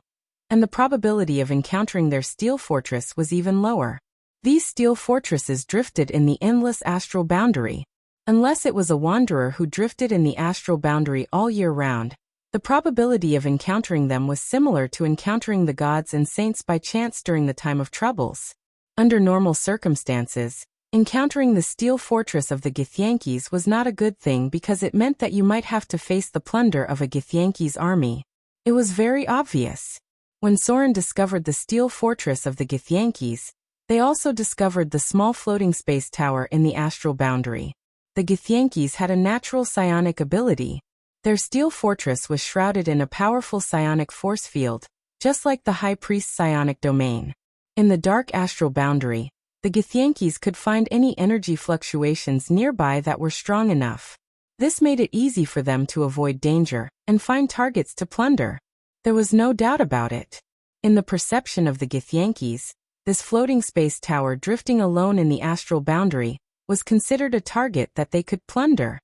and the probability of encountering their steel fortress was even lower. These steel fortresses drifted in the endless astral boundary. Unless it was a wanderer who drifted in the astral boundary all year round, the probability of encountering them was similar to encountering the gods and saints by chance during the time of troubles. Under normal circumstances, encountering the steel fortress of the Githyanks was not a good thing because it meant that you might have to face the plunder of a Githyanks army. It was very obvious. When Soren discovered the steel fortress of the Githyanks, they also discovered the small floating space tower in the astral boundary. The Githyanks had a natural psionic ability. Their steel fortress was shrouded in a powerful psionic force field, just like the High Priest's psionic domain. In the dark astral boundary, the Githyanks could find any energy fluctuations nearby that were strong enough. This made it easy for them to avoid danger and find targets to plunder. There was no doubt about it. In the perception of the Githyanks, this floating space tower drifting alone in the astral boundary was considered a target that they could plunder.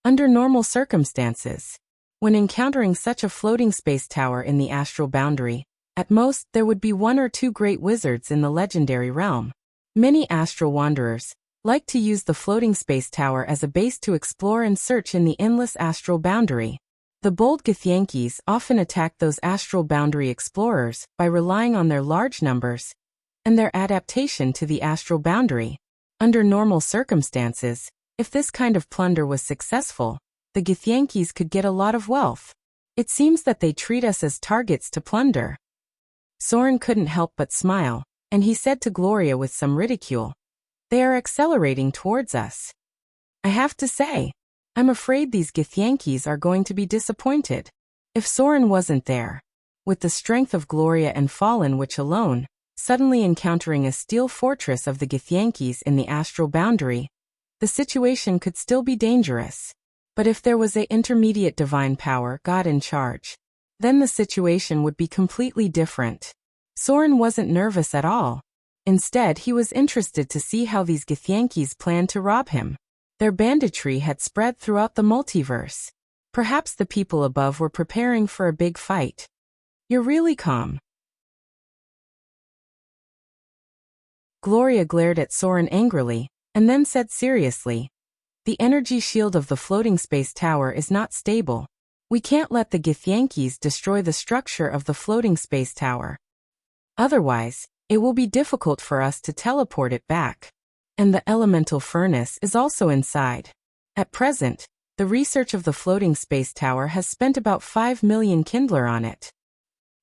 Under normal circumstances, when encountering such a floating space tower in the astral boundary, at most there would be one or two great wizards in the legendary realm. Many astral wanderers like to use the floating space tower as a base to explore and search in the endless astral boundary. The bold Githyanks often attack those astral boundary explorers by relying on their large numbers and their adaptation to the astral boundary. Under normal circumstances, if this kind of plunder was successful, the Githyanks could get a lot of wealth. It seems that they treat us as targets to plunder. Soren couldn't help but smile, and he said to Gloria with some ridicule, "They are accelerating towards us. I have to say, I'm afraid these Githyanks are going to be disappointed." If Soren wasn't there, with the strength of Gloria and Fallen Witch alone, suddenly encountering a steel fortress of the Githyanks in the astral boundary, the situation could still be dangerous. But if there was an intermediate divine power God in charge, then the situation would be completely different. Soren wasn't nervous at all. Instead, he was interested to see how these Githyanks planned to rob him. Their banditry had spread throughout the multiverse. Perhaps the people above were preparing for a big fight. "You're really calm." Gloria glared at Soren angrily, and then said seriously, "The energy shield of the floating space tower is not stable. We can't let the Githyanks destroy the structure of the floating space tower. Otherwise, it will be difficult for us to teleport it back. And the elemental furnace is also inside. At present, the research of the floating space tower has spent about 5 million Kindler on it.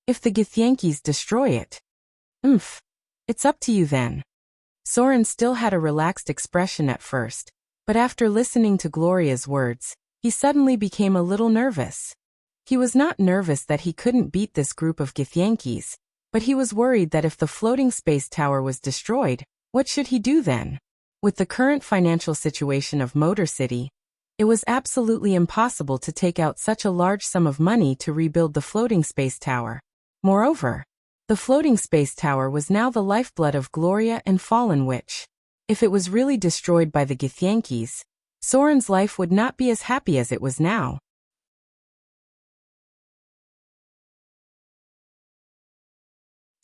If the Githyanks destroy it, it's up to you then." Soren still had a relaxed expression at first, but after listening to Gloria's words, he suddenly became a little nervous. He was not nervous that he couldn't beat this group of Githyanks, But he was worried that if the floating space tower was destroyed, what should he do then? With the current financial situation of Motor City, it was absolutely impossible to take out such a large sum of money to rebuild the floating space tower. Moreover, the floating space tower was now the lifeblood of Gloria and Fallen, which, if it was really destroyed by the Githyanki, Soren's life would not be as happy as it was now.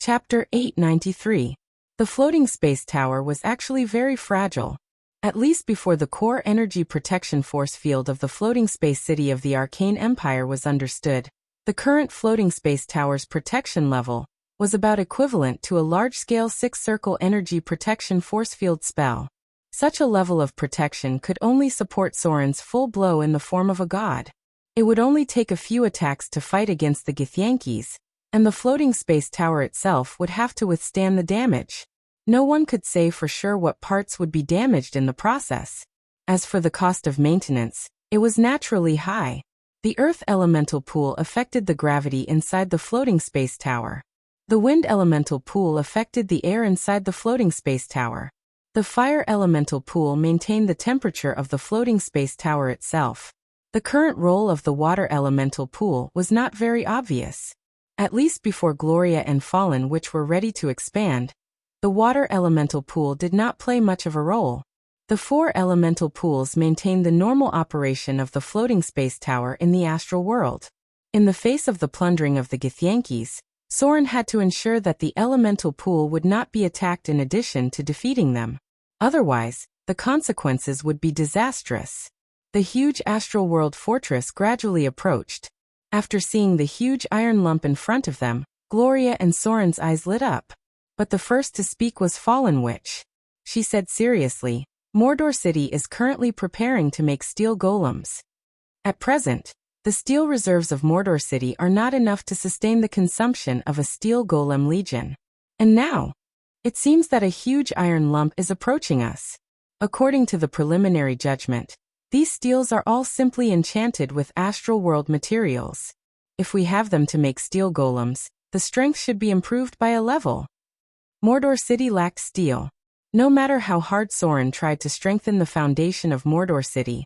Chapter 893. The floating space tower was actually very fragile. At least before the core energy protection force field of the floating space city of the Arcane Empire was understood, the current floating space tower's protection level was about equivalent to a large-scale six-circle energy protection force field spell. Such a level of protection could only support Soren's full blow in the form of a god. It would only take a few attacks to fight against the Githyanki, and the floating space tower itself would have to withstand the damage. No one could say for sure what parts would be damaged in the process. As for the cost of maintenance, it was naturally high. The earth elemental pool affected the gravity inside the floating space tower. The wind elemental pool affected the air inside the floating space tower. The fire elemental pool maintained the temperature of the floating space tower itself. The current role of the water elemental pool was not very obvious. At least before Gloria and Fallen, which were ready to expand, the water elemental pool did not play much of a role. The four elemental pools maintained the normal operation of the floating space tower in the astral world. In the face of the plundering of the Githyanki, Soren had to ensure that the elemental pool would not be attacked in addition to defeating them. Otherwise, the consequences would be disastrous. The huge astral world fortress gradually approached. After seeing the huge iron lump in front of them, Gloria and Soren's eyes lit up. But the first to speak was Fallen Witch. She said seriously, Mordor City is currently preparing to make steel golems. At present, the steel reserves of Mordor City are not enough to sustain the consumption of a steel golem legion. And now, it seems that a huge iron lump is approaching us. According to the preliminary judgment, these steels are all simply enchanted with astral world materials. If we have them to make steel golems, the strength should be improved by a level. Mordor City lacked steel. No matter how hard Soren tried to strengthen the foundation of Mordor City,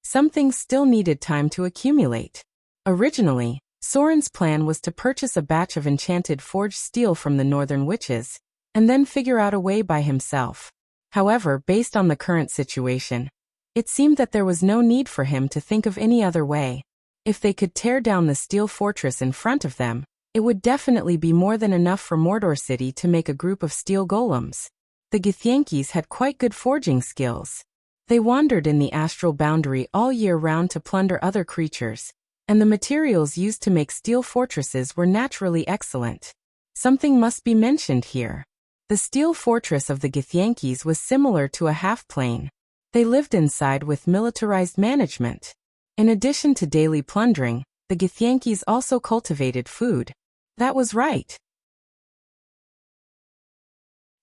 some things still needed time to accumulate. Originally, Soren's plan was to purchase a batch of enchanted forged steel from the Northern Witches, and then figure out a way by himself. However, based on the current situation, it seemed that there was no need for him to think of any other way. If they could tear down the steel fortress in front of them, it would definitely be more than enough for Mordor City to make a group of steel golems. The Githyanki had quite good forging skills. They wandered in the astral boundary all year round to plunder other creatures, and the materials used to make steel fortresses were naturally excellent. Something must be mentioned here. The steel fortress of the Githyanki was similar to a half-plane. They lived inside with militarized management. In addition to daily plundering, the Githyanki also cultivated food. That was right.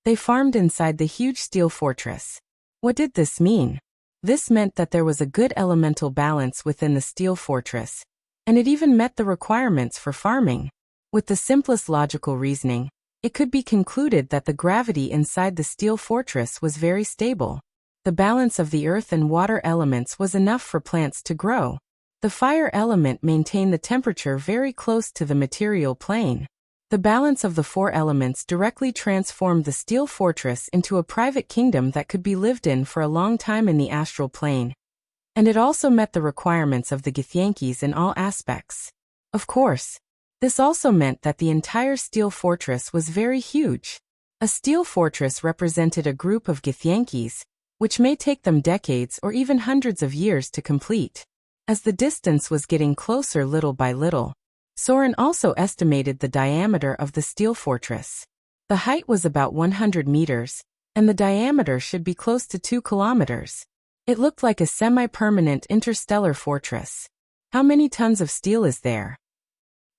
They farmed inside the huge steel fortress. What did this mean? This meant that there was a good elemental balance within the steel fortress, and it even met the requirements for farming. With the simplest logical reasoning, it could be concluded that the gravity inside the steel fortress was very stable. The balance of the earth and water elements was enough for plants to grow. The fire element maintained the temperature very close to the material plane. The balance of the four elements directly transformed the steel fortress into a private kingdom that could be lived in for a long time in the astral plane. And it also met the requirements of the Githyanki in all aspects. Of course, this also meant that the entire steel fortress was very huge. A steel fortress represented a group of Githyanki, which may take them decades or even hundreds of years to complete. As the distance was getting closer little by little, Soren also estimated the diameter of the steel fortress. The height was about 100 meters, and the diameter should be close to 2 kilometers. It looked like a semi-permanent interstellar fortress. How many tons of steel is there?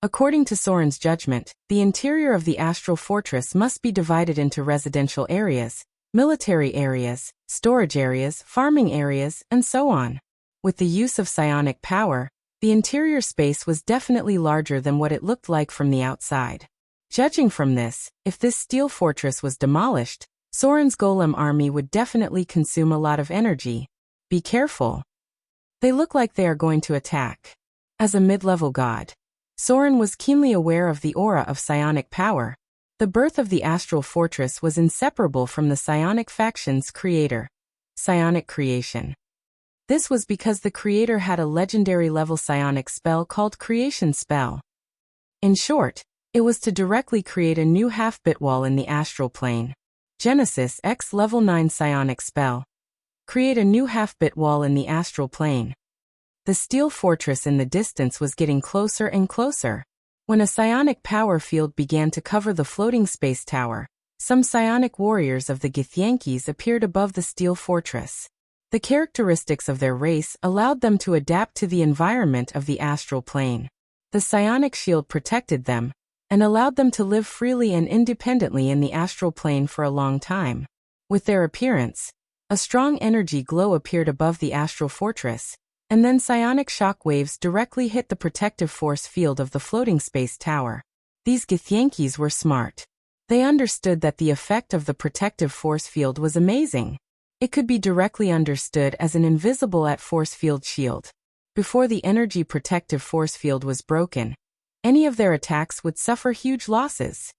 According to Soren's judgment, the interior of the astral fortress must be divided into residential areas, military areas, storage areas, farming areas, and so on. With the use of psionic power, the interior space was definitely larger than what it looked like from the outside. Judging from this, if this steel fortress was demolished, Soren's golem army would definitely consume a lot of energy. Be careful. They look like they are going to attack. As a mid-level god, Soren was keenly aware of the aura of psionic power. The birth of the astral fortress was inseparable from the psionic faction's creator. Psionic creation. This was because the creator had a legendary level psionic spell called Creation Spell. In short, it was to directly create a new half-bit wall in the astral plane. Genesis X Level 9 Psionic Spell. Create a new half-bit wall in the astral plane. The steel fortress in the distance was getting closer and closer. When a psionic power field began to cover the floating space tower, some psionic warriors of the Githyankis appeared above the steel fortress. The characteristics of their race allowed them to adapt to the environment of the astral plane. The psionic shield protected them, and allowed them to live freely and independently in the astral plane for a long time. With their appearance, a strong energy glow appeared above the astral fortress, and then psionic shock waves directly hit the protective force field of the floating space tower. These Githyankis were smart. They understood that the effect of the protective force field was amazing. It could be directly understood as an invisible at-force field shield. Before the energy protective force field was broken, any of their attacks would suffer huge losses.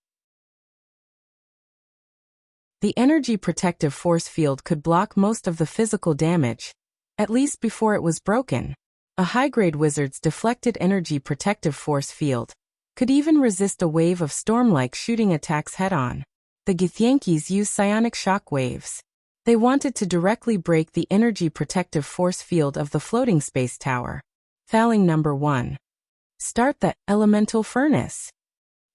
The energy protective force field could block most of the physical damage, at least before it was broken. A high-grade wizard's deflected energy protective force field could even resist a wave of storm-like shooting attacks head-on. The Githyankis used psionic shock waves. They wanted to directly break the energy protective force field of the floating space tower. Failing number 1. Start the elemental furnace.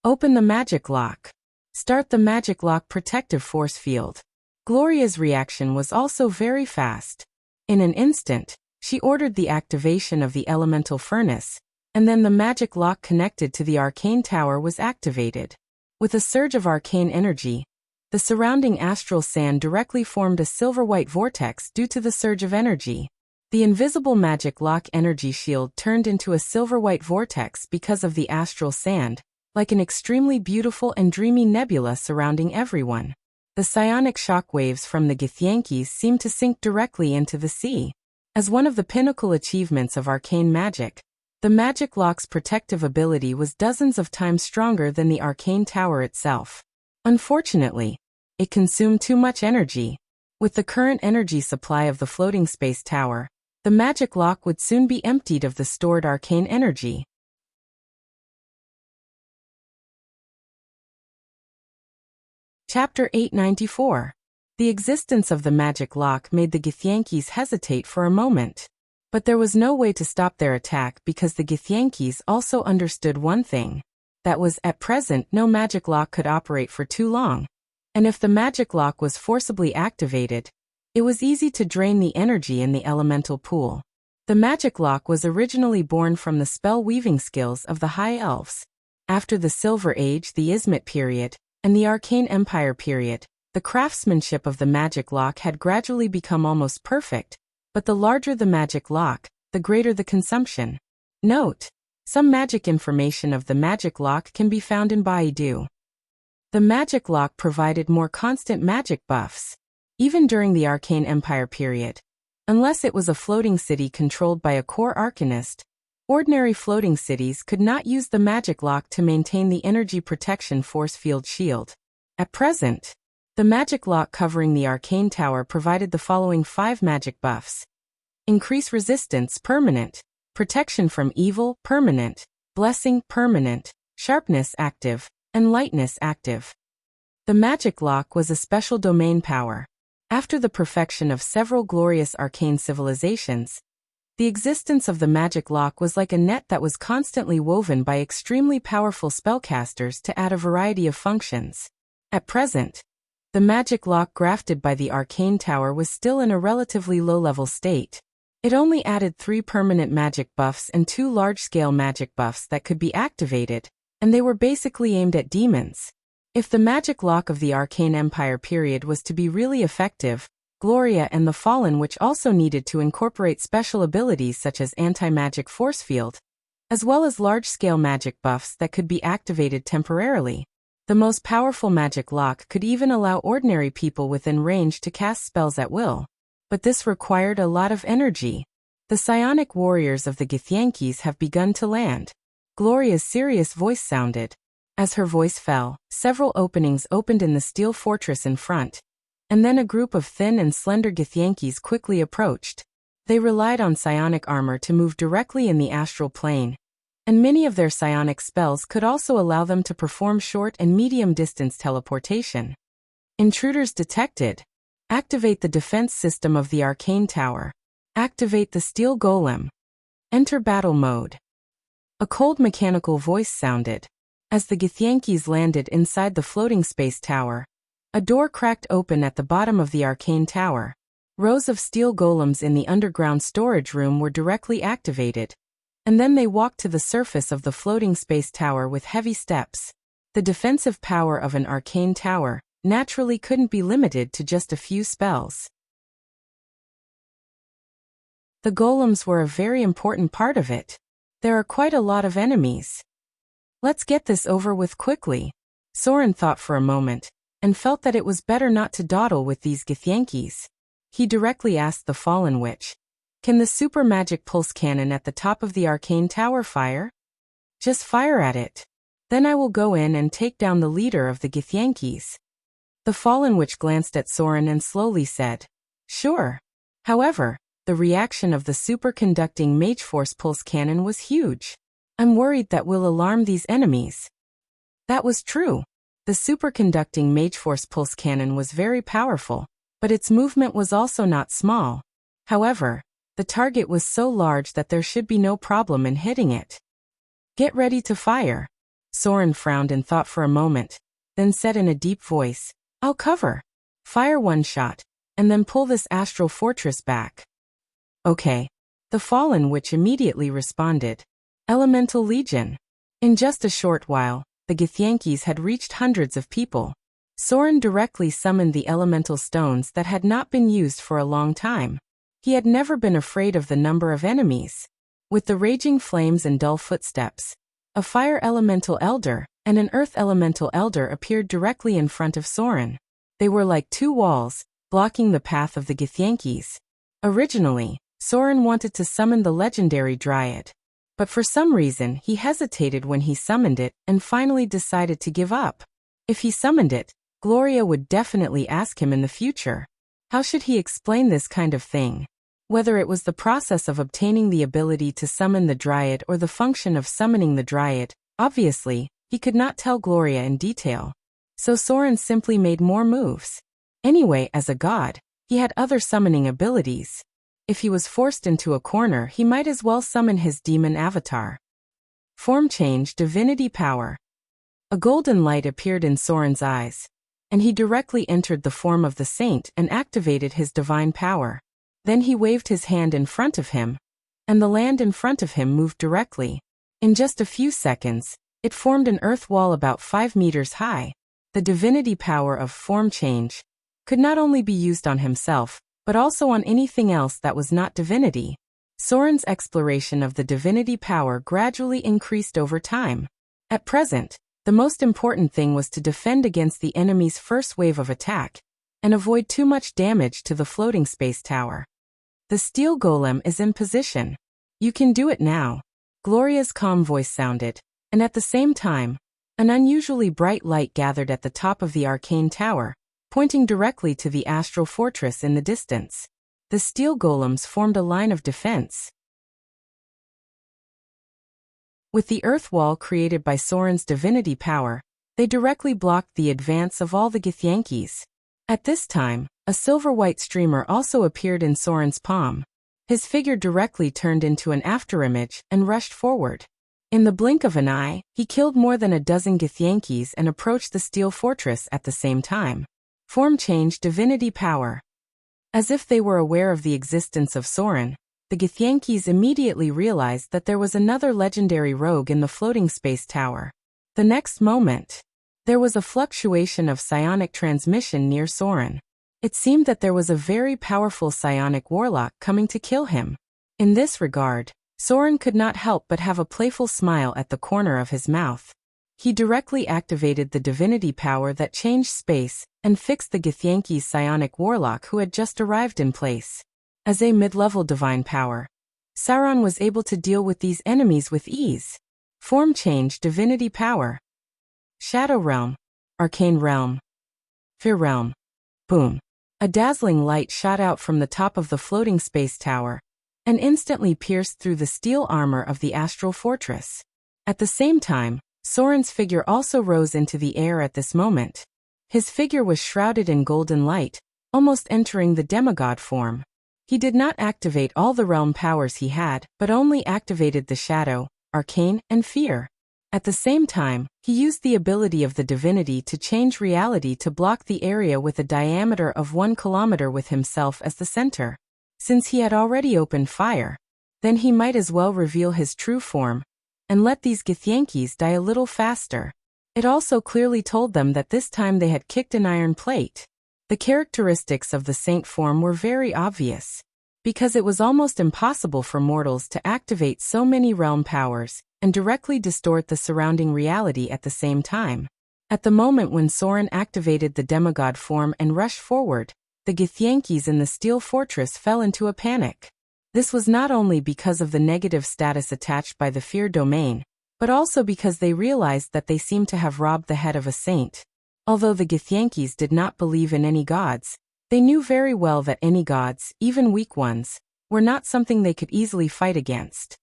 Open the magic lock. Start the magic lock protective force field. Gloria's reaction was also very fast. In an instant, she ordered the activation of the elemental furnace, and then the magic lock connected to the arcane tower was activated. With a surge of arcane energy, the surrounding astral sand directly formed a silver-white vortex due to the surge of energy. The invisible magic lock energy shield turned into a silver-white vortex because of the astral sand, like an extremely beautiful and dreamy nebula surrounding everyone. The psionic shock waves from the Githyankis seemed to sink directly into the sea. As one of the pinnacle achievements of arcane magic, the magic lock's protective ability was dozens of times stronger than the arcane tower itself. Unfortunately, it consumed too much energy. With the current energy supply of the floating space tower, the magic lock would soon be emptied of the stored arcane energy. Chapter 894. The existence of the magic lock made the Githyankis hesitate for a moment. But there was no way to stop their attack because the Githyankis also understood one thing. That was, at present, no magic lock could operate for too long. And if the magic lock was forcibly activated, it was easy to drain the energy in the elemental pool. The magic lock was originally born from the spell-weaving skills of the High Elves. After the Silver Age, the Ismit period, and the Arcane Empire period, the craftsmanship of the magic lock had gradually become almost perfect, but the larger the magic lock, the greater the consumption. Note: some magic information of the magic lock can be found in Baidu. The magic lock provided more constant magic buffs, even during the Arcane Empire period. Unless it was a floating city controlled by a core arcanist, ordinary floating cities could not use the magic lock to maintain the energy protection force field shield. At present, the magic lock covering the arcane tower provided the following 5 magic buffs. Increase resistance permanent, protection from evil permanent, blessing permanent, sharpness active, and lightness active. The magic lock was a special domain power. After the perfection of several glorious arcane civilizations, the existence of the magic lock was like a net that was constantly woven by extremely powerful spellcasters to add a variety of functions. At present, the magic lock grafted by the arcane tower was still in a relatively low-level state. It only added 3 permanent magic buffs and 2 large-scale magic buffs that could be activated, and they were basically aimed at demons. If the magic lock of the Arcane Empire period was to be really effective, Gloria and the Fallen, which also needed to incorporate special abilities such as anti-magic force field, as well as large-scale magic buffs that could be activated temporarily, The most powerful magic lock could even allow ordinary people within range to cast spells at will. But this required a lot of energy. The psionic warriors of the Githyanki have begun to land. Gloria's serious voice sounded. As her voice fell, several openings opened in the steel fortress in front. And then a group of thin and slender Githyanki quickly approached. They relied on psionic armor to move directly in the astral plane. And many of their psionic spells could also allow them to perform short and medium-distance teleportation. Intruders detected. Activate the defense system of the arcane tower. Activate the steel golem. Enter battle mode. A cold mechanical voice sounded. As the Githyanki landed inside the floating space tower, a door cracked open at the bottom of the arcane tower. Rows of steel golems in the underground storage room were directly activated. And then they walked to the surface of the floating space tower with heavy steps. The defensive power of an arcane tower naturally couldn't be limited to just a few spells. The golems were a very important part of it. There are quite a lot of enemies. Let's get this over with quickly. Soren thought for a moment, and felt that it was better not to dawdle with these Githyanki. He directly asked the Fallen Witch, "Can the super magic pulse cannon at the top of the arcane tower fire?" "Just fire at it. Then I will go in and take down the leader of the Githyanki." The Fallen Witch glanced at Soren and slowly said, "Sure." However, the reaction of the superconducting Mage Force pulse cannon was huge. "I'm worried that will alarm these enemies." That was true. The superconducting Mage Force pulse cannon was very powerful, but its movement was also not small. However, the target was so large that there should be no problem in hitting it. "Get ready to fire." Soren frowned and thought for a moment, then said in a deep voice, "I'll cover. Fire one shot, and then pull this astral fortress back." "Okay." The Fallen Witch immediately responded. Elemental Legion. In just a short while, the Githyanki had reached hundreds of people. Soren directly summoned the elemental stones that had not been used for a long time. He had never been afraid of the number of enemies. With the raging flames and dull footsteps, a fire elemental elder and an earth elemental elder appeared directly in front of Soren. They were like two walls, blocking the path of the Githyanki. Originally, Soren wanted to summon the legendary Dryad. But for some reason he hesitated when he summoned it and finally decided to give up. If he summoned it, Gloria would definitely ask him in the future. How should he explain this kind of thing? Whether it was the process of obtaining the ability to summon the Dryad or the function of summoning the Dryad, obviously, he could not tell Gloria in detail. So Soren simply made more moves. Anyway, as a god, he had other summoning abilities. If he was forced into a corner, he might as well summon his demon avatar. Form change, divinity power. A golden light appeared in Soren's eyes, and he directly entered the form of the saint and activated his divine power. Then he waved his hand in front of him, and the land in front of him moved directly. In just a few seconds, it formed an earth wall about 5 meters high. The divinity power of form change could not only be used on himself, but also on anything else that was not divinity. Soren's exploration of the divinity power gradually increased over time. At present, the most important thing was to defend against the enemy's first wave of attack, and avoid too much damage to the floating space tower. The steel golem is in position. You can do it now. Gloria's calm voice sounded, and at the same time, an unusually bright light gathered at the top of the arcane tower, pointing directly to the astral fortress in the distance. The steel golems formed a line of defense. With the earth wall created by Soren's divinity power, they directly blocked the advance of all the Githyanki. At this time, a silver-white streamer also appeared in Soren's palm. His figure directly turned into an afterimage and rushed forward. In the blink of an eye, he killed more than a dozen Githyanki and approached the steel fortress at the same time. Form change, divinity power. As if they were aware of the existence of Soren, the Githyanki immediately realized that there was another legendary rogue in the floating space tower. The next moment, there was a fluctuation of psionic transmission near Soren. It seemed that there was a very powerful psionic warlock coming to kill him. In this regard, Soren could not help but have a playful smile at the corner of his mouth. He directly activated the divinity power that changed space and fixed the Githyanki's psionic warlock who had just arrived in place. As a mid-level divine power, Sauron was able to deal with these enemies with ease. Form change, divinity power. Shadow realm, arcane realm, fear realm. Boom. A dazzling light shot out from the top of the floating space tower and instantly pierced through the steel armor of the astral fortress. At the same time, Soren's figure also rose into the air at this moment. His figure was shrouded in golden light, almost entering the demigod form. He did not activate all the realm powers he had, but only activated the shadow, arcane, and fear. At the same time, he used the ability of the divinity to change reality to block the area with a diameter of 1 kilometer with himself as the center. Since he had already opened fire, then he might as well reveal his true form and let these Githyankis die a little faster. It also clearly told them that this time they had kicked an iron plate. The characteristics of the saint form were very obvious, because it was almost impossible for mortals to activate so many realm powers and directly distort the surrounding reality at the same time. At the moment when Soren activated the demigod form and rushed forward, the Githyankis in the steel fortress fell into a panic. This was not only because of the negative status attached by the fear domain, but also because they realized that they seemed to have robbed the head of a saint. Although the Githyankis did not believe in any gods, they knew very well that any gods, even weak ones, were not something they could easily fight against.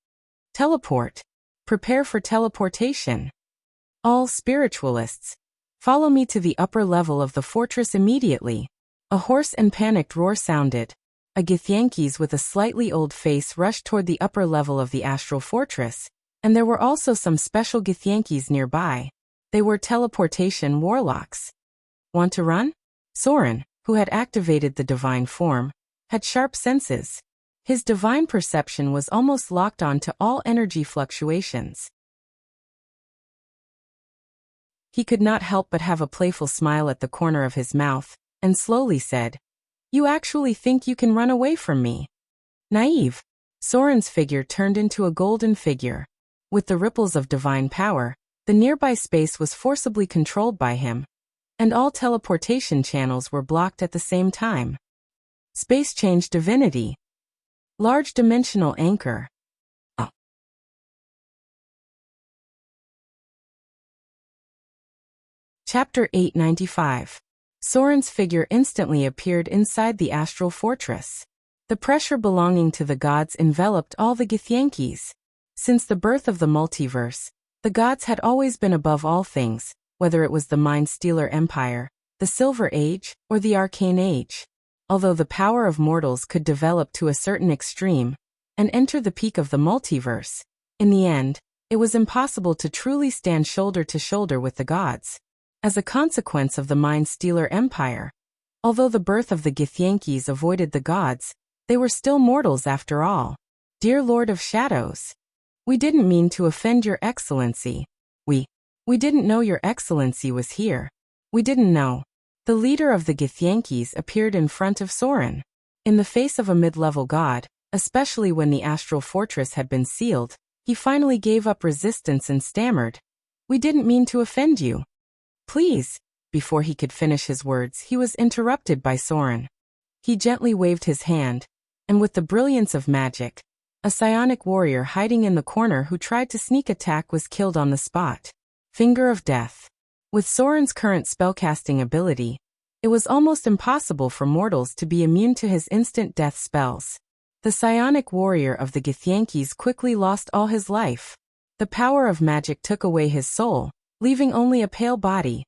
Teleport. Prepare for teleportation. All spiritualists, follow me to the upper level of the fortress immediately. A hoarse and panicked roar sounded. A Githyankis with a slightly old face rushed toward the upper level of the astral fortress, and there were also some special Githyankis nearby. They were teleportation warlocks. Want to run? Soren, who had activated the divine form, had sharp senses. His divine perception was almost locked on to all energy fluctuations. He could not help but have a playful smile at the corner of his mouth, and slowly said, "You actually think you can run away from me? Naive." Soren's figure turned into a golden figure. With the ripples of divine power, the nearby space was forcibly controlled by him, and all teleportation channels were blocked at the same time. Space change divinity. Large dimensional anchor. Chapter 895. Soren's figure instantly appeared inside the astral fortress. The pressure belonging to the gods enveloped all the Githyankis. Since the birth of the multiverse, the gods had always been above all things, whether it was the Mind Stealer Empire, the Silver Age, or the Arcane Age. Although the power of mortals could develop to a certain extreme and enter the peak of the multiverse, in the end, it was impossible to truly stand shoulder to shoulder with the gods. As a consequence of the Mind Stealer Empire, although the birth of the Githyankis avoided the gods, they were still mortals after all. Dear Lord of Shadows, we didn't mean to offend your excellency. We didn't know your excellency was here. We didn't know. The leader of the Githyankis appeared in front of Soren. In the face of a mid-level god, especially when the astral fortress had been sealed, he finally gave up resistance and stammered, "We didn't mean to offend you. Please." Before he could finish his words, he was interrupted by Soren. He gently waved his hand, and with the brilliance of magic, a psionic warrior hiding in the corner who tried to sneak attack was killed on the spot. Finger of Death. With Soren's current spellcasting ability, it was almost impossible for mortals to be immune to his instant death spells. The psionic warrior of the Githyankis quickly lost all his life. The power of magic took away his soul, leaving only a pale body.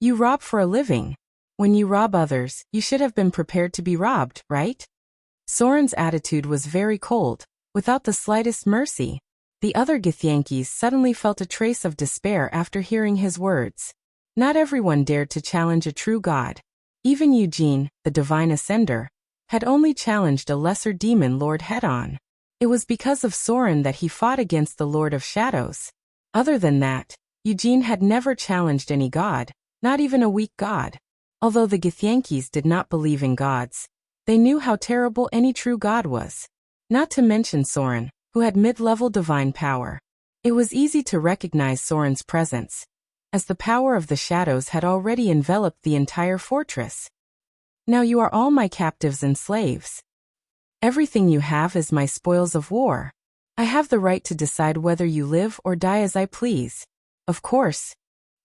You rob for a living. When you rob others, you should have been prepared to be robbed, right? Soren's attitude was very cold, without the slightest mercy. The other Githyankis suddenly felt a trace of despair after hearing his words. Not everyone dared to challenge a true god. Even Eugene, the divine ascender, had only challenged a lesser demon lord head-on. It was because of Soren that he fought against the Lord of Shadows. Other than that, Eugene had never challenged any god, not even a weak god. Although the Githyankis did not believe in gods, they knew how terrible any true god was. Not to mention Soren, who had mid-level divine power. It was easy to recognize Soren's presence, as the power of the shadows had already enveloped the entire fortress. Now you are all my captives and slaves. Everything you have is my spoils of war. I have the right to decide whether you live or die as I please. Of course,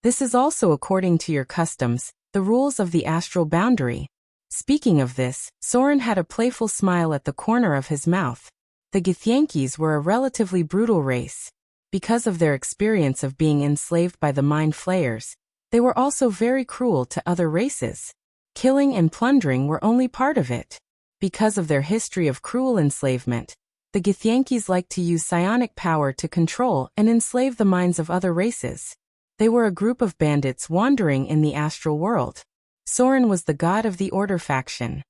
this is also according to your customs, the rules of the astral boundary. Speaking of this, Soren had a playful smile at the corner of his mouth. The Githyankis were a relatively brutal race. Because of their experience of being enslaved by the mind flayers, they were also very cruel to other races. Killing and plundering were only part of it. Because of their history of cruel enslavement, the Githyankis liked to use psionic power to control and enslave the minds of other races. They were a group of bandits wandering in the astral world. Soren was the god of the Order faction.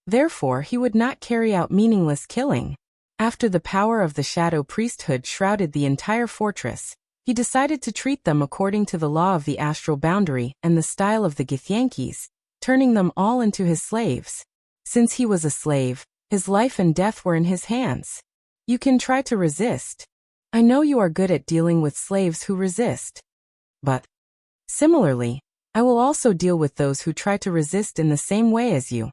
Therefore, he would not carry out meaningless killing. After the power of the shadow priesthood shrouded the entire fortress, he decided to treat them according to the law of the astral boundary and the style of the Githyankis, turning them all into his slaves. Since he was a slave, his life and death were in his hands. You can try to resist. I know you are good at dealing with slaves who resist. But, similarly, I will also deal with those who try to resist in the same way as you.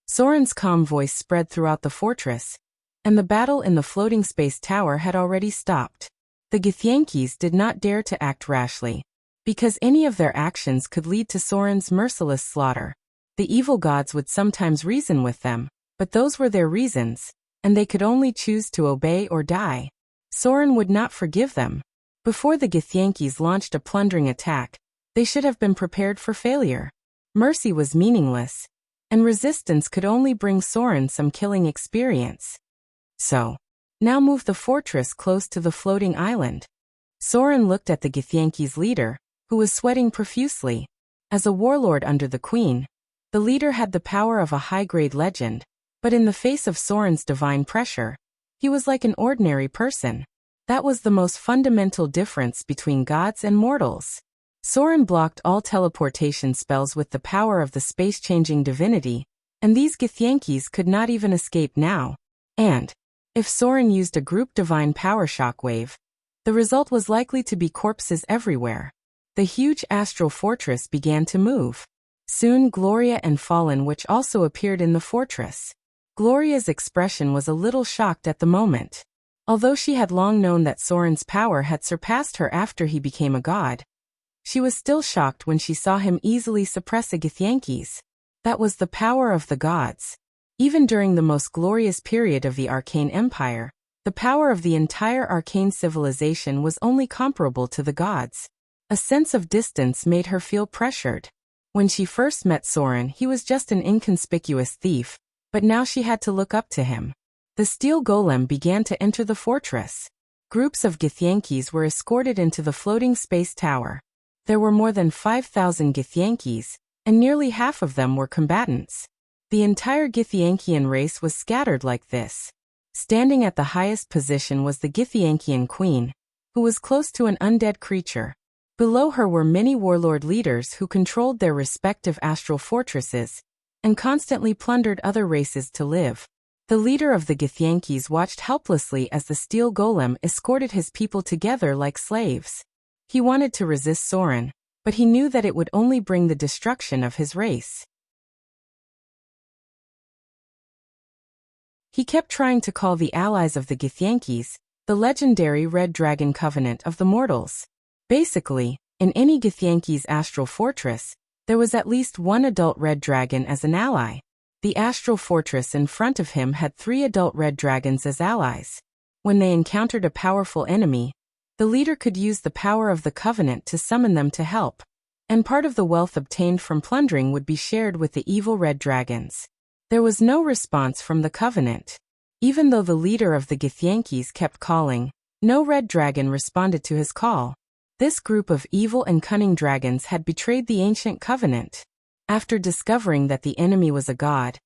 Soren's calm voice spread throughout the fortress, and the battle in the floating space tower had already stopped. The Githyankis did not dare to act rashly, because any of their actions could lead to Soren's merciless slaughter. The evil gods would sometimes reason with them, but those were their reasons, and they could only choose to obey or die. Soren would not forgive them. Before the Githyankis launched a plundering attack, they should have been prepared for failure. Mercy was meaningless, and resistance could only bring Soren some killing experience. So, now move the fortress close to the floating island. Soren looked at the Githyanki's leader, who was sweating profusely. As a warlord under the queen, the leader had the power of a high-grade legend, but in the face of Soren's divine pressure, he was like an ordinary person. That was the most fundamental difference between gods and mortals. Soren blocked all teleportation spells with the power of the space-changing divinity, and these Githyankis could not even escape now. And, if Soren used a group divine power shockwave, the result was likely to be corpses everywhere. The huge astral fortress began to move. Soon Gloria and Fallen Witch also appeared in the fortress. Gloria's expression was a little shocked at the moment. Although she had long known that Soren's power had surpassed her after he became a god, she was still shocked when she saw him easily suppress a Githyankis. That was the power of the gods. Even during the most glorious period of the Arcane Empire, the power of the entire arcane civilization was only comparable to the gods. A sense of distance made her feel pressured. When she first met Soren, he was just an inconspicuous thief, but now she had to look up to him. The steel golem began to enter the fortress. Groups of Githyankis were escorted into the floating space tower. There were more than 5,000 Githyankis, and nearly half of them were combatants. The entire Githyankian race was scattered like this. Standing at the highest position was the Githyankian queen, who was close to an undead creature. Below her were many warlord leaders who controlled their respective astral fortresses, and constantly plundered other races to live. The leader of the Githyankis watched helplessly as the steel golem escorted his people together like slaves. He wanted to resist Soren, but he knew that it would only bring the destruction of his race. He kept trying to call the allies of the Githyankis, the legendary Red Dragon Covenant of the Mortals. Basically, in any Githyanki's astral fortress, there was at least one adult red dragon as an ally. The astral fortress in front of him had 3 adult red dragons as allies. When they encountered a powerful enemy, the leader could use the power of the covenant to summon them to help, and part of the wealth obtained from plundering would be shared with the evil red dragons. There was no response from the covenant. Even though the leader of the Githyankis kept calling, no red dragon responded to his call. This group of evil and cunning dragons had betrayed the ancient covenant. After discovering that the enemy was a god,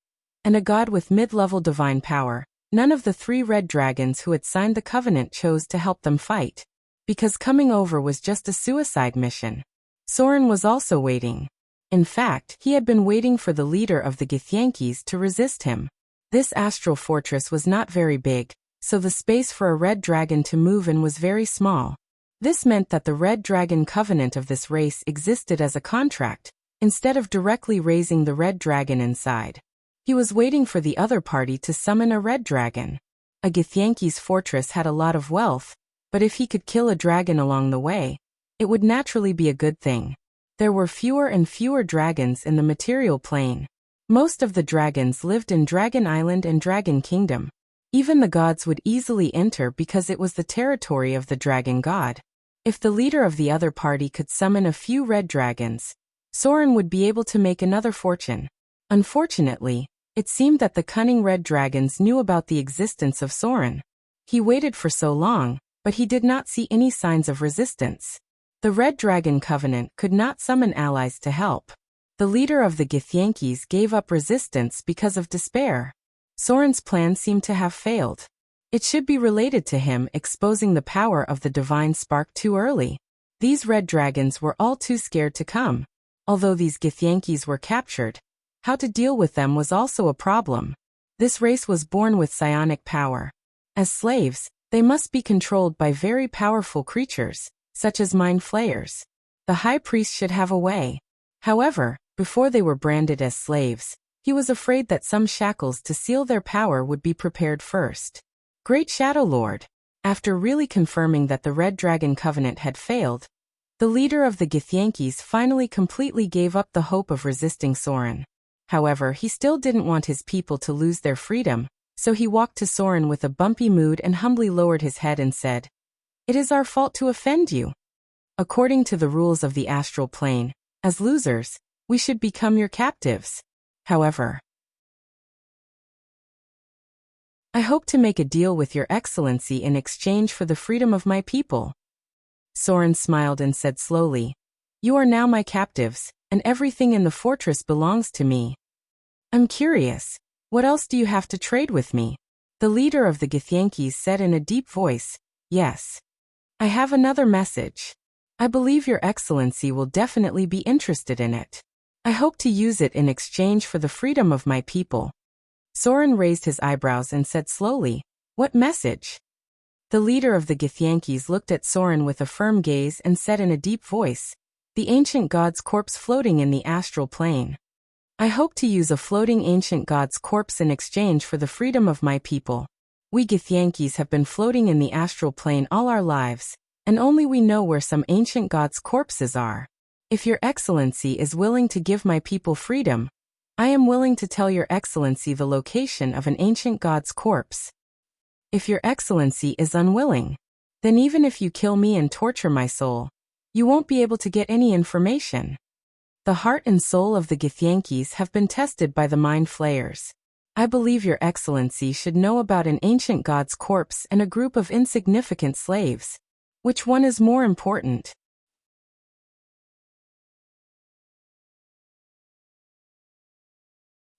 and a god with mid-level divine power, none of the 3 red dragons who had signed the covenant chose to help them fight, because coming over was just a suicide mission. Soren was also waiting. In fact, he had been waiting for the leader of the Githyankis to resist him. This astral fortress was not very big, so the space for a red dragon to move in was very small. This meant that the Red Dragon Covenant of this race existed as a contract, instead of directly raising the Red Dragon inside. He was waiting for the other party to summon a Red Dragon. A Githyanki's fortress had a lot of wealth, but if he could kill a dragon along the way, it would naturally be a good thing. There were fewer and fewer dragons in the material plane. Most of the dragons lived in Dragon Island and Dragon Kingdom. Even the gods would easily enter because it was the territory of the dragon god. If the leader of the other party could summon a few red dragons, Soren would be able to make another fortune. Unfortunately, it seemed that the cunning red dragons knew about the existence of Soren. He waited for so long, but he did not see any signs of resistance. The Red Dragon Covenant could not summon allies to help. The leader of the Githyankis gave up resistance because of despair. Soren's plan seemed to have failed. It should be related to him exposing the power of the divine spark too early. These red dragons were all too scared to come. Although these Githyankis were captured, how to deal with them was also a problem. This race was born with psionic power. As slaves, they must be controlled by very powerful creatures, such as mind flayers. The high priest should have a way. However, before they were branded as slaves, he was afraid that some shackles to seal their power would be prepared first. Great Shadow Lord. After really confirming that the Red Dragon Covenant had failed, the leader of the Githyankis finally completely gave up the hope of resisting Soren. However, he still didn't want his people to lose their freedom, so he walked to Soren with a bumpy mood and humbly lowered his head and said, "It is our fault to offend you. According to the rules of the astral plane, as losers, we should become your captives. However, I hope to make a deal with your excellency in exchange for the freedom of my people." Soren smiled and said slowly, "You are now my captives, and everything in the fortress belongs to me. I'm curious, what else do you have to trade with me?" The leader of the Githyankis said in a deep voice, "Yes. I have another message. I believe your excellency will definitely be interested in it. I hope to use it in exchange for the freedom of my people." Soren raised his eyebrows and said slowly, "What message?" The leader of the Githyankis looked at Soren with a firm gaze and said in a deep voice, "The ancient god's corpse floating in the astral plane. I hope to use a floating ancient god's corpse in exchange for the freedom of my people. We Githyankis have been floating in the astral plane all our lives, and only we know where some ancient god's corpses are. If your excellency is willing to give my people freedom, I am willing to tell your excellency the location of an ancient god's corpse. If your excellency is unwilling, then even if you kill me and torture my soul, you won't be able to get any information." The heart and soul of the Githyankis have been tested by the mind flayers. I believe your excellency should know about an ancient god's corpse and a group of insignificant slaves. Which one is more important?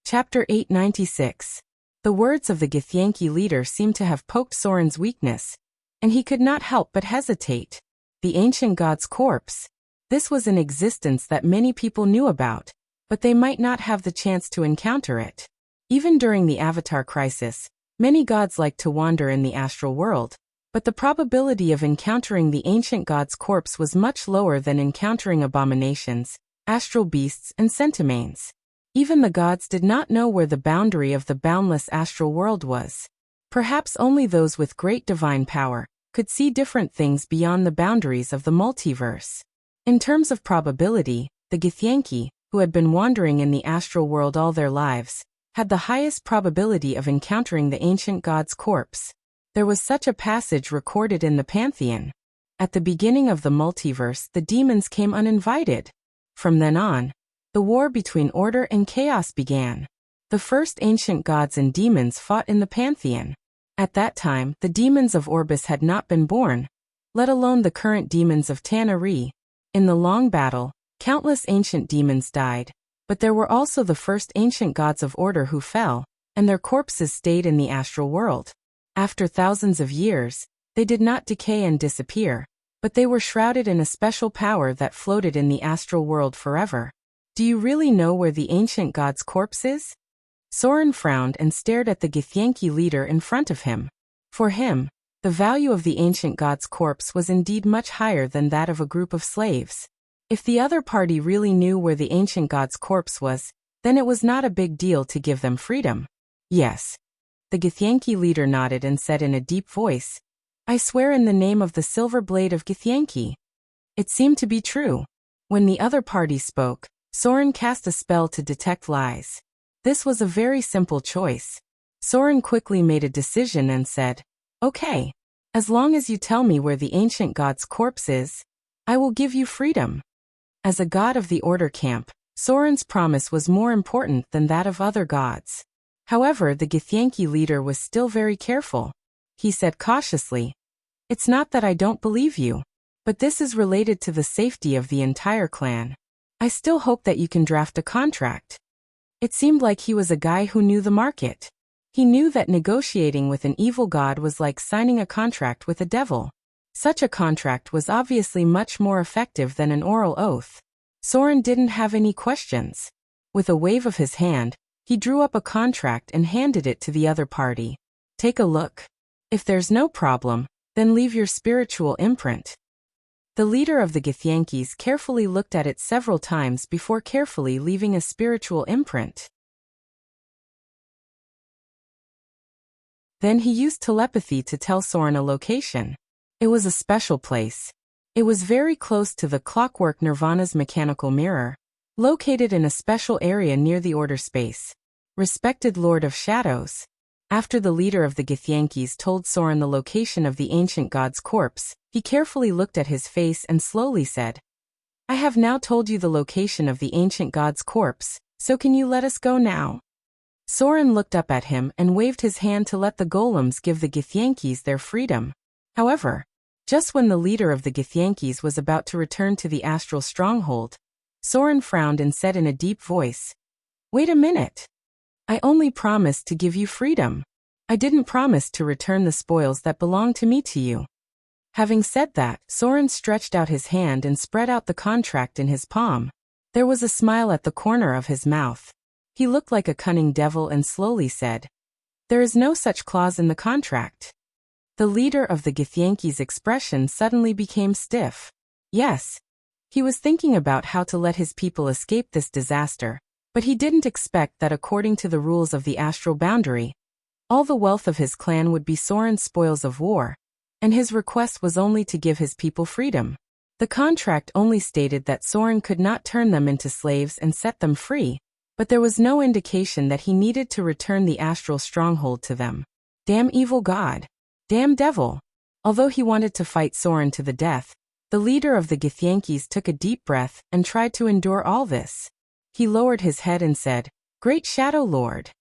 Chapter 896. The words of the Githyanki leader seemed to have poked Soren's weakness, and he could not help but hesitate. The ancient god's corpse. This was an existence that many people knew about, but they might not have the chance to encounter it. Even during the Avatar crisis, many gods liked to wander in the astral world, but the probability of encountering the ancient god's corpse was much lower than encountering abominations, astral beasts, and centimanes. Even the gods did not know where the boundary of the boundless astral world was. Perhaps only those with great divine power could see different things beyond the boundaries of the multiverse. In terms of probability, the Githyanki, who had been wandering in the astral world all their lives, had the highest probability of encountering the ancient god's corpse. There was such a passage recorded in the Pantheon. At the beginning of the multiverse, the demons came uninvited. From then on, the war between order and chaos began. The first ancient gods and demons fought in the Pantheon. At that time, the demons of Orbis had not been born, let alone the current demons of Tanaree. In the long battle, countless ancient demons died, but there were also the first ancient gods of order who fell, and their corpses stayed in the astral world. After thousands of years, they did not decay and disappear, but they were shrouded in a special power that floated in the astral world forever. Do you really know where the ancient god's corpse is? Soren frowned and stared at the Githyanki leader in front of him. For him, The value of the ancient god's corpse was indeed much higher than that of a group of slaves. If the other party really knew where the ancient god's corpse was, then it was not a big deal to give them freedom. Yes. The Githyanki leader nodded and said in a deep voice, "I swear in the name of the silver blade of Githyanki." It seemed to be true. When the other party spoke, Soren cast a spell to detect lies. This was a very simple choice. Soren quickly made a decision and said, "Okay. As long as you tell me where the ancient god's corpse is, I will give you freedom." As a god of the order camp, Soren's promise was more important than that of other gods. However, the Githyanki leader was still very careful. He said cautiously, "It's not that I don't believe you, but this is related to the safety of the entire clan. I still hope that you can draft a contract." It seemed like he was a guy who knew the market. He knew that negotiating with an evil god was like signing a contract with a devil. Such a contract was obviously much more effective than an oral oath. Soren didn't have any questions. With a wave of his hand, he drew up a contract and handed it to the other party. "Take a look. If there's no problem, then leave your spiritual imprint." The leader of the Githyankis carefully looked at it several times before carefully leaving a spiritual imprint. Then he used telepathy to tell Soren a location. It was a special place. It was very close to the clockwork Nirvana's mechanical mirror, located in a special area near the order space. Respected Lord of Shadows. After the leader of the Githyankis told Soren the location of the ancient god's corpse, he carefully looked at his face and slowly said, "I have now told you the location of the ancient god's corpse, so can you let us go now?" Soren looked up at him and waved his hand to let the golems give the Githyankis their freedom. However, just when the leader of the Githyankis was about to return to the astral stronghold, Soren frowned and said in a deep voice, "Wait a minute. I only promised to give you freedom. I didn't promise to return the spoils that belong to me to you." Having said that, Soren stretched out his hand and spread out the contract in his palm. There was a smile at the corner of his mouth. He looked like a cunning devil and slowly said, "There is no such clause in the contract." The leader of the Githyanki's expression suddenly became stiff. Yes, he was thinking about how to let his people escape this disaster, but he didn't expect that according to the rules of the astral boundary, all the wealth of his clan would be Soren's spoils of war, and his request was only to give his people freedom. The contract only stated that Soren could not turn them into slaves and set them free, but there was no indication that he needed to return the astral stronghold to them. Damn evil god. Damn devil. Although he wanted to fight Soren to the death, the leader of the Githyankis took a deep breath and tried to endure all this. He lowered his head and said, "Great Shadow Lord.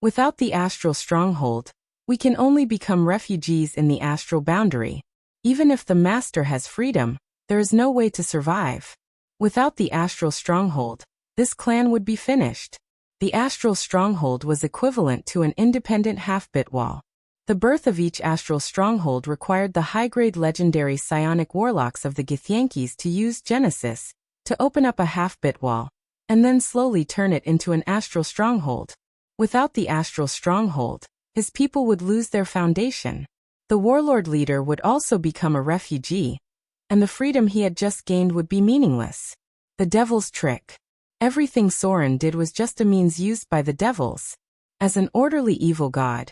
Without the astral stronghold, we can only become refugees in the astral boundary. Even if the master has freedom, there is no way to survive. Without the astral stronghold, this clan would be finished." The astral stronghold was equivalent to an independent half-bit wall. The birth of each astral stronghold required the high-grade legendary psionic warlocks of the Githyankis to use Genesis to open up a half-bit wall, and then slowly turn it into an astral stronghold. Without the astral stronghold, his people would lose their foundation. The warlord leader would also become a refugee, and the freedom he had just gained would be meaningless. The devil's trick. Everything Soren did was just a means used by the devils. As an orderly evil god,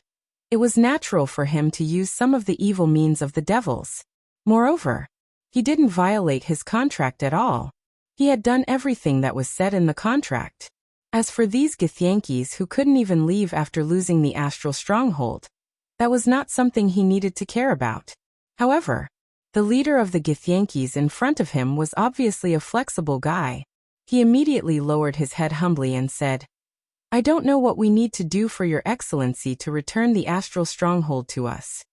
it was natural for him to use some of the evil means of the devils. Moreover, he didn't violate his contract at all. He had done everything that was said in the contract. As for these Githyankis who couldn't even leave after losing the astral stronghold, that was not something he needed to care about. However, the leader of the Githyankis in front of him was obviously a flexible guy. He immediately lowered his head humbly and said, "I don't know what we need to do for your excellency to return the astral stronghold to us."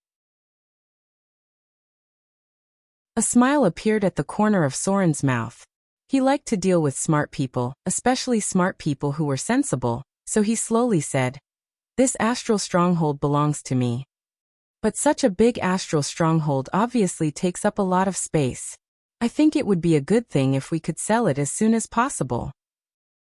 A smile appeared at the corner of Soren's mouth. He liked to deal with smart people, especially smart people who were sensible, so he slowly said, "This astral stronghold belongs to me. But such a big astral stronghold obviously takes up a lot of space. I think it would be a good thing if we could sell it as soon as possible."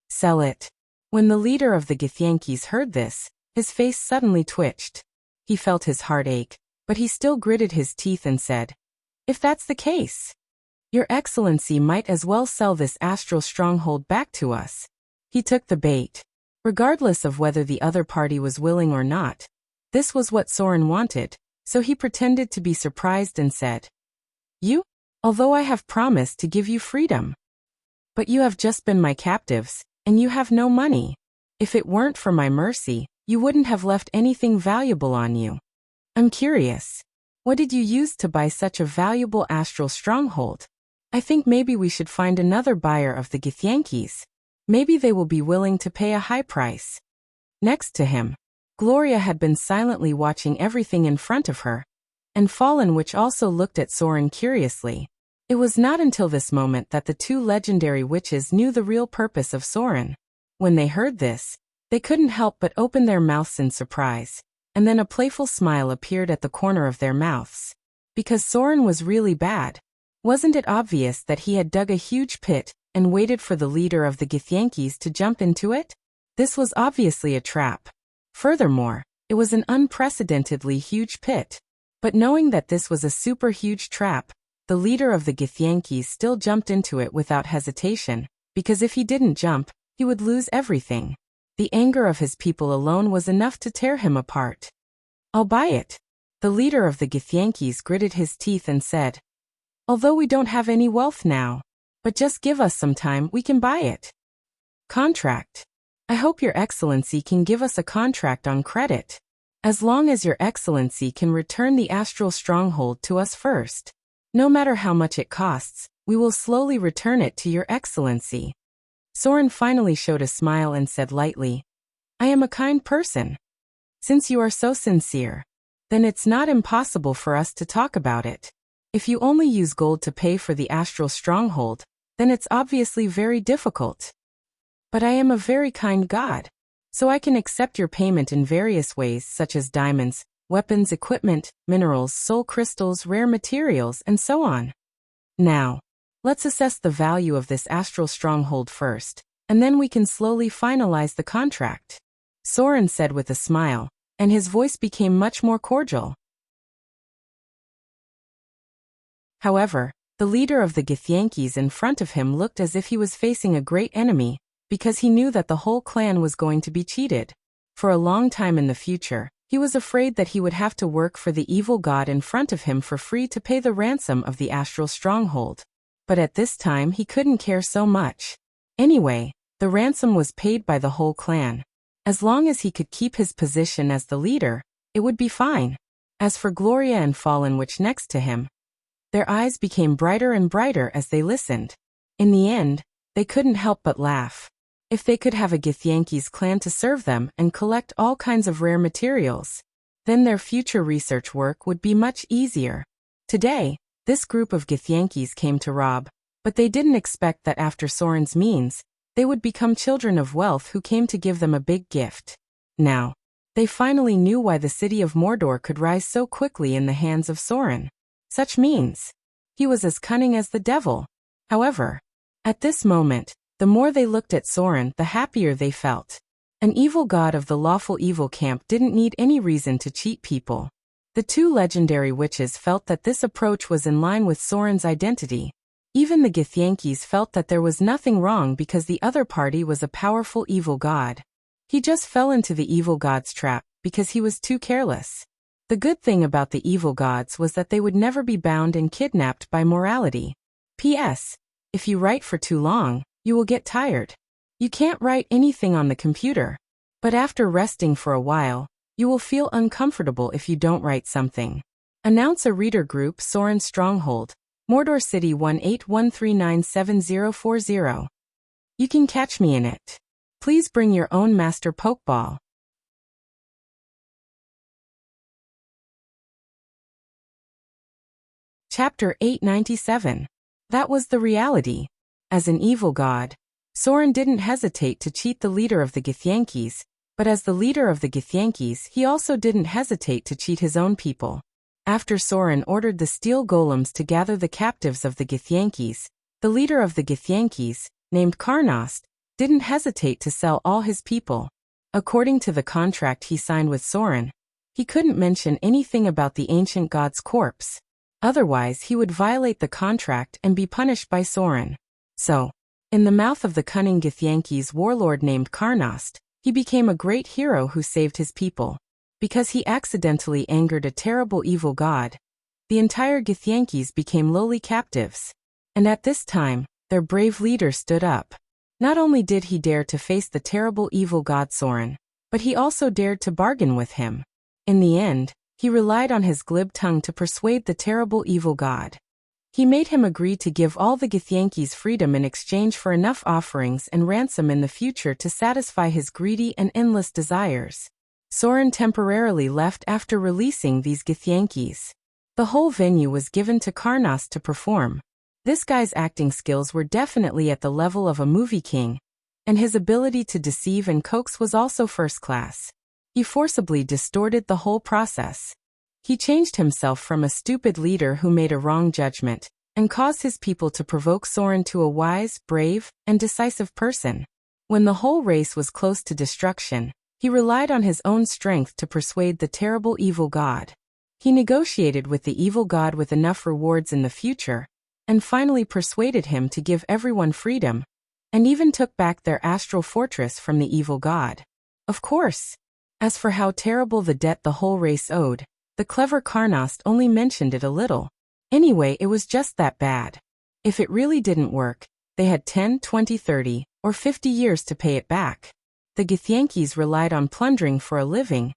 Sell it. When the leader of the Githyankis heard this, his face suddenly twitched. He felt his heart ache, but he still gritted his teeth and said, "If that's the case, Your Excellency might as well sell this astral stronghold back to us." He took the bait. Regardless of whether the other party was willing or not, this was what Soren wanted, so he pretended to be surprised and said, "You? Although I have promised to give you freedom. But you have just been my captives, and you have no money. If it weren't for my mercy, you wouldn't have left anything valuable on you. I'm curious. What did you use to buy such a valuable astral stronghold? I think maybe we should find another buyer of the Githyanki's. Maybe they will be willing to pay a high price." Next to him, Gloria had been silently watching everything in front of her, and Fallen, which also looked at Soren curiously. It was not until this moment that the two legendary witches knew the real purpose of Soren. When they heard this, they couldn't help but open their mouths in surprise, and then a playful smile appeared at the corner of their mouths. Because Soren was really bad. Wasn't it obvious that he had dug a huge pit and waited for the leader of the Githyanki's to jump into it? This was obviously a trap. Furthermore, it was an unprecedentedly huge pit. But knowing that this was a super huge trap, the leader of the Githyanki's still jumped into it without hesitation, because if he didn't jump, he would lose everything. The anger of his people alone was enough to tear him apart. "I'll buy it." The leader of the Githyanki's gritted his teeth and said, "Although we don't have any wealth now, but just give us some time, we can buy it." Contract. I hope Your Excellency can give us a contract on credit. As long as Your Excellency can return the astral stronghold to us first. No matter how much it costs, we will slowly return it to Your Excellency. Soren finally showed a smile and said lightly, "I am a kind person. Since you are so sincere, then it's not impossible for us to talk about it. If you only use gold to pay for the astral stronghold, then it's obviously very difficult. But I am a very kind god, so I can accept your payment in various ways such as diamonds, weapons, equipment, minerals, soul crystals, rare materials, and so on. Now, let's assess the value of this astral stronghold first, and then we can slowly finalize the contract," Soren said with a smile, and his voice became much more cordial. However, the leader of the Githyanki's in front of him looked as if he was facing a great enemy, because he knew that the whole clan was going to be cheated. For a long time in the future, he was afraid that he would have to work for the evil god in front of him for free to pay the ransom of the astral stronghold. But at this time he couldn't care so much. Anyway, the ransom was paid by the whole clan. As long as he could keep his position as the leader, it would be fine. As for Gloria and Fallen, which next to him, their eyes became brighter and brighter as they listened. In the end, they couldn't help but laugh. If they could have a Githyanki's clan to serve them and collect all kinds of rare materials, then their future research work would be much easier. Today, this group of Githyanki's came to rob, but they didn't expect that after Soren's means, they would become children of wealth who came to give them a big gift. Now, they finally knew why the city of Mordor could rise so quickly in the hands of Soren. Such means. He was as cunning as the devil. However, at this moment, the more they looked at Soren, the happier they felt. An evil god of the lawful evil camp didn't need any reason to cheat people. The two legendary witches felt that this approach was in line with Soren's identity. Even the Githyanki's felt that there was nothing wrong because the other party was a powerful evil god. He just fell into the evil god's trap because he was too careless. The good thing about the evil gods was that they would never be bound and kidnapped by morality. P.S. If you write for too long, you will get tired. You can't write anything on the computer. But after resting for a while, you will feel uncomfortable if you don't write something. Announce a reader group. Soren Stronghold, Mordor City 181397040. You can catch me in it. Please bring your own master pokeball. Chapter 897. That was the reality. As an evil god, Soren didn't hesitate to cheat the leader of the Githyanki's, but as the leader of the Githyanki's, he also didn't hesitate to cheat his own people. After Soren ordered the steel golems to gather the captives of the Githyanki's, the leader of the Githyanki's, named Karnost, didn't hesitate to sell all his people. According to the contract he signed with Soren, He couldn't mention anything about the ancient god's corpse. Otherwise, he would violate the contract and be punished by Soren. So, in the mouth of the cunning Githyanki's warlord named Karnost, he became a great hero who saved his people. Because he accidentally angered a terrible evil god, the entire Githyankis became lowly captives. And at this time, their brave leader stood up. Not only did he dare to face the terrible evil god Soren, but he also dared to bargain with him. In the end, he relied on his glib tongue to persuade the terrible evil god. He made him agree to give all the Githyankis freedom in exchange for enough offerings and ransom in the future to satisfy his greedy and endless desires. Soren temporarily left after releasing these Githyankis. The whole venue was given to Karnost to perform. This guy's acting skills were definitely at the level of a movie king, and his ability to deceive and coax was also first class. He forcibly distorted the whole process. He changed himself from a stupid leader who made a wrong judgment, and caused his people to provoke Soren to a wise, brave, and decisive person. When the whole race was close to destruction, he relied on his own strength to persuade the terrible evil god. He negotiated with the evil god with enough rewards in the future, and finally persuaded him to give everyone freedom, and even took back their astral fortress from the evil god. Of course. As for how terrible the debt the whole race owed, the clever Karnost only mentioned it a little. Anyway, it was just that bad. If it really didn't work, they had 10, 20, 30, or 50 years to pay it back. The Githyankis relied on plundering for a living,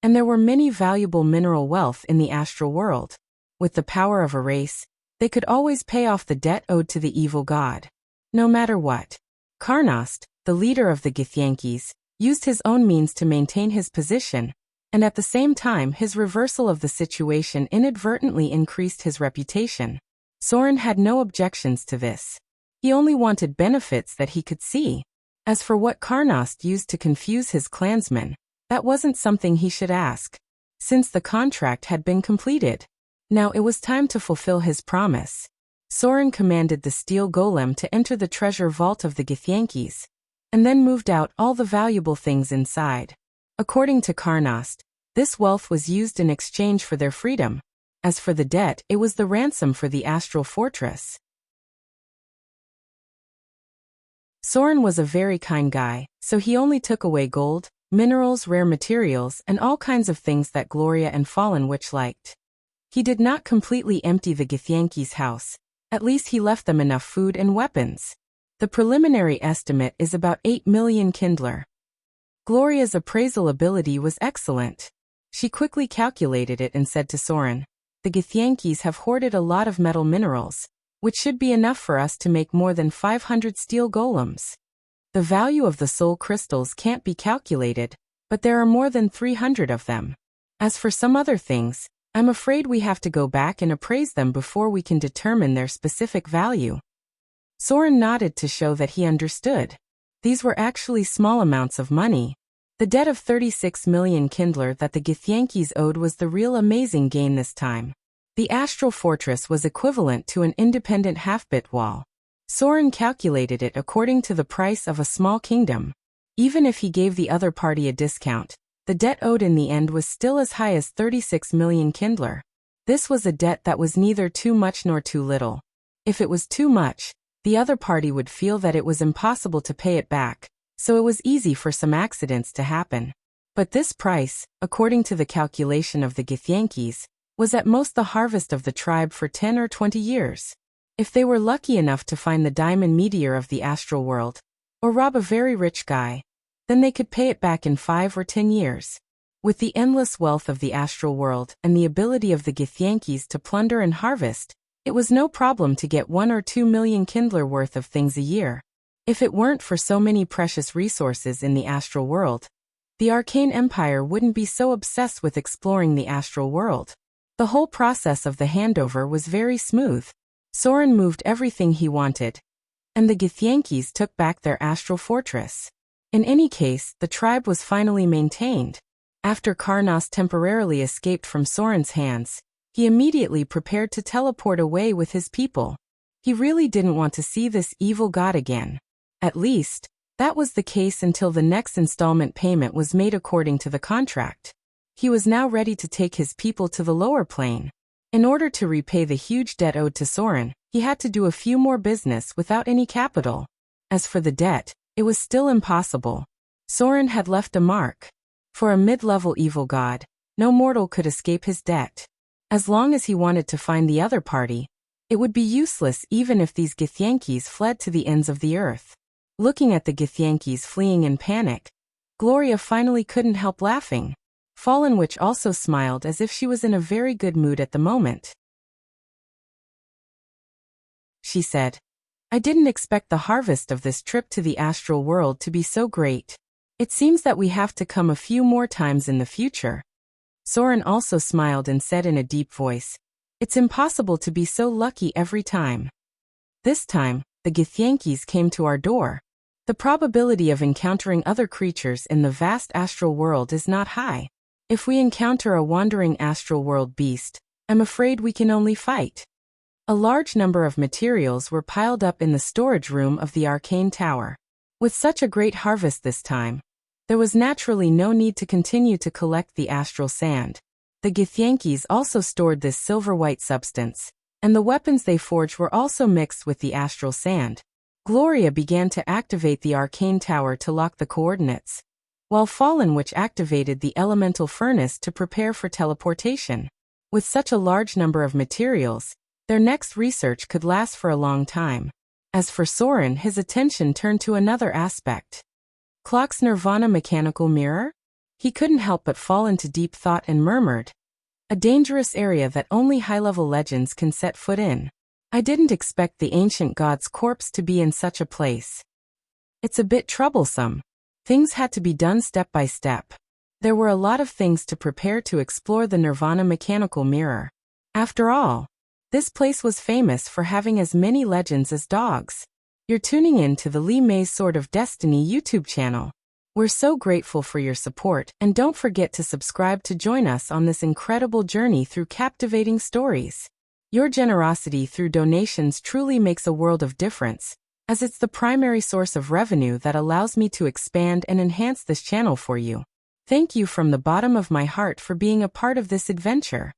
and there were many valuable mineral wealth in the astral world. With the power of a race, they could always pay off the debt owed to the evil god. No matter what. Karnost, the leader of the Githyankis, used his own means to maintain his position, and at the same time his reversal of the situation inadvertently increased his reputation. Soren had no objections to this. He only wanted benefits that he could see. As for what Karnost used to confuse his clansmen, that wasn't something he should ask, since the contract had been completed. Now it was time to fulfill his promise. Soren commanded the steel golem to enter the treasure vault of the Githyankis, and then moved out all the valuable things inside. According to Karnost, this wealth was used in exchange for their freedom. As for the debt, it was the ransom for the astral fortress. Soren was a very kind guy, so he only took away gold, minerals, rare materials, and all kinds of things that Gloria and Fallen Witch liked. He did not completely empty the Githyanki's house. At least he left them enough food and weapons. The preliminary estimate is about 8 million Kindler. Gloria's appraisal ability was excellent. She quickly calculated it and said to Soren, "The Githyankis have hoarded a lot of metal minerals, which should be enough for us to make more than 500 steel golems. The value of the soul crystals can't be calculated, but there are more than 300 of them. As for some other things, I'm afraid we have to go back and appraise them before we can determine their specific value." Soren nodded to show that he understood. These were actually small amounts of money. The debt of 36 million Kindler that the Githyankis owed was the real amazing gain this time. The astral fortress was equivalent to an independent half-bit wall. Soren calculated it according to the price of a small kingdom. Even if he gave the other party a discount, the debt owed in the end was still as high as 36 million Kindler. This was a debt that was neither too much nor too little. If it was too much, the other party would feel that it was impossible to pay it back, so it was easy for some accidents to happen. But this price, according to the calculation of the Githyankis, was at most the harvest of the tribe for 10 or 20 years. If they were lucky enough to find the diamond meteor of the astral world, or rob a very rich guy, then they could pay it back in 5 or 10 years. With the endless wealth of the astral world and the ability of the Githyankis to plunder and harvest, it was no problem to get 1 or 2 million Kindler worth of things a year. If it weren't for so many precious resources in the astral world, the Arcane Empire wouldn't be so obsessed with exploring the astral world. The whole process of the handover was very smooth. Soren moved everything he wanted, and the Githyankis took back their astral fortress. In any case, the tribe was finally maintained. After Karnost temporarily escaped from Soren's hands, he immediately prepared to teleport away with his people. He really didn't want to see this evil god again. At least, that was the case until the next installment payment was made according to the contract. He was now ready to take his people to the lower plane. In order to repay the huge debt owed to Soren, he had to do a few more business without any capital. As for the debt, it was still impossible. Soren had left a mark. For a mid-level evil god, no mortal could escape his debt. As long as he wanted to find the other party, it would be useless even if these Githyankis fled to the ends of the earth. Looking at the Githyankis fleeing in panic, Gloria finally couldn't help laughing. Fallen Witch also smiled as if she was in a very good mood at the moment. She said, "I didn't expect the harvest of this trip to the astral world to be so great. It seems that we have to come a few more times in the future." Soren also smiled and said in a deep voice, "It's impossible to be so lucky every time." This time, the Githyankis came to our door. The probability of encountering other creatures in the vast astral world is not high. If we encounter a wandering astral world beast, I'm afraid we can only fight. A large number of materials were piled up in the storage room of the arcane tower. With such a great harvest this time, there was naturally no need to continue to collect the astral sand. The Githyankis also stored this silver-white substance, and the weapons they forged were also mixed with the astral sand. Gloria began to activate the arcane tower to lock the coordinates, while Fallen Witch activated the elemental furnace to prepare for teleportation. With such a large number of materials, their next research could last for a long time. As for Soren, his attention turned to another aspect. Clock's Nirvana mechanical mirror? He couldn't help but fall into deep thought and murmured, "A dangerous area that only high-level legends can set foot in. I didn't expect the ancient god's corpse to be in such a place. It's a bit troublesome." Things had to be done step by step. There were a lot of things to prepare to explore the Nirvana mechanical mirror. After all, this place was famous for having as many legends as dogs. You're tuning in to the Lee May's Sword of Destiny YouTube channel. We're so grateful for your support, and don't forget to subscribe to join us on this incredible journey through captivating stories. Your generosity through donations truly makes a world of difference, as it's the primary source of revenue that allows me to expand and enhance this channel for you. Thank you from the bottom of my heart for being a part of this adventure.